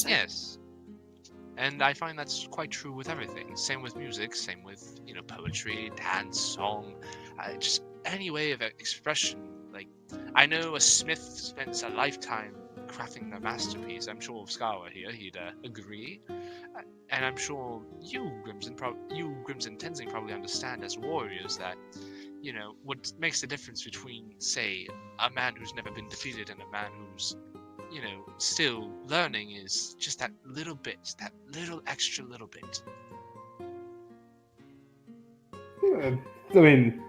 S6: Yes. And I find that's quite true with everything. Same with music, same with, you know, poetry, dance, song, just any way of expression. Like, I know a smith spends a lifetime crafting their masterpiece. I'm sure if Scar were here, he'd agree. And I'm sure you, Grims and Tenzing, probably understand as warriors that, you know, what makes the difference between, say, a man who's never been defeated and a man who's, you know, still learning is just that little bit, that little extra little bit.
S1: I mean,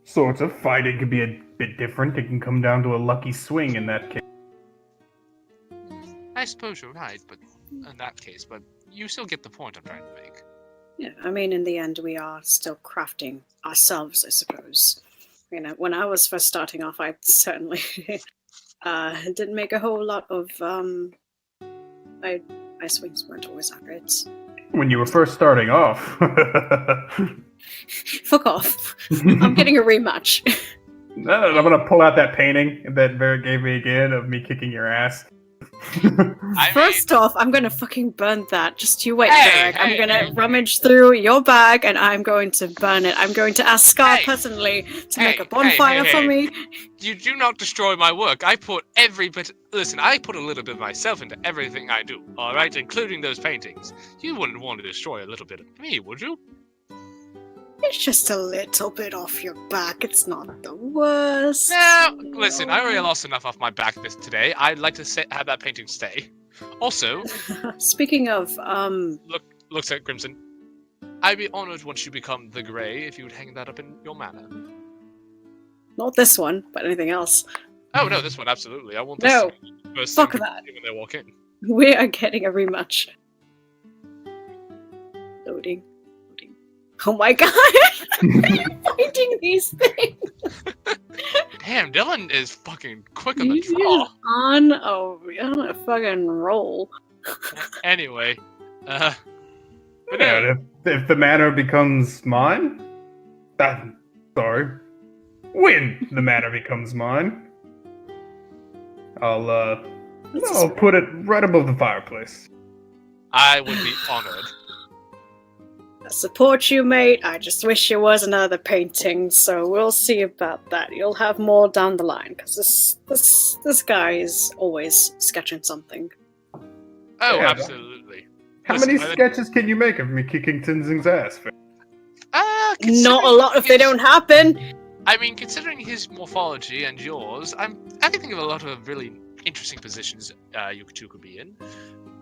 S1: sort of. Fighting can be a bit different. It can come down to a lucky swing in that case.
S6: I suppose you're right, but in that case, but you still get the point I'm trying to make.
S2: Yeah, I mean, in the end, we are still crafting ourselves, I suppose. You know, when I was first starting off, I certainly didn't make a whole lot of. My swings weren't always that great.
S1: When you were first starting off.
S2: Fuck off! I'm getting a rematch.
S1: No, I'm gonna pull out that painting that Vera gave me again of me kicking your ass.
S2: First off, I'm gonna fucking burn that. Just you wait, Derek. I'm gonna rummage through your bag and I'm going to burn it. I'm going to ask Scar personally to make a bonfire for me.
S6: You do not destroy my work. I put every bit. Listen, I put a little bit of myself into everything I do. All right, including those paintings. You wouldn't want to destroy a little bit of me, would you?
S2: It's just a little bit off your back. It's not the worst.
S6: Now, listen, I already lost enough off my back today. I'd like to have that painting stay. Also,
S2: speaking of,
S6: looks at Crimson. I'd be honored once you become the Grey if you would hang that up in your manor.
S2: Not this one, but anything else.
S6: Oh no, this one absolutely. I want this.
S2: No,
S6: first
S2: fuck
S6: thing
S2: that.
S6: when they walk in.
S2: We are getting a rematch. Loading. Oh my god! Are you finding these things?
S6: Damn, Dylan is fucking quick on the
S2: He's
S6: draw.
S2: on a fucking roll.
S6: Anyway, but
S1: Yeah, if the manor becomes mine, when the manor becomes mine, I'll put it right above the fireplace.
S6: I would be honored.
S2: I support you, mate. I just wish it was another painting, so we'll see about that. You'll have more down the line, because this guy is always sketching something.
S6: Oh,
S1: Yeah.
S6: absolutely.
S1: How
S6: Listen,
S1: many sketches can you make of me kicking Tenzing's ass?
S2: Not a lot if they don't happen.
S6: I mean, considering his morphology and yours, I can think of a lot of really interesting positions you two could be in.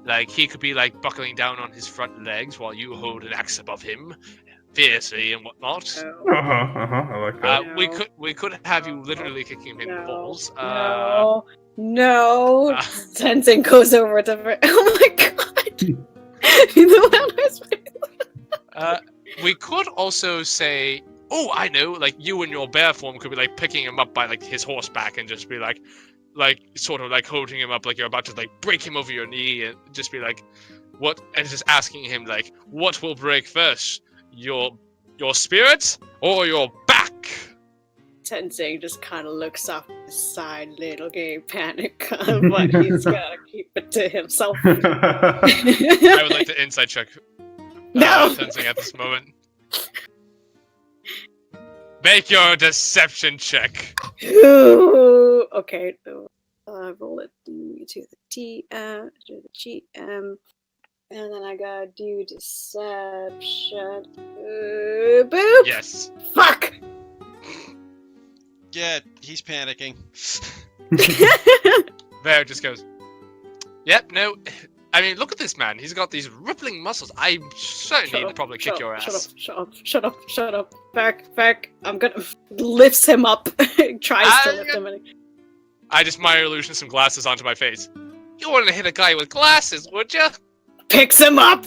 S6: Like, he could be, like, buckling down on his front legs while you hold an axe above him, fiercely and whatnot.
S1: I like that.
S6: We could have you literally kicking him in the balls.
S2: No. Tenzing goes over to... Oh my god!
S6: We could also say... Oh, I know, like, you in your bear form could be, like, picking him up by, like, his horseback and just be, like, sort of, like, holding him up like you're about to, like, break him over your knee and just be, like, what? And just asking him, like, what will break first? Your spirit or your back?
S2: Tenzing just kind of looks off to the side, little gay panic, but he's gotta keep it to himself.
S6: I would like to insight check Tenzing at this moment. Make your deception check.
S2: Ooh, okay. Roll it to the GM, and then I gotta do deception. Boop.
S6: Yes.
S2: Fuck.
S10: Yeah, he's panicking.
S6: Bear just goes, yep, no. I mean, look at this man. He's got these rippling muscles. I'm certain he'd probably kick your ass.
S2: Shut up. Back. I'm gonna... Lifts him up. Tries to lift him.
S6: I just minor illusion some glasses onto my face. You wouldn't hit a guy with glasses, would you?
S2: Picks him up!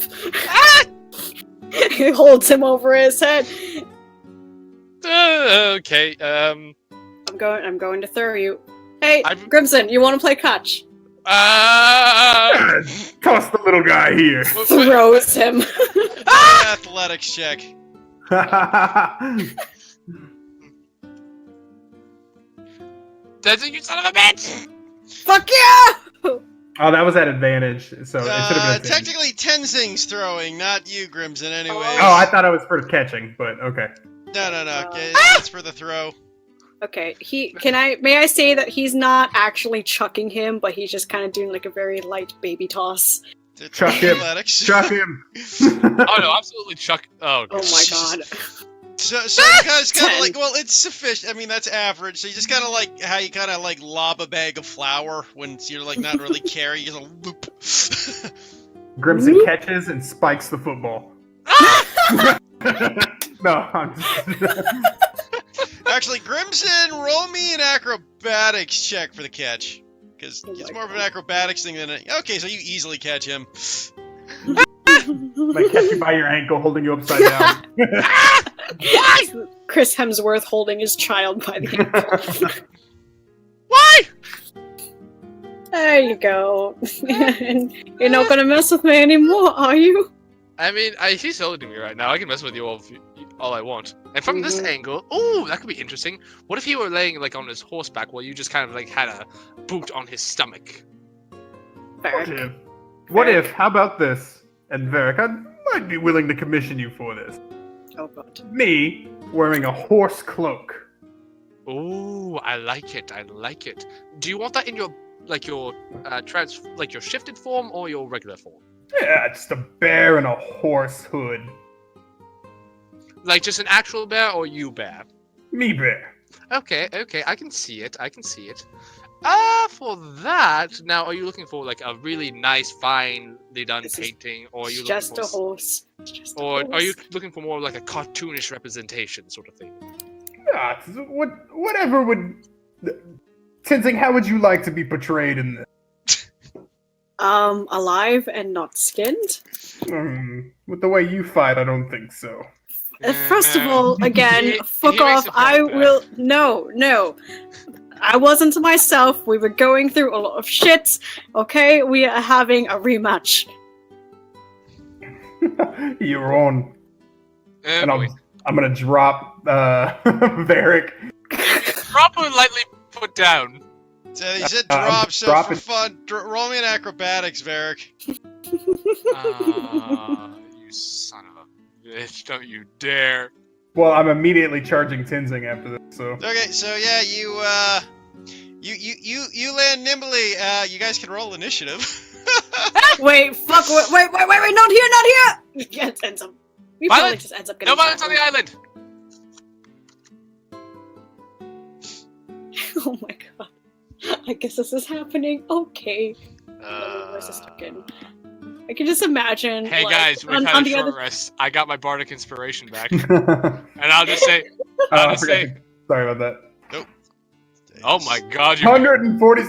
S2: He holds him over his head.
S6: Okay,
S2: I'm going to throw you. Hey, Grimson, you want to play catch?
S1: Toss the little guy here.
S2: Throws him.
S10: Athletics check.
S6: That's you son of a bitch!
S2: Fuck yeah!
S1: Oh, that was at advantage, so it should have been
S10: technically Tenzing's throwing, not you, Grimson, anyway.
S1: Oh, I thought it was for catching, but okay.
S10: No. It's for the throw.
S2: Okay, may I say that he's not actually chucking him, but he's just kind of doing like a very light baby toss.
S1: Chuck him. Chuck him.
S6: Oh no, absolutely chuck. Oh
S2: my god.
S10: So you guys kind of like, well, it's sufficient. I mean, that's average. So you just kind of like how you kind of like lob a bag of flour when you're like not really carrying. You just whoop.
S1: Grimson catches and spikes the football. No, I'm just...
S10: Actually, Grimson, roll me an acrobatics check for the catch. Because it's more of an acrobatics thing than okay, so you easily catch him.
S1: Like catch you by your ankle, holding you upside down.
S2: Chris Hemsworth holding his child by the ankle.
S6: Why?
S2: There you go. You're not gonna mess with me anymore, are you?
S6: I mean, he's holding me right now. I can mess with you all I want. And from this angle, ooh, that could be interesting. What if he were laying like on his horseback while you just kind of like had a boot on his stomach?
S1: What if? How about this? And Varric, I might be willing to commission you for this.
S2: Oh god.
S1: Me wearing a horse cloak.
S6: Ooh, I like it. Do you want that in your your shifted form or your regular form?
S1: Yeah, just a bear and a horse hood.
S6: Like just an actual bear or you bear?
S1: Me bear.
S6: Okay, I can see it. For that, now are you looking for like a really nice, finely done painting, or are you looking
S2: just
S6: for
S2: a horse?
S6: Are you looking for more like a cartoonish representation sort of thing?
S1: Yeah, whatever would... Tenzing, how would you like to be portrayed in this?
S2: Alive and not skinned?
S1: With the way you fight, I don't think so.
S2: First of all, again, fuck
S6: he makes
S2: off.
S6: a point
S2: I
S6: there.
S2: will. No. I wasn't myself. We were going through a lot of shit. Okay, we are having a rematch.
S1: You're on. And
S6: boy.
S1: I'm gonna drop Varric.
S6: Drop and lightly put down.
S10: So he said drop, so
S1: drop
S10: for
S1: it.
S10: fun, roll me an acrobatics, Varric.
S6: You son of a bitch! Don't you dare!
S1: Well, I'm immediately charging Tenzing after this, so.
S10: Okay, so yeah, you land nimbly. You guys can roll initiative.
S2: Wait, fuck, wait, not here! Yeah, it ends up. He probably
S6: Violence!
S2: just ends up getting
S6: No violence on the
S2: tackled.
S6: island!
S2: Oh my god. I guess this is happening. Okay. Where's this token? I can just imagine.
S6: Hey
S2: like,
S6: guys, we've
S2: on
S6: had a
S2: the
S6: short
S2: other.
S6: rest. I got my bardic inspiration back, and I'll just say,
S1: Okay. Sorry about that.
S10: Nope.
S6: oh my god, you
S1: 140.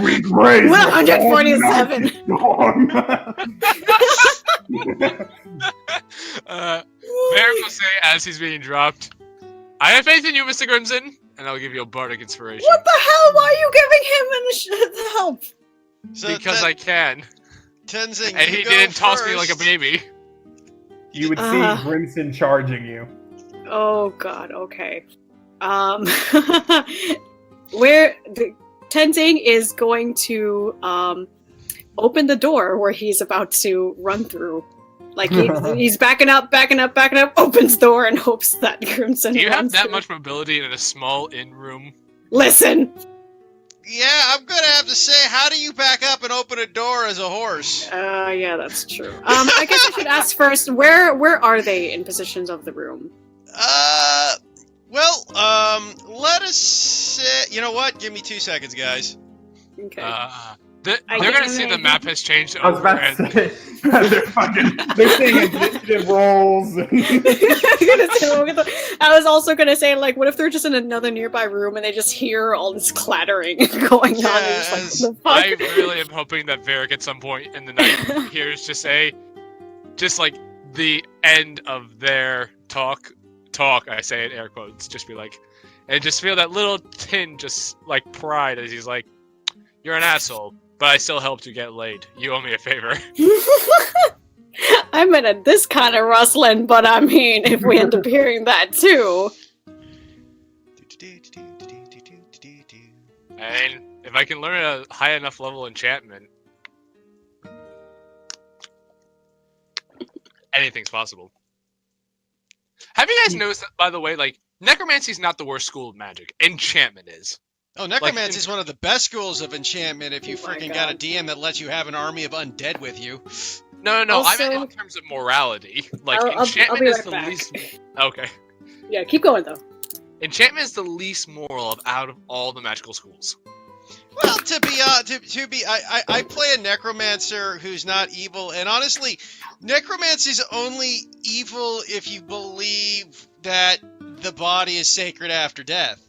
S1: We raised
S2: 147.
S6: Varric will say as he's being dropped, I have faith in you, Mr. Crimson, and I'll give you a bardic inspiration.
S2: What the hell? Why are you giving him the help?
S10: So
S6: Because I can.
S10: Tenzing,
S6: And
S10: you
S6: he
S10: go
S6: didn't toss me like a
S10: first.
S6: baby.
S1: You would see Grimson charging you.
S2: Oh god, okay. Where the Tenzing is going to open the door where he's about to run through. Like he's backing up, opens door and hopes that Crimson
S6: Do you have
S2: runs
S6: that
S2: through.
S6: much mobility in a small inn room?
S2: Listen!
S10: Yeah, I'm gonna have to say, how do you back up and open a door as a horse?
S2: Yeah, that's true. I guess I should ask first, where are they in positions of the room?
S10: Let us say, you know what? Give me 2 seconds, guys.
S2: Okay.
S6: They're
S2: I
S6: gonna
S2: get
S6: see
S2: it.
S6: the map has changed
S1: I was
S6: over,
S1: about to
S6: and
S1: say, they're seeing initiative rolls.
S2: I was also gonna say, like, what if they're just in another nearby room and they just hear all this clattering going on? And just like, what
S6: I
S2: the fuck?
S6: really am hoping that Varric at some point in the night hears just like the end of their talk. I say in air quotes, just be like, and just feel that little tinge, just like pride as he's like, "You're an asshole, but I still helped you get laid. You owe me a favor."
S2: I'm in this kind of rustling, but I mean, if we end up hearing that too.
S6: And if I can learn a high enough level enchantment, anything's possible. Have you guys noticed that, by the way, like, necromancy is not the worst school of magic. Enchantment is.
S10: Oh, necromancy is one of the best schools of enchantment if you freaking got a DM that lets you have an army of undead with you.
S6: No,
S2: Also-
S6: I meant in terms of morality. Like,
S2: I'll
S6: enchantment
S2: be
S6: is
S2: right
S6: the
S2: back.
S6: least... Okay.
S2: Yeah, keep going though.
S6: Enchantment is the least moral out of all the magical schools.
S10: Well, I play a necromancer who's not evil, and honestly, necromancy's only evil if you believe that the body is sacred after death.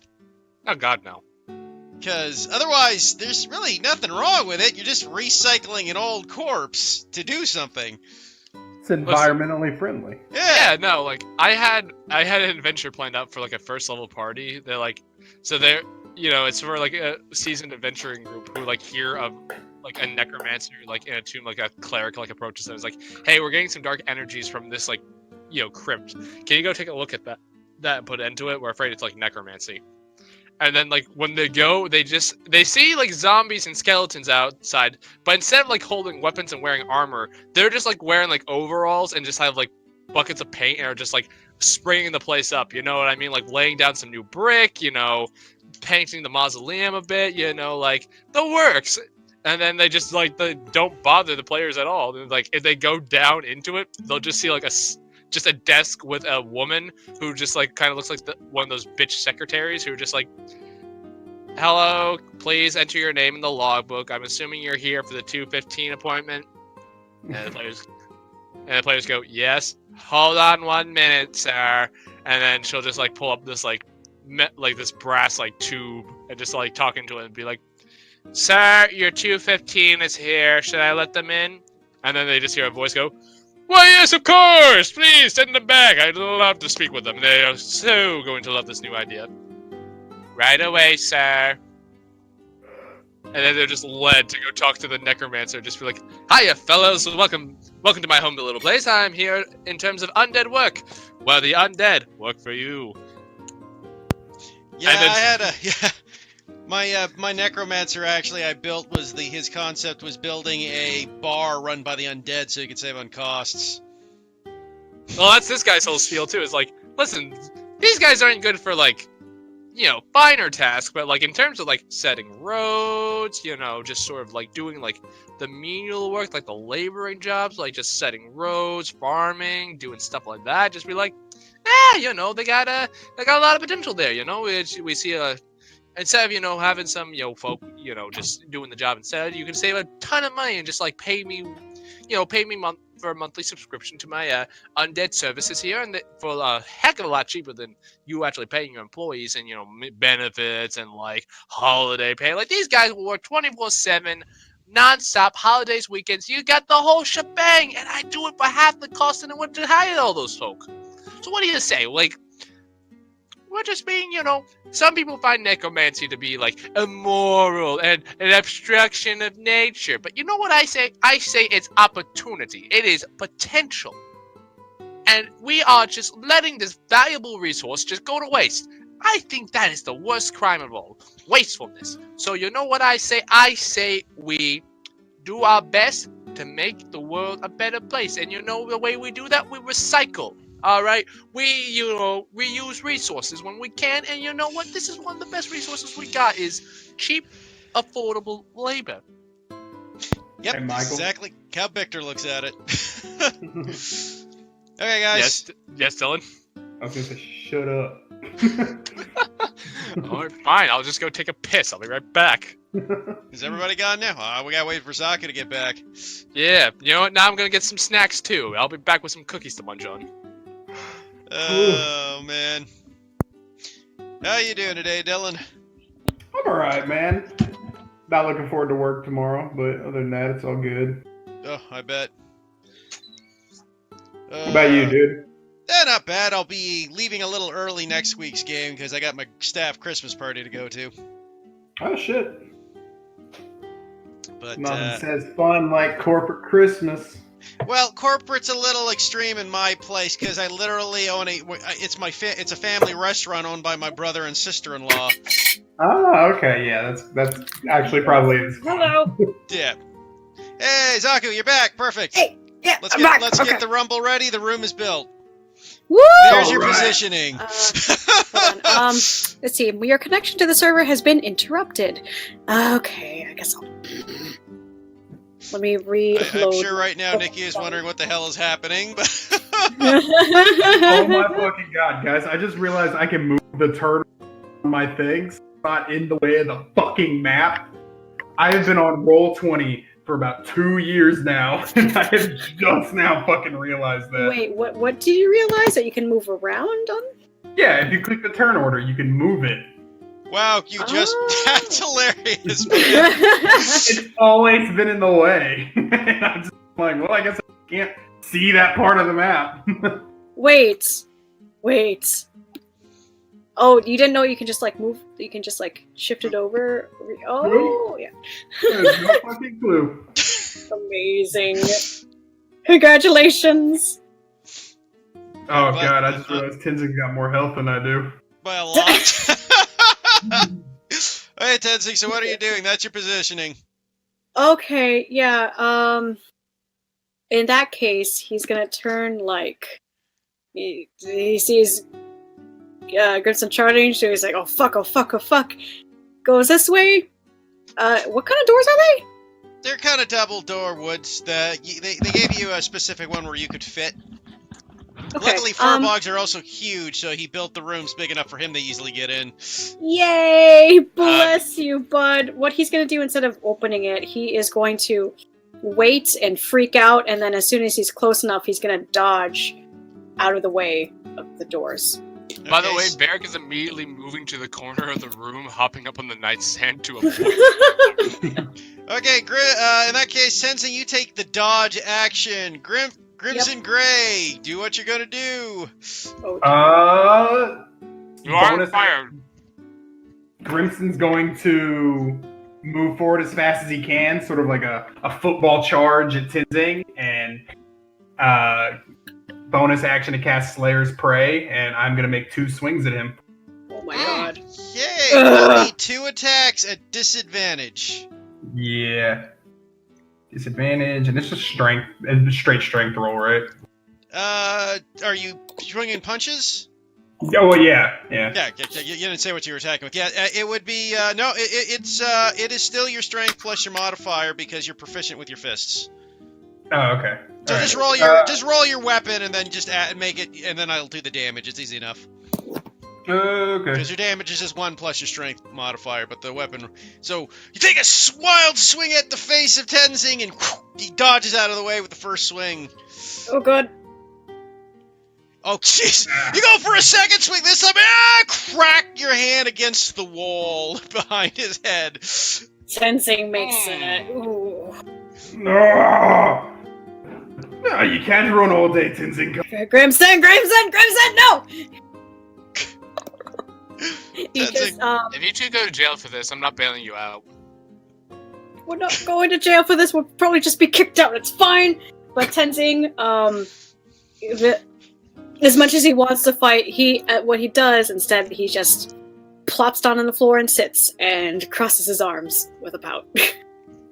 S6: Oh god, no.
S10: Because otherwise, there's really nothing wrong with it. You're just recycling an old corpse to do something.
S1: It's environmentally friendly.
S6: Yeah, no, like, I had an adventure planned out for, like, a first level party. They're like, so they're, you know, it's for, like, a seasoned adventuring group who, like, hear of, like, a necromancer, like, in a tomb, like, a cleric, like, approaches them. It's like, hey, we're getting some dark energies from this, like, you know, crypt. Can you go take a look at that and put an end to it? We're afraid it's, like, necromancy. And then, like, when they go, they see, like, zombies and skeletons outside, but instead of, like, holding weapons and wearing armor, they're just, like, wearing, like, overalls and just have, like, buckets of paint and are just, like, spraying the place up, you know what I mean? Like, laying down some new brick, you know, painting the mausoleum a bit, you know, like, the works. And then they just, like, they don't bother the players at all. And, like, if they go down into it, they'll just see, like, just a desk with a woman who just, like, kind of looks like one of those bitch secretaries who are just like, hello, please enter your name in the logbook. I'm assuming you're here for the 2:15 appointment. And the players go, yes. Hold on 1 minute, sir. And then she'll just, like, pull up this, like this brass, like, tube and just, like, talk into it and be like, sir, your 2:15 is here. Should I let them in? And then they just hear a voice go, Why, yes, of course! Please, send them back! I'd love to speak with them. They are so going to love this new idea. Right away, sir. And then they're just led to go talk to the necromancer. Just be like, hiya, fellows. Welcome to my home little place. I'm here in terms of undead work. Well, the undead work for you.
S10: Yeah, my necromancer actually I built was his concept was building a bar run by the undead so he could save on costs.
S6: Well, that's this guy's whole spiel too. Is like, listen, these guys aren't good for like, finer tasks, but like in terms of like setting roads, just sort of like doing like the menial work, like the laboring jobs, like just setting roads, farming, doing stuff like that. Just be like, they got a lot of potential there. We see instead of having some folk just doing the job instead, you can save a ton of money and just like pay me for a monthly subscription to my undead services here, and for a heck of a lot cheaper than you actually paying your employees and benefits and like holiday pay. Like these guys will work 24/7, non-stop, holidays, weekends. You got the whole shebang, and I do it for half the cost than I would to hire all those folk. So what do you say? Like, we're just being, some people find necromancy to be like immoral and an abstraction of nature. But you know what I say? I say it's opportunity. It is potential. And we are just letting this valuable resource just go to waste. I think that is the worst crime of all. Wastefulness. So you know what I say? I say we do our best to make the world a better place. And the way we do that? We recycle. All right, we reuse resources when we can, and you know what? This is one of the best resources we got is cheap, affordable labor.
S10: Yep,
S1: Hey, Michael.
S10: exactly how Victor looks at it. Okay, guys.
S6: Yes, Dylan.
S1: I was gonna say, shut up.
S6: All right, fine. I'll just go take a piss. I'll be right back.
S10: Is everybody gone now? We gotta wait for Zaka to get back.
S6: Yeah, you know what? Now I'm gonna get some snacks too. I'll be back with some cookies to munch on.
S10: Oh, man. How you doing today, Dylan?
S1: I'm alright, man. Not looking forward to work tomorrow, but other than that, it's all good.
S10: Oh, I bet.
S1: What about you, dude?
S10: Not bad. I'll be leaving a little early next week's game because I got my staff Christmas party to go to.
S1: Oh, shit.
S10: But
S1: Nothing says fun like corporate Christmas.
S10: Well, corporate's a little extreme in my place because I literally own it's a family restaurant owned by my brother and sister-in-law.
S1: Oh, okay, yeah, that's actually probably is.
S2: Hello.
S10: Yeah. Hey, Zaku, you're back. Perfect.
S2: Hey, yeah,
S10: Let's
S2: I'm back. Okay.
S10: get the rumble ready. The room is built.
S2: Woo!
S10: There's your
S1: Alright.
S10: positioning.
S2: Hold on. Let's see. Your connection to the server has been interrupted. Okay, I guess I'll. Let me reload.
S10: I'm sure right now Nikki is wondering what the hell is happening, but
S1: Oh my fucking god, guys, I just realized I can move the turtle on my things, not in the way of the fucking map. I have been on Roll20 for about 2 years now, and I have just now fucking realized that.
S2: Wait, what did you realize? That you can move around on?
S1: Yeah, if you click the turn order, you can move it.
S10: wow, you just that's hilarious.
S1: It's always been in the way. And I'm just like, well, I guess I can't see that part of the map.
S2: Wait. Oh, you didn't know you can just like move? You can just like shift it over? Oh, yeah.
S1: There's no fucking clue.
S2: Amazing. Congratulations.
S1: Oh god, I just realized Tenzin got more health than I do.
S10: By a lot. Hey, Tenzing, so what are you doing? That's your positioning.
S2: Okay, yeah, in that case, he's gonna turn like, he sees Grimson charging, so he's like, oh fuck, goes this way. What kind of doors are they?
S10: They're kind of double door woods. They gave you a specific one where you could fit.
S2: Okay,
S10: Luckily, furbogs are also huge, so he built the rooms big enough for him to easily get in.
S2: Yay! Bless you, bud. What he's gonna do instead of opening it, he is going to wait and freak out, and then as soon as he's close enough, he's gonna dodge out of the way of the doors.
S6: By the way, Varric is immediately moving to the corner of the room, hopping up on the nightstand to avoid.
S10: Okay, in that case, Tenzing, you take the dodge action. Crimson Gray, do what you're gonna do.
S6: You are
S1: bonus
S6: fired.
S1: Grimson's going to move forward as fast as he can, sort of like a football charge at Tenzing, and bonus action to cast Slayer's Prey, and I'm going to make 2 swings at him.
S2: Oh my god.
S10: Yay! That'll be 2 attacks at disadvantage.
S1: Yeah. Disadvantage, and it's just strength, and straight strength roll, right?
S10: Are you swinging punches?
S1: Oh, well, yeah.
S10: Yeah, you didn't say what you were attacking with. Yeah, it would be, no, it is still your strength plus your modifier because you're proficient with your fists.
S1: Oh, okay.
S10: So
S1: All
S10: just
S1: right.
S10: roll your weapon and then just make it, and then I'll do the damage. It's easy enough.
S1: Okay.
S10: Because your damage is just 1 plus your strength modifier, but the weapon... So, you take a wild swing at the face of Tenzing, and he dodges out of the way with the first swing.
S2: Oh god.
S10: Oh, jeez! You go for a second swing this time, crack your hand against the wall behind his head.
S2: Tenzing makes ooh.
S1: No, you can't run all day, Tenzing.
S2: Grimson, no! He just,
S6: If you two go to jail for this, I'm not bailing you out.
S2: we're not going to jail for this, we'll probably just be kicked out, it's fine! But Tenzing, as much as he wants to fight, what he does instead, he just plops down on the floor and sits, and crosses his arms with a pout.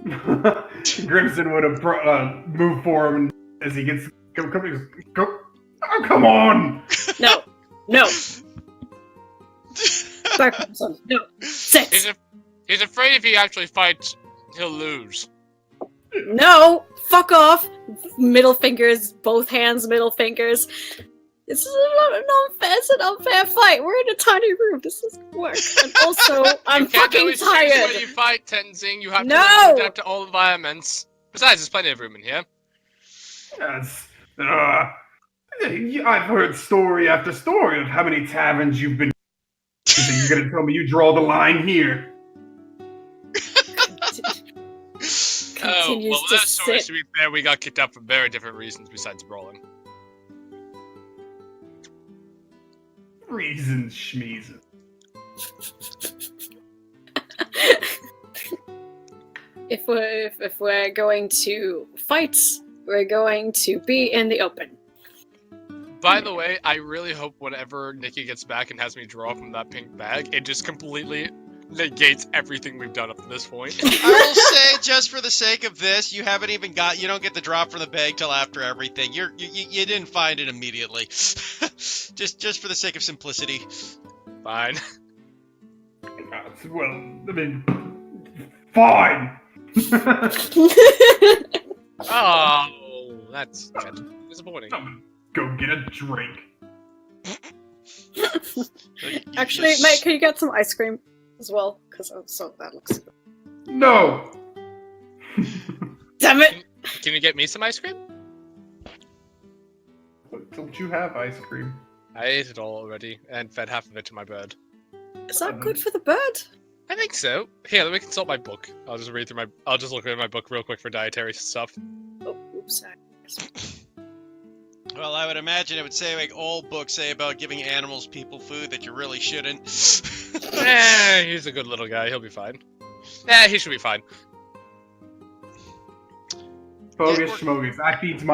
S1: Grimson would have moved for him as he gets... Go, oh, come on!
S2: No! Back, Grimson, no! Sit!
S6: He's afraid if he actually fights, he'll lose.
S2: No! Fuck off! Middle fingers, both hands, middle fingers. This is an unfair fight. We're in a tiny room. This doesn't work. And also, I'm fucking tired.
S6: When you fight Tenzing, you have
S2: No!
S6: to adapt to all environments. Besides, there's plenty of room in here.
S1: Yes. I've heard story after story of how many taverns you've been. You're gonna tell me you draw the line here?
S6: Oh, well,
S2: to
S6: that story,
S2: sit.
S6: to be fair, we got kicked out for very different reasons besides brawling.
S1: Reasons, schmeezes.
S2: If we're going to fight, we're going to be in the open.
S6: By the way, I really hope whenever Nikki gets back and has me draw from that pink bag, it just completely negates everything we've done up to this point.
S10: I will say, just for the sake of this, you don't get the drop from the bag till after everything. You didn't find it immediately. just for the sake of simplicity.
S6: Fine.
S1: Well, I mean, fine.
S6: Oh, that's disappointing.
S1: Go get a drink.
S2: Actually, mate, can you get some ice cream as well? Because so that looks good.
S1: No.
S2: Damn it!
S6: Can you get me some ice cream?
S1: Don't you have ice cream?
S6: I ate it all already and fed half of it to my bird.
S2: Is that good for the bird?
S6: I think so. Here, let me consult my book. I'll just look at my book real quick for dietary stuff.
S2: Oh, oops, sorry.
S10: Well, I would imagine it would say, like all books say about giving animals people food that you really shouldn't.
S6: He's a good little guy. He'll be fine. He should be fine.
S1: Bogus schmogus. I feeds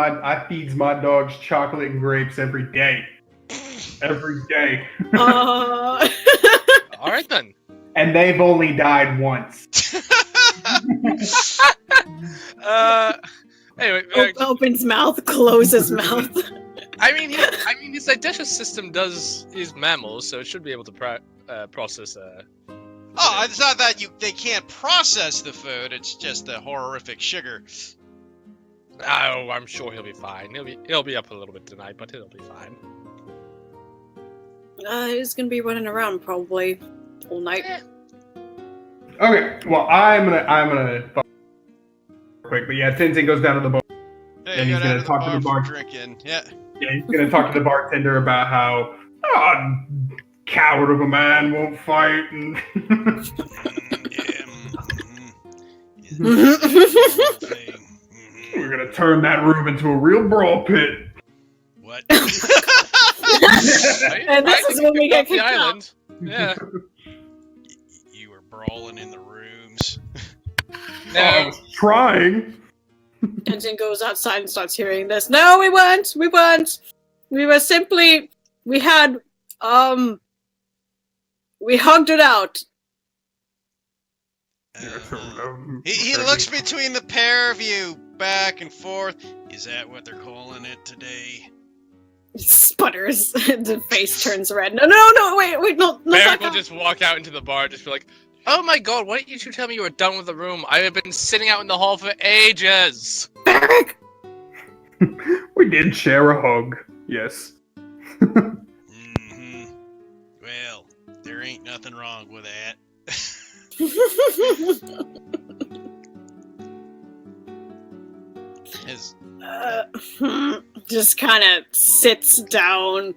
S1: my dogs chocolate and grapes every day. Every day.
S6: Alright then.
S1: And they've only died once.
S6: Anyway,
S2: opens mouth, closes mouth.
S6: I mean, his digestive system is mammals, so it should be able to process.
S10: Oh, it's not that they can't process the food. It's just the horrific sugar.
S6: Oh, I'm sure he'll be fine. He'll be up a little bit tonight, but he'll be fine.
S2: He's gonna be running around probably all night.
S1: Okay, well, I'm gonna quick, but yeah, Tenzing goes down to the bar, and he's gonna talk to the bar.
S10: Drinking, yeah.
S1: Yeah, he's gonna talk to the bartender about how coward of a man won't fight, and We're gonna turn that room into a real brawl pit.
S8: What?
S2: And this is when we get
S6: the
S2: kicked out.
S6: island. Yeah.
S8: You were brawling in the rooms.
S1: Oh, I was trying.
S2: Tenzin goes outside and starts hearing this. No, we weren't. We weren't. We were simply. We had. We hugged it out.
S8: He looks between the pair of you, back and forth. Is that what they're calling it today?
S2: He sputters. The face turns red. No, wait, no.
S6: Merrick will just walk out into the bar and just be like, "Oh my god, why didn't you two tell me you were done with the room? I have been sitting out in the hall for ages."
S2: Merrick!
S1: We did share a hug, yes.
S8: Mm-hmm. Well, there ain't nothing wrong with that.
S2: Just kind of sits down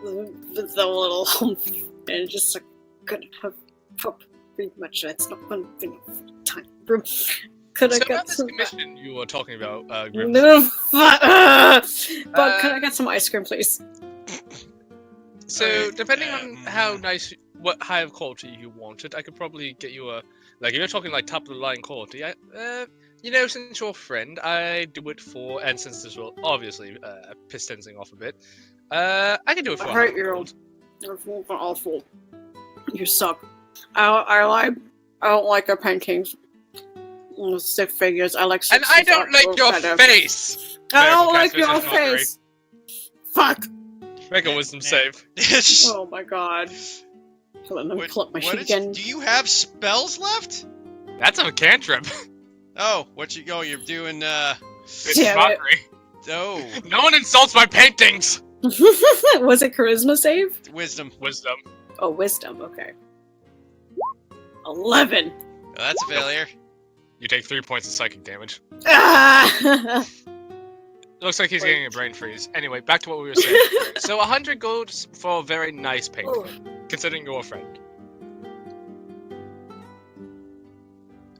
S2: with a little humph and just like, could have pretty much that's not going to be time room. Could I
S6: So
S2: get
S6: about this
S2: some?
S6: commission you were talking about, Grim.
S2: But could I get some ice cream, please?
S6: So depending on how nice, what high of quality you wanted, I could probably get you a, like if you're talking like top of the line quality, you know, since you're a friend, I do it for, and since this will obviously piss Tenzing off a bit, I can do it for.
S2: I hate you. You're awful. You suck. I don't like your paintings. Stick figures. I like.
S6: And I don't like your face.
S2: I don't like your face. Fuck.
S6: Make a wisdom save.
S2: Oh my god. Let me pull up my sheet again.
S8: Do you have spells left?
S6: That's a cantrip.
S8: Oh, you're doing,
S6: It's mockery.
S8: Oh.
S6: No one insults my paintings!
S2: Was it charisma save?
S8: Wisdom.
S6: Wisdom.
S2: Oh, wisdom, okay. 11.
S8: Oh, that's a failure.
S6: You take 3 points of psychic damage.
S2: Ah!
S6: It looks like he's getting a brain freeze. Anyway, back to what we were saying. So 100 gold for a very nice painting, considering you're a friend.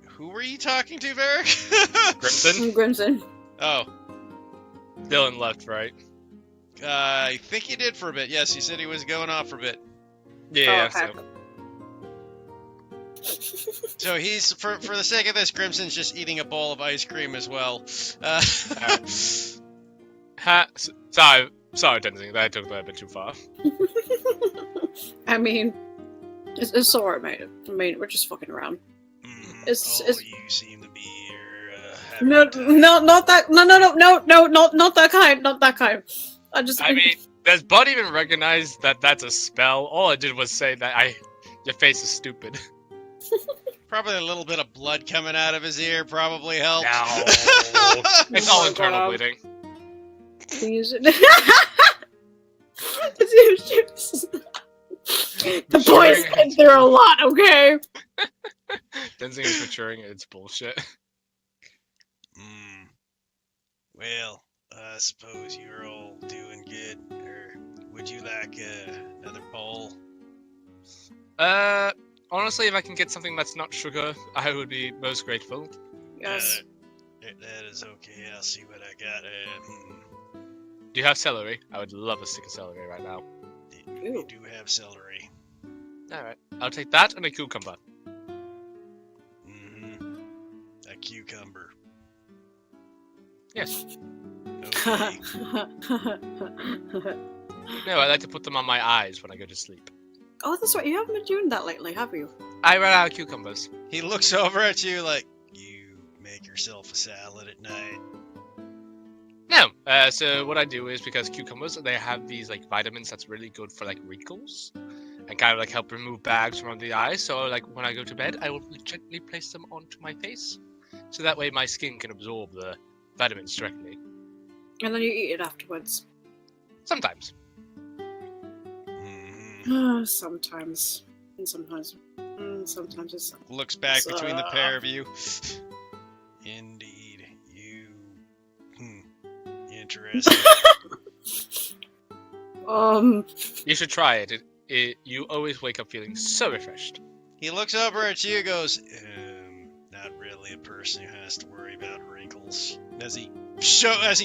S8: Who were you talking to, Varric?
S6: Grimson?
S2: Grimson.
S8: Oh.
S6: Dylan left, right?
S8: I think he did for a bit. Yes, he said he was going off for a bit.
S6: Yeah,
S8: So he's, for the sake of this, Grimson's just eating a bowl of ice cream as well.
S6: Sorry, Tenzing, that took that a bit too far.
S2: I mean, it's alright, mate. I mean, we're just fucking around.
S8: You seem to be here.
S2: Not that. No, not that kind. Not that kind.
S6: I mean, does Bud even recognize that that's a spell? All I did was say that your face is stupid.
S8: Probably a little bit of blood coming out of his ear probably helped.
S6: No. It's all internal bleeding.
S2: Please. The boys been through a lot, okay?
S6: Tenzing is maturing, it's bullshit.
S8: Well, I suppose you're all doing good. Or would you like another bowl?
S6: Honestly, if I can get something that's not sugar, I would be most grateful.
S2: Yes.
S8: That is okay. I'll see what I got.
S6: Do you have celery? I would love a stick of celery right now.
S8: We do have celery.
S6: Alright, I'll take that and a cucumber.
S8: A cucumber.
S6: Yes.
S8: Okay.
S6: No, I like to put them on my eyes when I go to sleep.
S2: Oh, that's right. You haven't been doing that lately, have you?
S6: I ran out of cucumbers.
S8: He looks over at you like, you make yourself a salad at night.
S6: No. So what I do is, because cucumbers, they have these like vitamins that's really good for like wrinkles and kind of like help remove bags from under the eyes. So like when I go to bed, I will gently place them onto my face, so that way my skin can absorb the vitamins directly.
S2: And then you eat it afterwards.
S6: Sometimes.
S2: Sometimes. And sometimes. Sometimes it's.
S8: Looks back between the pair of you. Indeed. You. Interesting.
S6: You should try it. You always wake up feeling so refreshed.
S8: He looks over at you and goes, not really a person who has to worry about wrinkles.
S10: as he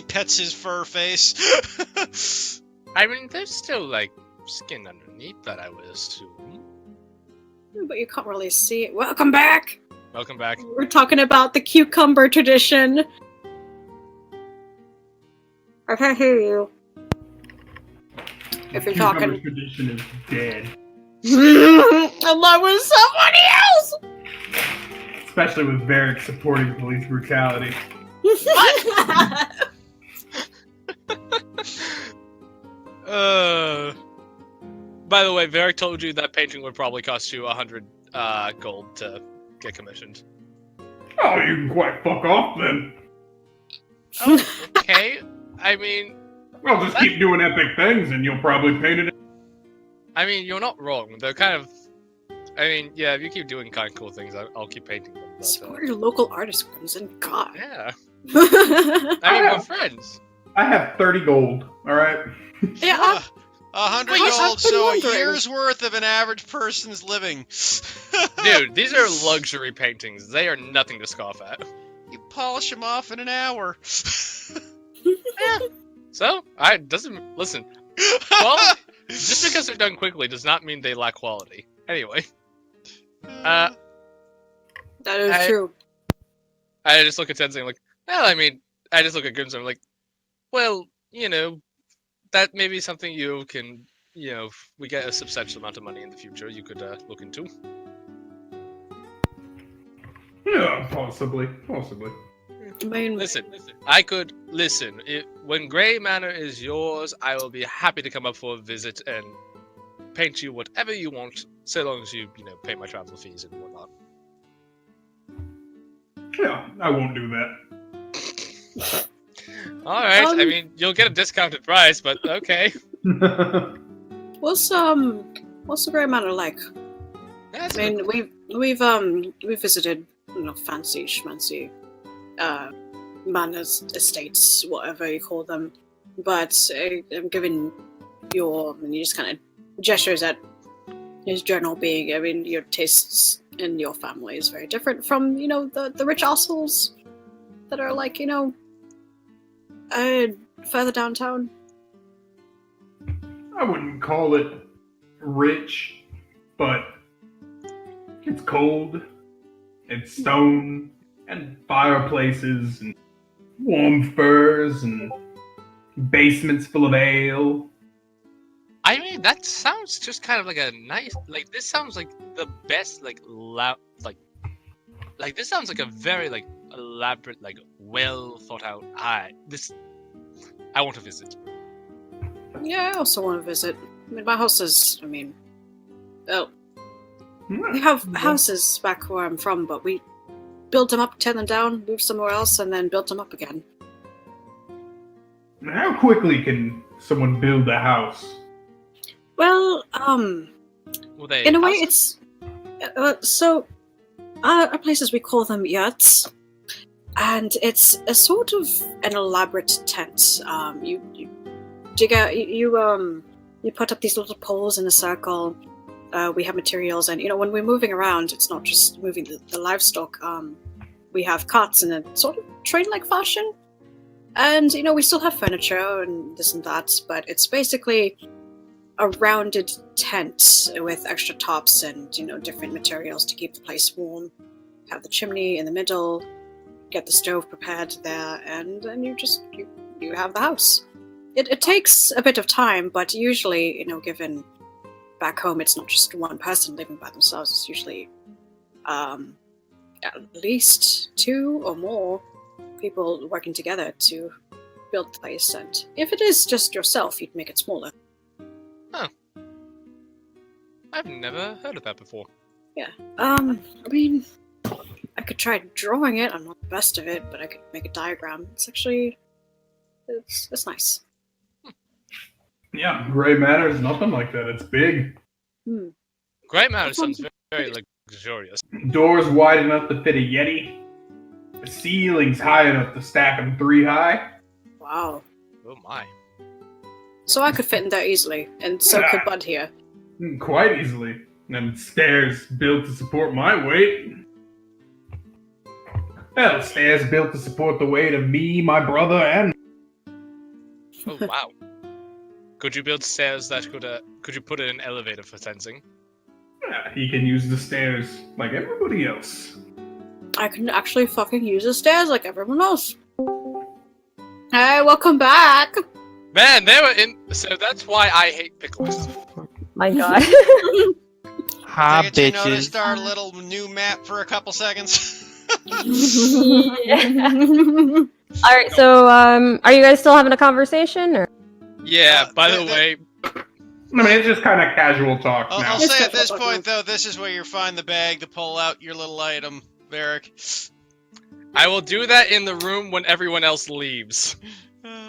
S10: pets his fur face.
S6: I mean, there's still like skin underneath that, I would assume.
S2: But you can't really see it. Welcome back!
S6: Welcome back.
S2: We're talking about the cucumber tradition. I can't hear you. If you're
S1: Cucumber
S2: talking.
S1: tradition is dead.
S2: Along with somebody else!
S1: Especially with Varric supporting police brutality.
S6: By the way, Varric told you that painting would probably cost you 100 gold to get commissioned.
S1: Oh, you can quite fuck off then.
S6: Okay, I mean...
S1: Well, just keep doing epic things and you'll probably paint it.
S6: I mean, you're not wrong. They're kind of... I mean, yeah, if you keep doing kind of cool things, I'll keep painting them. But,
S2: Support your local artist crimson. God.
S6: yeah. I mean, we're friends.
S1: I have 30 gold, alright?
S2: Yeah,
S10: 100
S2: Wait, I've
S10: gold,
S2: been
S10: so
S2: wondering.
S10: a year's worth of an average person's living.
S6: Dude, these are luxury paintings. They are nothing to scoff at.
S10: You polish them off in an hour.
S6: So, listen. Quality, just because they're done quickly does not mean they lack quality. Anyway.
S2: that is true.
S6: I just look at Tenzin like, well, I mean, I just look at Grimson like, well, you know, that may be something you can, you know, if we get a substantial amount of money in the future, you could look into.
S1: Yeah, possibly.
S2: I mean,
S6: Listen, when Grey Manor is yours, I will be happy to come up for a visit and paint you whatever you want, so long as you know, pay my travel fees and whatnot.
S1: Yeah, I won't do that.
S6: Alright, I mean, you'll get a discounted price, but okay.
S2: what's the Grey Manor like?
S6: That's
S2: I mean, we've visited, you know, fancy schmancy manors, estates, whatever you call them. But I'm giving and he just kind of gestures at his general being. I mean, your tastes in your family is very different from, you know, the rich assholes that are like, you know, further downtown.
S1: I wouldn't call it rich, but it's cold, it's stone, and fireplaces, and warm furs, and basements full of ale.
S6: I mean, that sounds just kind of like a nice, like, this sounds like the best, like, this sounds like a very, like, elaborate, like, well thought out, I want to visit.
S2: Yeah, I also want to visit. I mean, my house is, we have houses back where I'm from, but we built them up, tear them down, moved somewhere else, and then built them up again.
S1: How quickly can someone build a house?
S2: Well, in a way, it's our places, we call them yurts, and it's a sort of an elaborate tent. You dig out, you put up these little poles in a circle. We have materials, and you know, when we're moving around, it's not just moving the livestock. We have carts in a sort of train-like fashion, and you know, we still have furniture and this and that, but it's basically a rounded tent with extra tops and, you know, different materials to keep the place warm. Have the chimney in the middle, get the stove prepared there, and then you have the house. It takes a bit of time, but usually, you know, given back home, it's not just one person living by themselves. It's usually at least 2 or more people working together to build the place. And if it is just yourself, you'd make it smaller.
S6: I've never heard of that before.
S2: Yeah. I mean, I could try drawing it. I'm not the best of it, but I could make a diagram. It's actually, it's nice.
S1: Yeah, Grey Manor is nothing like that. It's big.
S6: Grey Manor sounds very luxurious.
S1: Doors wide enough to fit a Yeti. The ceiling's high enough to stack them 3 high.
S2: Wow.
S6: Oh my.
S2: So I could fit in there easily, and so could Bud here.
S1: Quite easily. And stairs built to support my weight. Well, stairs built to support the weight of me, my brother, and...
S6: Oh wow. Could you build stairs that could you put in an elevator for fencing?
S1: Yeah, he can use the stairs like everybody else.
S2: I can actually fucking use the stairs like everyone else. Hey, welcome back!
S6: Man, they were in. So that's why I hate pickles.
S5: My god.
S7: Hi,
S10: Did you notice
S7: bitches.
S10: our little new map for a couple seconds?
S5: Alright, so, are you guys still having a conversation, or?
S6: Yeah. By the way,
S1: I mean, it's just kind of casual talk now.
S10: I'll say at this point, though, this is where you find the bag to pull out your little item, Varric.
S6: I will do that in the room when everyone else leaves.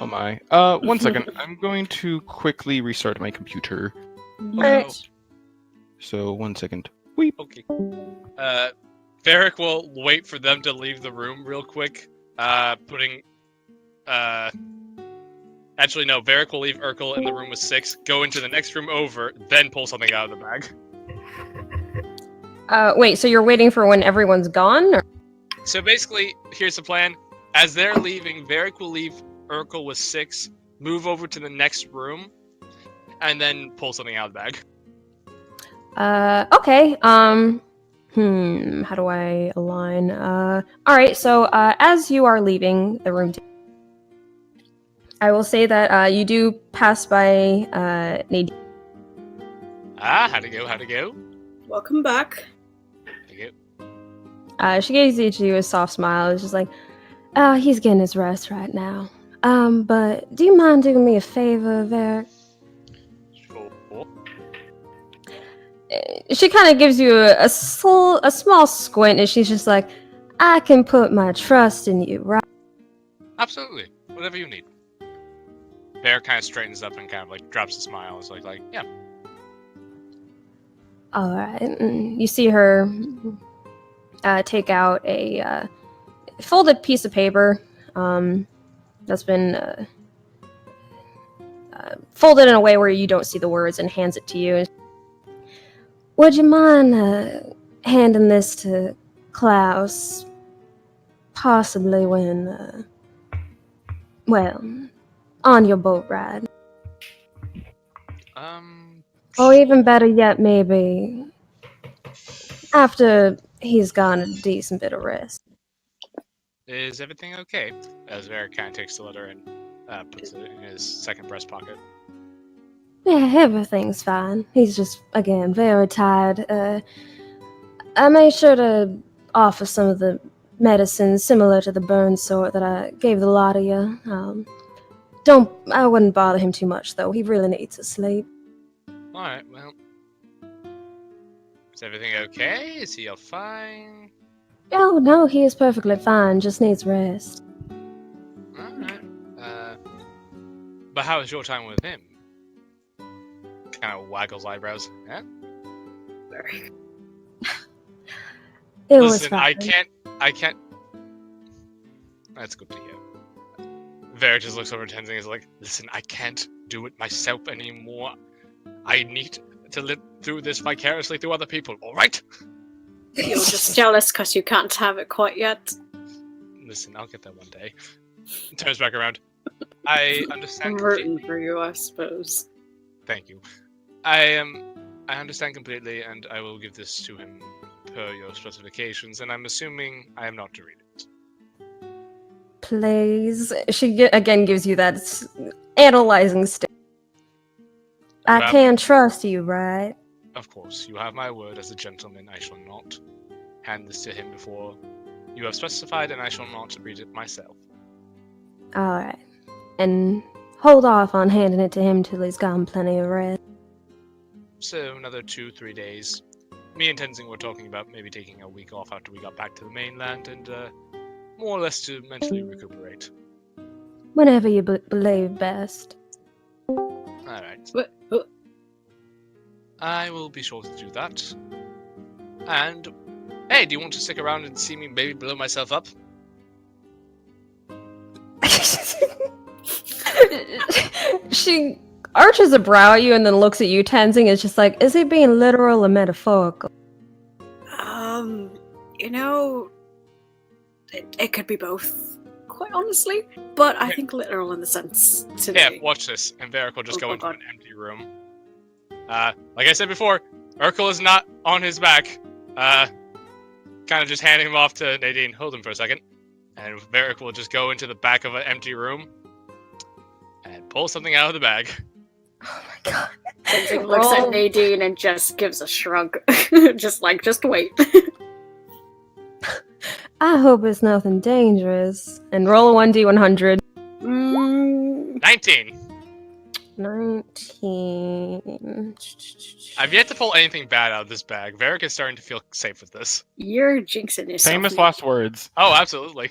S7: Oh my. 1 second. I'm going to quickly restart my computer.
S5: Alright.
S7: So 1 second. Weep.
S6: Okay. Varric will wait for them to leave the room real quick. Putting. Actually, no. Varric will leave Urkel in the room with 6, go into the next room over, then pull something out of the bag.
S5: Wait, so you're waiting for when everyone's gone? Or?
S6: So basically, here's the plan. As they're leaving, Varric will leave Urkel with 6, move over to the next room, and then pull something out of the bag.
S5: Okay, how do I align? Alright, so, as you are leaving the room, I will say that, you do pass by, Nadine.
S6: How'd it go?
S2: Welcome back.
S5: She gives you a soft smile. It's just like, he's getting his rest right now. But do you mind doing me a favor, Varric?
S6: Sure.
S5: She kind of gives you a small squint, and she's just like, I can put my trust in you, right?
S6: Absolutely. Whatever you need. Bear kind of straightens up and kind of like drops a smile. It's like yeah.
S5: Alright. You see her take out a folded piece of paper that's been folded in a way where you don't see the words, and hands it to you. Would you mind handing this to Klaus? Possibly when, on your boat ride. Or even better yet, maybe after he's gotten a decent bit of rest.
S6: Is everything okay? As Varric kind of takes the letter and puts it in his second breast pocket.
S9: Yeah, everything's fine. He's just, again, very tired. I made sure to offer some of the medicines similar to the burn sort that I gave the lot of you. I wouldn't bother him too much, though. He really needs to sleep.
S6: Alright, well. Is everything okay? Is he all fine?
S9: Oh, no, he is perfectly fine. Just needs rest.
S6: Alright. But how was your time with him? Kind of waggles eyebrows. Yeah?
S9: It was
S6: Listen,
S9: fine.
S6: I can't... That's good to hear. Varric just looks over at Tenzing and is like, listen, I can't do it myself anymore. I need to live through this vicariously through other people, alright?
S2: You're just jealous because you can't have it quite yet.
S6: Listen, I'll get there one day. Turns back around. I understand
S2: I'm rooting for you, I suppose.
S6: Thank you. I understand completely, and I will give this to him per your specifications, and I'm assuming I am not to read it.
S5: Please. She again gives you that analyzing stare. I can trust you, right?
S6: Of course, you have my word as a gentleman. I shall not hand this to him before you have specified, and I shall not read it myself.
S9: Alright. And hold off on handing it to him till he's gotten plenty of rest.
S6: So, another 2-3 days. Me and Tenzing were talking about maybe taking a week off after we got back to the mainland, and more or less to mentally recuperate.
S9: Whenever you believe best.
S6: Alright. I will be sure to do that. And, hey, do you want to stick around and see me maybe blow myself up?
S5: She arches a brow at you and then looks at you, Tenzing. It's just like, is he being literal or metaphorical?
S2: You know, it could be both, quite honestly. But I think literal in the sense today.
S6: Yeah, watch this. And Varric will just
S2: Oh,
S6: go into
S2: God.
S6: an empty room. Like I said before, Urkel is not on his back. Kind of just handing him off to Nadine. Hold him for a second. And Varric will just go into the back of an empty room and pull something out of the bag.
S5: Oh my god.
S2: Tenzing looks at Nadine and just gives a shrug. just wait.
S9: I hope it's nothing dangerous.
S5: And roll a 1d100.
S6: 19.
S5: 19.
S6: I've yet to pull anything bad out of this bag. Varric is starting to feel safe with this.
S2: You're jinxing yourself.
S7: Famous last words.
S6: Oh, absolutely.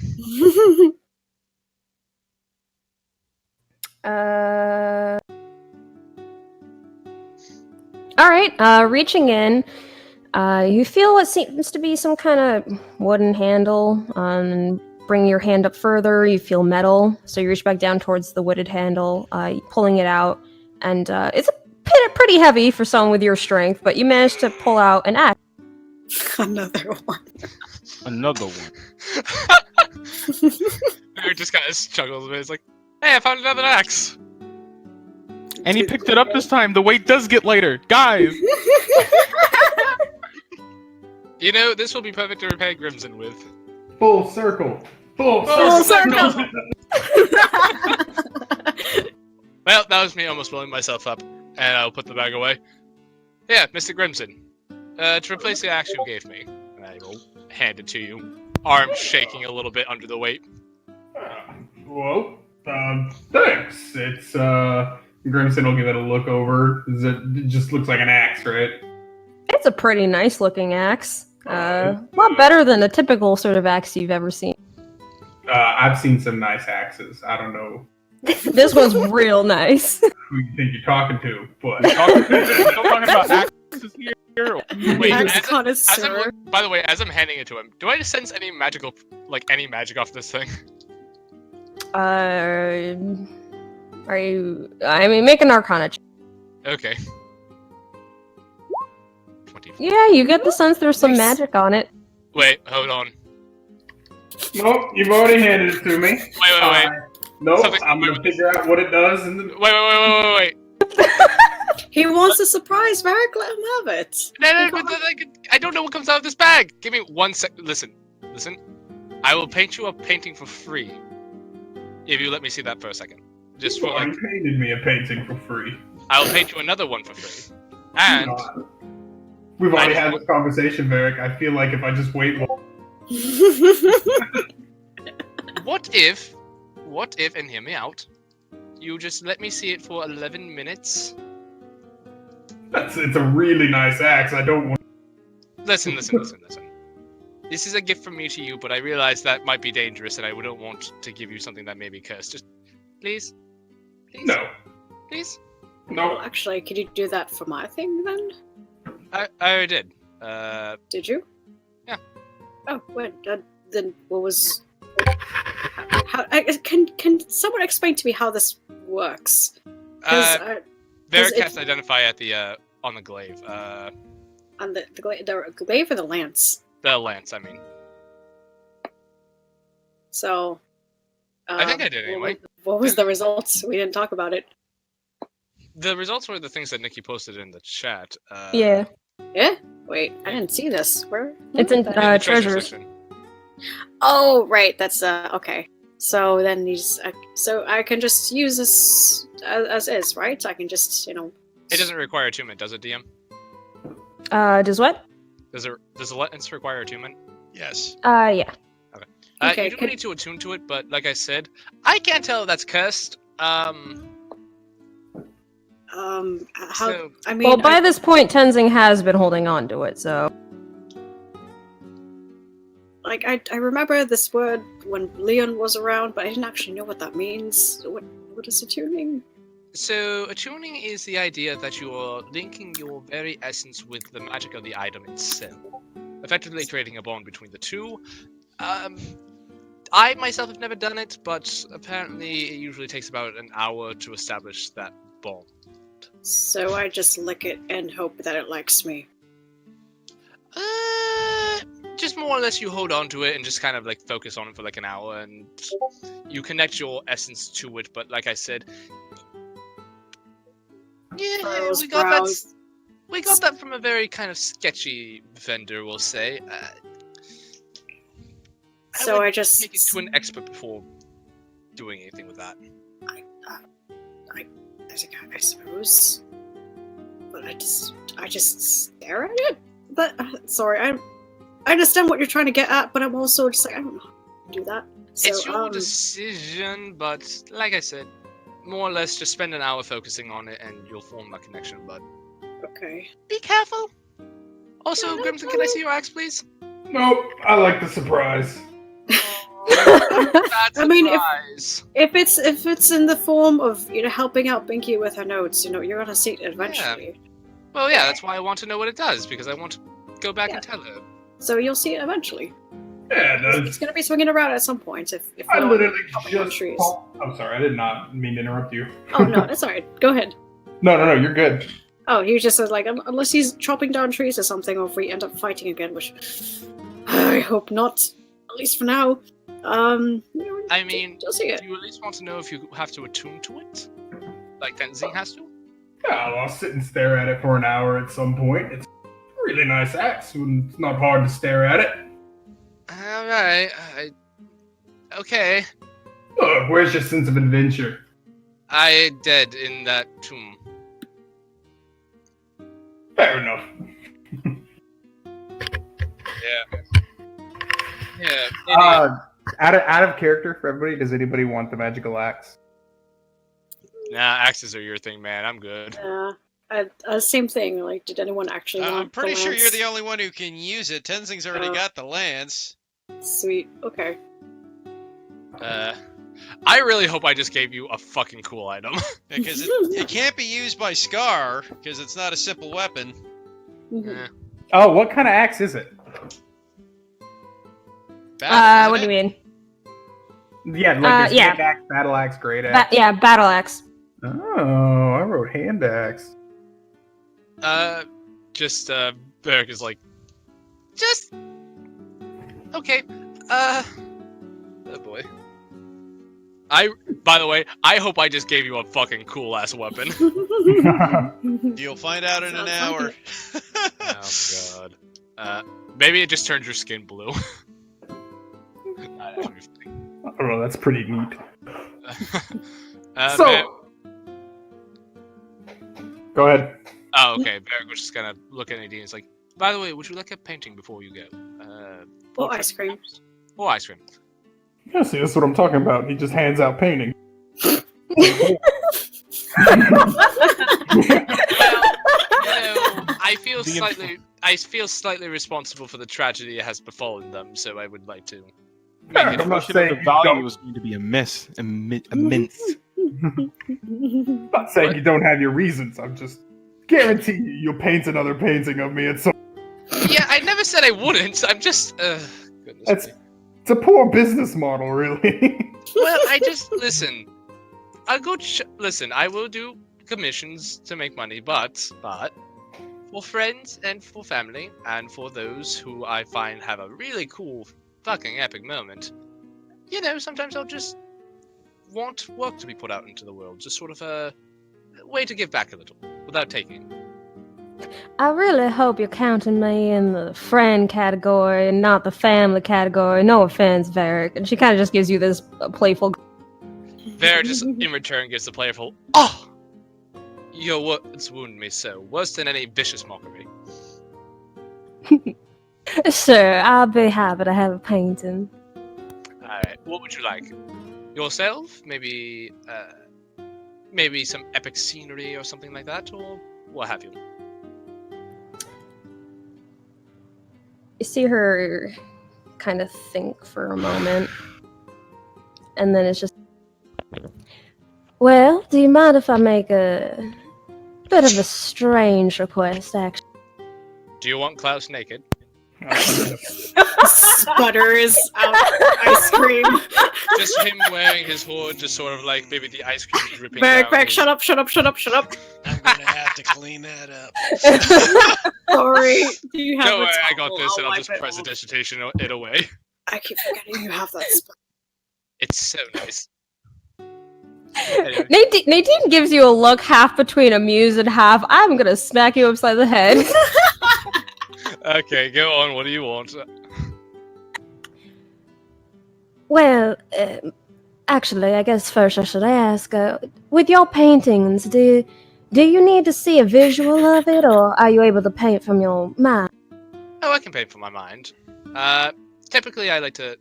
S5: All right. Reaching in, you feel what seems to be some kind of wooden handle. Bring your hand up further. You feel metal, so you reach back down towards the wooded handle, pulling it out, and it's pretty heavy for someone with your strength. But you manage to pull out an axe.
S2: Another one.
S7: Another one.
S6: Varric just kind of chuckles a bit. It's like, hey, I found another axe.
S7: And he picked it up this time. The weight does get lighter. Guys!
S6: You know, this will be perfect to repair Grimson with.
S1: Full circle. Full
S2: circle.
S6: Well, that was me almost blowing myself up, and I'll put the bag away. Yeah, Mr. Grimson. To replace the axe you gave me, and I will hand it to you. Arms shaking a little bit under the weight.
S1: Well, thanks. It's, Grimson will give it a look over. It just looks like an axe, right?
S5: It's a pretty nice looking axe. A lot better than a typical sort of axe you've ever seen.
S1: I've seen some nice axes. I don't know
S5: This one's real nice.
S1: who you think you're talking to, but...
S7: Still talking about axes here?
S6: Wait,
S2: Axe
S6: as
S2: connoisseur.
S6: by the way, as I'm handing it to him, do I sense any magic off this thing?
S5: Are you... I mean, make an Arcana check.
S6: Okay. 24.
S5: Yeah, you get the sense there's some
S2: Nice.
S5: magic on it.
S6: Wait, hold on.
S1: Nope, you've already handed it to me.
S6: Wait.
S1: Nope,
S6: Something-
S1: I'm gonna figure out what it does in the...
S6: Wait.
S2: He wants a surprise, Varric. Let him have it.
S6: No, I don't know what comes out of this bag. Give me 1 sec. Listen. I will paint you a painting for free. If you let me see that for a second. Just for
S1: You
S6: like,
S1: painted me a painting for free.
S6: I will paint you another one for free. And
S1: God. We've already had this conversation, Varric. I feel like if I just wait long...
S6: what if, and hear me out, you just let me see it for 11 minutes?
S1: It's a really nice axe. I don't want...
S6: Listen. This is a gift from me to you, but I realize that might be dangerous, and I wouldn't want to give you something that may be cursed. Just, please?
S1: No.
S6: Please?
S1: No.
S2: Well, actually, could you do that for my thing then?
S6: I already did.
S2: Did you?
S6: Yeah.
S2: Oh, wait. Then what was? Can someone explain to me how this works?
S6: Varric cast identify at the on the glaive.
S2: On the glaive or the lance?
S6: The lance, I mean.
S2: So.
S6: I think I did anyway.
S2: What was the results? We didn't talk about it.
S6: The results were the things that Nikki posted in the chat.
S5: Yeah.
S2: Yeah. Wait, I didn't see this. Where?
S5: It's in
S6: in the
S5: treasures.
S6: section.
S2: Oh, right. That's okay. So then so I can just use this as is, right? I can just,
S6: It doesn't require attunement, does it, DM?
S5: Does what?
S6: Does the lance require attunement?
S8: Yes.
S5: Yeah.
S2: Okay,
S6: you don't need to attune to it, but like I said, I can't tell if that's cursed.
S2: How?
S6: So-
S2: I mean,
S5: Well, by this point, Tenzing has been holding on to it, so...
S2: like I remember this word when Leon was around, but I didn't actually know what that means. What is attuning?
S6: So, attuning is the idea that you are linking your very essence with the magic of the item itself, effectively creating a bond between the two. I myself have never done it, but apparently it usually takes about an hour to establish that bond.
S2: So I just lick it and hope that it likes me.
S6: just more or less you hold on to it and just kind of like focus on it for like an hour, and you connect your essence to it. But like I said, yeah, we got that. We got that from a very kind of sketchy vendor, we'll say.
S2: So I
S6: just take it to an expert before doing anything with that.
S2: I suppose, but I just stare at it. But sorry, I understand what you're trying to get at, but I'm also just like, I don't know how to do that. So,
S6: It's your decision, but like I said, more or less just spend an hour focusing on it and you'll form that connection, bud.
S2: Okay.
S6: Be careful! Also, Grimson, can I see your axe, please?
S1: Nope, I like the surprise.
S6: That's
S2: I mean,
S6: surprise.
S2: if it's in the form of, you know, helping out Binky with her notes, you know, you're gonna see it eventually.
S6: Yeah. Well, yeah, that's why I want to know what it does, because I want to go back and tell her.
S2: So you'll see it eventually.
S1: Yeah, it does.
S2: It's gonna be swinging around at some point. If
S1: I
S2: not,
S1: literally
S2: on
S1: just.
S2: trees.
S1: I'm sorry, I did not mean to interrupt you.
S2: Oh no, that's alright. Go ahead.
S1: No, you're good.
S2: Oh, he just says like, unless he's chopping down trees or something, or if we end up fighting again, which I hope not, at least for now. You know,
S6: I mean,
S2: you'll see it.
S6: do you at least want to know if you have to attune to it? Like Tenzing has to?
S1: Yeah, I'll sit and stare at it for an hour at some point. It's a really nice axe, and it's not hard to stare at it.
S6: Alright, okay.
S1: Look, where's your sense of adventure?
S6: I dead in that tomb.
S1: Fair enough.
S6: Yeah.
S1: Out of character for everybody, does anybody want the magical axe?
S6: Nah, axes are your thing, man. I'm good.
S2: Same thing. Like, did anyone actually want
S10: I'm pretty
S2: the
S10: sure
S2: lance?
S10: you're the only one who can use it. Tenzing's already got the lance.
S2: Sweet. Okay.
S6: I really hope I just gave you a fucking cool item.
S10: Because it can't be used by Scar, because it's not a simple weapon.
S1: Oh, what kind of axe is it?
S5: What do you mean?
S1: Yeah, like
S5: yeah.
S1: hand axe, battle axe, great axe.
S5: Yeah, battle axe.
S1: Oh, I wrote hand axe.
S6: Berg is like, okay, oh boy. By the way, I hope I just gave you a fucking cool ass weapon.
S10: You'll find out in an hour.
S6: Oh god. Maybe it just turns your skin blue.
S1: I don't know, that's pretty neat. Go ahead.
S6: Oh, okay. Barrick was just gonna look at Nadine. It's like, by the way, would you like a painting before you go?
S2: Or ice cream.
S6: Or ice cream.
S1: Yeah, see, that's what I'm talking about. He just hands out painting.
S6: I feel slightly responsible for the tragedy that has befallen them, so I would like to.
S1: I'm not saying
S7: the value was going to be immense.
S1: I'm not saying you don't have your reasons. I'm just guarantee you'll paint another painting of me at some.
S6: Yeah, I never said I wouldn't. I'm just. Goodness me.
S1: It's a poor business model, really.
S6: Well, I just listen. I'll go. Listen, I will do commissions to make money, but for friends and for family and for those who I find have a really cool, fucking epic moment, you know, sometimes I'll just want work to be put out into the world, just sort of a way to give back a little without taking.
S9: I really hope you're counting me in the friend category and not the family category. No offense, Varric. And she kind of just gives you this playful.
S6: Varric just in return gives the playful, oh! Your words wound me so, worse than any vicious mockery.
S9: Sure, I'll be happy to have a painting.
S6: Alright, what would you like? Yourself? Maybe some epic scenery or something like that, or what have you?
S5: You see her kind of think for a moment, and then it's just...
S9: Well, do you mind if I make a bit of a strange request, actually?
S6: Do you want Klaus naked?
S2: Sputters out ice cream.
S6: Just him wearing his hood, just sort of like maybe the ice cream dripping
S2: Varric,
S6: down.
S2: shut up.
S8: I'm gonna have to clean that up.
S2: Sorry. Do you have
S6: Don't
S2: a
S6: worry, I got
S2: towel?
S6: this, and I'll
S2: wipe
S6: just
S2: it
S6: press
S2: off.
S6: digitation it away.
S2: I keep forgetting you have that spell.
S6: It's so nice.
S5: Nadine gives you a look half between amused and half, I'm gonna smack you upside the head.
S6: Okay, go on. What do you want?
S9: Well, actually, I guess first I should ask, with your paintings, do you need to see a visual of it, or are you able to paint from your mind?
S6: Oh, I can paint from my mind. Typically I like to,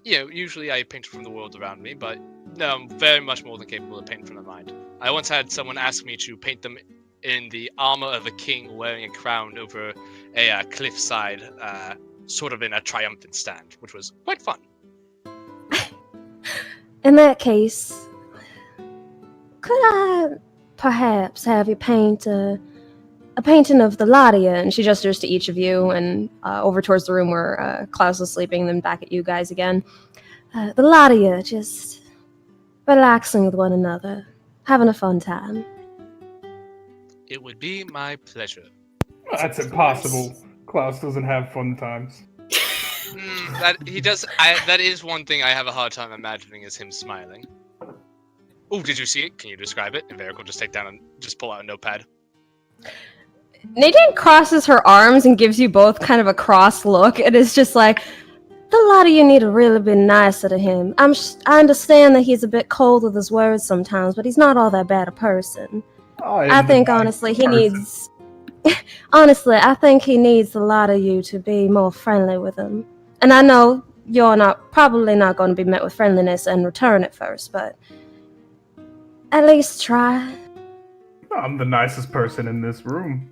S6: usually I paint from the world around me, but no, I'm very much more than capable of painting from the mind. I once had someone ask me to paint them in the armor of a king wearing a crown over a cliffside, sort of in a triumphant stand, which was quite fun.
S9: In that case, could I perhaps have you paint a painting of the Ladia? And she gestures to each of you and over towards the room where Klaus is sleeping, then back at you guys again. The Ladia, just relaxing with one another, having a fun time.
S6: It would be my pleasure.
S1: That's impossible. Klaus doesn't have fun times.
S6: That is one thing I have a hard time imagining is him smiling. Oh, did you see it? Can you describe it? And Varric will just take down and just pull out a notepad.
S5: Nadine crosses her arms and gives you both kind of a cross look. It is just like,
S9: The Ladia need to really be nicer to him. I understand that he's a bit cold with his words sometimes, but he's not all that bad a person. I think honestly he needs I think he needs a lot of you to be more friendly with him. And I know you're probably not going to be met with friendliness in return at first, but at least try.
S1: I'm the nicest person in this room.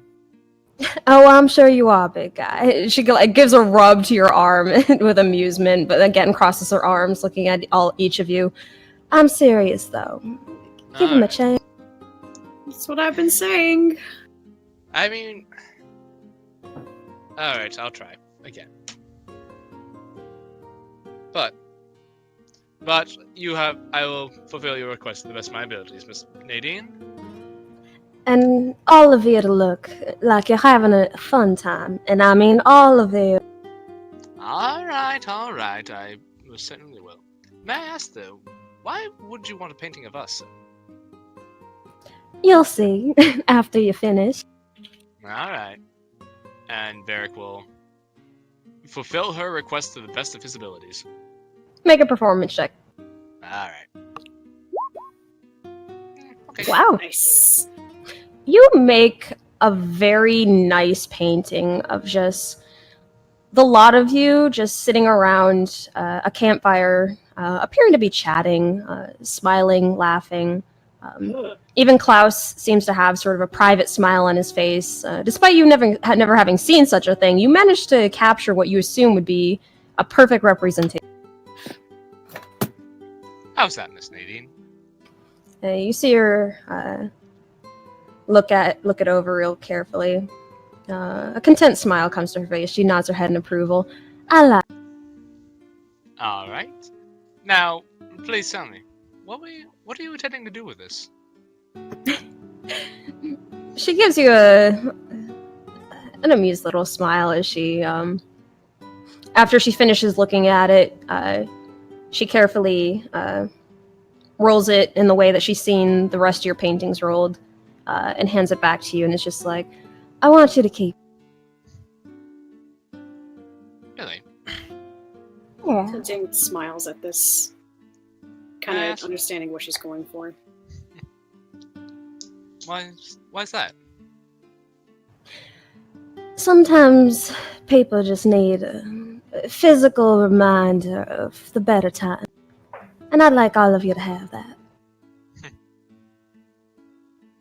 S9: Oh, I'm sure you are, big guy.
S5: she gives a rub to your arm with amusement, but again crosses her arms, looking at each of you.
S9: I'm serious, though. Give him a chance.
S2: That's what I've been saying.
S6: I mean... Alright, I'll try. Again. But I will fulfill your request to the best of my abilities, Miss Nadine.
S9: And all of you to look like you're having a fun time. And I mean all of you.
S6: Alright, I most certainly will. May I ask, though, why would you want a painting of us?
S9: You'll see after you finish.
S6: Alright. And Varric will fulfill her request to the best of his abilities.
S5: Make a performance check.
S6: Alright. Okay.
S5: Wow.
S2: Nice.
S5: You make a very nice painting of just the lot of you just sitting around a campfire, appearing to be chatting, smiling, laughing. Even Klaus seems to have sort of a private smile on his face. Despite you never having seen such a thing, you managed to capture what you assume would be a perfect representation.
S6: How's that, Miss Nadine?
S5: You see her look it over real carefully. A content smile comes to her face. She nods her head in approval.
S9: I like.
S6: All right. Now, please tell me, what are you intending to do with this?
S5: She gives you an amused little smile as she, after she finishes looking at it, she carefully rolls it in the way that she's seen the rest of your paintings rolled, and hands it back to you, and it's just like,
S9: I want you to keep.
S6: Really?
S9: Yeah.
S2: Tintin smiles at this, kind of understanding what she's going for.
S6: Why's that?
S9: Sometimes people just need a physical reminder of the better time. And I'd like all of you to have that.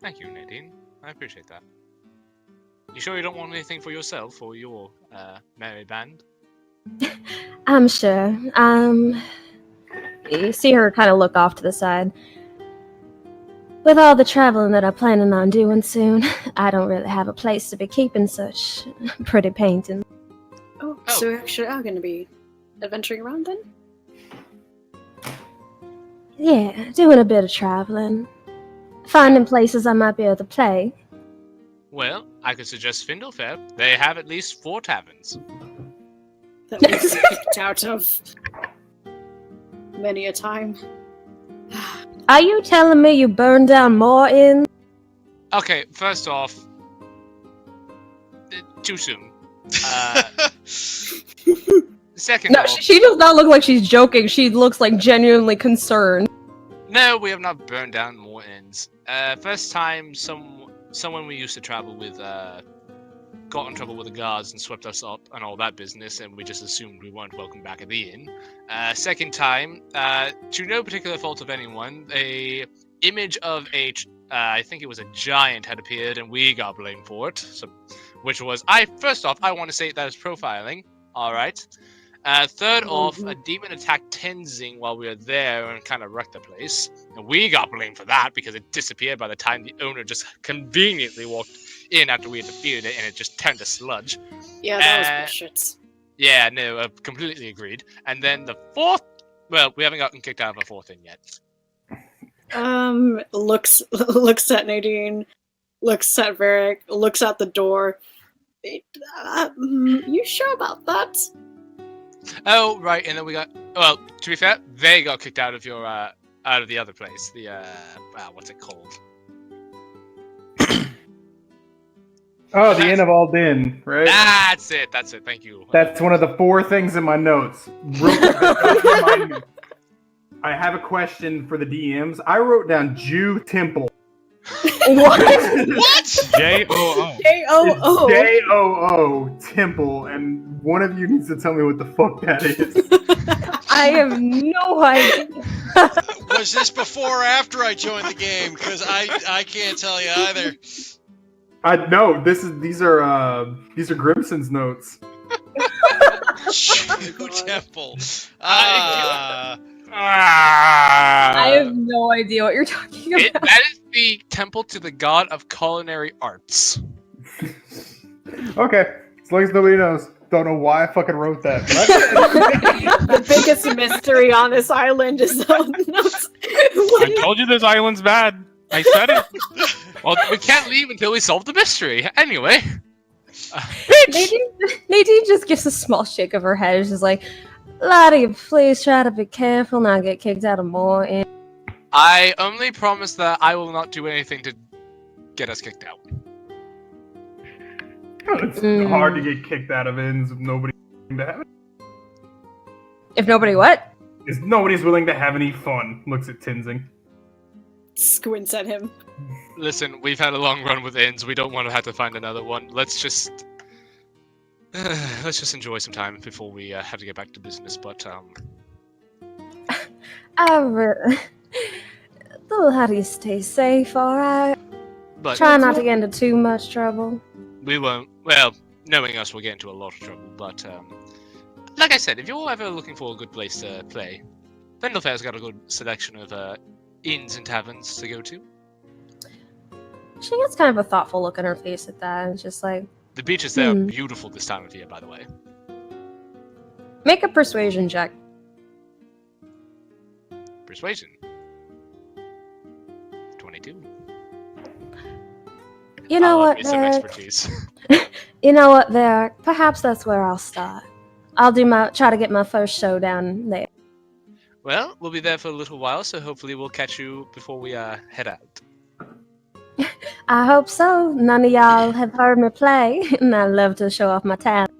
S6: Thank you, Nadine. I appreciate that. You sure you don't want anything for yourself or your merry band?
S9: I'm sure.
S5: you see her kind of look off to the side.
S9: With all the traveling that I'm planning on doing soon, I don't really have a place to be keeping such pretty paintings.
S2: Oh, so we actually are going to be adventuring around then?
S9: Yeah, doing a bit of traveling. finding places I might be able to play.
S6: Well, I could suggest Findlefair. They have at least 4 taverns.
S2: That was kicked out of many a time.
S9: Are you telling me you burned down more inns?
S6: Okay, first off, too soon. Second
S5: No,
S6: off,
S5: she does not look like she's joking. She looks like genuinely concerned.
S6: no, we have not burned down more inns. First time someone we used to travel with got in trouble with the guards and swept us up and all that business, and we just assumed we weren't welcome back at the inn. Second time, to no particular fault of anyone, a image of I think it was a giant had appeared, and we got blamed for it. So, which was, first off, I want to say that is profiling. All right. Third off, a demon attacked Tenzing while we were there and kind of wrecked the place. And we got blamed for that because it disappeared by the time the owner just conveniently walked in after we had defeated it, and it just turned to sludge.
S2: Yeah, that was bullshit.
S6: Yeah, no, completely agreed. And then the fourth, well, we haven't gotten kicked out of a fourth inn yet.
S2: Looks at Nadine, looks at Varric, looks out the door. You sure about that?
S6: Oh, right, and then we got, well, to be fair, they got kicked out of your, out of the other place. The, what's it called?
S1: Oh, the Inn of Aldin, right?
S6: That's it, thank you.
S1: That's one of the 4 things in my notes. I have a question for the DMs. I wrote down Jew Temple.
S5: What?
S10: What?
S7: J-O-O.
S2: J-O-O.
S1: J-O-O Temple, and one of you needs to tell me what the fuck that is.
S5: I have no idea.
S10: Was this before or after I joined the game? Because I can't tell you either.
S1: No, these are Grimson's notes.
S10: Jew Temple.
S6: I
S5: have no idea what you're talking about.
S6: That is the temple to the god of culinary arts.
S1: Okay, as long as nobody knows. Don't know why I fucking wrote that.
S2: The biggest mystery on this island is notes.
S7: I told you this island's bad. I said it.
S6: Well, we can't leave until we solve the mystery. Anyway.
S5: Nadine just gives a small shake of her head. She's like, laddie, please try to be careful, not get kicked out of more inns.
S6: I only promise that I will not do anything to get us kicked out.
S1: It's hard to get kicked out of inns if nobody's willing to have it.
S5: If nobody what?
S1: If nobody's willing to have any fun, looks at Tenzing.
S2: Squints at him.
S6: Listen, we've had a long run with inns. We don't want to have to find another one. Let's just enjoy some time before we have to get back to business. But
S9: How do you stay safe, alright?
S6: But
S9: Try not to get into too much trouble.
S6: we won't. Well, knowing us, we'll get into a lot of trouble. But like I said, if you're ever looking for a good place to play, Fendlefair's got a good selection of inns and taverns to go to.
S5: She gets kind of a thoughtful look on her face at that, and it's just like,
S6: The beaches there are beautiful this time of year, by the way.
S5: make a persuasion check.
S6: Persuasion. 22.
S9: You know what,
S6: Some
S9: Varric?
S6: expertise.
S9: You know what, Varric? Perhaps that's where I'll start. I'll try to get my first showdown there.
S6: Well, we'll be there for a little while, so hopefully we'll catch you before we head out.
S9: I hope so. None of y'all have heard me play, and I love to show off my talent.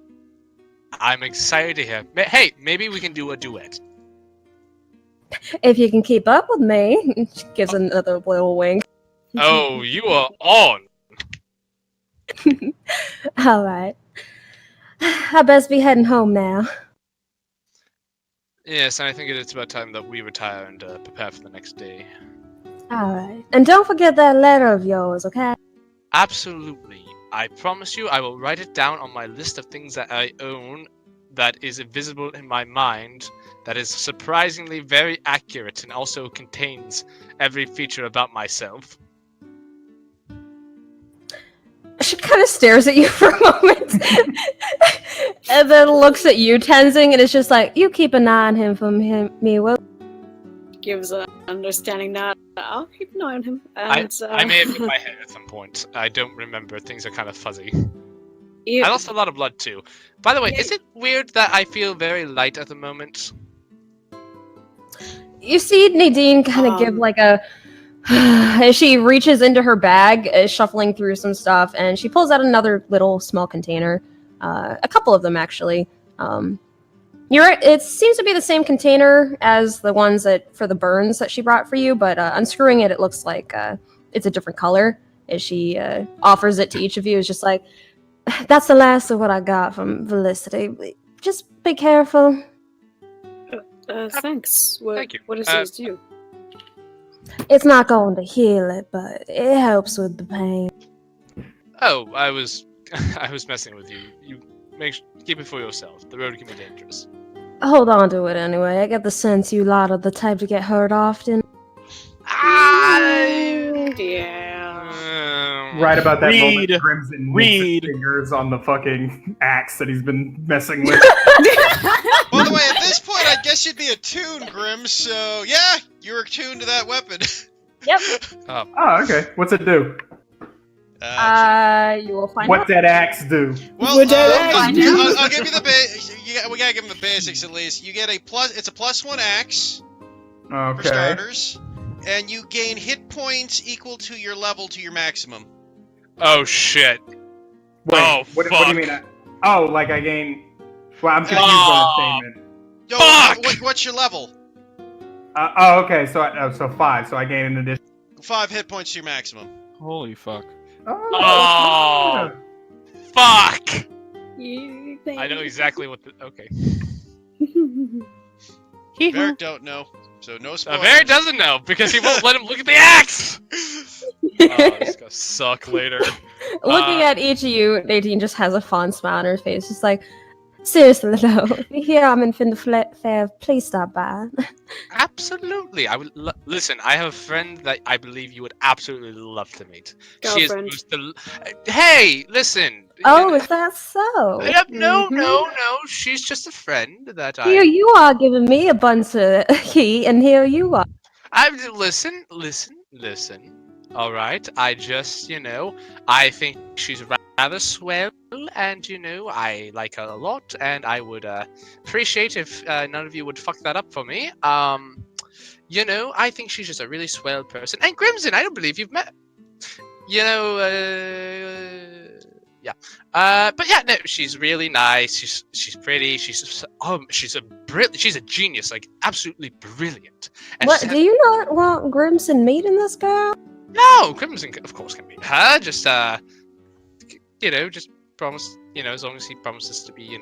S6: I'm excited to hear. Hey, maybe we can do a duet.
S9: If you can keep up with me, she gives another little wink.
S6: Oh, you are on.
S9: All right. I best be heading home now.
S6: Yes, and I think it's about time that we retire and prepare for the next day.
S9: All right. And don't forget that letter of yours, okay?
S6: Absolutely. I promise you I will write it down on my list of things that I own that is visible in my mind, that is surprisingly very accurate and also contains every feature about myself.
S5: She kind of stares at you for a moment, and then looks at you, Tenzing, and it's just like, you keep an eye on him for me, will
S2: gives an understanding nod. I'll keep an eye on him. And,
S6: I may have hit my head at some point. I don't remember. Things are kind of fuzzy.
S2: you-
S6: I lost a lot of blood too. By the way, is it weird that I feel very light at the moment?
S5: You see Nadine kind of give like a as she reaches into her bag, shuffling through some stuff, and she pulls out another little small container. A couple of them actually. It seems to be the same container as the ones for the burns that she brought for you, but unscrewing it, it looks like it's a different color. As she offers it to each of you, is just like,
S9: That's the last of what I got from Felicity. Just be careful.
S2: thanks.
S6: Thank you.
S2: What does this do?
S9: It's not going to heal it, but it helps with the pain.
S6: Oh, I was messing with you. You keep it for yourself. The road can be dangerous.
S9: Hold on to it anyway. I get the sense you lot are the type to get hurt often.
S2: Yeah.
S1: Right about that
S7: Reed,
S1: moment, Crimson
S7: Reed.
S1: his fingers on the fucking axe that he's been messing with.
S10: By the way, at this point, I guess you'd be attuned, Grim. So yeah, you're attuned to that weapon.
S5: yep.
S1: Oh, okay. What's it do?
S5: You will find
S1: What
S5: out.
S1: that axe do?
S10: Well,
S2: Would that axe do?
S10: I'll give you the we gotta give him the basics at least. You get it's a +1 axe for
S1: Okay.
S10: starters, and you gain hit points equal to your level to your maximum.
S6: Oh shit.
S1: Wait,
S6: Oh,
S1: what do
S6: fuck.
S1: you mean? Like I gain. Well, I'm confused by the statement.
S10: Yo,
S6: Fuck!
S10: what's your level?
S1: Okay. So 5. So I gain an additional.
S10: 5 hit points to your maximum.
S7: Holy fuck.
S6: Oh. Fuck!
S2: You
S6: I know exactly what the. Okay.
S10: Varric don't know, so no spoilers.
S6: Barry doesn't know because he won't let him look at the axe! Oh, this is gonna suck later.
S5: Looking at each of you, Nadine just has a fond smile on her face, just like, seriously though, if you hear I'm in Fair, please stop by.
S6: Absolutely. I would listen. I have a friend that I believe you would absolutely love to meet. She is
S2: Girlfriend.
S6: Hey, listen.
S9: Oh, is that so?
S6: No. She's just a friend that
S9: Here you are giving me a bunch of heat, and here you are.
S6: Listen. All right. I just, I think she's rather swell, and I like her a lot, and I would appreciate if none of you would fuck that up for me. I think she's just a really swell person. And Crimson, I don't believe you've met. Yeah. But yeah, no, she's really nice. She's pretty. She's a genius, like absolutely brilliant. And
S9: What, do you not want Grimson meeting this girl?
S6: No, Crimson, of course, can meet her. Just just promise, as long as he promises to be,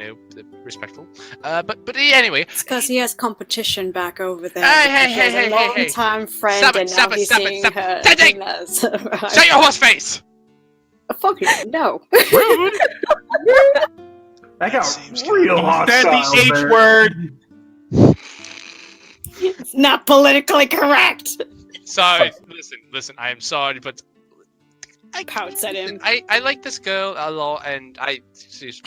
S6: respectful. But anyway.
S2: It's because he has competition back over there.
S6: Hey,
S2: long-time friend,
S6: Stop it,
S2: and
S6: stop
S2: now
S6: it,
S2: he's
S6: stop it,
S2: seeing
S6: stop
S2: her.
S6: it. Teddy! Shut your horse face!
S2: Fuck you, no.
S1: That got
S8: Seems
S1: real
S7: Said
S1: hostile.
S7: the H
S1: there.
S7: word.
S2: It's not politically correct.
S6: Sorry, listen, I am sorry, but I
S2: Pouts at him.
S6: I like this girl a lot, and she's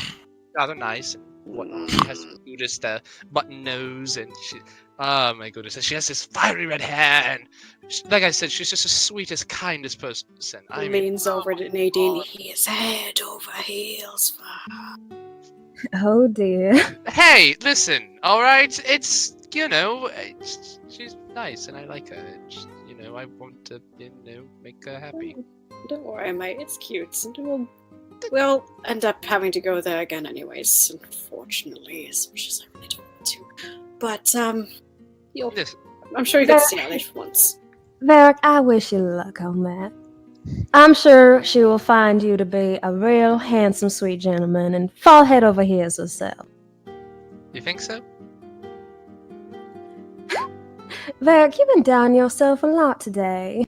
S6: rather nice and whatnot. She has the cutest button nose, and oh my goodness, and she has this fiery red hair, and like I said, she's just the sweetest, kindest person.
S2: Leans over to Nadine. He is head over heels for her.
S9: Oh dear.
S6: Hey, listen, all right, it's she's nice, and I like her. And I want to make her happy.
S2: Don't worry, mate. It's cute. And we'll end up having to go there again, anyways. Unfortunately, as much as I really don't want to. But I'm sure you get to see her later once.
S9: Varric, I wish you luck on that. I'm sure she will find you to be a real handsome, sweet gentleman and fall head over heels herself.
S6: You think so?
S9: Varric, you've been down yourself a lot today.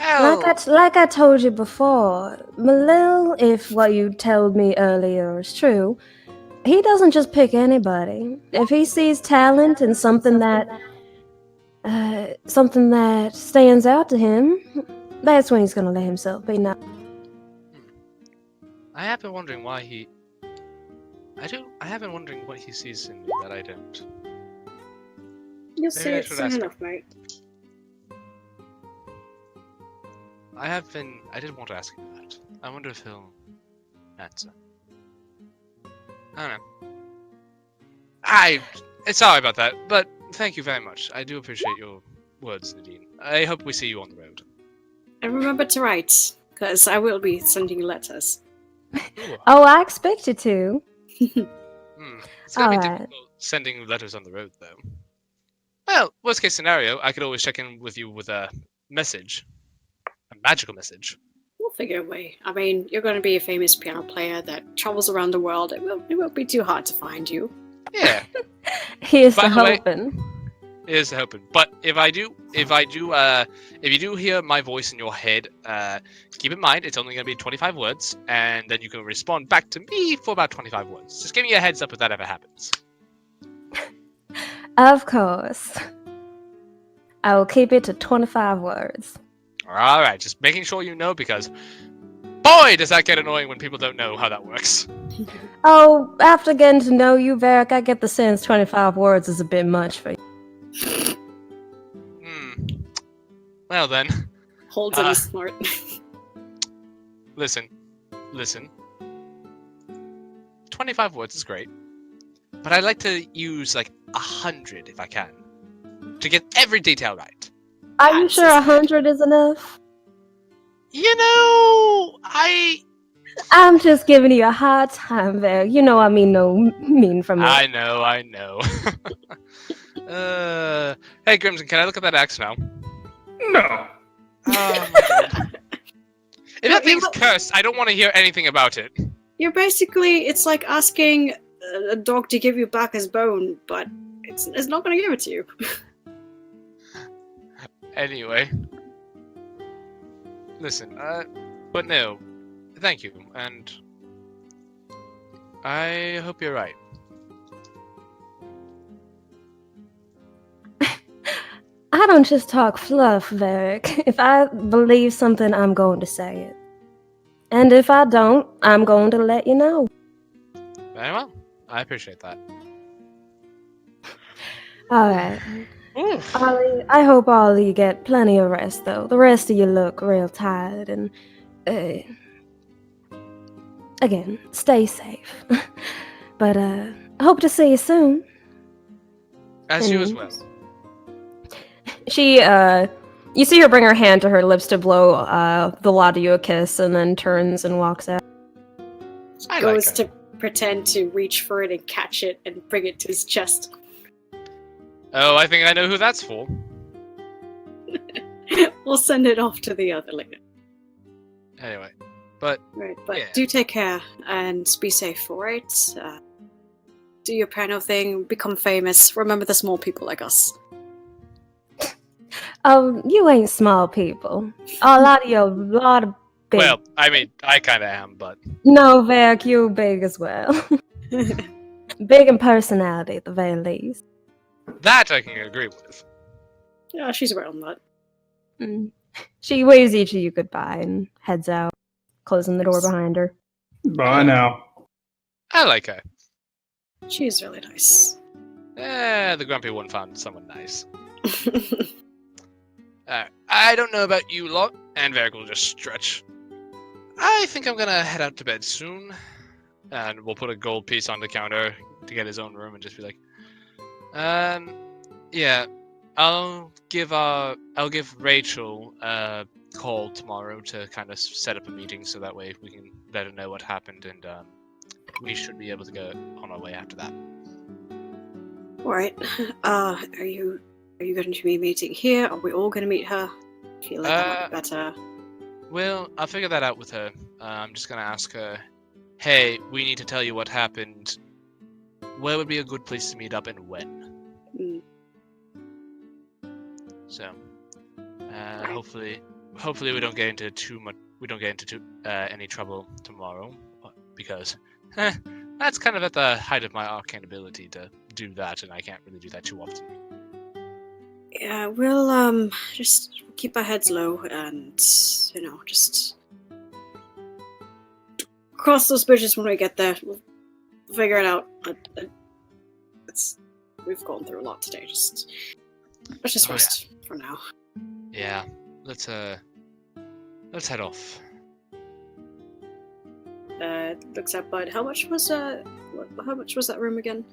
S6: Oh.
S9: Like I told you before, Malil, if what you told me earlier is true, he doesn't just pick anybody. If he sees talent and something that stands out to him, that's when he's gonna let himself be known.
S6: I have been wondering why he. I have been wondering what he sees in me that I don't.
S2: You'll
S6: Maybe
S2: see
S6: I
S2: it
S6: should
S2: soon
S6: ask her.
S2: enough, mate.
S6: I did want to ask him that. I wonder if he'll answer. I don't know. Sorry about that, but thank you very much. I do appreciate your words, Nadine. I hope we see you on the road.
S2: And remember to write, because I will be sending you letters.
S6: Ooh.
S9: Oh, I expect you to.
S6: It's gonna be
S9: Alright.
S6: difficult sending letters on the road, though. Well, worst case scenario, I could always check in with you with a message. A magical message.
S2: We'll figure a way. I mean, you're going to be a famous piano player that travels around the world. It won't be too hard to find you.
S6: Yeah.
S9: Here's
S6: By
S9: to
S6: the way-
S9: hoping.
S6: Here's hoping. But if you do hear my voice in your head, keep in mind it's only going to be 25 words, and then you can respond back to me for about 25 words. Just give me a heads up if that ever happens.
S9: Of course. I will keep it to 25 words.
S6: All right, just making sure you know, because boy, does that get annoying when people don't know how that works.
S9: Oh, after getting to know you, Varric, I get the sense 25 words is a bit much for you.
S6: Well then,
S2: Holds in his smart.
S6: listen. 25 words is great, but I like to use like 100 if I can, to get every detail right.
S9: Are you sure 100 is enough?
S6: You know,
S9: I'm just giving you a hard time, Varric. You know I mean no mean from it.
S6: I know. Hey Grimson, can I look at that axe now?
S1: No.
S6: Oh my God. If that thing's cursed, I don't want to hear anything about it.
S2: You're basically, it's like asking a dog to give you back his bone, but it's not going to give it to you.
S6: Anyway. Listen, but no. Thank you, and I hope you're right.
S9: I don't just talk fluff, Varric. If I believe something, I'm going to say it. And if I don't, I'm going to let you know.
S6: Very well. I appreciate that.
S9: Alright. Ollie, I hope all you get plenty of rest, though. The rest of you look real tired, and again, stay safe. But I hope to see you soon.
S6: As you as well.
S5: She, you see her bring her hand to her lips to blow the lot of you a kiss, and then turns and walks out.
S6: I
S2: Goes
S6: like
S2: to pretend to reach for it and catch it and bring it to his chest.
S6: Oh, I think I know who that's for.
S2: We'll send it off to the other later.
S6: Anyway, but
S2: Right, but
S6: yeah.
S2: do take care and be safe, alright? Do your piano thing, become famous. Remember the small people like us.
S9: Oh, you ain't small people. A lot of big.
S6: Well, I mean, I kind of am, but
S9: No, Varric, you big as well. Big in personality, at the very least.
S6: that I can agree with.
S2: Yeah, she's around that.
S9: She waves each of you goodbye and heads out, closing the door behind her.
S1: Bye now.
S6: I like her.
S2: She's really nice.
S6: The grumpy one found someone nice. I don't know about you lot, and Varric will just stretch. I think I'm gonna head out to bed soon, and we'll put a gold piece on the counter to get his own room and just be like, yeah, I'll give Rachel a call tomorrow to kind of set up a meeting so that way we can let her know what happened, and we should be able to go on our way after that.
S2: Alright. Are you going to be meeting here? Are we all going to meet her? I feel like that might be better.
S6: Well, I'll figure that out with her. I'm just gonna ask her, hey, we need to tell you what happened. Where would be a good place to meet up and when? So, hopefully we don't get into any trouble tomorrow, because that's kind of at the height of my arcane ability to do that, and I can't really do that too often.
S2: Yeah, we'll just keep our heads low and, just cross those bridges when we get there. We'll figure it out. We've gone through a lot today. Just Let's just
S6: Oh,
S2: rest for now.
S6: Yeah. Let's head off.
S2: Looks at Bud. How much was how much was that room again?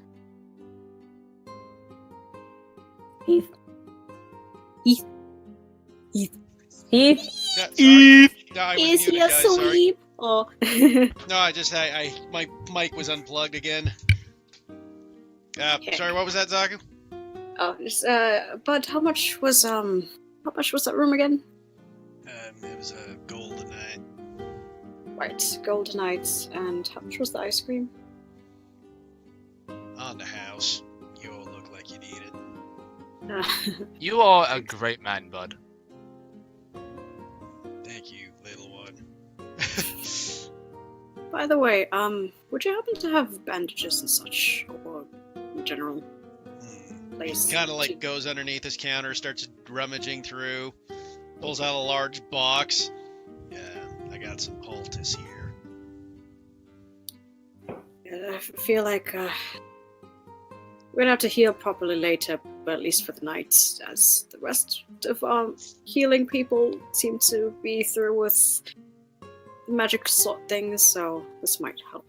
S9: Heath.
S5: Heath.
S10: Yeah, sorry. No, I was muted, guys. Sorry.
S2: Oh.
S10: No, my mic was unplugged again. Sorry, what was that, Zaku?
S2: Oh, just, Bud, how much was that room again?
S10: It was a goldenite.
S2: Right, goldenite, and how much was the ice cream?
S10: On the house. You all look like you need it.
S6: You are a great man, Bud.
S10: Thank you, little one.
S2: By the way, would you happen to have bandages and such, or in general?
S10: He kind of like goes underneath his counter, starts rummaging through, pulls out a large box. Yeah, I got some poultice here.
S2: I feel like we're gonna have to heal properly later, but at least for the night, as the rest of our healing people seem to be through with magic slot things, so this might help.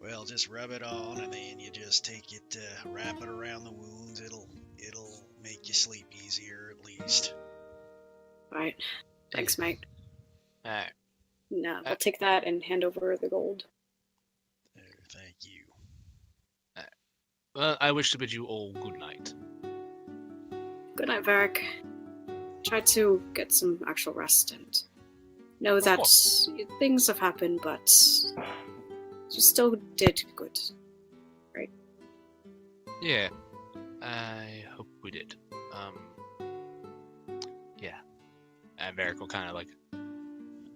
S10: Well, just rub it on, and then you just take it, wrap it around the wounds. It'll make you sleep easier, at least.
S2: Right. Thanks, mate.
S6: Alright.
S2: No, I'll take that and hand over the gold.
S10: Thank you.
S6: Well, I wish to bid you all good night.
S2: Good night, Varric. Try to get some actual rest and know that things have happened, but you still did good, right?
S6: Yeah. I hope we did. Yeah. And Varric will kind of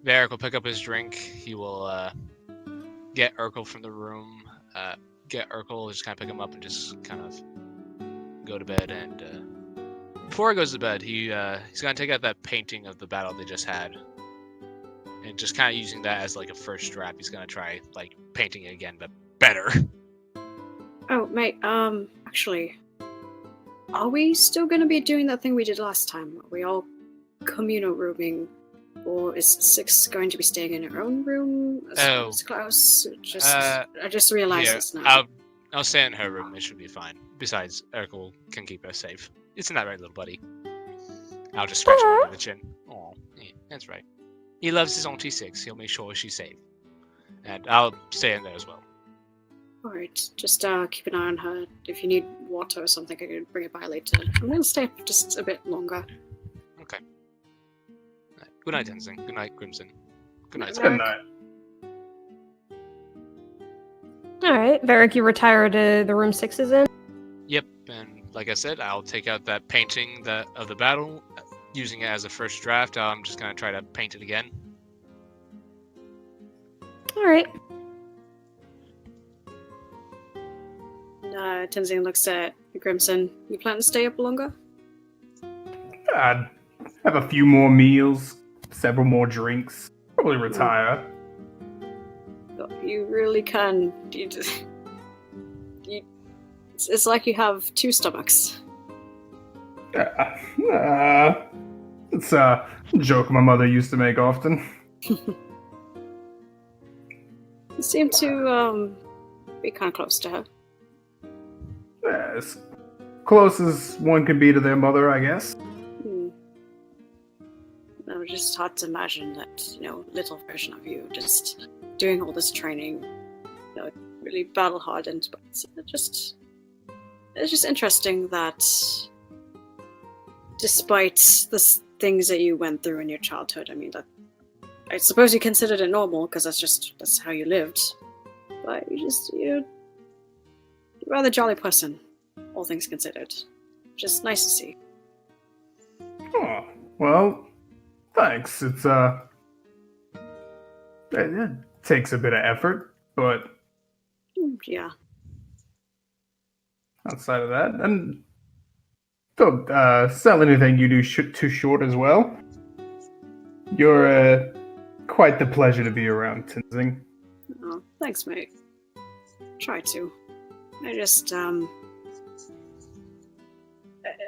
S6: Varric will pick up his drink. He will get Urkel from the room. Get Urkel, just kind of pick him up and just kind of go to bed. And before he goes to bed, he's gonna take out that painting of the battle they just had, and just kind of using that as like a first draft. He's gonna try painting it again, but better.
S2: Oh, mate. Actually, are we still gonna be doing that thing we did last time? Are we all communal rooming? Or is Six going to be staying in her own room? As Klaus? I just realized this now.
S6: I'll stay in her room. It should be fine. Besides, Urkel can keep her safe. Isn't that right, little buddy? I'll just scratch her under the chin. Oh, yeah, that's right. He loves his Auntie Six. He'll make sure she's safe. And I'll stay in there as well.
S2: Alright, just keep an eye on her. If you need water or something, I can bring it by later. I'm gonna stay up just a bit longer.
S6: Okay. Good night, Tenzin. Good night, Crimson. Good night,
S1: Good night.
S5: Alright, Varric, you retire to the room 6 is in?
S6: Yep, and like I said, I'll take out that painting of the battle, using it as a first draft. I'm just gonna try to paint it again.
S5: Alright.
S2: Tenzin looks at Crimson. You plan to stay up longer?
S1: I'd have a few more meals, several more drinks, probably retire.
S2: You really can. It's like you have two stomachs.
S1: It's a joke my mother used to make often.
S2: You seem to be kind of close to her.
S1: As close as one can be to their mother, I guess.
S2: No, it's just hard to imagine that, little version of you just doing all this training, really battle hardened, but it's just interesting that despite the things that you went through in your childhood, I mean, that I suppose you considered it normal because that's how you lived, but you're a rather jolly person, all things considered. Just nice to see.
S1: Oh, well, thanks. It's it takes a bit of effort, but
S2: yeah.
S1: Outside of that, and don't sell anything you do too short as well. You're quite the pleasure to be around, Tenzin.
S2: Oh, thanks, mate. Try to. I just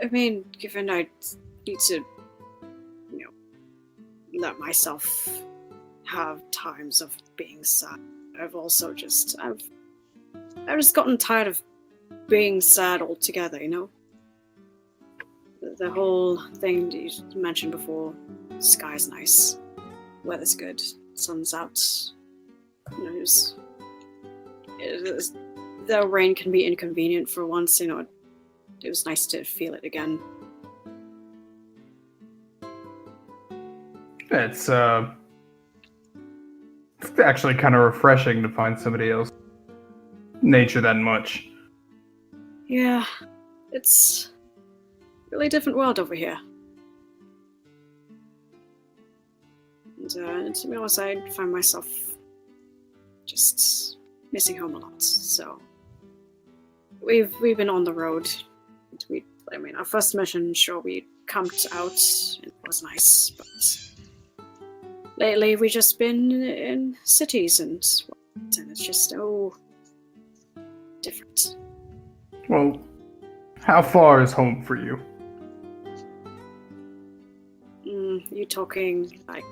S2: I mean, given I need to, let myself have times of being sad, I've just gotten tired of being sad altogether, The whole thing you mentioned before, sky's nice, weather's good, sun's out, the rain can be inconvenient for once, it was nice to feel it again.
S1: It's actually kind of refreshing to find somebody else nature that much.
S2: Yeah, it's a really different world over here. And to be honest, I find myself just missing home a lot. So we've been on the road. Our first mission, sure, we camped out. It was nice, but lately we've just been in cities and it's just so different.
S1: Well, how far is home for you?
S2: You talking like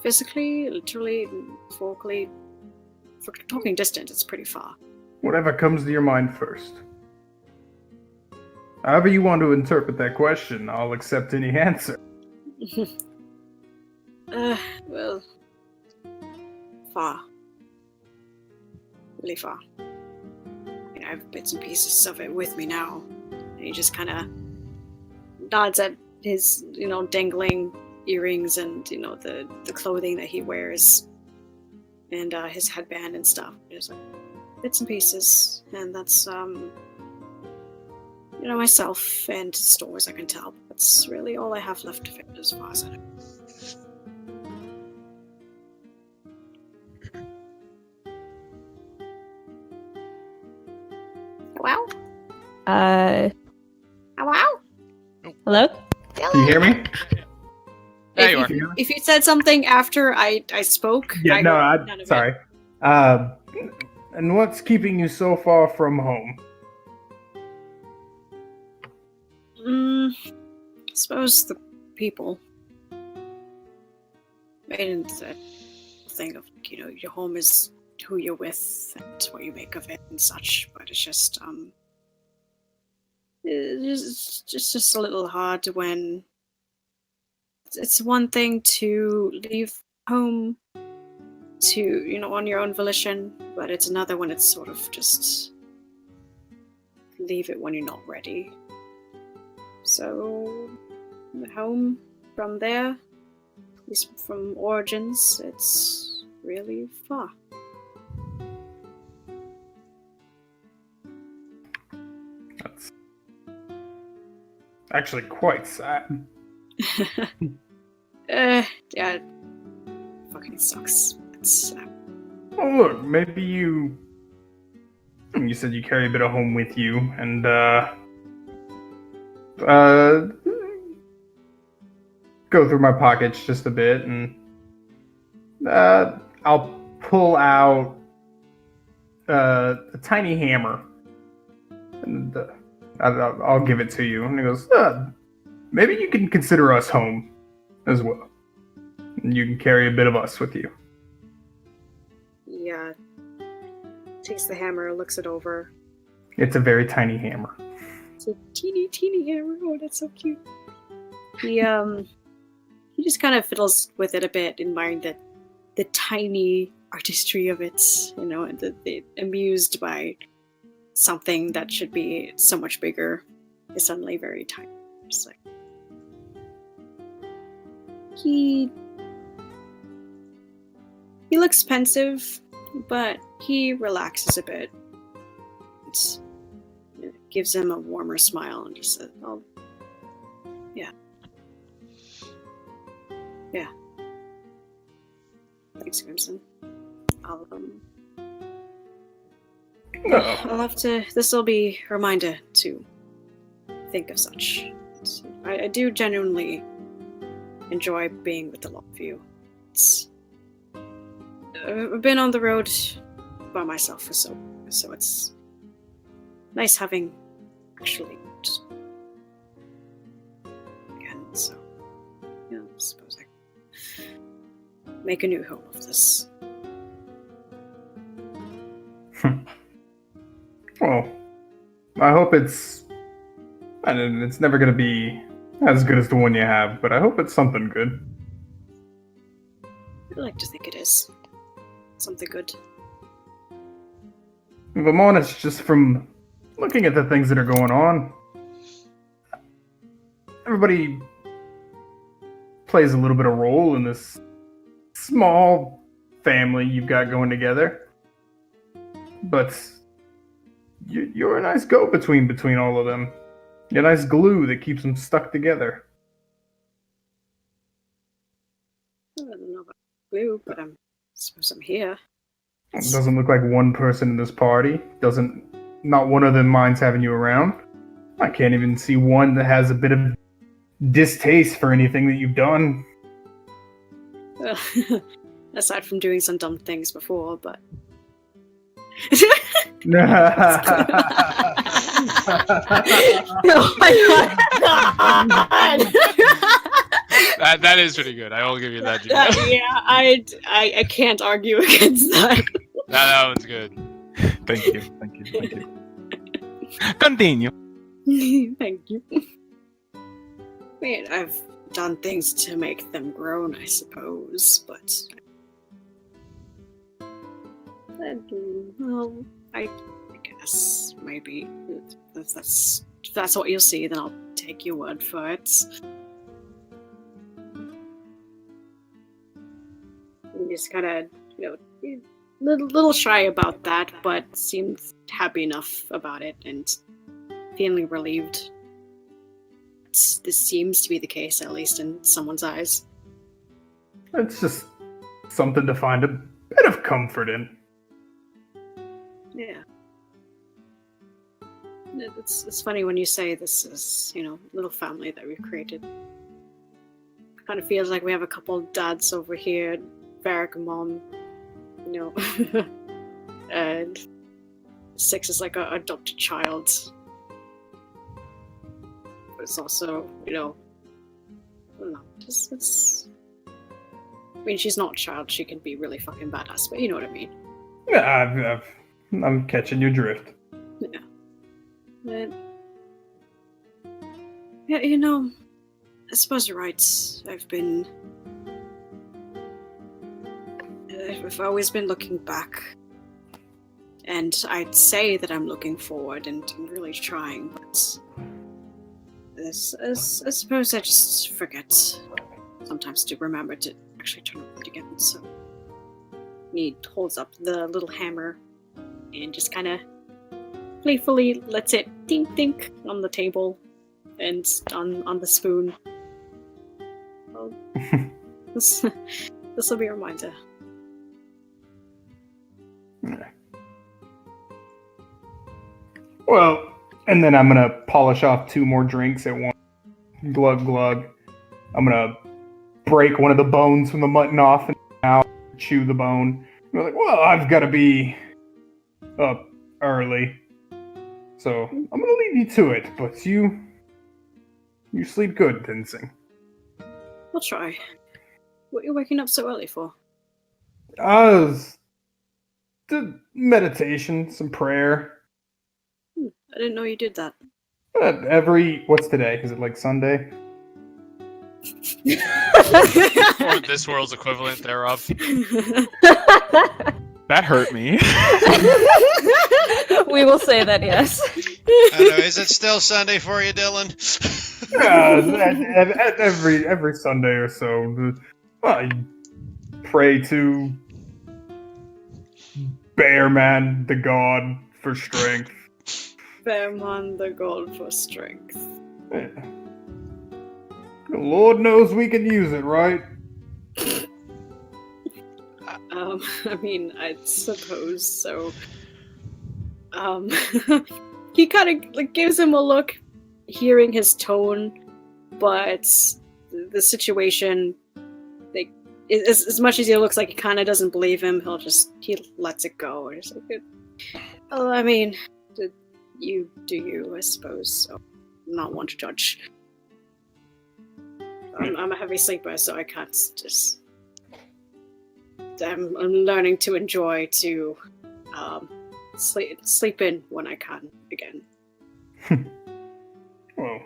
S2: physically, literally, metaphorically? For talking distant, it's pretty far.
S1: Whatever comes to your mind first. However you want to interpret that question, I'll accept any answer.
S2: Well, far. Really far. I have bits and pieces of it with me now. And he just kind of nods at his, dangling earrings and, the clothing that he wears. And his headband and stuff. There's bits and pieces. And that's, myself and stores I can tell. That's really all I have left of it as far as I know. Wow. Wow.
S5: Hello?
S1: Can you hear me?
S6: There you are.
S2: If you said something after I spoke,
S1: Yeah,
S2: none of it.
S1: sorry. And what's keeping you so far from home?
S2: I suppose the people. Made into that thing of, your home is who you're with and what you make of it and such, but it's just a little hard when it's one thing to leave home to, on your own volition, but it's another when it's sort of just leave it when you're not ready. So, home from there, at least from origins, it's really far.
S1: That's actually quite sad.
S2: Yeah, it fucking sucks. It's,
S1: Well, look, maybe you said you carry a bit of home with you, and go through my pockets just a bit, and I'll pull out a tiny hammer, and I'll give it to you. And he goes, maybe you can consider us home as well. And you can carry a bit of us with you.
S2: Yeah. Takes the hammer, looks it over.
S1: It's a very tiny hammer.
S2: It's a teeny hammer. Oh, that's so cute. He just kind of fiddles with it a bit, admiring the tiny artistry of it, and the amused by something that should be so much bigger is suddenly very tiny. Just like he looks pensive, but he relaxes a bit. It gives him a warmer smile and just says, "Oh, yeah. Yeah. Thanks, Crimson. I'll have to. This will be a reminder to think of such. I do genuinely enjoy being with the lot of you. I've been on the road by myself for so it's nice having actually just suppose I make a new home of this.
S1: Well, I hope it's never gonna be as good as the one you have, but I hope it's something good.
S2: I like to think it is something good.
S1: If I'm honest, just from looking at the things that are going on, everybody plays a little bit of role in this small family you've got going together. But you're a nice go-between all of them. You're a nice glue that keeps them stuck together.
S2: I don't know about glue, but I suppose I'm here.
S1: It doesn't look like one person in this party. Not one of them minds having you around. I can't even see one that has a bit of distaste for anything that you've done.
S2: Well, aside from doing some dumb things before, but...
S5: Oh my god!
S6: That is pretty good. I will give you that.
S2: yeah, I can't argue against that.
S6: That one's good.
S7: Thank you. Continue.
S2: Thank you. I mean, I've done things to make them grown, I suppose, but... well, I guess maybe if that's what you'll see, then I'll take your word for it. I'm just kind of, little shy about that, but seemed happy enough about it and feeling relieved. This seems to be the case, at least in someone's eyes.
S1: It's just something to find a bit of comfort in.
S2: Yeah. It's funny when you say this is, little family that we've created. Kind of feels like we have a couple dads over here, Varric and Mom, and Six is like an adopted child. But it's also, I don't know, I mean, she's not a child, she can be really fucking badass, but you know what I mean.
S1: Yeah, I'm catching your drift.
S2: Yeah. But, yeah, I suppose you're right. I've always been looking back. And I'd say that I'm looking forward and really trying, but I suppose I just forget sometimes to remember to actually turn around again. So he holds up the little hammer and just kind of playfully lets it dink dink on the table and on the spoon. Well, this will be a reminder.
S1: Well, and then I'm gonna polish off 2 more drinks at once. Glug glug. I'm gonna break one of the bones from the mutton off and now chew the bone. I'm like, well, I've got to be up early, so I'm gonna leave you to it. But you sleep good, Tensing.
S2: We'll try. What are you waking up so early for?
S1: The meditation, some prayer.
S2: I didn't know you did that.
S1: What's today? Is it like Sunday?
S6: Or this world's equivalent thereof.
S7: That hurt me.
S5: We will say that, yes.
S10: I don't know, is it still Sunday for you, Dylan?
S1: Every Sunday or so, I pray to Bearman, the god, for strength.
S2: Bearman, the god for strength.
S1: Yeah. The Lord knows we can use it, right?
S2: I mean, I suppose so. He kind of gives him a look, hearing his tone, but the situation, as much as he looks like he kind of doesn't believe him, he lets it go. He's like, well, I mean, you do you, I suppose. So I'm not one to judge. I'm a heavy sleeper, so I can't just. I'm learning to enjoy to sleep in when I can again.
S1: Well,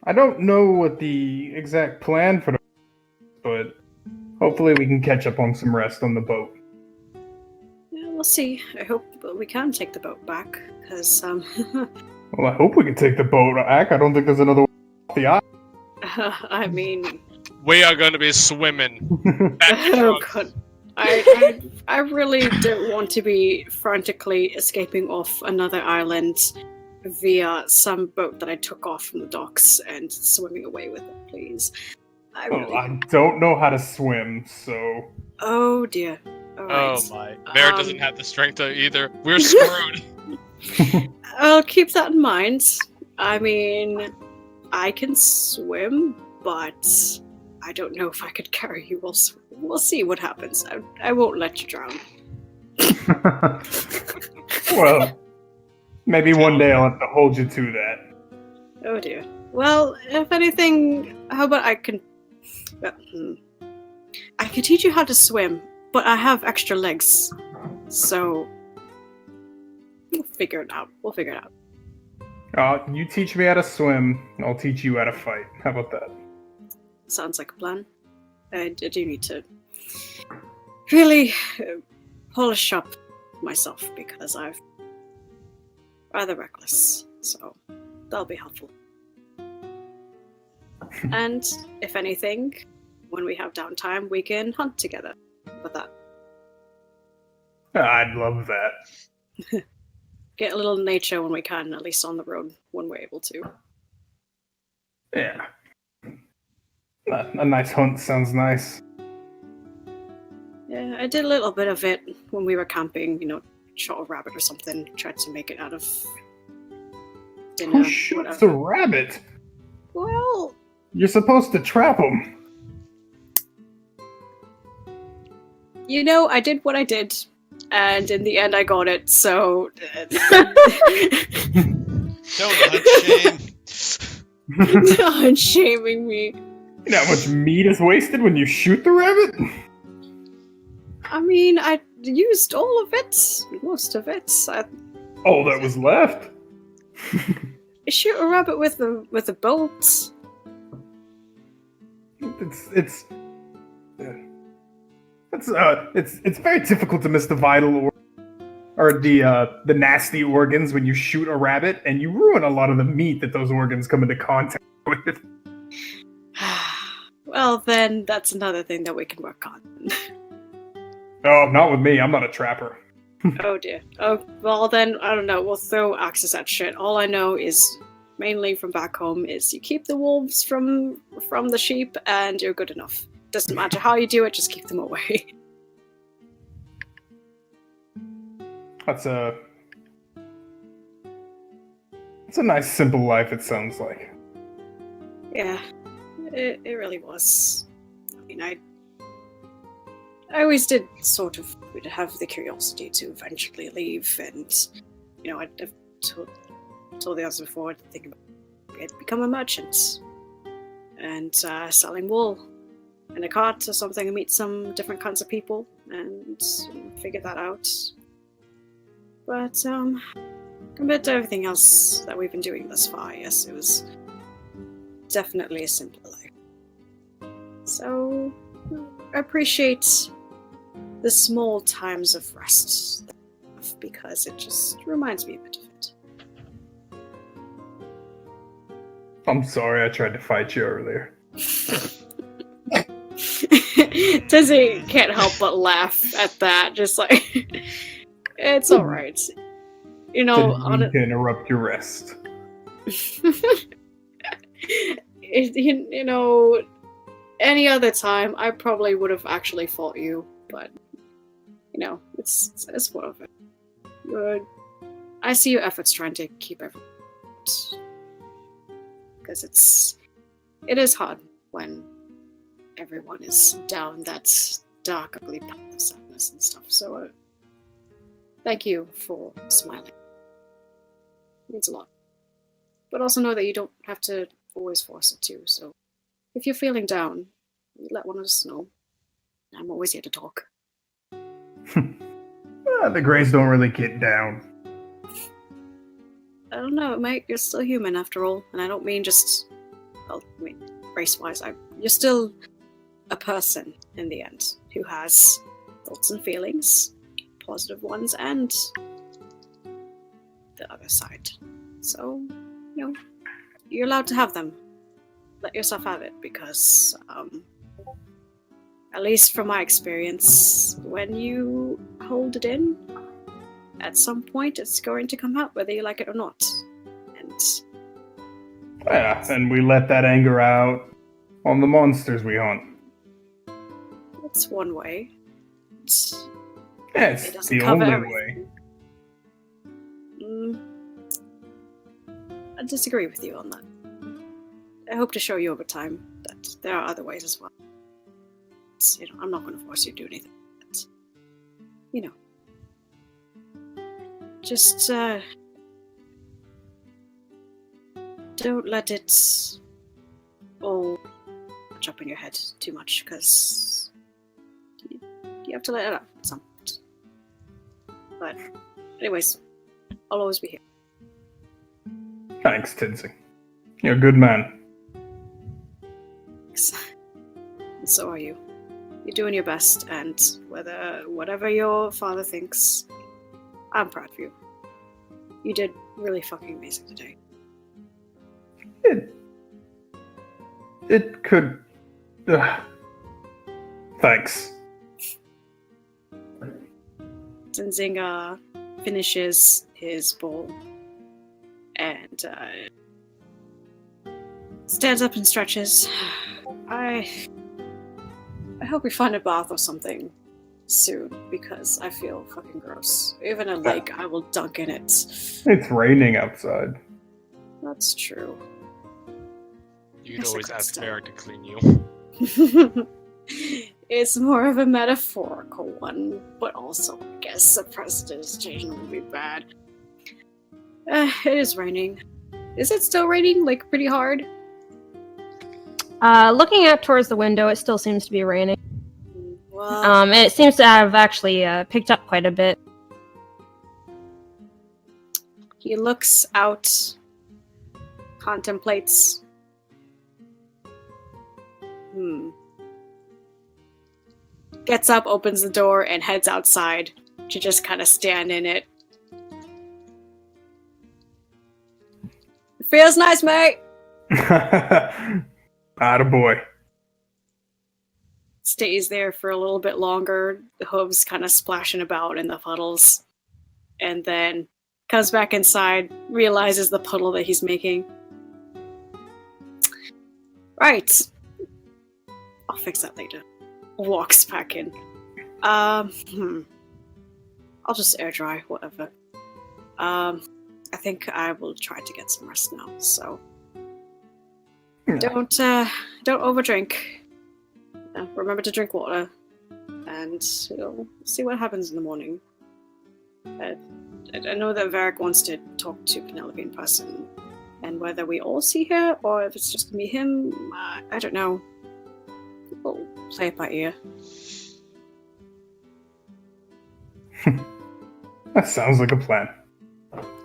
S1: I don't know what the exact plan for the but hopefully we can catch up on some rest on the boat.
S2: Yeah, we'll see. I hope we can take the boat back, because
S1: Well, I hope we can take the boat back. I don't think there's another way off the island.
S2: I mean,
S6: We are going to be swimming.
S2: oh god, I really don't want to be frantically escaping off another island via some boat that I took off from the docks and swimming away with it, please.
S1: I don't know how to swim, so...
S2: Oh dear. All right.
S6: Oh my. Bear doesn't have the strength to either. We're screwed.
S2: I'll keep that in mind. I mean, I can swim, but I don't know if I could carry you. We'll see what happens. I won't let you drown.
S1: Well, maybe one day I'll have to hold you to that.
S2: Oh dear. Well, if anything, how about I can teach you how to swim, but I have extra legs, so we'll figure it out.
S1: You teach me how to swim, I'll teach you how to fight. How about that?
S2: Sounds like a plan. I do need to really polish up myself because I'm rather reckless, so that'll be helpful. And if anything, when we have downtime, we can hunt together. With that,
S1: I'd love that.
S2: get a little nature when we can, at least on the road when we're able to.
S1: Yeah. A nice hunt sounds nice.
S2: Yeah, I did a little bit of it when we were camping, shot a rabbit or something, tried to make it out of dinner.
S1: Who shoots a rabbit?
S2: Well...
S1: You're supposed to trap them.
S2: I did what I did, and in the end I got it, so...
S10: Don't
S2: unshaming me.
S1: You know how much meat is wasted when you shoot the rabbit?
S2: I mean, I used all of it. Most of it.
S1: All that was left?
S2: Shoot a rabbit with a bolt.
S1: It's very difficult to miss the vital or the nasty organs when you shoot a rabbit, and you ruin a lot of the meat that those organs come into contact with.
S2: Well, then that's another thing that we can work on.
S1: Oh, not with me. I'm not a trapper.
S2: Oh dear. Oh, well then, I don't know. We'll throw axes at shit. All I know is, mainly from back home, is you keep the wolves from the sheep, and you're good enough. Doesn't matter how you do it, just keep them away.
S1: It's a nice, simple life, it sounds like.
S2: Yeah, it really was. I mean, I always did sort of have the curiosity to eventually leave, and, I've told the others before, I'd think about become a merchant, and selling wool in a cart or something, and meet some different kinds of people, and figure that out. But, compared to everything else that we've been doing thus far, yes, it was definitely a simpler life. So, I appreciate the small times of rest, because it just reminds me a bit of it.
S1: I'm sorry I tried to fight you earlier.
S2: Dizzy can't help but laugh at that, just like... It's alright.
S1: To interrupt your rest.
S2: Any other time, I probably would have actually fought you, but, it's one of it. I see your efforts trying to keep everyone out. Because it is hard when everyone is down that dark, ugly path of sadness and stuff, so, thank you for smiling. It means a lot. But also know that you don't have to always force it to, so if you're feeling down, let one of us know. I'm always here to talk.
S1: The Greys don't really get down.
S2: I don't know, mate. You're still human after all, and I don't mean just, well, I mean race-wise. You're still a person in the end who has thoughts and feelings, positive ones, and the other side. So, you're allowed to have them. Let yourself have it, because, at least from my experience, when you hold it in, at some point it's going to come out, whether you like it or not. And
S1: Yeah, and we let that anger out on the monsters we hunt.
S2: that's one way.
S1: Yeah,
S2: It
S1: it's
S2: doesn't
S1: the
S2: cover
S1: only
S2: everything.
S1: way.
S2: I disagree with you on that. I hope to show you over time that there are other ways as well. I'm not going to force you to do anything. But, just don't let it all catch up in your head too much, because you have to let it out at some point. But anyways, I'll always be here.
S1: Thanks, Tinsy. You're a good man.
S2: Thanks. And so are you. You're doing your best, and whatever your father thinks, I'm proud of you. You did really fucking amazing today.
S1: It could... Thanks.
S2: Zinzinga finishes his bowl and stands up and stretches. I hope we find a bath or something soon, because I feel fucking gross. Even a lake, I will dunk in it.
S1: It's raining outside.
S2: That's true.
S6: You could always ask Varric to clean you.
S2: It's more of a metaphorical one, but also, I guess, the prestidigitation would be bad. It is raining. Is it still raining, like, pretty hard?
S5: Looking out towards the window, it still seems to be raining.
S2: Well,
S5: It seems to have actually picked up quite a bit.
S2: he looks out, contemplates. Gets up, opens the door, and heads outside to just kind of stand in it. It feels nice, mate!
S1: Attaboy.
S2: Stays there for a little bit longer, the hooves kind of splashing about in the puddles, and then comes back inside, realizes the puddle that he's making. Right. I'll fix that later. Walks back in. I'll just air dry, whatever. I think I will try to get some rest now, so don't overdrink. Remember to drink water, and we'll see what happens in the morning. I know that Varric wants to talk to Penelope in person, and whether we all see her or if it's just gonna be him, I don't know. We'll play it by ear.
S1: That sounds like a plan.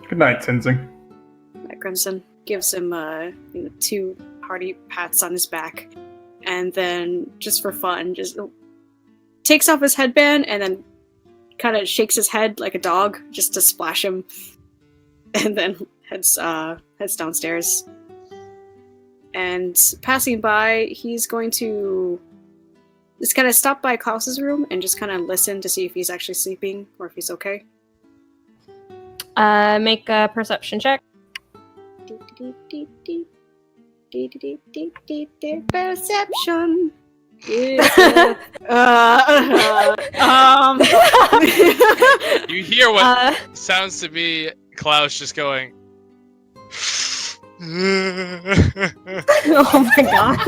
S1: Good night, Tenzing.
S2: Crimson gives him 2 hearty pats on his back, and then just for fun, just takes off his headband and then kind of shakes his head like a dog just to splash him, and then heads downstairs. And passing by, he's going to just kind of stop by Klaus's room and just kind of listen to see if he's actually sleeping or if he's okay.
S5: Make a perception check.
S2: Perception. You
S6: hear what sounds to be Klaus just going.
S5: Oh my god.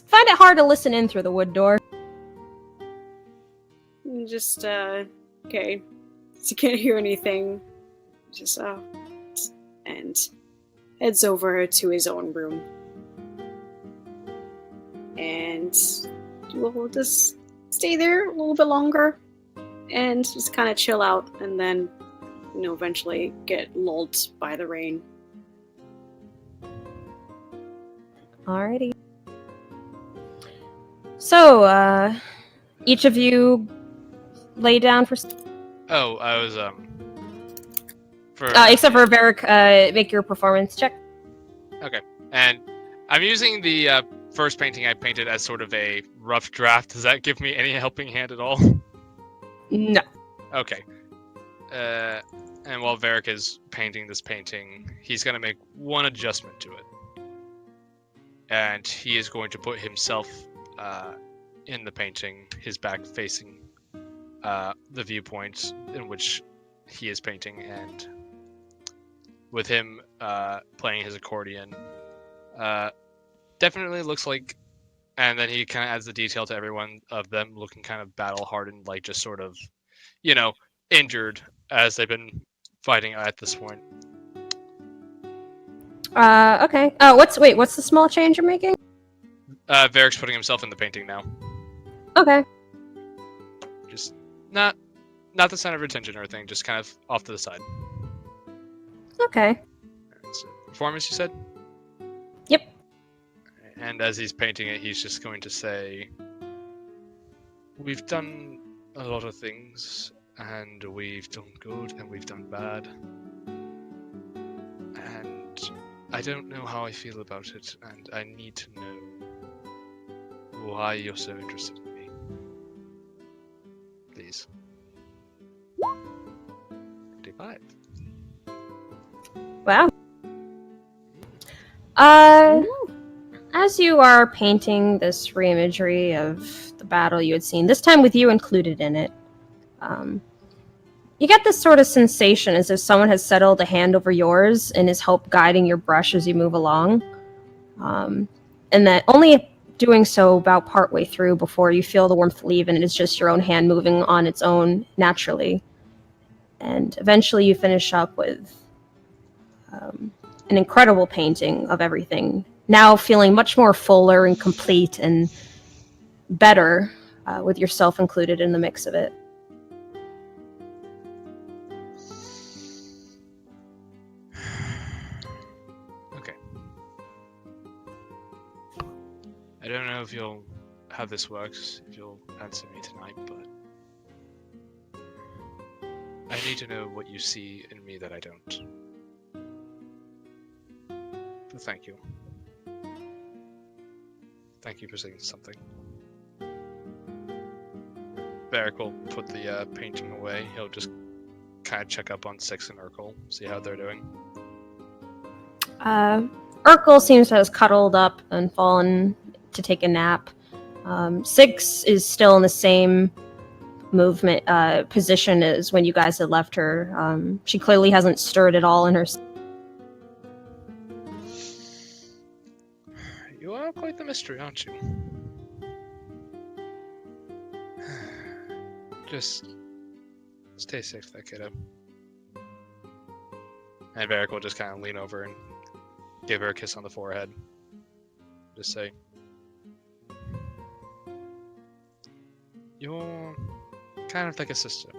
S5: Find it hard to listen in through the wood door.
S2: Just, okay. So you can't hear anything. Just, and heads over to his own room. And we'll just stay there a little bit longer and just kind of chill out, and then, eventually get lulled by the rain.
S5: Alrighty. So, each of you lay down for...
S6: Oh, I was,
S5: except for Varric, make your performance check.
S6: Okay. And I'm using the first painting I painted as sort of a rough draft. Does that give me any helping hand at all?
S5: No.
S6: Okay. And while Varric is painting this painting, he's going to make one adjustment to it. And he is going to put himself in the painting, his back facing the viewpoint in which he is painting, and with him playing his accordion, definitely looks like, and then he kind of adds the detail to everyone of them looking kind of battle hardened, like just sort of, injured as they've been fighting at this point.
S5: Okay. What's the small change you're making?
S6: Varric's putting himself in the painting now.
S5: Okay.
S6: Just not the center of attention or anything, just kind of off to the side.
S5: Okay.
S6: So, performance, you said?
S5: Yep.
S6: And as he's painting it, he's just going to say, "We've done a lot of things, and we've done good, and we've done bad. And I don't know how I feel about it, and I need to know why you're so interested in me. Please." 55.
S5: Wow. As you are painting this reimagery of the battle you had seen, this time with you included in it, you get this sort of sensation as if someone has settled a hand over yours and is help guiding your brush as you move along. And that only doing so about partway through before you feel the warmth leave, and it is just your own hand moving on its own naturally. And eventually you finish up with an incredible painting of everything, now feeling much more fuller and complete and better, with yourself included in the mix of it.
S6: Okay. I don't know how this works, if you'll answer me tonight, but I need to know what you see in me that I don't. So thank you. Thank you for saying something. Varric will put the painting away. He'll just kind of check up on Six and Urkel, see how they're doing.
S5: Urkel seems to have cuddled up and fallen to take a nap. Six is still in the same movement position as when you guys had left her. She clearly hasn't stirred at all in her...
S6: You are quite the mystery, aren't you? Just stay safe there, kiddo. And Varric will just kind of lean over and give her a kiss on the forehead. Just say, "You're kind of like a sister.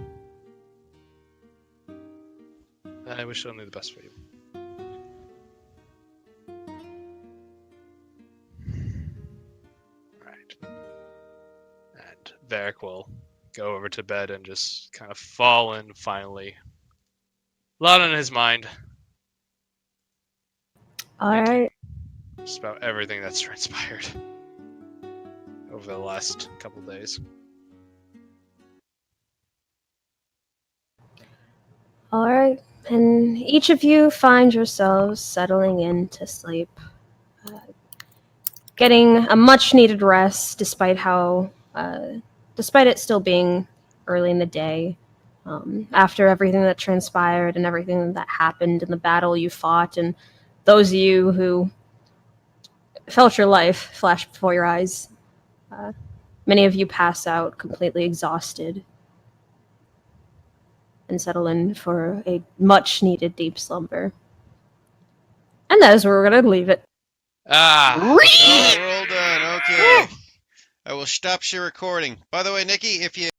S6: I wish only the best for you." Right. And Varric will go over to bed and just kind of fall in finally. A lot on his mind.
S5: Alright.
S6: Just about everything that's transpired over the last couple days.
S5: Alright. And each of you find yourselves settling in to sleep. Getting a much needed rest despite it still being early in the day. After everything that transpired and everything that happened in the battle you fought, and those of you who felt your life flash before your eyes, many of you pass out completely exhausted and settle in for a much needed deep slumber. And that is where we're going to leave it.
S10: Ah, we're all done. Okay. I will stop share recording. By the way, Nikki, if you